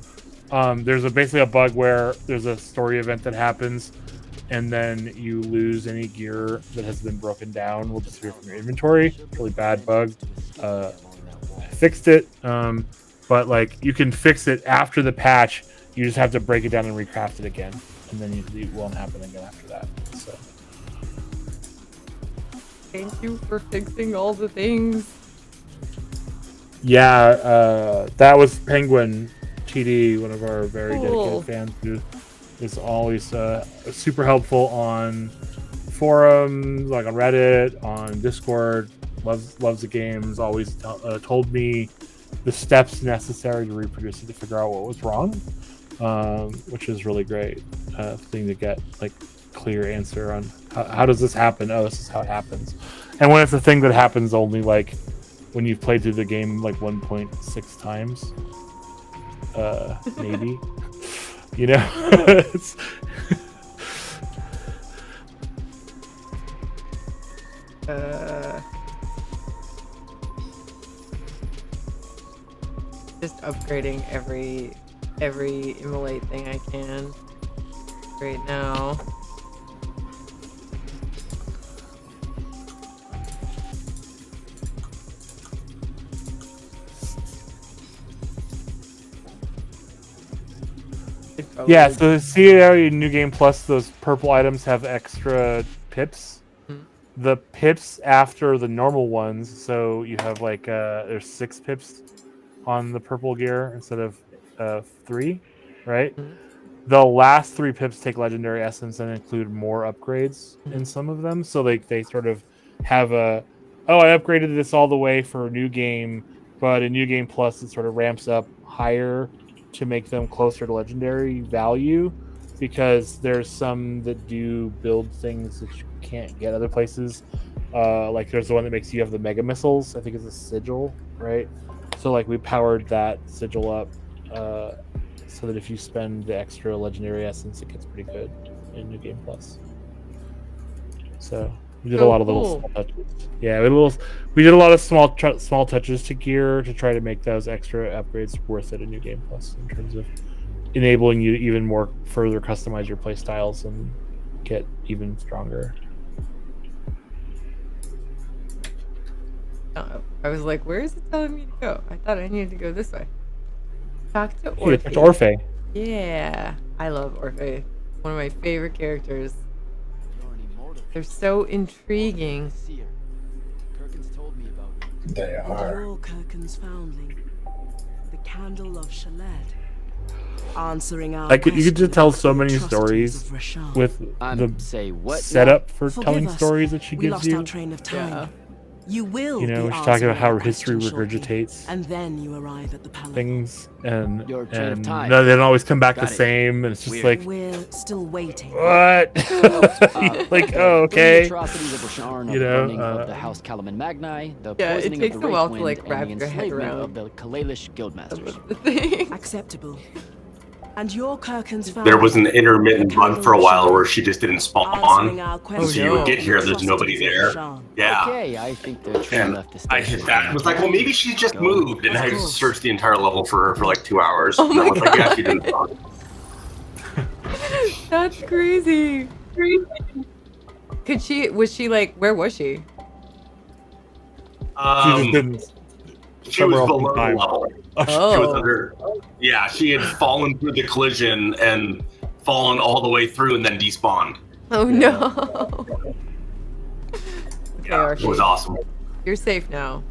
S4: there's basically a bug where there's a story event that happens, and then you lose any gear that has been broken down will disappear from your inventory. Really bad bug. I fixed it, but like you can fix it after the patch. You just have to break it down and recraft it again, and then it won't happen again after that. So
S1: Thank you for fixing all the things.
S4: yeah, that was Penguin TD, one of our very dedicated fans, who is always super helpful on forums, like on Reddit, on Discord. Loves the games. Always told me the steps necessary to reproduce it to figure out what was wrong, which is really great thing to get, like clear answer on how does this happen. Oh, this is how it happens. And when it's a thing that happens only like when you've played through the game like 1.6 times, maybe. It's
S1: just upgrading every immolate thing I can right now.
S4: yeah, so see how in New Game Plus those purple items have extra pips? The pips after the normal ones, so you have like there's 6 pips on the purple gear instead of 3, right? The last 3 pips take legendary essence and include more upgrades in some of them, so they sort of have I upgraded this all the way for a new game, but in New Game Plus it sort of ramps up higher to make them closer to legendary value, because there's some that do build things that can't get other places. Like there's the one that makes you have the mega missiles. I think it's a sigil, right? So like we powered that sigil up so that if you spend the extra legendary essence, it gets pretty good in New Game Plus. So we did a lot of little small touches. Yeah, we did a lot of small touches to gear to try to make those extra upgrades worth it in New Game Plus in terms of enabling you to even more further customize your play styles and get even stronger.
S1: I was like, where is it telling me to go? I thought I needed to go this way. Talk to
S4: Hey,
S1: Orphe.
S4: Orphe.
S1: Yeah, I love Orphe. One of my favorite characters.
S8: You're an immortal.
S1: They're so intriguing.
S8: Seer. Kirkins told me about you.
S5: They are.
S9: Your Kirkin's foundling, the candle of Shaled, answering our
S4: You could just
S9: question
S4: tell
S9: about
S4: so
S9: the
S4: many
S9: atrocities
S4: stories
S9: of Rashan.
S4: with the
S8: Say what?
S4: setup for
S9: Forgive
S4: telling
S9: us,
S4: stories that she
S9: we
S4: gives
S9: lost
S4: you.
S9: our train of time.
S1: Yeah.
S9: You will
S4: You know,
S9: be
S4: she's talking about
S9: answering
S4: how
S9: our
S4: history
S9: question shortly,
S4: regurgitates
S9: and then you arrive at the palace.
S4: things, and
S8: Your train of time.
S4: no, they don't always come back
S8: Got
S4: the
S8: it.
S4: same, and it's just
S8: Weird.
S4: like,
S9: We're still waiting.
S4: what? Like, oh,
S8: The
S4: okay.
S8: atrocities of Rasharn,
S4: You
S8: the
S4: know,
S8: burning of the House Calaman Magni, the
S1: Yeah, it
S8: poisoning
S1: takes
S8: of the
S1: a while
S8: Wraith
S1: to, like,
S8: Wind,
S1: wrap
S8: and the
S1: your head
S8: enslavement
S1: around.
S8: of the Kalalish Guildmasters.
S1: The thing.
S9: Acceptable. And your Kirkin's
S3: There was an
S9: foundling,
S3: intermittent
S9: the
S3: bug
S9: candle
S3: for a
S9: of
S3: while
S9: Shaled,
S3: where she just didn't spawn.
S9: answering our
S3: And
S9: question
S3: so you would get
S9: about
S3: here,
S9: the
S3: there's nobody
S9: atrocities of
S3: there.
S9: Rashan.
S3: Yeah.
S8: Okay, I think the train
S3: And
S8: left the
S3: I
S8: station.
S3: hit that and was like, well, maybe she just
S8: Go.
S3: moved. And
S9: Of
S3: I
S9: course.
S3: searched the entire level for her for like 2 hours.
S1: Oh
S3: and I
S1: my
S3: was like, yeah, she didn't spawn.
S1: That's crazy. Was she like, where was she?
S4: She just didn't.
S3: She was
S4: somewhere else in
S3: below the
S4: time.
S3: level. She was
S1: Oh.
S3: under. Yeah, she had fallen through the collision and fallen all the way through and then despawned.
S1: Oh no. Okay,
S3: Yeah, it was
S1: Archie.
S3: awesome.
S1: You're safe now.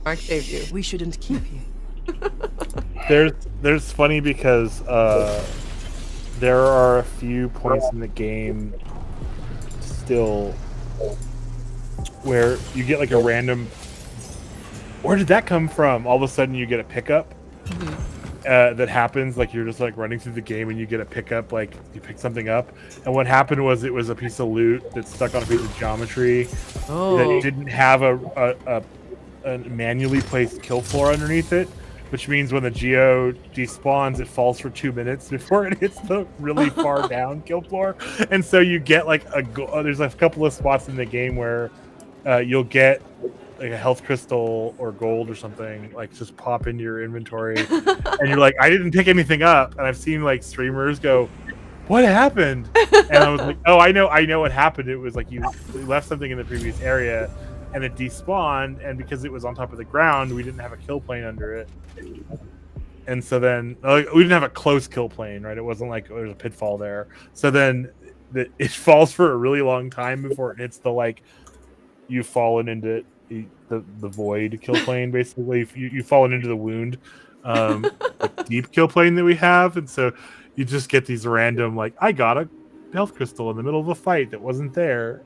S1: Mark saved you.
S9: We shouldn't keep you.
S4: There's funny because there are a few points in the game still where you get like a random. Where did that come from? All of a sudden, you get a pickup that happens. Like you're just like running through the game and you get a pickup. Like you pick something up, and what happened was it was a piece of loot that's stuck on a piece of geometry that didn't have a manually placed kill floor underneath it. Which means when the geo despawns, it falls for 2 minutes before it hits the really far down kill floor, and so you get like there's a couple of spots in the game where you'll get like a health crystal or gold or something like just pop into your inventory, and you're like, I didn't pick anything up, and I've seen like streamers go, "What happened?" And I was like, "Oh, I know what happened. It was like you left something in the previous area." And it despawned, and because it was on top of the ground, we didn't have a kill plane under it. And so then, we didn't have a close kill plane, right? It wasn't like there's a pitfall there. So then it falls for a really long time before it hits the, like, you've fallen into the void kill plane, basically. You've fallen into the wound, like, deep kill plane that we have. And so you just get these random, like, I got a health crystal in the middle of a fight that wasn't there.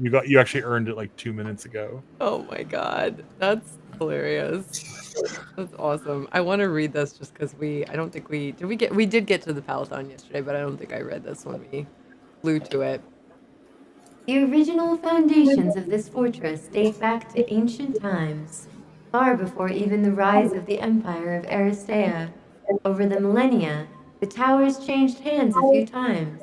S4: You actually earned it like 2 minutes ago.
S1: Oh my god, that's hilarious. That's awesome. I want to read this just because we did get to the Palathon yesterday, but I don't think I read this when we flew to it.
S2: The original foundations of this fortress date back to ancient times, far before even the rise of the Empire of Aristea. Over the millennia, the towers changed hands a few times,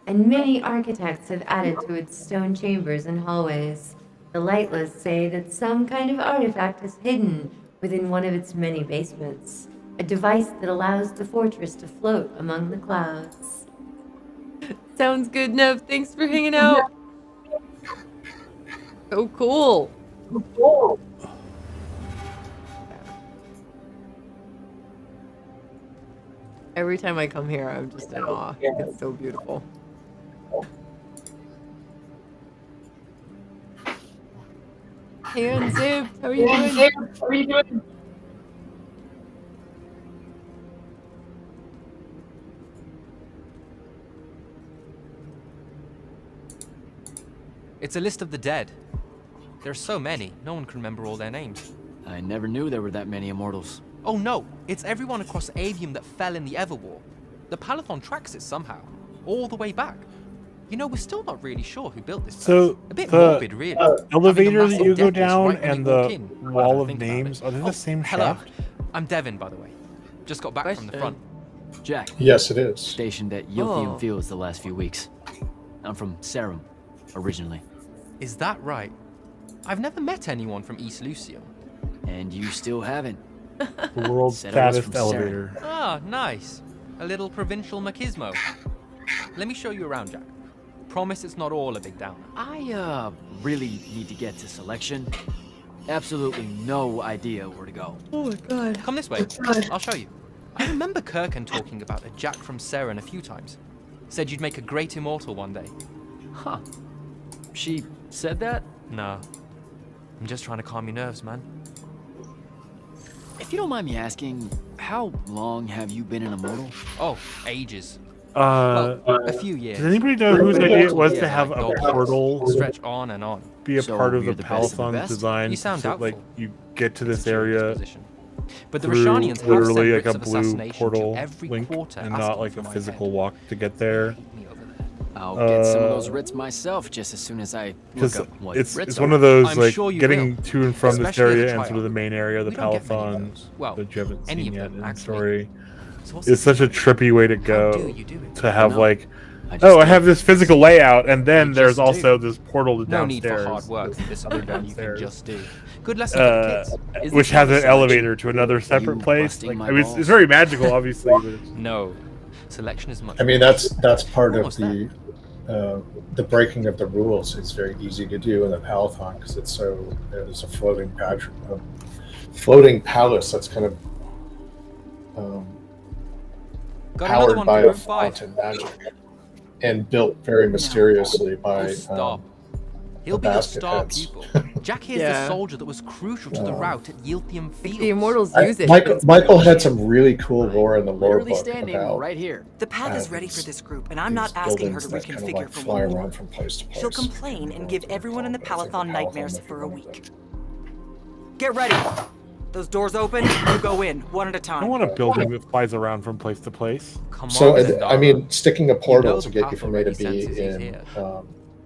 S2: and many architects have added to its stone chambers and hallways. The Lightless say that some kind of artifact is hidden within one of its many basements, a device that allows the fortress to float among the clouds.
S1: Sounds good, Nev. Thanks for hanging out. So cool. Every time I come here, I'm just in awe. It's so beautiful. Hey, Unzipped. How are you doing?
S10: It's a list of the dead. There's so many, no one can remember all their names.
S8: I never knew there were that many immortals.
S10: Oh no, it's everyone across Aveum that fell in the Everwar. The Palathon tracks it somehow, all the way back. You know, we're still not really sure who built this place.
S4: So
S10: A bit
S4: the
S10: morbid, really.
S4: elevator
S10: Having a
S4: that you
S10: massive
S4: go
S10: death wish
S4: down
S10: right when
S4: and
S10: you walk
S4: the
S10: in. Now that
S4: wall
S10: I
S4: of
S10: think about
S4: names,
S10: it.
S4: are they the same
S10: Hello.
S4: shaft?
S10: I'm Devin, by the way. Just got back from the front.
S8: Jack,
S5: Yes, it is.
S8: stationed at Yilthium
S1: Oh.
S8: Fields the last few weeks. I'm from Serum, originally.
S10: Is that right? I've never met anyone from East Lucium.
S8: And you still haven't.
S4: The world's
S8: Said I was
S4: fattest
S8: from Saren.
S4: elevator.
S10: Ah, nice. A little provincial machismo. Let me show you around, Jack. Promise it's not all a big downer.
S8: I, really need to get to selection. Absolutely no idea where to go.
S1: Oh my god.
S10: Come this way.
S1: God.
S10: I'll show you. I remember Kirkan talking about a Jack from Saren a few times. Said you'd make a great immortal one day.
S8: Huh. She said that?
S10: Nah. I'm just trying to calm your nerves, man.
S8: If you don't mind me asking, how long have you been an immortal?
S10: Oh, ages. Well, a few years.
S4: Does anybody know whose idea it was to have a
S10: Like
S4: portal
S10: stretch on and on.
S4: be a
S8: So
S4: part of
S8: you're
S4: the
S8: the best of the
S4: Palathon
S8: best?
S4: design?
S10: You sound
S4: so, like,
S10: doubtful.
S4: you get to
S10: It's
S4: this
S10: a curious
S4: area
S10: position. But the
S4: through
S10: Rashanians have sent
S4: literally like
S10: writs
S4: a
S10: of
S4: blue
S10: assassination
S4: portal
S10: to every
S4: link
S10: quarter
S4: and
S10: asking
S4: not like
S10: for
S4: a
S10: my
S4: physical
S10: head.
S4: walk to get there.
S10: Keep me over there.
S8: I'll get some of those
S4: Uh,
S8: writs myself just as soon as I look
S4: Because
S8: up what
S4: it's
S8: writs
S4: one
S8: are.
S4: of those
S10: I'm
S4: like
S10: sure you
S4: getting
S10: will.
S4: to and from this
S10: Especially as a
S4: area and sort of
S10: trial.
S4: the main area of the
S10: We don't get many of
S4: Palathon
S10: those. Well,
S4: that you haven't
S10: any
S4: seen
S10: of
S4: yet
S10: them,
S4: in the
S10: actually.
S4: story.
S10: So what's
S4: It's
S10: the
S4: such a
S10: secret?
S4: trippy way to
S10: How
S4: go
S10: do you do it?
S4: to have
S8: No.
S4: like,
S8: I just
S4: oh, I
S8: did.
S4: have this physical layout, and then
S8: You
S4: there's
S8: just
S4: also
S8: do.
S4: this portal to
S10: No need
S4: downstairs.
S10: for hard work in this underground you can
S4: downstairs.
S10: just do. Good lesson for the kids.
S8: Is
S4: Which
S8: this
S4: has
S8: not a
S4: an
S8: selection?
S4: elevator to another separate
S8: You
S4: place.
S8: busting
S4: Like,
S8: my
S4: I mean, it's
S8: balls?
S4: very magical, obviously. But it's,
S10: No. Selection is much
S5: I mean,
S10: more.
S5: that's part of
S10: Almost
S5: the breaking of the rules. It's very easy to do in the Palathon because there's a floating palace that's kind of
S10: Got another
S5: powered
S10: one
S5: by
S10: for
S5: a
S10: room 5.
S5: fountain magic and built very mysteriously
S10: Oh,
S5: by
S10: stop. He'll
S5: the
S10: be your
S5: basket
S10: star
S5: heads.
S10: pupil. Jack here's
S1: Yeah.
S10: the soldier that was crucial to the route at Yilthium Fields.
S1: The Immortals use it.
S5: Michael had some really cool lore in the lore
S8: Literally
S5: book
S8: standing
S5: about
S8: right here.
S11: The path is
S5: Uh,
S11: ready for
S5: these-
S11: this group, and I'm
S5: these
S11: not asking her to
S5: buildings that kind of
S11: reconfigure
S5: like
S11: for
S5: fly
S11: one more.
S5: around from place to place.
S11: She'll complain and give everyone in the
S5: It's like
S11: Palathon
S5: the
S11: nightmares
S5: if you
S11: for a
S5: wanted
S11: week. Get ready. Those doors open, you go in, one at a
S4: I
S11: time.
S4: don't want a building that flies around from place to place.
S10: Come
S5: So,
S10: on,
S5: I mean, sticking a portal
S10: know
S5: to
S10: the
S5: get you
S10: path
S5: from A to
S10: already
S5: B
S10: senses he's
S5: in
S10: here.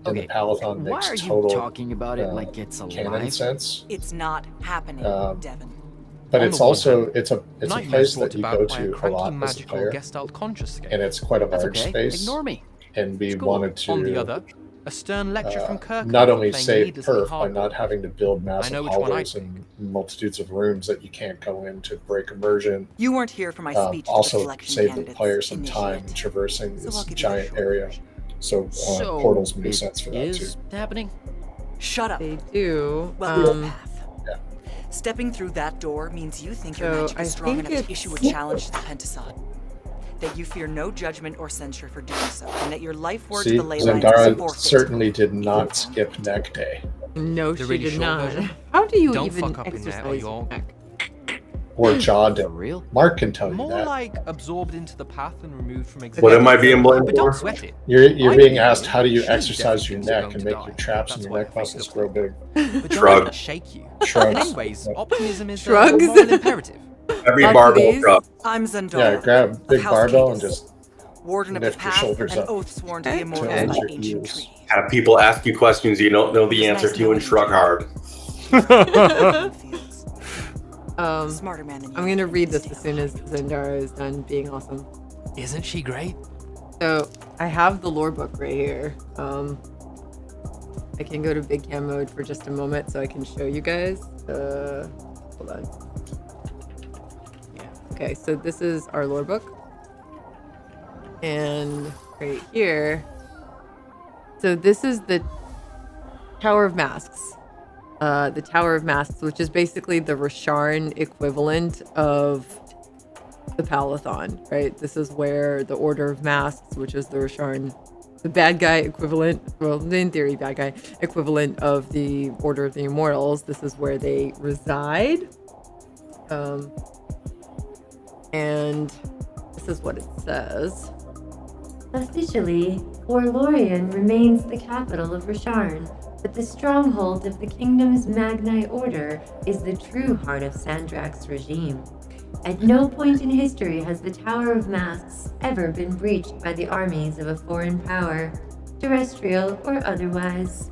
S5: the Palathon
S8: why
S5: makes
S8: are you
S5: total
S8: talking about it like it's
S5: canon
S8: alive?
S5: sense.
S11: It's not happening,
S5: But
S11: Devin.
S10: On
S5: it's
S10: the one
S5: also
S10: hand,
S5: it's a
S10: Nightmares
S5: place
S10: brought
S5: that you
S10: about
S5: go
S10: by a
S5: to a
S10: cranky
S5: lot as a
S10: magical
S5: player,
S10: Gestalt conscious
S5: and it's quite a
S8: That's
S5: large
S8: okay.
S5: space.
S8: Ignore me.
S5: And we
S10: Score.
S5: wanted to
S10: On the other, a stern lecture from Kirk.
S5: not only save
S10: needlessly
S5: perf by
S10: hard.
S5: not having to build
S10: I
S5: massive
S10: know which one
S5: hallways
S10: I'd
S5: and multitudes of rooms that you can't go in to break immersion.
S11: You weren't here for my speech to the
S5: Also
S11: selection
S5: save the
S11: candidates.
S5: player some time
S11: Initiate.
S5: traversing
S11: So
S5: this
S11: I'll give you the
S5: giant
S11: short
S5: area.
S11: version.
S5: So,
S8: So
S5: portals make
S8: it
S5: sense for that
S8: is
S5: too.
S8: happening.
S11: Shut up.
S1: They do.
S11: Welcome to the path.
S5: Yeah.
S11: Stepping through that door means you think your
S1: So,
S11: magic
S1: I
S11: is strong
S1: think
S11: enough to
S1: it's-
S11: issue a challenge to the Pentasod. That you fear no judgment or censure for doing so, and that your life word
S5: See,
S11: to the ley lines is
S5: Zendara
S11: forfeit.
S5: certainly did not skip neck day
S1: No,
S10: The
S1: she
S10: really
S1: did
S10: short
S1: not.
S10: version?
S1: How do you
S10: Don't
S1: even
S10: fuck up in there or
S1: exercise
S10: you'll-
S1: your neck?
S5: or jaw
S8: For
S5: day.
S8: real?
S5: Mark can tell you
S10: More
S5: that.
S10: like absorbed into the path and removed from existence.
S3: What am I being blamed
S10: But don't
S3: for?
S10: sweat it.
S5: You're
S10: I
S5: being
S10: believe
S5: asked how do you
S10: she
S5: exercise
S10: definitely
S5: your
S10: thinks you're
S5: neck
S10: going
S5: and
S10: to
S5: make
S10: die.
S5: your traps and
S10: That's
S5: your
S10: why
S5: neck
S10: her face
S5: muscles
S10: looks
S5: grow
S10: like
S5: big.
S10: But don't
S3: Shrug.
S10: let it shake you.
S5: Shrugs.
S10: Anyways, optimism is
S1: Shrugs.
S10: a moral imperative.
S3: Every
S1: Lots of
S3: barbell
S1: these.
S3: drop.
S11: I'm Zendara.
S5: Yeah, grab
S11: of
S5: big
S11: House
S5: barbell and
S11: Cadus,
S5: just
S11: Warden of the
S5: lift your
S11: Path,
S5: shoulders
S11: and
S5: up.
S11: oath sworn to the
S1: Okay.
S11: Immortals
S5: Towards
S11: by
S5: your
S11: ancient
S5: ears.
S11: treaty.
S3: Have people ask you questions you don't know the
S11: It was
S3: answer
S11: nice
S3: to
S11: knowing
S3: and
S11: you,
S3: shrug
S11: Jack.
S3: hard.
S1: Um,
S11: Smarter man than you.
S1: I'm gonna read this
S11: Still.
S1: as soon as Zendara is done being awesome.
S10: Isn't she great?
S1: So I have the lore book right here. I can go to big cam mode for just a moment so I can show you guys. Hold on. Yeah. Okay, so this is our lore book. And right here. So this is the Tower of Masks. The Tower of Masks, which is basically the Rasharn equivalent of the Palathon, right? This is where the Order of Masks, which is the Rasharn, the bad guy equivalent, well, in theory, bad guy equivalent of the Order of the Immortals. This is where they reside. And this is what it says.
S2: Officially, Orlorian remains the capital of Rasharn, but the stronghold of the kingdom's Magnite Order is the true heart of Sandrak's regime. At no point in history has the Tower of Masks ever been breached by the armies of a foreign power. terrestrial or otherwise.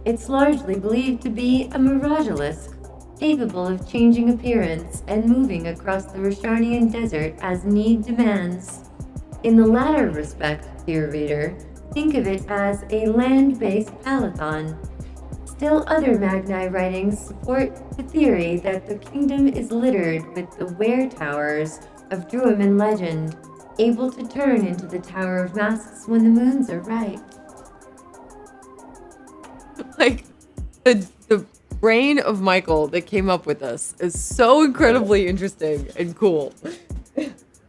S2: It's largely believed to be a miragelisk, capable of changing appearance and moving across the Rosharnian desert as need demands. In the latter respect, dear reader, think of it as a land-based Palathon. Still other Magni writings support the theory that the kingdom is littered with the were-towers of Druiman legend, able to turn into the Tower of Masks when the moons are right.
S1: Like, the brain of Michael that came up with this is so incredibly interesting and cool.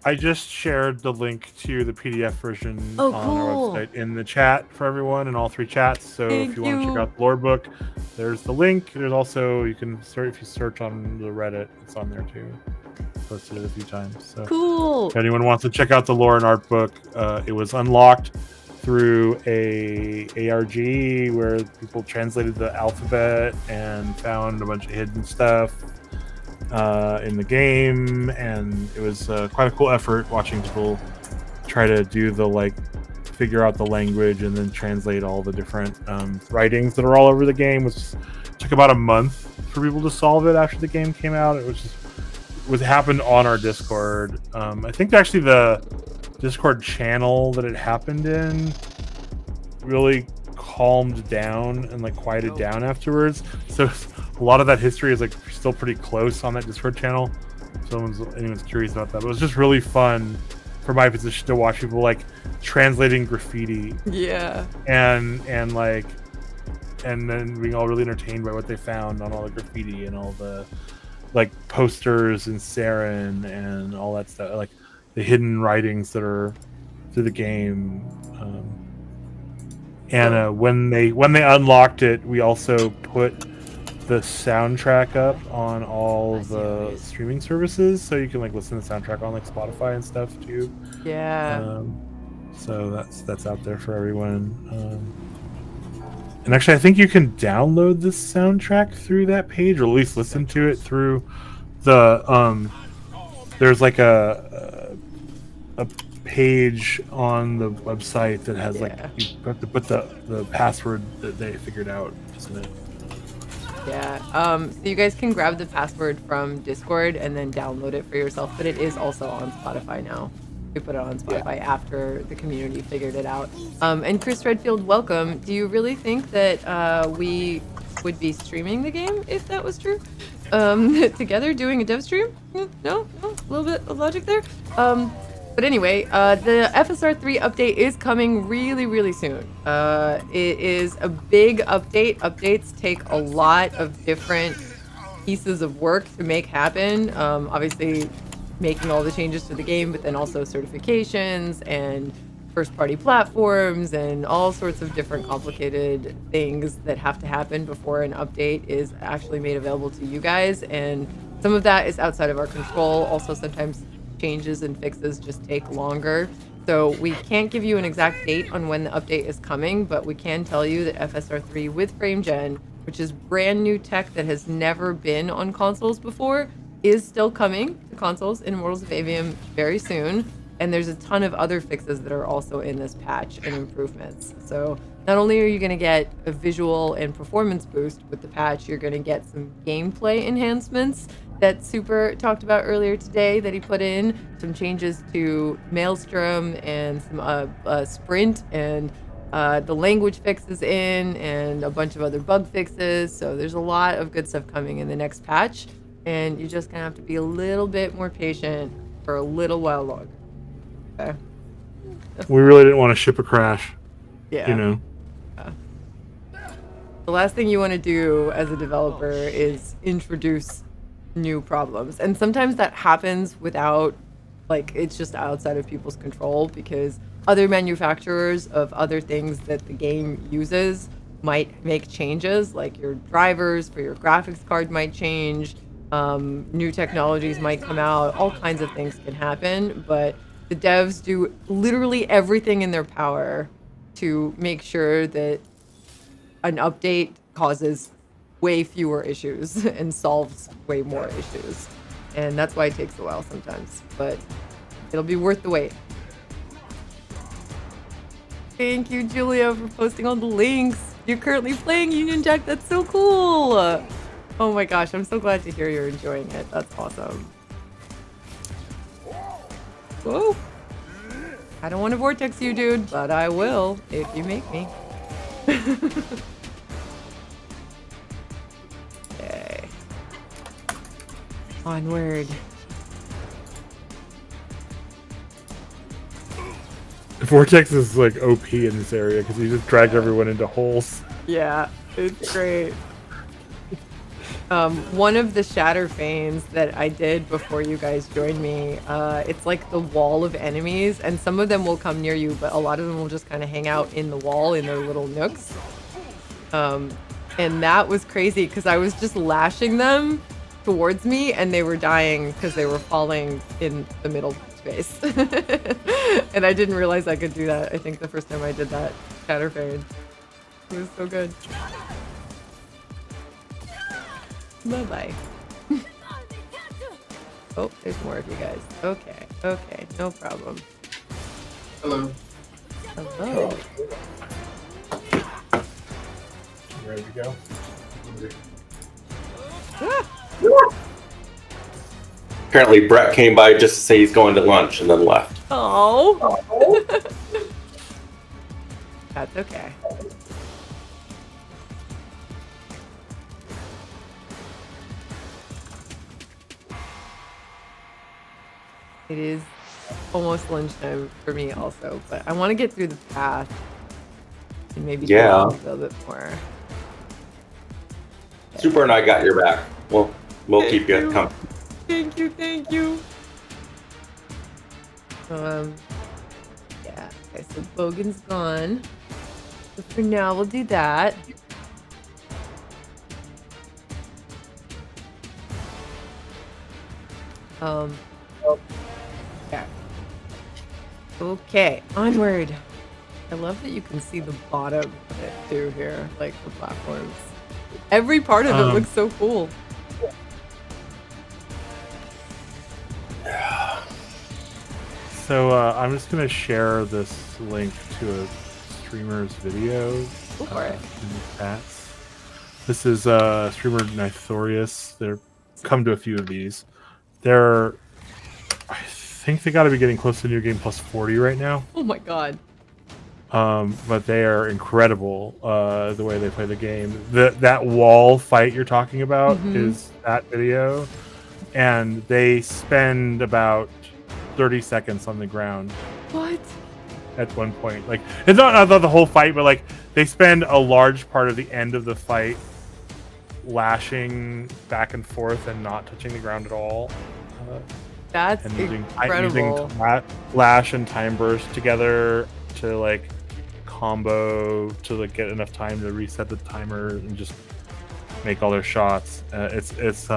S4: I just shared the link to the PDF version
S1: Oh,
S4: on our
S1: cool.
S4: website in the chat for everyone in all 3 chats. So
S1: Thank
S4: if you want to check
S1: you.
S4: out the lore book, there's the link. There's also, you can search, if you search on the Reddit, it's on there too. Posted it a few times. So
S1: Cool.
S4: if anyone wants to check out the lore and art book, it was unlocked through a ARG where people translated the alphabet and found a bunch of hidden stuff in the game, and it was quite a cool effort watching people try to do the figure out the language and then translate all the different writings that are all over the game, which took about a month for people to solve it after the game came out. It was happened on our Discord. I think actually the Discord channel that it happened in really calmed down and quieted down afterwards. So a lot of that history is still pretty close on that Discord channel. If anyone's curious about that, but it was just really fun for my position to watch people translating graffiti.
S1: Yeah.
S4: And then being all really entertained by what they found on all the graffiti and all the posters and Saren and all that stuff, the hidden writings that are through the game. And when they unlocked it, we also put the soundtrack up on all the streaming services, so you can listen to the soundtrack on Spotify and stuff too.
S1: Yeah.
S4: So that's out there for everyone. And actually, I think you can download this soundtrack through that page, or at least listen to it through the. There's a page on the website that has you have to put the password that they figured out just in it.
S1: Yeah. So you guys can grab the password from Discord and then download it for yourself, but it is also on Spotify now. We put it on Spotify after the community figured it out. And Chris Redfield, welcome. Do you really think that we would be streaming the game if that was true? Together doing a dev stream? No, a little bit of logic there. But anyway, the FSR3 update is coming really, really soon. It is a big update. Updates take a lot of different pieces of work to make happen. Obviously, making all the changes to the game, but then also certifications and first-party platforms and all sorts of different complicated things that have to happen before an update is actually made available to you guys. And some of that is outside of our control. Also, sometimes changes and fixes just take longer. So we can't give you an exact date on when the update is coming, but we can tell you that FSR3 with FrameGen, which is brand new tech that has never been on consoles before, is still coming to consoles in Immortals of Aveum very soon. And there's a ton of other fixes that are also in this patch and improvements. So not only are you going to get a visual and performance boost with the patch, you're going to get some gameplay enhancements that Super talked about earlier today that he put in, some changes to Maelstrom and some sprint and the language fixes in and a bunch of other bug fixes. So there's a lot of good stuff coming in the next patch, and you're just gonna have to be a little bit more patient for a little while longer. Okay.
S4: We really didn't want to ship a crash.
S1: Yeah.
S4: You know.
S1: The last thing you want to do as a developer is introduce new problems. And sometimes that happens without, it's just outside of people's control, because other manufacturers of other things that the game uses might make changes, like your drivers for your graphics card might change, new technologies might come out, all kinds of things can happen, but the devs do literally everything in their power to make sure that an update causes way fewer issues and solves way more issues. And that's why it takes a while sometimes, but it'll be worth the wait. Thank you, Julia, for posting all the links. You're currently playing Union Jack. That's so cool. Oh my gosh, I'm so glad to hear you're enjoying it. That's awesome. Whoa. I don't want to vortex you, dude, but I will if you make me. Okay. Onward.
S4: Vortex is like OP in this area because you just drag everyone into holes.
S1: Yeah, it's great. One of the shatter feigns that I did before you guys joined me, it's like the wall of enemies, and some of them will come near you, but a lot of them will just kind of hang out in the wall in their little nooks. And that was crazy because I was just lashing them towards me, and they were dying because they were falling in the middle space. And I didn't realize I could do that. I think the first time I did that shatter feign. It was so good. Bye-bye. Oh, there's more of you guys. Okay, okay, no problem.
S5: Hello.
S1: Hello.
S5: You ready to go?
S3: Apparently, Brett came by just to say he's going to lunch and then left.
S1: Oh. That's okay. It is almost lunchtime for me also, but I want to get through the path and maybe do a little bit more.
S3: Super and I got your back. We'll keep you coming.
S1: Thank you, thank you. Yeah, okay, so Bogan's gone. So for now, we'll do that. Yeah. Okay, onward. I love that you can see the bottom of it too here, like the platforms. Every part of it looks so cool.
S4: So I'm just gonna share this link to a streamer's video
S1: Go for it.
S4: in the chats. This is streamer Nithorius. They're come to a few of these. They're, I think they got to be getting close to New Game Plus 40 right now.
S1: Oh my god.
S4: But they are incredible the way they play the game. That wall fight you're talking about is that video, and they spend about 30 seconds on the ground.
S1: What?
S4: At one point, like it's not the whole fight, but like they spend a large part of the end of the fight lashing back and forth and not touching the ground at all.
S1: That's
S4: and
S1: incredible.
S4: using lash and time burst together to like combo to like get enough time to reset the timer and just make all their shots. It's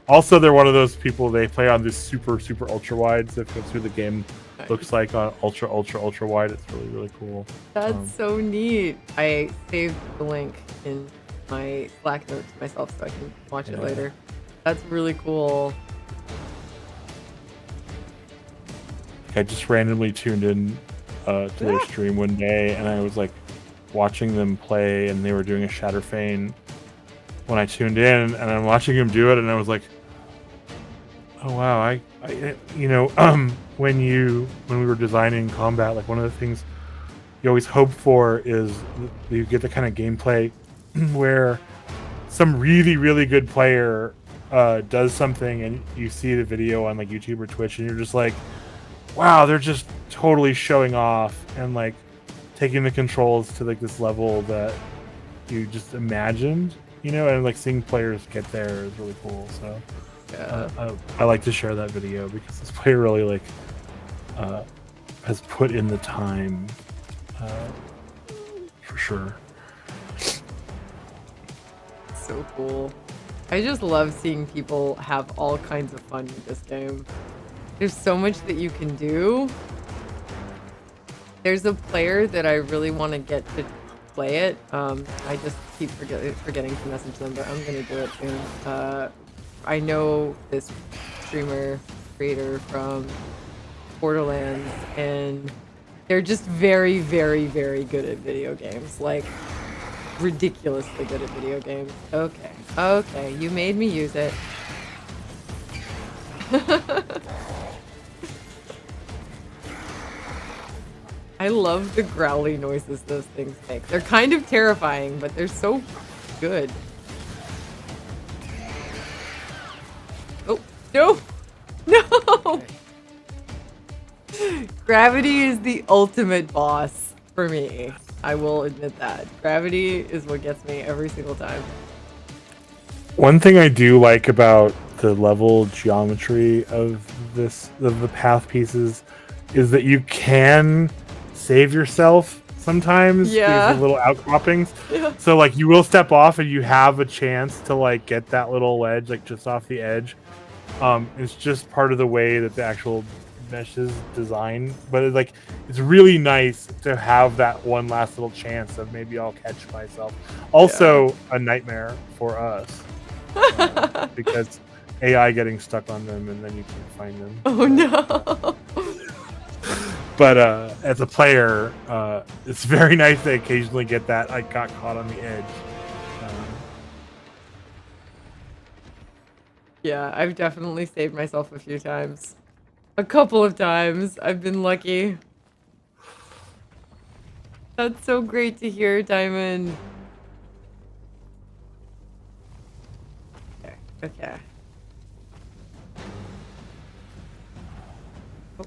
S4: also they're one of those people, they play on this super ultra wides that goes through the game. Looks like on ultra wide. It's really cool.
S1: That's so neat. I saved the link in my Slack notes myself so I can watch it later. That's really cool.
S4: I just randomly tuned in to their stream one day, and I was like watching them play, and they were doing a shatter feign when I tuned in, and I'm watching them do it, and I was like, oh wow, I when we were designing combat, like one of the things you always hope for is you get the kind of gameplay where some really good player does something, and you see the video on like YouTube or Twitch, and you're just like, wow, they're just totally showing off and like taking the controls to like this level that you just imagined, and like seeing players get there is really cool. So I like to share that video because this player really like has put in the time for sure.
S1: So cool. I just love seeing people have all kinds of fun with this game. There's so much that you can do. There's a player that I really want to get to play it. I just keep forgetting to message them, but I'm gonna do it soon. I know this streamer creator from Borderlands, and They're just very, very, very good at video games. Like, ridiculously good at video games. Okay. Okay, you made me use it. I love the growly noises those things make. They're kind of terrifying, but they're so good. Oh, no! No! Gravity is the ultimate boss for me. I will admit that. Gravity is what gets me every single time.
S4: One thing I do like about the level geometry of the path pieces is that you can save yourself sometimes because of little outcroppings.
S1: Yeah.
S4: So like you will step off and you have a chance to like get that little ledge like just off the edge. It's just part of the way that the actual mesh is designed, but it's really nice to have that one last little chance of maybe I'll catch myself. Also a nightmare for us because AI getting stuck on them and then you can't find them.
S1: Oh no.
S4: But as a player, it's very nice to occasionally get that I got caught on the edge.
S1: Yeah, I've definitely saved myself a few times. A couple of times. I've been lucky. That's so great to hear, Diamond. Okay. Okay. Oh.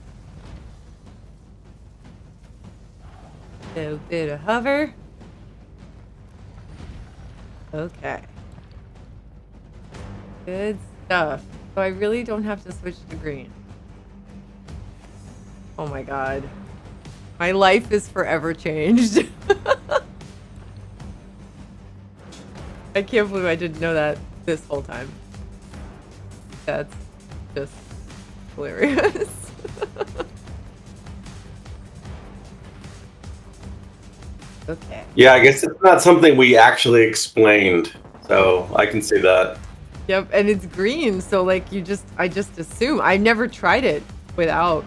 S1: Little bit of hover. Okay. Good stuff. So I really don't have to switch to green. Oh my god. My life is forever changed. I can't believe I didn't know that this whole time. That's just hilarious. Okay.
S3: Yeah, I guess it's not something we actually explained, so I can see that.
S1: Yep, and it's green, so like I just assume. I never tried it without.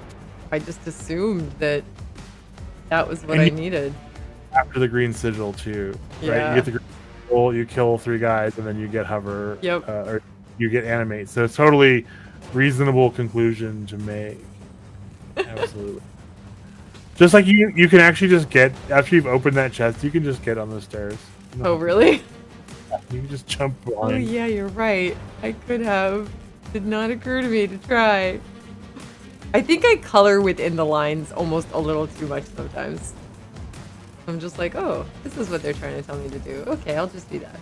S1: I just assumed that was what I needed.
S4: After the green sigil too, right?
S1: Yeah.
S4: You get the green sigil, you kill 3 guys, and then you get hover.
S1: Yep.
S4: Or you get animate. So it's totally reasonable conclusion to make. Absolutely. Just like you can actually just get after you've opened that chest, you can just get on the stairs.
S1: Oh really?
S4: You can just jump
S1: Oh
S4: blind.
S1: yeah, you're right. I could have. Did not occur to me to try. I think I color within the lines almost a little too much sometimes. I'm just like, oh, this is what they're trying to tell me to do. Okay, I'll just do that.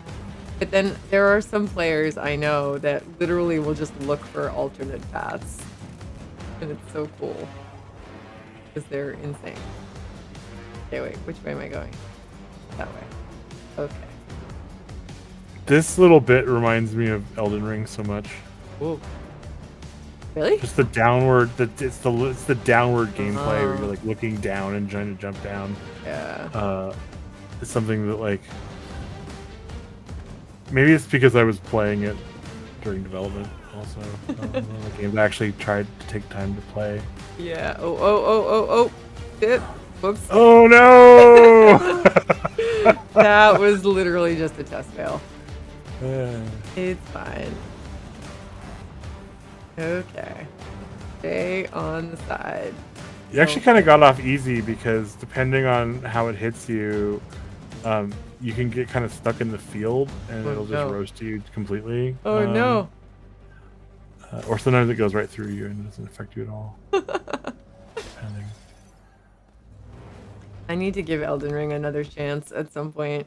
S1: But then there are some players I know that literally will just look for alternate paths. And it's so cool. Because they're insane. Okay, wait, which way am I going? That way. Okay.
S4: This little bit reminds me of Elden Ring so much.
S1: Whoa. Really?
S4: Just the downward, it's the downward gameplay where you're like looking down and trying to jump down.
S1: Yeah.
S4: It's something that like maybe it's because I was playing it during development. Also, the game actually tried to take time to play.
S1: Yeah. Oh. Shit. Whoops.
S4: Oh no!
S1: That was literally just a test fail.
S4: Yeah.
S1: It's fine. Okay. Stay on the side.
S4: You actually kind of got off easy because depending on how it hits you, you can get kind of stuck in the field and it'll just roast you completely.
S1: Oh no.
S4: Or sometimes it goes right through you and doesn't affect you at all. Depending.
S1: I need to give Elden Ring another chance at some point.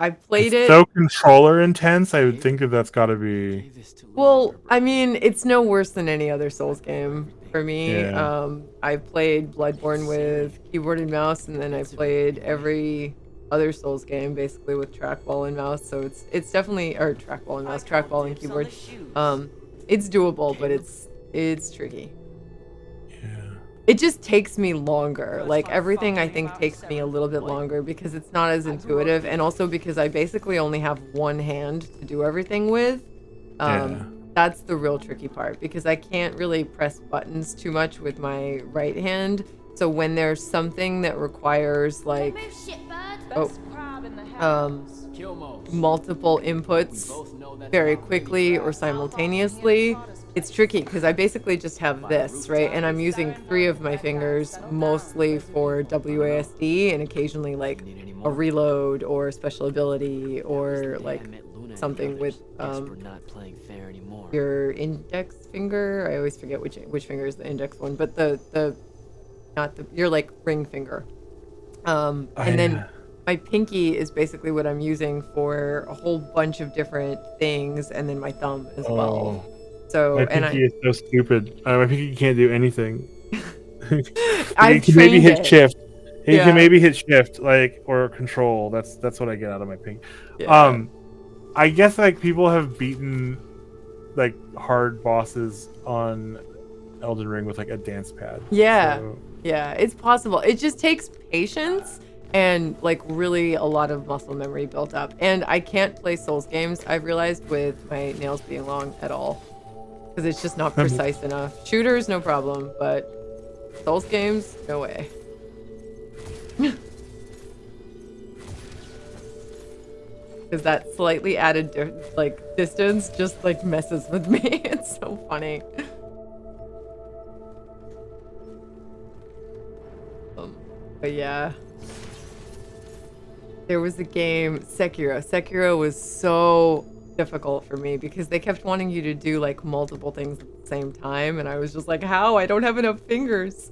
S1: I played it.
S4: So controller intense, I would think that's got to be.
S1: Well, I mean, it's no worse than any other Souls game for me.
S4: Yeah.
S1: I played Bloodborne with keyboard and mouse, and then I played every other Souls game basically with trackball and mouse. So it's definitely trackball and mouse, trackball and keyboard. It's doable, but it's tricky. It just takes me longer. Like everything I think takes me a little bit longer because it's not as intuitive, and also because I basically only have one hand to do everything with. That's the real tricky part because I can't really press buttons too much with my right hand, So when there's something that requires like multiple inputs very quickly or simultaneously, it's tricky because I basically just have this, right? And I'm using 3 of my fingers mostly for WASD and occasionally like a reload or special ability or like something with your index finger. I always forget which finger is the index one, but your like ring finger. And then my pinky is basically what I'm using for a whole bunch of different things, and then my thumb as well. So
S4: my pinky is so stupid. My pinky can't do anything.
S1: I
S4: can maybe hit shift. You
S1: Yeah.
S4: can maybe hit shift, like, or control. That's what I get out of my pinky.
S1: Yeah.
S4: I guess like people have beaten like hard bosses on Elden Ring with like a dance pad.
S1: Yeah.
S4: So...
S1: Yeah, it's possible. It just takes patience and like really a lot of muscle memory built up. And I can't play Souls games, I've realized, with my nails being long at all. Because it's just not precise enough. Shooters, no problem, but Souls games, no way. Because that slightly added distance just like messes with me. It's so funny. But yeah, there was a game, Sekiro. Sekiro was so difficult for me because they kept wanting you to do like multiple things at the same time, and I was just like, how? I don't have enough fingers.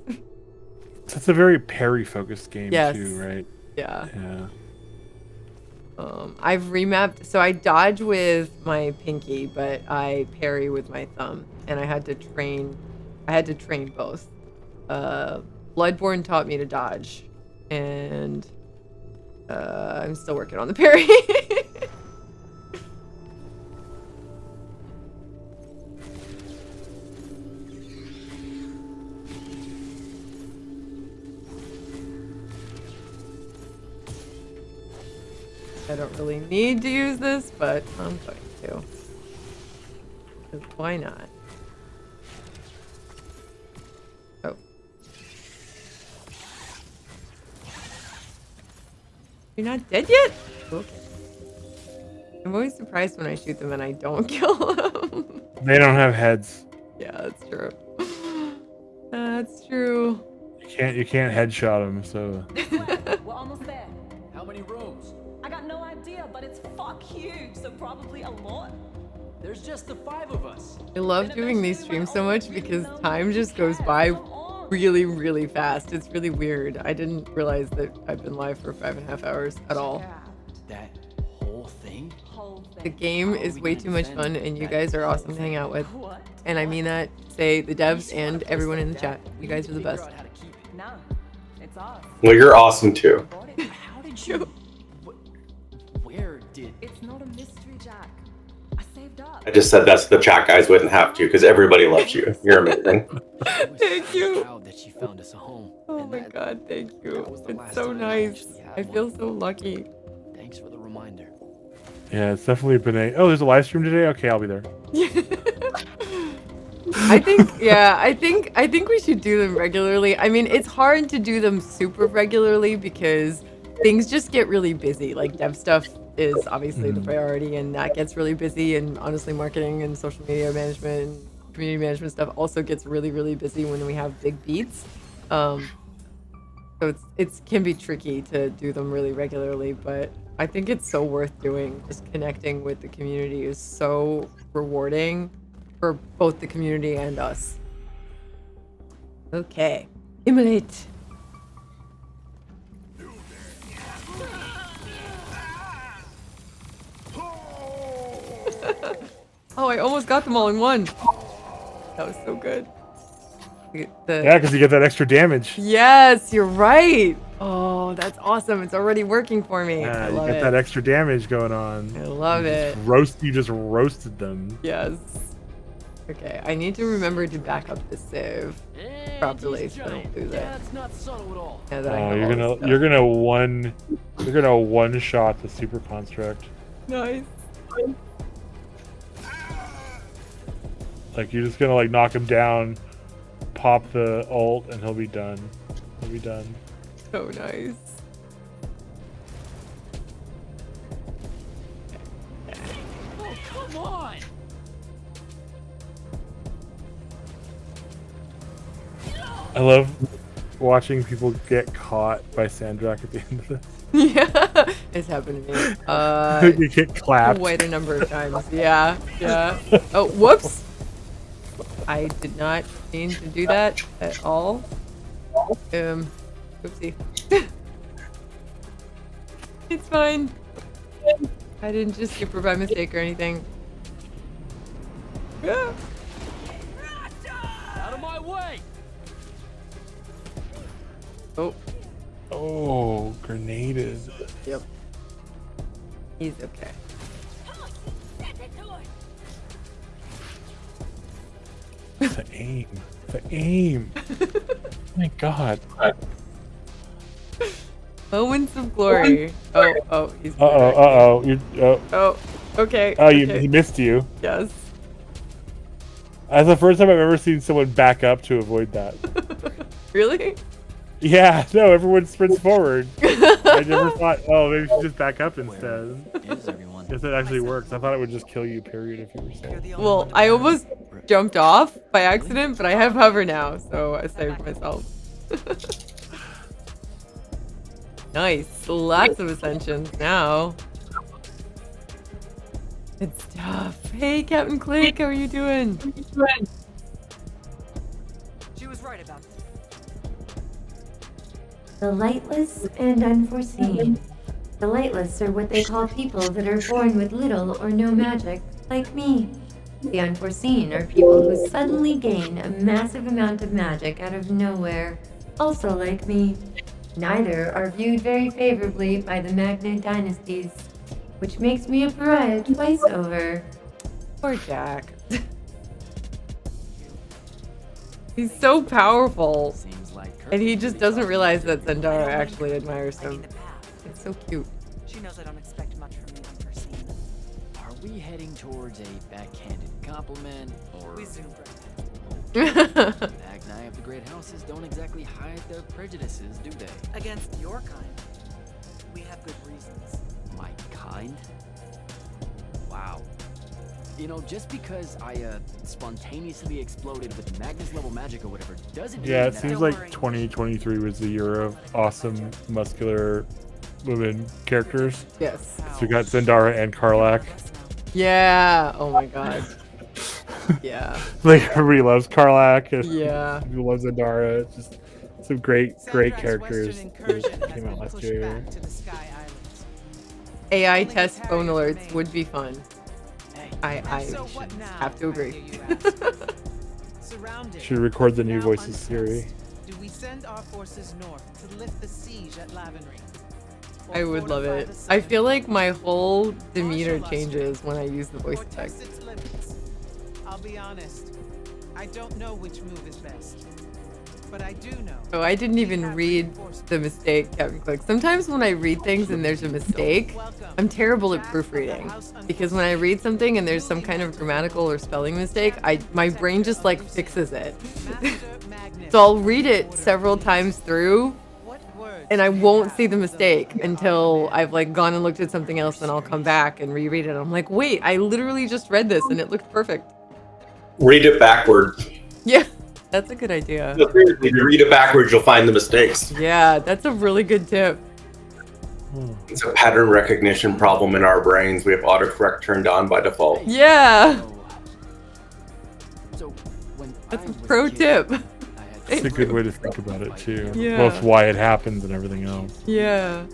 S4: It's a very parry-focused game
S1: Yes.
S4: too, right?
S1: Yeah.
S4: Yeah.
S1: I've remapped, so I dodge with my pinky, but I parry with my thumb, and I had to train both. Bloodborne taught me to dodge, and I'm still working on the parry. I don't really need to use this, but I'm going to. 'Cause why not? Oh. You're not dead yet? Okay. I'm always surprised when I shoot them and I don't kill them.
S4: They don't have heads.
S1: Yeah, that's true. That's true.
S4: You can't headshot them, so.
S12: We're almost there.
S8: How many rooms?
S12: I got no idea, but it's fuck huge, so probably a lot.
S8: There's just the 5 of us.
S1: I love doing these streams so much because time just goes by really, really fast. It's really weird. I didn't realize that I've been live for 5.5 hours at all.
S8: That whole thing?
S1: The game is way too much fun, and you guys are awesome to hang out with. And I mean that, say the devs and everyone in the chat. You guys are the best.
S12: No, it's us.
S3: Well, you're awesome too.
S8: How did you? Where did?
S12: It's not a mystery, Jack. I saved up.
S3: I just said that's the chat guys wouldn't have to because everybody loves you. You're amazing.
S1: Thank you.
S8: Proud that she found us a home.
S1: Oh my god, thank you. It's so nice. I feel so lucky.
S8: Thanks for the reminder.
S4: Yeah, it's definitely been a. Oh, there's a live stream today. Okay, I'll be there.
S1: I think we should do them regularly. I mean, it's hard to do them super regularly because things just get really busy. Like dev stuff is obviously the priority, and that gets really busy. And honestly, marketing and social media management and community management stuff also gets really, really busy when we have big beats. So it can be tricky to do them really regularly, but I think it's so worth doing. Just connecting with the community is so rewarding for both the community and us. Okay, immolate. Oh, I almost got them all in one. That was so good.
S4: Yeah, because you get that extra damage.
S1: Yes, you're right. Oh, that's awesome. It's already working for me. I
S4: You
S1: love
S4: get
S1: it.
S4: that extra damage going on.
S1: I love it.
S4: You just roasted them.
S1: Yes. Okay, I need to remember to back up the save properly so I don't lose it.
S8: That's not subtle at all.
S1: Now that I have all this stuff.
S4: You're gonna one shot the super construct.
S1: Nice.
S4: Like you're just gonna like knock him down, pop the ult, and he'll be done. be done.
S1: So nice.
S8: Oh, come on!
S4: I love watching people get caught by Sandrak at the end of this.
S1: Yeah, it's happened to me.
S4: You get clapped.
S1: Quite a number of times. Yeah, yeah. Oh, whoops! I did not mean to do that at all. Oopsie. It's fine. I didn't just super by mistake or anything. Yeah.
S8: Out of my way!
S1: Oh.
S4: Oh, grenaded.
S1: Yep. He's okay.
S4: The aim. The aim. My God.
S1: Moments of glory. Oh, he's
S4: Uh-oh.
S1: Oh, okay.
S4: Oh,
S1: okay.
S4: he missed you.
S1: Yes.
S4: That's the first time I've ever seen someone back up to avoid that.
S1: Really?
S4: Yeah, no, everyone sprints forward. I never thought, oh, maybe we should just back up instead.
S8: Is everyone?
S4: If it actually works. I thought it would just kill you, period, if you were so.
S1: Well, I almost jumped off by accident, but I have hover now, so I saved myself. Nice. Lots of ascensions now. It's tough. Hey, Captain Clink, how are you doing?
S11: She was right about that.
S2: The lightless and unforeseen. The lightless are what they call people that are born with little or no magic, like me. The unforeseen are people who suddenly gain a massive amount of magic out of nowhere, also like me. Neither are viewed very favorably by the Magna dynasties, which makes me a pariah twice over.
S1: Poor Jack. He's so powerful. And he just doesn't realize that Zendara actually admires him. It's so cute.
S11: She knows I don't expect much from you unforeseen.
S8: Are we heading towards a backhanded compliment, or...
S11: We zoomed right past it.
S8: Magni of the great houses don't exactly hide their prejudices, do they?
S11: Against your kind, we have good reasons.
S8: My kind? Wow. You know, just because I spontaneously exploded with Magnus level magic or whatever doesn't
S4: Yeah,
S8: mean
S4: it
S8: that
S4: seems like 2023 was the year of awesome, muscular women characters.
S1: Yes.
S4: So we got Zendara and Karlach.
S1: Yeah. Oh my god. Yeah.
S4: Like, everybody loves Karlach. And
S1: Yeah.
S4: people love Zendara. It's just some great characters that came out last year.
S1: AI test phone alerts would be fun. I have to agree.
S4: Should record the new voices Siri.
S6: Do we send our forces north to lift the siege at Lavenry?
S1: I would love it. I feel like my whole demeanor changes when I use the voice text.
S6: I'll be honest. I don't know which move is best. But I do know.
S1: Oh, I didn't even read the mistake, Captain Click. Sometimes when I read things and there's a mistake, I'm terrible at proofreading. Because when I read something and there's some kind of grammatical or spelling mistake, my brain just like fixes it. So I'll read it several times through and I won't see the mistake until I've like gone and looked at something else, and I'll come back and reread it. I'm like, wait, I literally just read this and it looked perfect.
S3: Read it backwards.
S1: Yeah. That's a good idea.
S3: If you read it backwards, you'll find the mistakes.
S1: Yeah, that's a really good tip.
S3: It's a pattern recognition problem in our brains. We have autocorrect turned on by default.
S1: Yeah.
S8: So when
S1: That's a pro tip.
S4: It's a good way to think about it too.
S1: Yeah.
S4: Both why it happens and everything else.
S1: Yeah.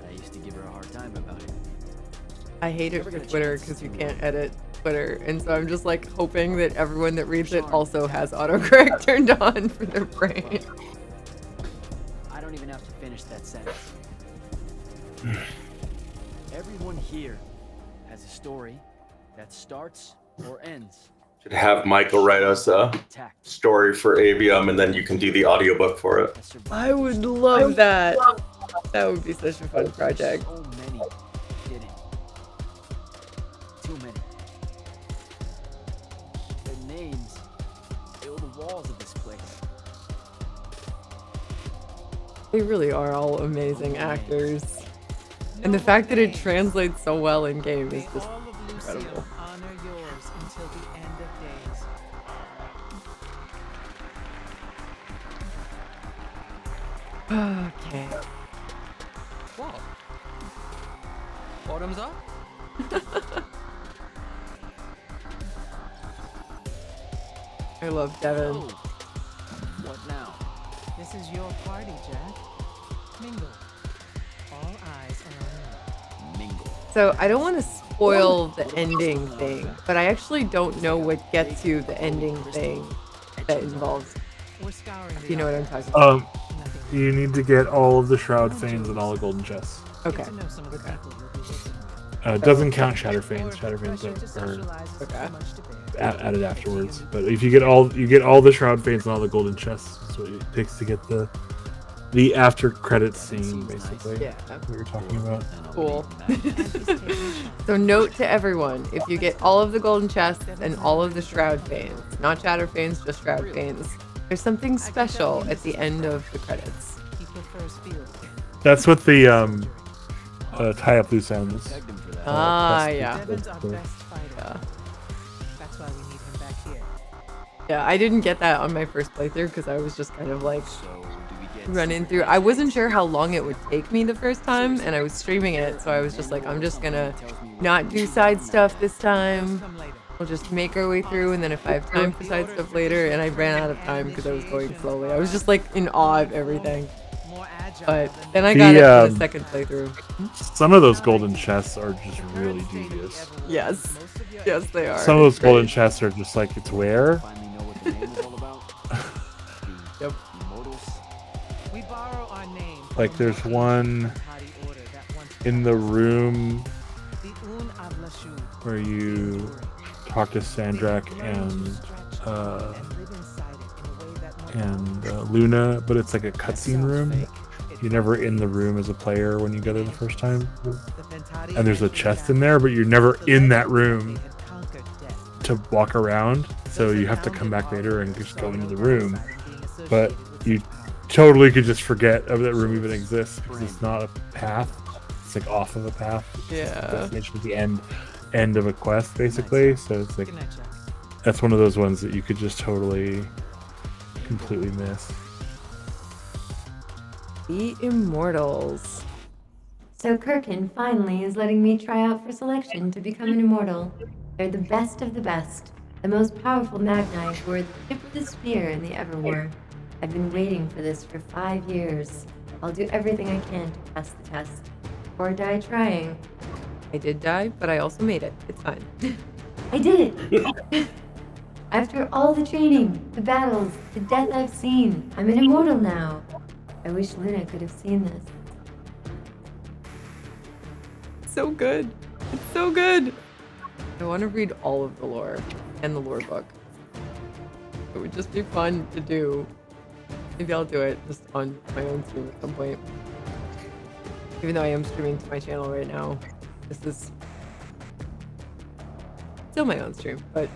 S8: I used to give her a hard time about it.
S1: I hate it for Twitter because you can't edit Twitter, and so I'm just like hoping that everyone that reads it also has autocorrect turned on for their brain.
S8: I don't even have to finish that sentence. Everyone here has a story that starts or ends.
S3: Should have Michael write us a story for Aveum, and then you can do the audiobook for it.
S1: I would love that. That would be such a fun project.
S8: So many didn't. Too many. Their names fill the walls of this place.
S1: They really are all amazing actors. And the fact that it translates so well in game is just incredible.
S6: Honor yours until the end of days.
S1: Okay.
S10: What? Bottoms up?
S1: I love Devin.
S8: Oh. What now?
S6: This is your party, Jack. Mingle. All eyes are on you.
S8: Mingle.
S1: So I don't want to spoil the ending thing, but I actually don't know what gets you the ending thing that involves.
S6: We're scouring the
S1: You know what I'm talking about?
S4: You need to get all of the shroud fanes and all the golden chests.
S1: Okay.
S6: to know some of the
S1: Okay.
S6: people you'll be visiting.
S4: It doesn't count shatter fanes. Shatter fanes
S6: Pressure to
S4: are
S6: socialize is
S1: Okay.
S6: too much to bear.
S4: added afterwards. But if you get all the shroud fanes and all the golden chests, that's what it takes to get the after credits scene, basically.
S1: Yeah.
S4: That's what you're talking about.
S1: Cool. So note to everyone, if you get all of the golden chests and all of the shroud fanes, not shatter fanes, just shroud fanes, there's something special at the end of the credits.
S6: He prefers field.
S4: That's what the tie up loose ends.
S8: Pegged him for that.
S1: Yeah.
S6: Devin's our
S4: cool.
S6: best fighter.
S1: Yeah.
S6: That's why we need him back here.
S1: Yeah, I didn't get that on my first playthrough because I was just kind of like
S8: So, do we get
S1: running through. I wasn't sure how long it would take me the first time, and I was streaming it, so I was just like, I'm just gonna not do side stuff this time.
S6: Come later.
S1: We'll just make our way through, and then if I have time for side stuff later, and I ran out of time because I was going slowly. I was just like in awe of everything.
S6: More agile
S1: But
S6: than
S1: then I got it for the
S4: The,
S1: second playthrough.
S4: Some of those golden chests are just really dubious.
S1: Yes. Yes, they are.
S4: Some of those
S1: It's
S4: golden
S1: great.
S4: chests are just like, it's where?
S8: finally know what the name is all about? The
S1: Yep.
S8: Immortals?
S6: we borrow our name from
S4: Like
S6: a
S4: there's
S6: more
S4: one
S6: Pentati order that once
S4: in the room
S6: the Un Avlashud,
S4: where you talk to Sandrak and
S6: live inside it in a way that mortals
S4: Luna, but it's like a cutscene room. You're never in the room as a player when you go there the first time.
S6: The Pentati
S4: And there's a
S6: eventually
S4: chest in
S6: died.
S4: there, but you're never
S6: The
S4: in that
S6: legend
S4: room
S6: they had conquered death.
S4: to walk around. So you have to come back later and just go into the room. But you totally could just forget of that room even exists because it's not a path. It's like off of a path.
S1: Yeah.
S4: Destination at the end of a quest, basically. So it's like
S6: Good night, Jack.
S4: that's one of those ones that you could just totally completely miss.
S1: The Immortals.
S2: So Kirkin finally is letting me try out for selection to become an immortal. They're the best of the best, the most powerful Magnite who are the tip of the spear in the Everwar. I've been waiting for this for 5 years. I'll do everything I can to pass the test, or die trying.
S1: I did die, but I also made it. It's fine.
S2: I did it! After all the training, the battles, the death I've seen, I'm an immortal now. I wish Luna could have seen this.
S1: So good. It's so good. I want to read all of the lore and the lore book. It would just be fun to do. Maybe I'll do it just on my own stream at some point. Even though I am streaming to my channel right now. This is still my own stream, but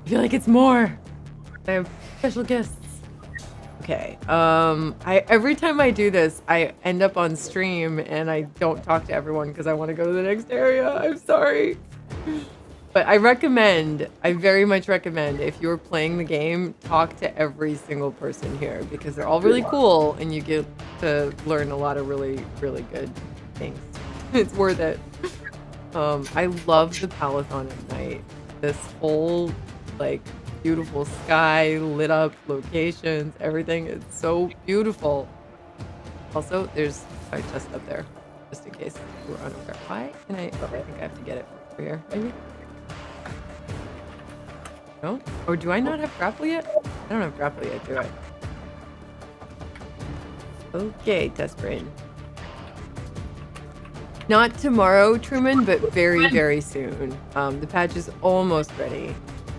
S1: I feel like it's more. I have special guests. Okay. Every time I do this, I end up on stream and I don't talk to everyone because I want to go to the next area. I'm sorry. But I very much recommend, if you're playing the game, talk to every single person here because they're all really cool and you get to learn a lot of really, really good things. It's worth it. I love the Palathon at night. This whole, like, beautiful sky, lit up locations, everything is so beautiful. Also, there's a chest up there, just in case you were unaware. Why can I? Oh, I think I have to get it over here, maybe? No? Or do I not have grapple yet? I don't have grapple yet, do I? Okay, test brain. Not tomorrow, Truman, but very, very soon. The patch is almost ready.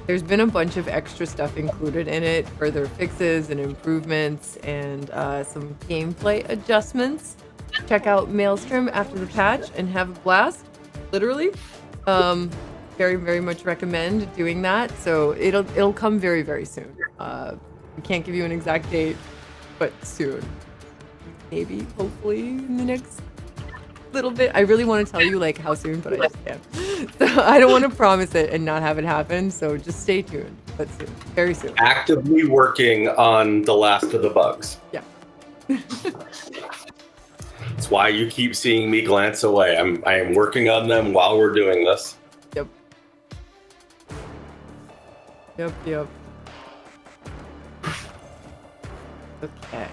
S1: There's been a bunch of extra stuff included in it, further fixes and improvements, and some gameplay adjustments. Check out Maelstrom after the patch and have a blast, literally. Very, very much recommend doing that. So it'll come very, very soon. We can't give you an exact date, but soon. maybe, hopefully, in the next little bit. I really want to tell you like how soon, but I just can't. So I don't want to promise it and not have it happen. So just stay tuned. But soon, very soon.
S3: Actively working on the last of the bugs.
S1: Yeah.
S3: That's why you keep seeing me glance away. I am working on them while we're doing this.
S1: Yep. Yep. Okay.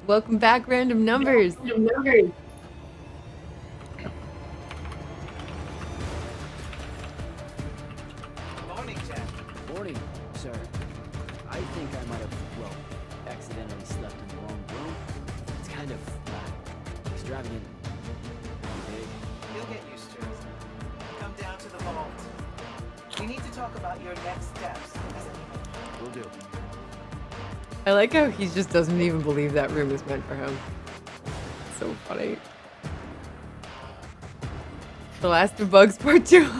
S1: Welcome back, random numbers.
S6: Morning, Jack.
S8: Morning, sir. I think I might have, well, accidentally slept in the wrong room. It's kind of extravagant. Big.
S6: You'll get used to it. Come down to the vault. We need to talk about your next steps.
S8: Will do.
S1: I like how he just doesn't even believe that room is meant for him. So funny. The Last of Bugs Part 2.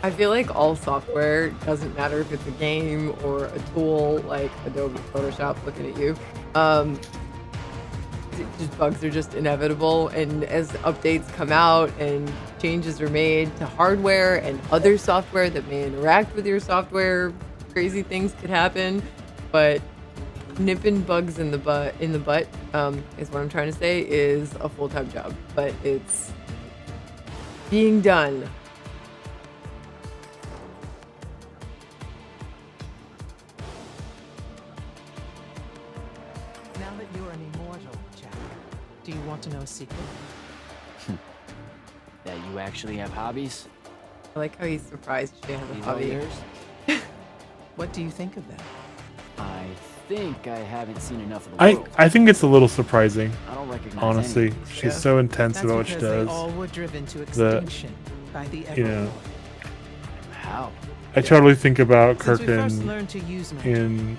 S1: I feel like all software, doesn't matter if it's a game or a tool like Adobe Photoshop looking at you, just bugs are just inevitable, and as updates come out and changes are made to hardware and other software that may interact with your software, crazy things could happen. But nipping bugs in the butt is what I'm trying to say, is a full-time job, but it's being done.
S6: Now that you're an immortal, Jack, do you want to know a secret?
S8: That you actually have hobbies?
S1: I like how he's surprised she has a
S8: These all
S1: hobby.
S8: yours?
S6: What do you think of them?
S8: I think I haven't seen enough of the world.
S4: I think it's a little surprising.
S8: I don't recognize
S4: Honestly,
S8: any of these.
S4: she's so intense
S6: That's
S4: about what she
S6: because
S4: does.
S6: they all were driven to
S4: that,
S6: extinction by the
S4: you know,
S6: Everlord.
S8: How?
S4: I totally think about
S6: Since we first
S4: Kirkin
S6: learned to use magic,
S4: in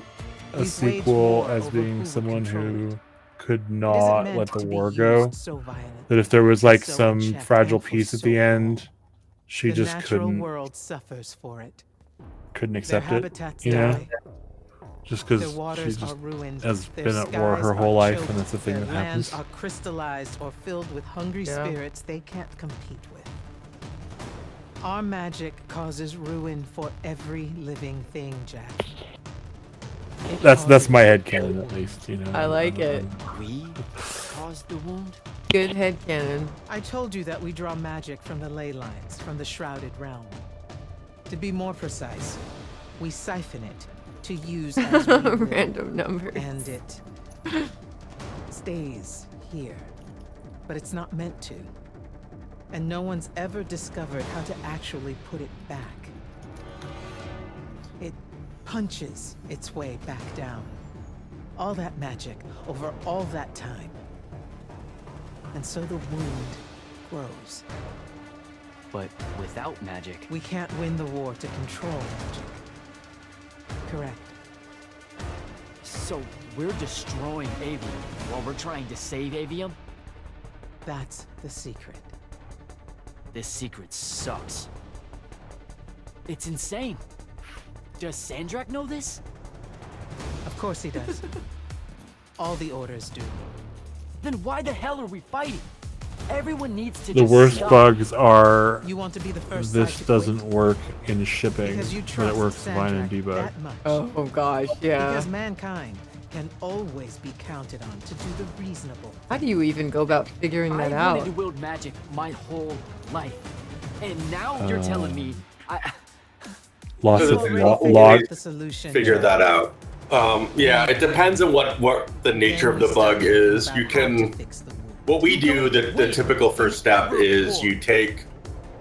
S4: a
S6: we've waged
S4: sequel
S6: war
S4: as
S6: over
S4: being
S6: who would
S4: someone
S6: control
S4: who
S6: it.
S4: could
S6: It isn't
S4: not
S6: meant
S4: let the
S6: to be
S4: war
S6: used
S4: go.
S6: so violently,
S4: That if there was like
S6: so
S4: some
S6: unchecked
S4: fragile
S6: and for
S4: piece at
S6: so
S4: the
S6: long.
S4: end, she
S6: The
S4: just
S6: natural
S4: couldn't
S6: world suffers for it.
S4: couldn't
S6: Their
S4: accept it.
S6: habitats
S4: You know,
S6: die.
S4: just
S6: Their
S4: because she
S6: waters
S4: just
S6: are ruined.
S4: has
S6: Their
S4: been at war
S6: skies
S4: her
S6: are
S4: whole life,
S6: choked.
S4: and that's the thing
S6: Their
S4: that
S6: lands
S4: happens.
S6: are crystallized or filled with hungry
S1: Yeah.
S6: spirits they can't compete with. Our magic causes ruin for every living thing, Jack. It
S4: That's
S6: causes
S4: my headcanon, at least. You know,
S1: I like it.
S8: We caused the wound?
S1: Good headcanon.
S6: I told you that we draw magic from the ley lines, from the shrouded realm. To be more precise, we siphon it to use as we will.
S1: Random numbers.
S6: And it stays here. But it's not meant to. And no one's ever discovered how to actually put it back. It punches its way back down. All that magic over all that time. And so the wound grows.
S8: But without magic.
S6: We can't win the war to control magic. Correct.
S8: So we're destroying Aveum while we're trying to save Aveum?
S6: That's the secret.
S8: This secret sucks. It's insane. Does Sandrak know this?
S6: Of course he does. All the orders do.
S8: Then why the hell are we fighting? Everyone needs to
S4: The
S8: just
S4: worst
S8: stop.
S4: bugs are
S6: You want to be the first
S4: this
S6: side to
S4: doesn't
S6: quit?
S4: work in shipping,
S6: Because you
S4: but it
S6: trust
S4: works fine in
S6: Sandrak
S4: debug.
S6: that much.
S1: Oh gosh, yeah.
S6: Because mankind can always be counted on to do the reasonable.
S1: How do you even go about figuring that
S8: I
S1: out?
S8: wanted to wield magic my whole life. And now you're telling me
S4: Lots
S3: So
S4: of
S3: the-
S4: log.
S6: The solution.
S3: Figure that out. Yeah, it depends on what the nature of the bug is. You can. What we do, the typical first step is you take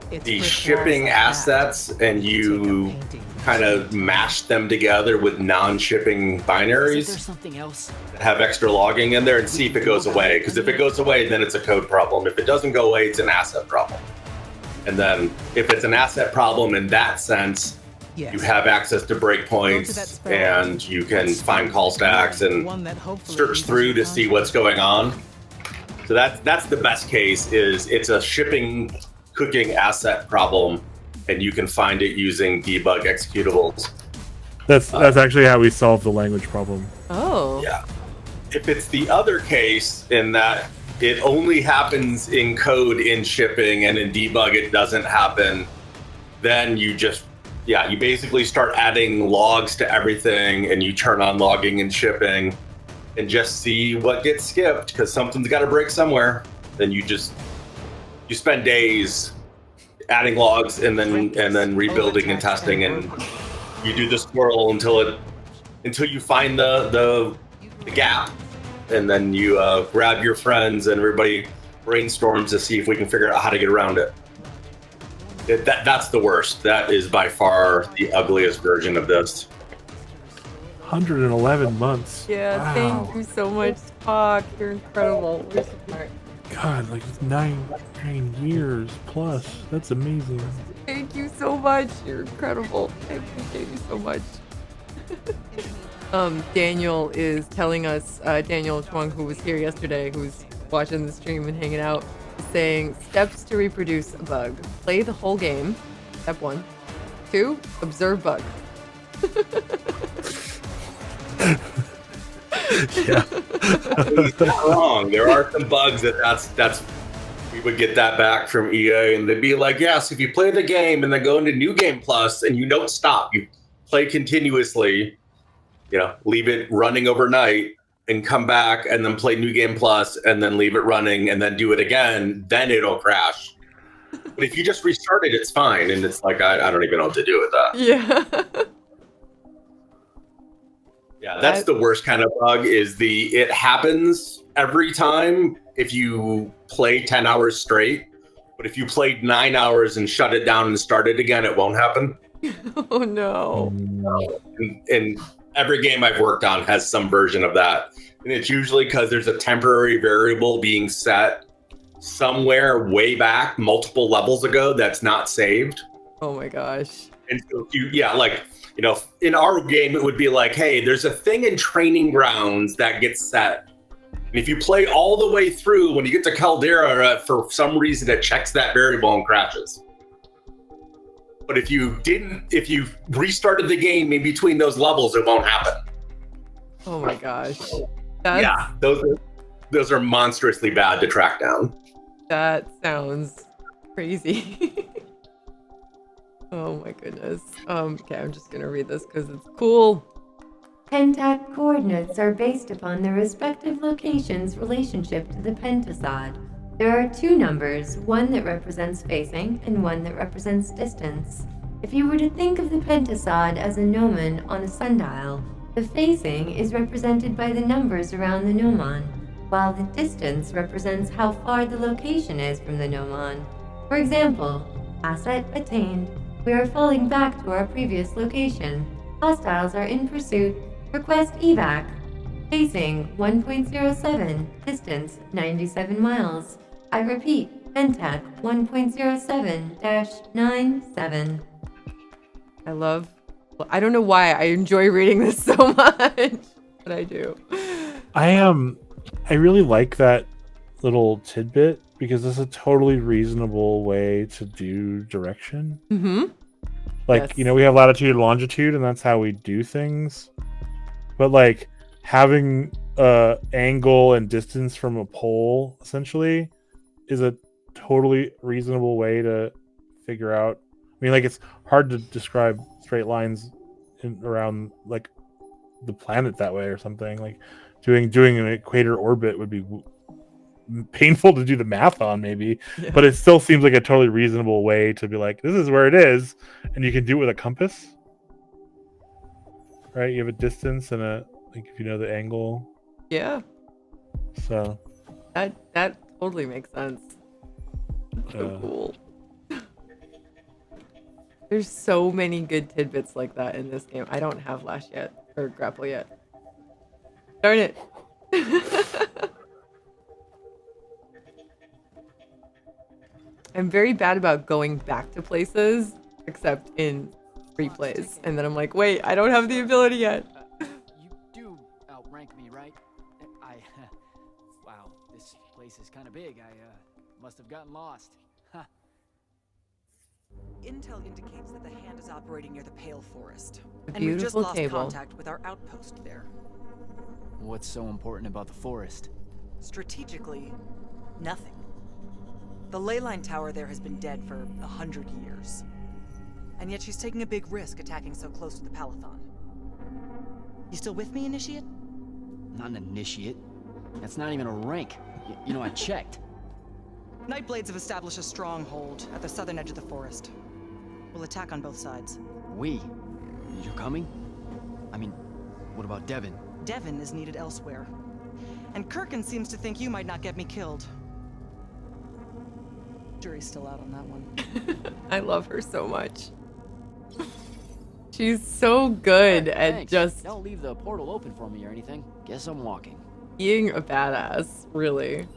S3: the shipping assets and you kind of mash them together with non-shipping
S8: is there
S3: binaries
S8: something else?
S3: that have extra logging in there and see if it goes away. Because if it goes away, then it's a code problem. If it doesn't go away, it's an asset problem. And then if it's an asset problem in that sense, you have access to breakpoints and you can find call stacks and search through to see what's going on. So that's the best case. Is it's a shipping cooking asset problem, and you can find it using debug executables.
S4: That's actually how we solve the language problem.
S1: Oh.
S3: Yeah. If it's the other case, in that it only happens in code in shipping and in debug it doesn't happen, then you basically start adding logs to everything, and you turn on logging and shipping and just see what gets skipped, because something's got to break somewhere. Then you spend days adding logs and then rebuilding and testing, and you do the swirl until you find the gap, and then you grab your friends and everybody brainstorms to see if we can figure out how to get around it. That's the worst. That is by far the ugliest version of this.
S4: 111 months.
S1: Yeah,
S4: Wow.
S1: thank you so much, Spock. You're incredible. Where's the part?
S4: God, like 9 years plus. That's amazing.
S1: Thank you so much. You're incredible. I appreciate you so much. Daniel is telling us, Daniel Chuang, who was here yesterday, who's watching the stream and hanging out, is saying steps to reproduce a bug. Play the whole game. Step 1. 2, observe bug.
S4: Yeah.
S3: He's not wrong. There are some bugs that's we would get that back from EA, and they'd be like, yes, if you play the game and then go into New Game Plus and you don't stop, you play continuously, leave it running overnight and come back and then play New Game Plus and then leave it running and then do it again, then it'll crash. But if you just restart it, it's fine. And it's like, I don't even know what to do with that.
S1: Yeah.
S3: Yeah, that's the worst kind of bug, is it happens every time if you play 10 hours straight, but if you played 9 hours and shut it down and start it again, it won't happen.
S1: Oh no.
S3: And every game I've worked on has some version of that. And it's usually because there's a temporary variable being set somewhere way back multiple levels ago that's not saved.
S1: Oh my gosh.
S3: And so in our game, it would be like, hey, there's a thing in Training Grounds that gets set. And if you play all the way through, when you get to Caldera, for some reason, it checks that variable and crashes. But if you restarted the game in between those levels, it won't happen.
S1: Oh my gosh.
S3: Yeah, those are monstrously bad to track down.
S1: That sounds crazy. Oh my goodness. Okay, I'm just gonna read this because it's cool.
S2: Pentac coordinates are based upon their respective locations' relationship to the pentasod. There are 2 numbers, one that represents facing and one that represents distance. If you were to think of the pentasod as a gnomon on a sundial, the facing is represented by the numbers around the gnomon, while the distance represents how far the location is from the gnomon. For example, asset attained. We are falling back to our previous location. Hostiles are in pursuit. Request evac. Facing 1.07. Distance 97 miles. I repeat, Pentac 1.07-97.
S1: I don't know why I enjoy reading this so much, but I do.
S4: I really like that little tidbit, because it's a totally reasonable way to do direction.
S1: Mm-hmm.
S4: Like, we have latitude and longitude, and that's how we do things. But like having angle and distance from a pole essentially is a totally reasonable way to figure out. I mean, like, it's hard to describe straight lines around like the planet that way or something. Like doing an equator orbit would be painful to do the math on, maybe, but it still seems like a totally reasonable way to be like, this is where it is, and you can do it with a compass, right? You have a distance and if you know the angle.
S1: Yeah.
S4: So
S1: that totally makes sense. So cool. There's so many good tidbits like that in this game. I don't have Lash yet, or Grapple yet. Darn it. I'm very bad about going back to places, except in replays. And then I'm like, wait, I don't have the ability yet.
S8: You do outrank me, right? Wow, this place is kind of big. I must have gotten lost. Ha.
S11: Intel indicates that the hand is operating near the Pale Forest.
S1: A
S11: And we've just
S1: beautiful
S11: lost
S1: table.
S11: contact with our outpost there.
S8: What's so important about the forest?
S11: Strategically, nothing. The ley line tower there has been dead for 100 years. And yet she's taking a big risk attacking so close to the Palathon. You still with me, Initiate?
S8: Not an initiate. That's not even a rank. You know, I checked.
S11: Nightblades have established a stronghold at the southern edge of the forest. We'll attack on both sides.
S8: You're coming? I mean, what about Devin?
S11: Devin is needed elsewhere. And Kirkin seems to think you might not get me killed. Jury's still out on that one.
S1: I love her so much. She's so good at
S8: Thanks.
S1: just
S8: Don't leave the portal open for me or anything. Guess I'm walking.
S1: being a badass, really.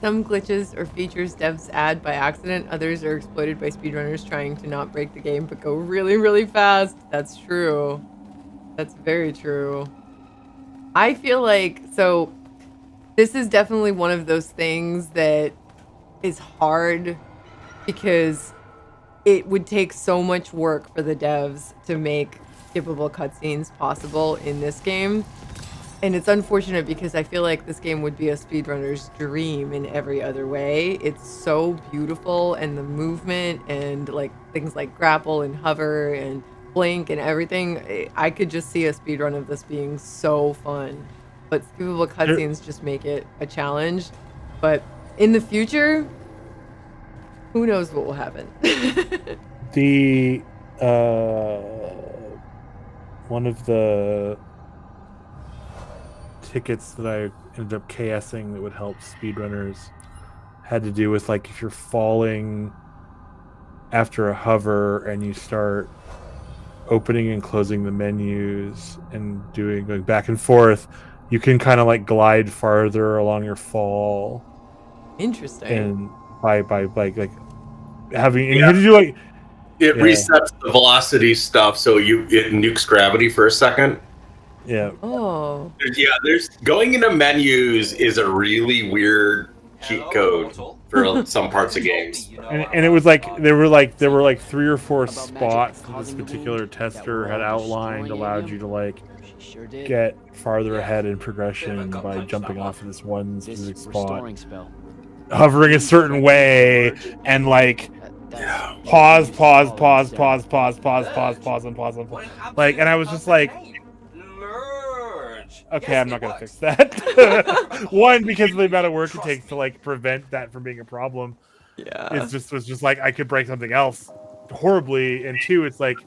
S1: Some glitches or features devs add by accident, others are exploited by speedrunners trying to not break the game but go really, really fast. That's true. That's very true. I feel like, so this is definitely one of those things that is hard because it would take so much work for the devs to make skippable cutscenes possible in this game. And it's unfortunate because I feel like this game would be a speedrunner's dream in every other way. It's so beautiful, and the movement and like things like grapple and hover and blink and everything. I could just see a speedrun of this being so fun. But skippable cutscenes just make it a challenge. But in the future, who knows what will happen.
S4: The one of the tickets that I ended up KSing that would help speedrunners had to do with, like, if you're falling after a hover and you start opening and closing the menus and going back and forth, you can kind of like glide farther along your fall.
S1: Interesting.
S4: And by like having, and you have to do like
S3: it resets the velocity stuff, so it nukes gravity for a second.
S4: Yeah.
S1: Oh.
S3: There's going into menus is a really weird cheat code for some parts of games.
S4: And it was like there were like 3 or 4 spots that this particular tester had outlined allowed you to like get farther ahead in progression by jumping off of this one specific spot, hovering a certain way, and like pause, like, and I was just like, okay, I'm not gonna fix that. One, because of the amount of work it takes to like prevent that from being a problem.
S1: Yeah,
S4: was just like I could break something else horribly, and 2, it's like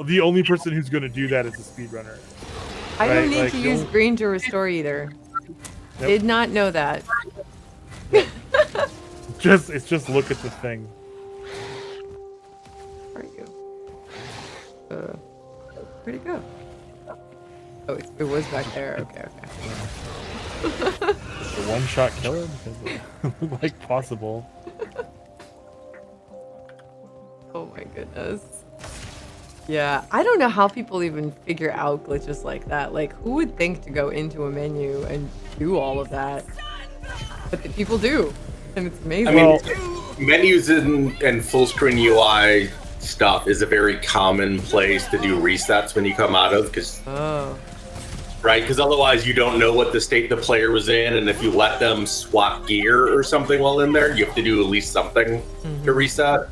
S4: the only person who's gonna do that is a speedrunner.
S1: I don't need to use green to restore either.
S4: Yep.
S1: Did not know that.
S4: It's just look at the thing.
S1: Where are you? Where'd it go? Oh, it was back there. Okay.
S4: It's a one-shot killer because it like possible.
S1: Oh my goodness. Yeah, I don't know how people even figure out glitches like that. Like, who would think to go into a menu and do all of that? But the people do, and it's amazing.
S3: I mean, menus and full screen UI stuff is a very common place to do resets when you come out of, because right, because otherwise you don't know what the state the player was in, and if you let them swap gear or something while in there, you have to do at least something to reset.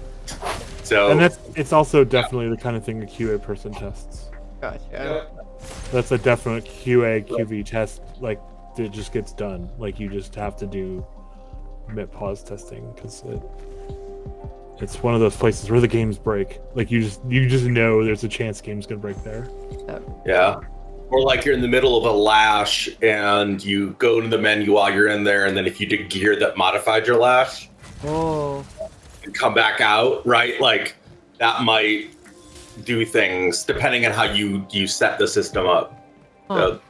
S3: So,
S4: and it's also definitely the kind of thing a QA person tests.
S1: Gotcha.
S4: That's a definite QA QV test. Like, it just gets done. Like, you just have to do mid pause testing because it's one of those places where the games break. Like, you just know there's a chance game's gonna break there.
S3: Yeah. Or like you're in the middle of a lash and you go to the menu while you're in there, and then if you did gear that modified your lash, and come back out, right? Like, that might do things depending on how you set the system up. So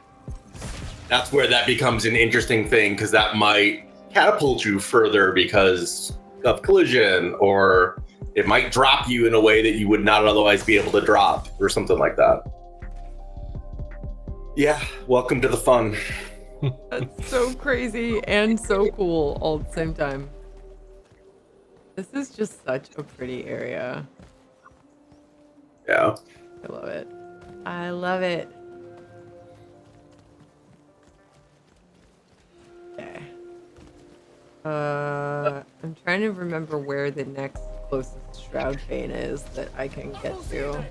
S3: that's where that becomes an interesting thing, because that might catapult you further because of collision, or it might drop you in a way that you would not otherwise be able to drop, or something like that. Yeah, welcome to the fun.
S1: That's so crazy and so cool all at the same time. This is just such a pretty area.
S3: Yeah.
S1: I love it. I love it. Okay. I'm trying to remember where the next closest Shroud Fane is that I can get to.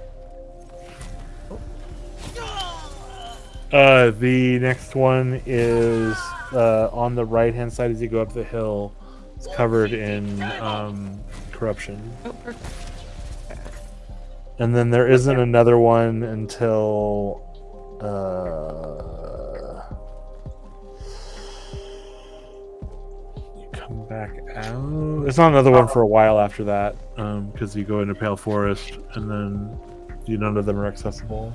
S4: The next one is on the right-hand side as you go up the hill. It's covered in corruption.
S1: Oh, perfect. Okay.
S4: And then there isn't another one until you come back out. There's not another one for a while after that, because you go into Pale Forest, and then none of them are accessible.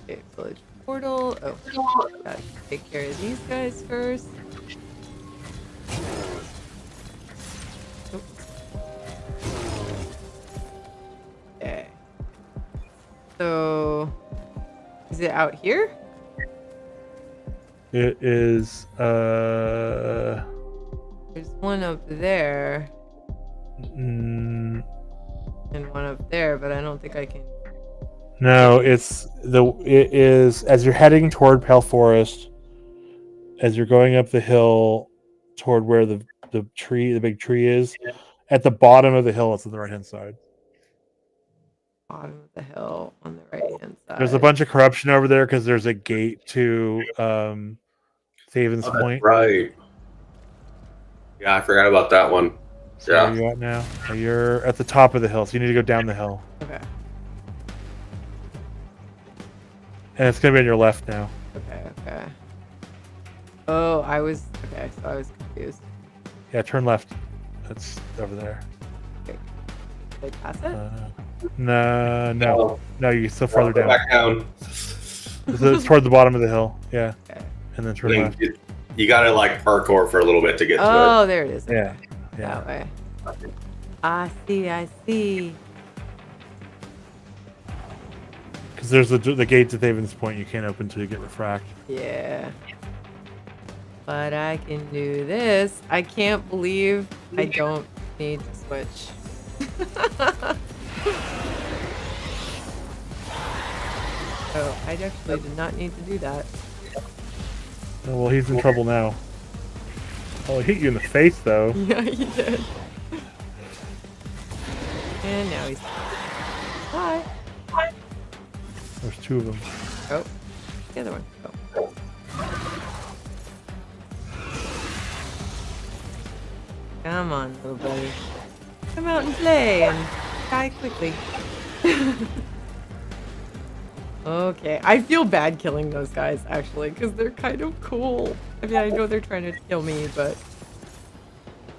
S1: Okay, village portal. Oh, gotta take care of these guys first. Oops. Okay. So, is it out here?
S4: It is.
S1: There's one up there and one up there, but I don't think I can.
S4: No, it is as you're heading toward Pale Forest, as you're going up the hill toward where the big tree is. At the bottom of the hill, it's on the right hand side.
S1: Bottom of the hill on the right hand side.
S4: There's a bunch of corruption over there because there's a gate to Thaven's Point.
S3: Right. Yeah, I forgot about that one.
S4: So where are you at now? You're at the top of the hill, so you need to go down the hill.
S1: Okay.
S4: And it's gonna be on your left now.
S1: Okay. Oh, I was confused.
S4: Yeah, turn left. That's over there.
S1: Okay. Did I pass it?
S4: No, you're still further down.
S3: Back down.
S4: It's toward the bottom of the hill. Yeah.
S1: Okay.
S4: And then turn left.
S3: You gotta like parkour for a little bit to get to it.
S1: Oh, there it is.
S4: Yeah.
S1: That way. I see.
S4: Because there's the gate to Thaven's Point you can't open until you get refract.
S1: Yeah. But I can do this. I can't believe I don't need to switch. Oh, I actually did not need to do that.
S4: Oh, well, he's in trouble now. Oh, he hit you in the face, though.
S1: Yeah, he did. And now he's... Hi.
S4: There's two of them.
S1: Oh, the other one. Oh. Come on, little buddy. Come out and play and die quickly. Okay, I feel bad killing those guys, actually, because they're kind of cool. I mean, I know they're trying to kill me, but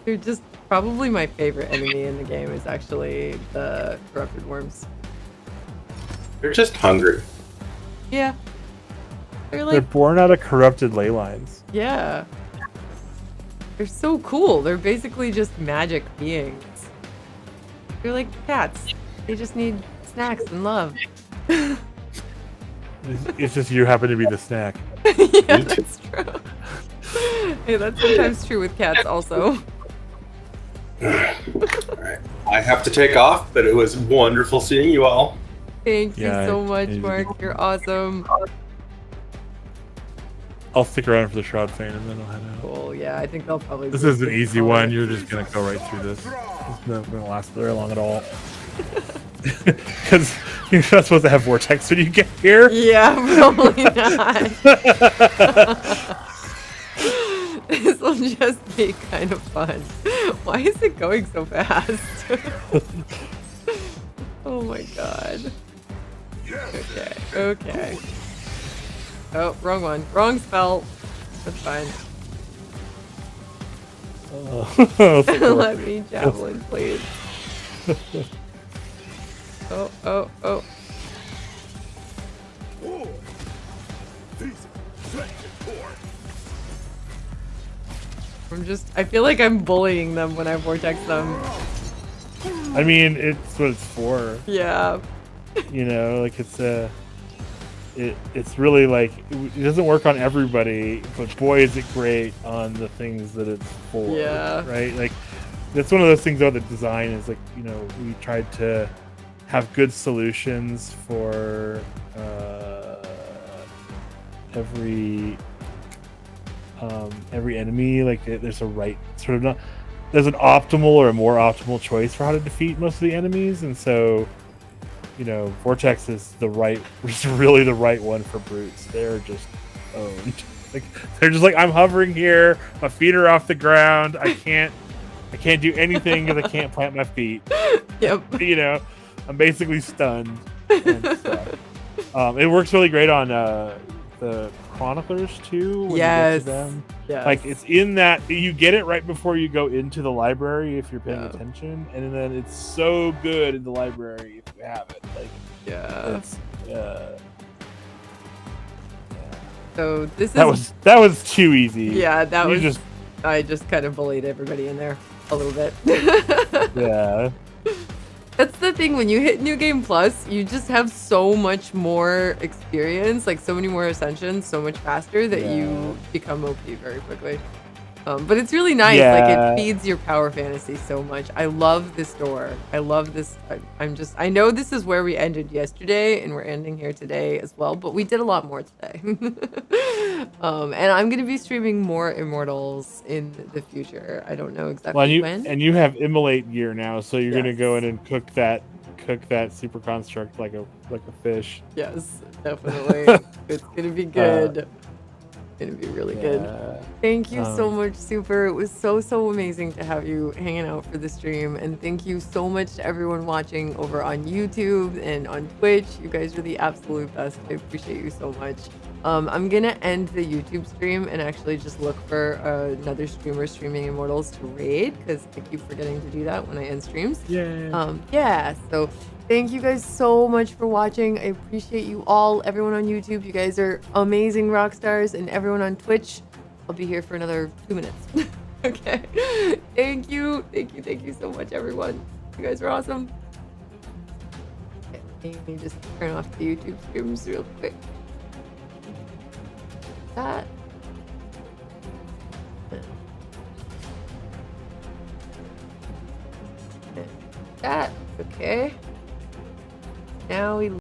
S1: they're just probably my favorite enemy in the game is actually the corrupted worms.
S3: They're just hungry.
S1: Yeah.
S4: They're born out of corrupted ley lines.
S1: Yeah. They're so cool. They're basically just magic beings. They're like cats. They just need snacks and love.
S4: It's just you happen to be the snack.
S1: Yeah, that's true. Hey, that's sometimes true with cats also.
S3: Alright. I have to take off, but it was wonderful seeing you all.
S1: Thank you so much, Mark. You're awesome.
S4: I'll stick around for the Shroud Fane and then I'll head out.
S1: Cool, yeah, I think they'll probably...
S4: This is an easy one. You're just going to go right through this. It's not going to last very long at all. Because you're not supposed to have Vortex when you get here.
S1: Yeah, probably not. This will just be kind of fun. Why is it going so fast? Oh my god. Okay. Oh, wrong one. Wrong spell. That's fine. Let me javelin, please. Oh. I feel like I'm bullying them when I vortex them.
S4: I mean, it's what it's for.
S1: Yeah.
S4: You know, like it's it's really like it doesn't work on everybody, but boy is it great on the things that it's for.
S1: Yeah.
S4: Right. Like that's one of those things about the design is like, you know, we tried to have good solutions for every enemy. Like there's a right sort of not there's an optimal or a more optimal choice for how to defeat most of the enemies, and so you know, Vortex is really the right one for brutes. They're just owned. Like they're just like, I'm hovering here, my feet are off the ground, I can't do anything because I can't plant my feet.
S1: Yep.
S4: You know, I'm basically stunned and stuff. It works really great on the Chroniclers too. When you get to them.
S1: Yes.
S4: Like it's in that you get it right before you go into the library if you're paying attention, and then it's so good in the library if you have it. Like it's
S1: So this
S4: that was too easy.
S1: Yeah, I just kind of bullied everybody in there a little bit.
S4: Yeah.
S1: That's the thing, when you hit New Game Plus, you just have so much more experience, like so many more ascensions, so much faster that you become OP very quickly. But it's really nice, like it feeds your power fantasy so much. I love this door. I love this. I know this is where we ended yesterday and we're ending here today as well, but we did a lot more today. And I'm going to be streaming more Immortals in the future. I don't know exactly when.
S4: And you have immolate gear now, so you're going to go in and cook that super construct like a fish.
S1: Yes, definitely. It's going to be good. Gonna be really good. Thank you so much, Super. It was so amazing to have you hanging out for the stream, and thank you so much to everyone watching over on YouTube and on Twitch. You guys are the absolute best. I appreciate you so much. I'm gonna end the YouTube stream and actually just look for another streamer streaming Immortals to raid, because I keep forgetting to do that when I end streams. So thank you guys so much for watching. I appreciate you all. Everyone on YouTube, you guys are amazing rock stars, and everyone on Twitch, I'll be here for another 2 minutes. Okay. Thank you so much, everyone. You guys are awesome. Okay, let me just turn off the YouTube streams real quick. That. Okay. Now we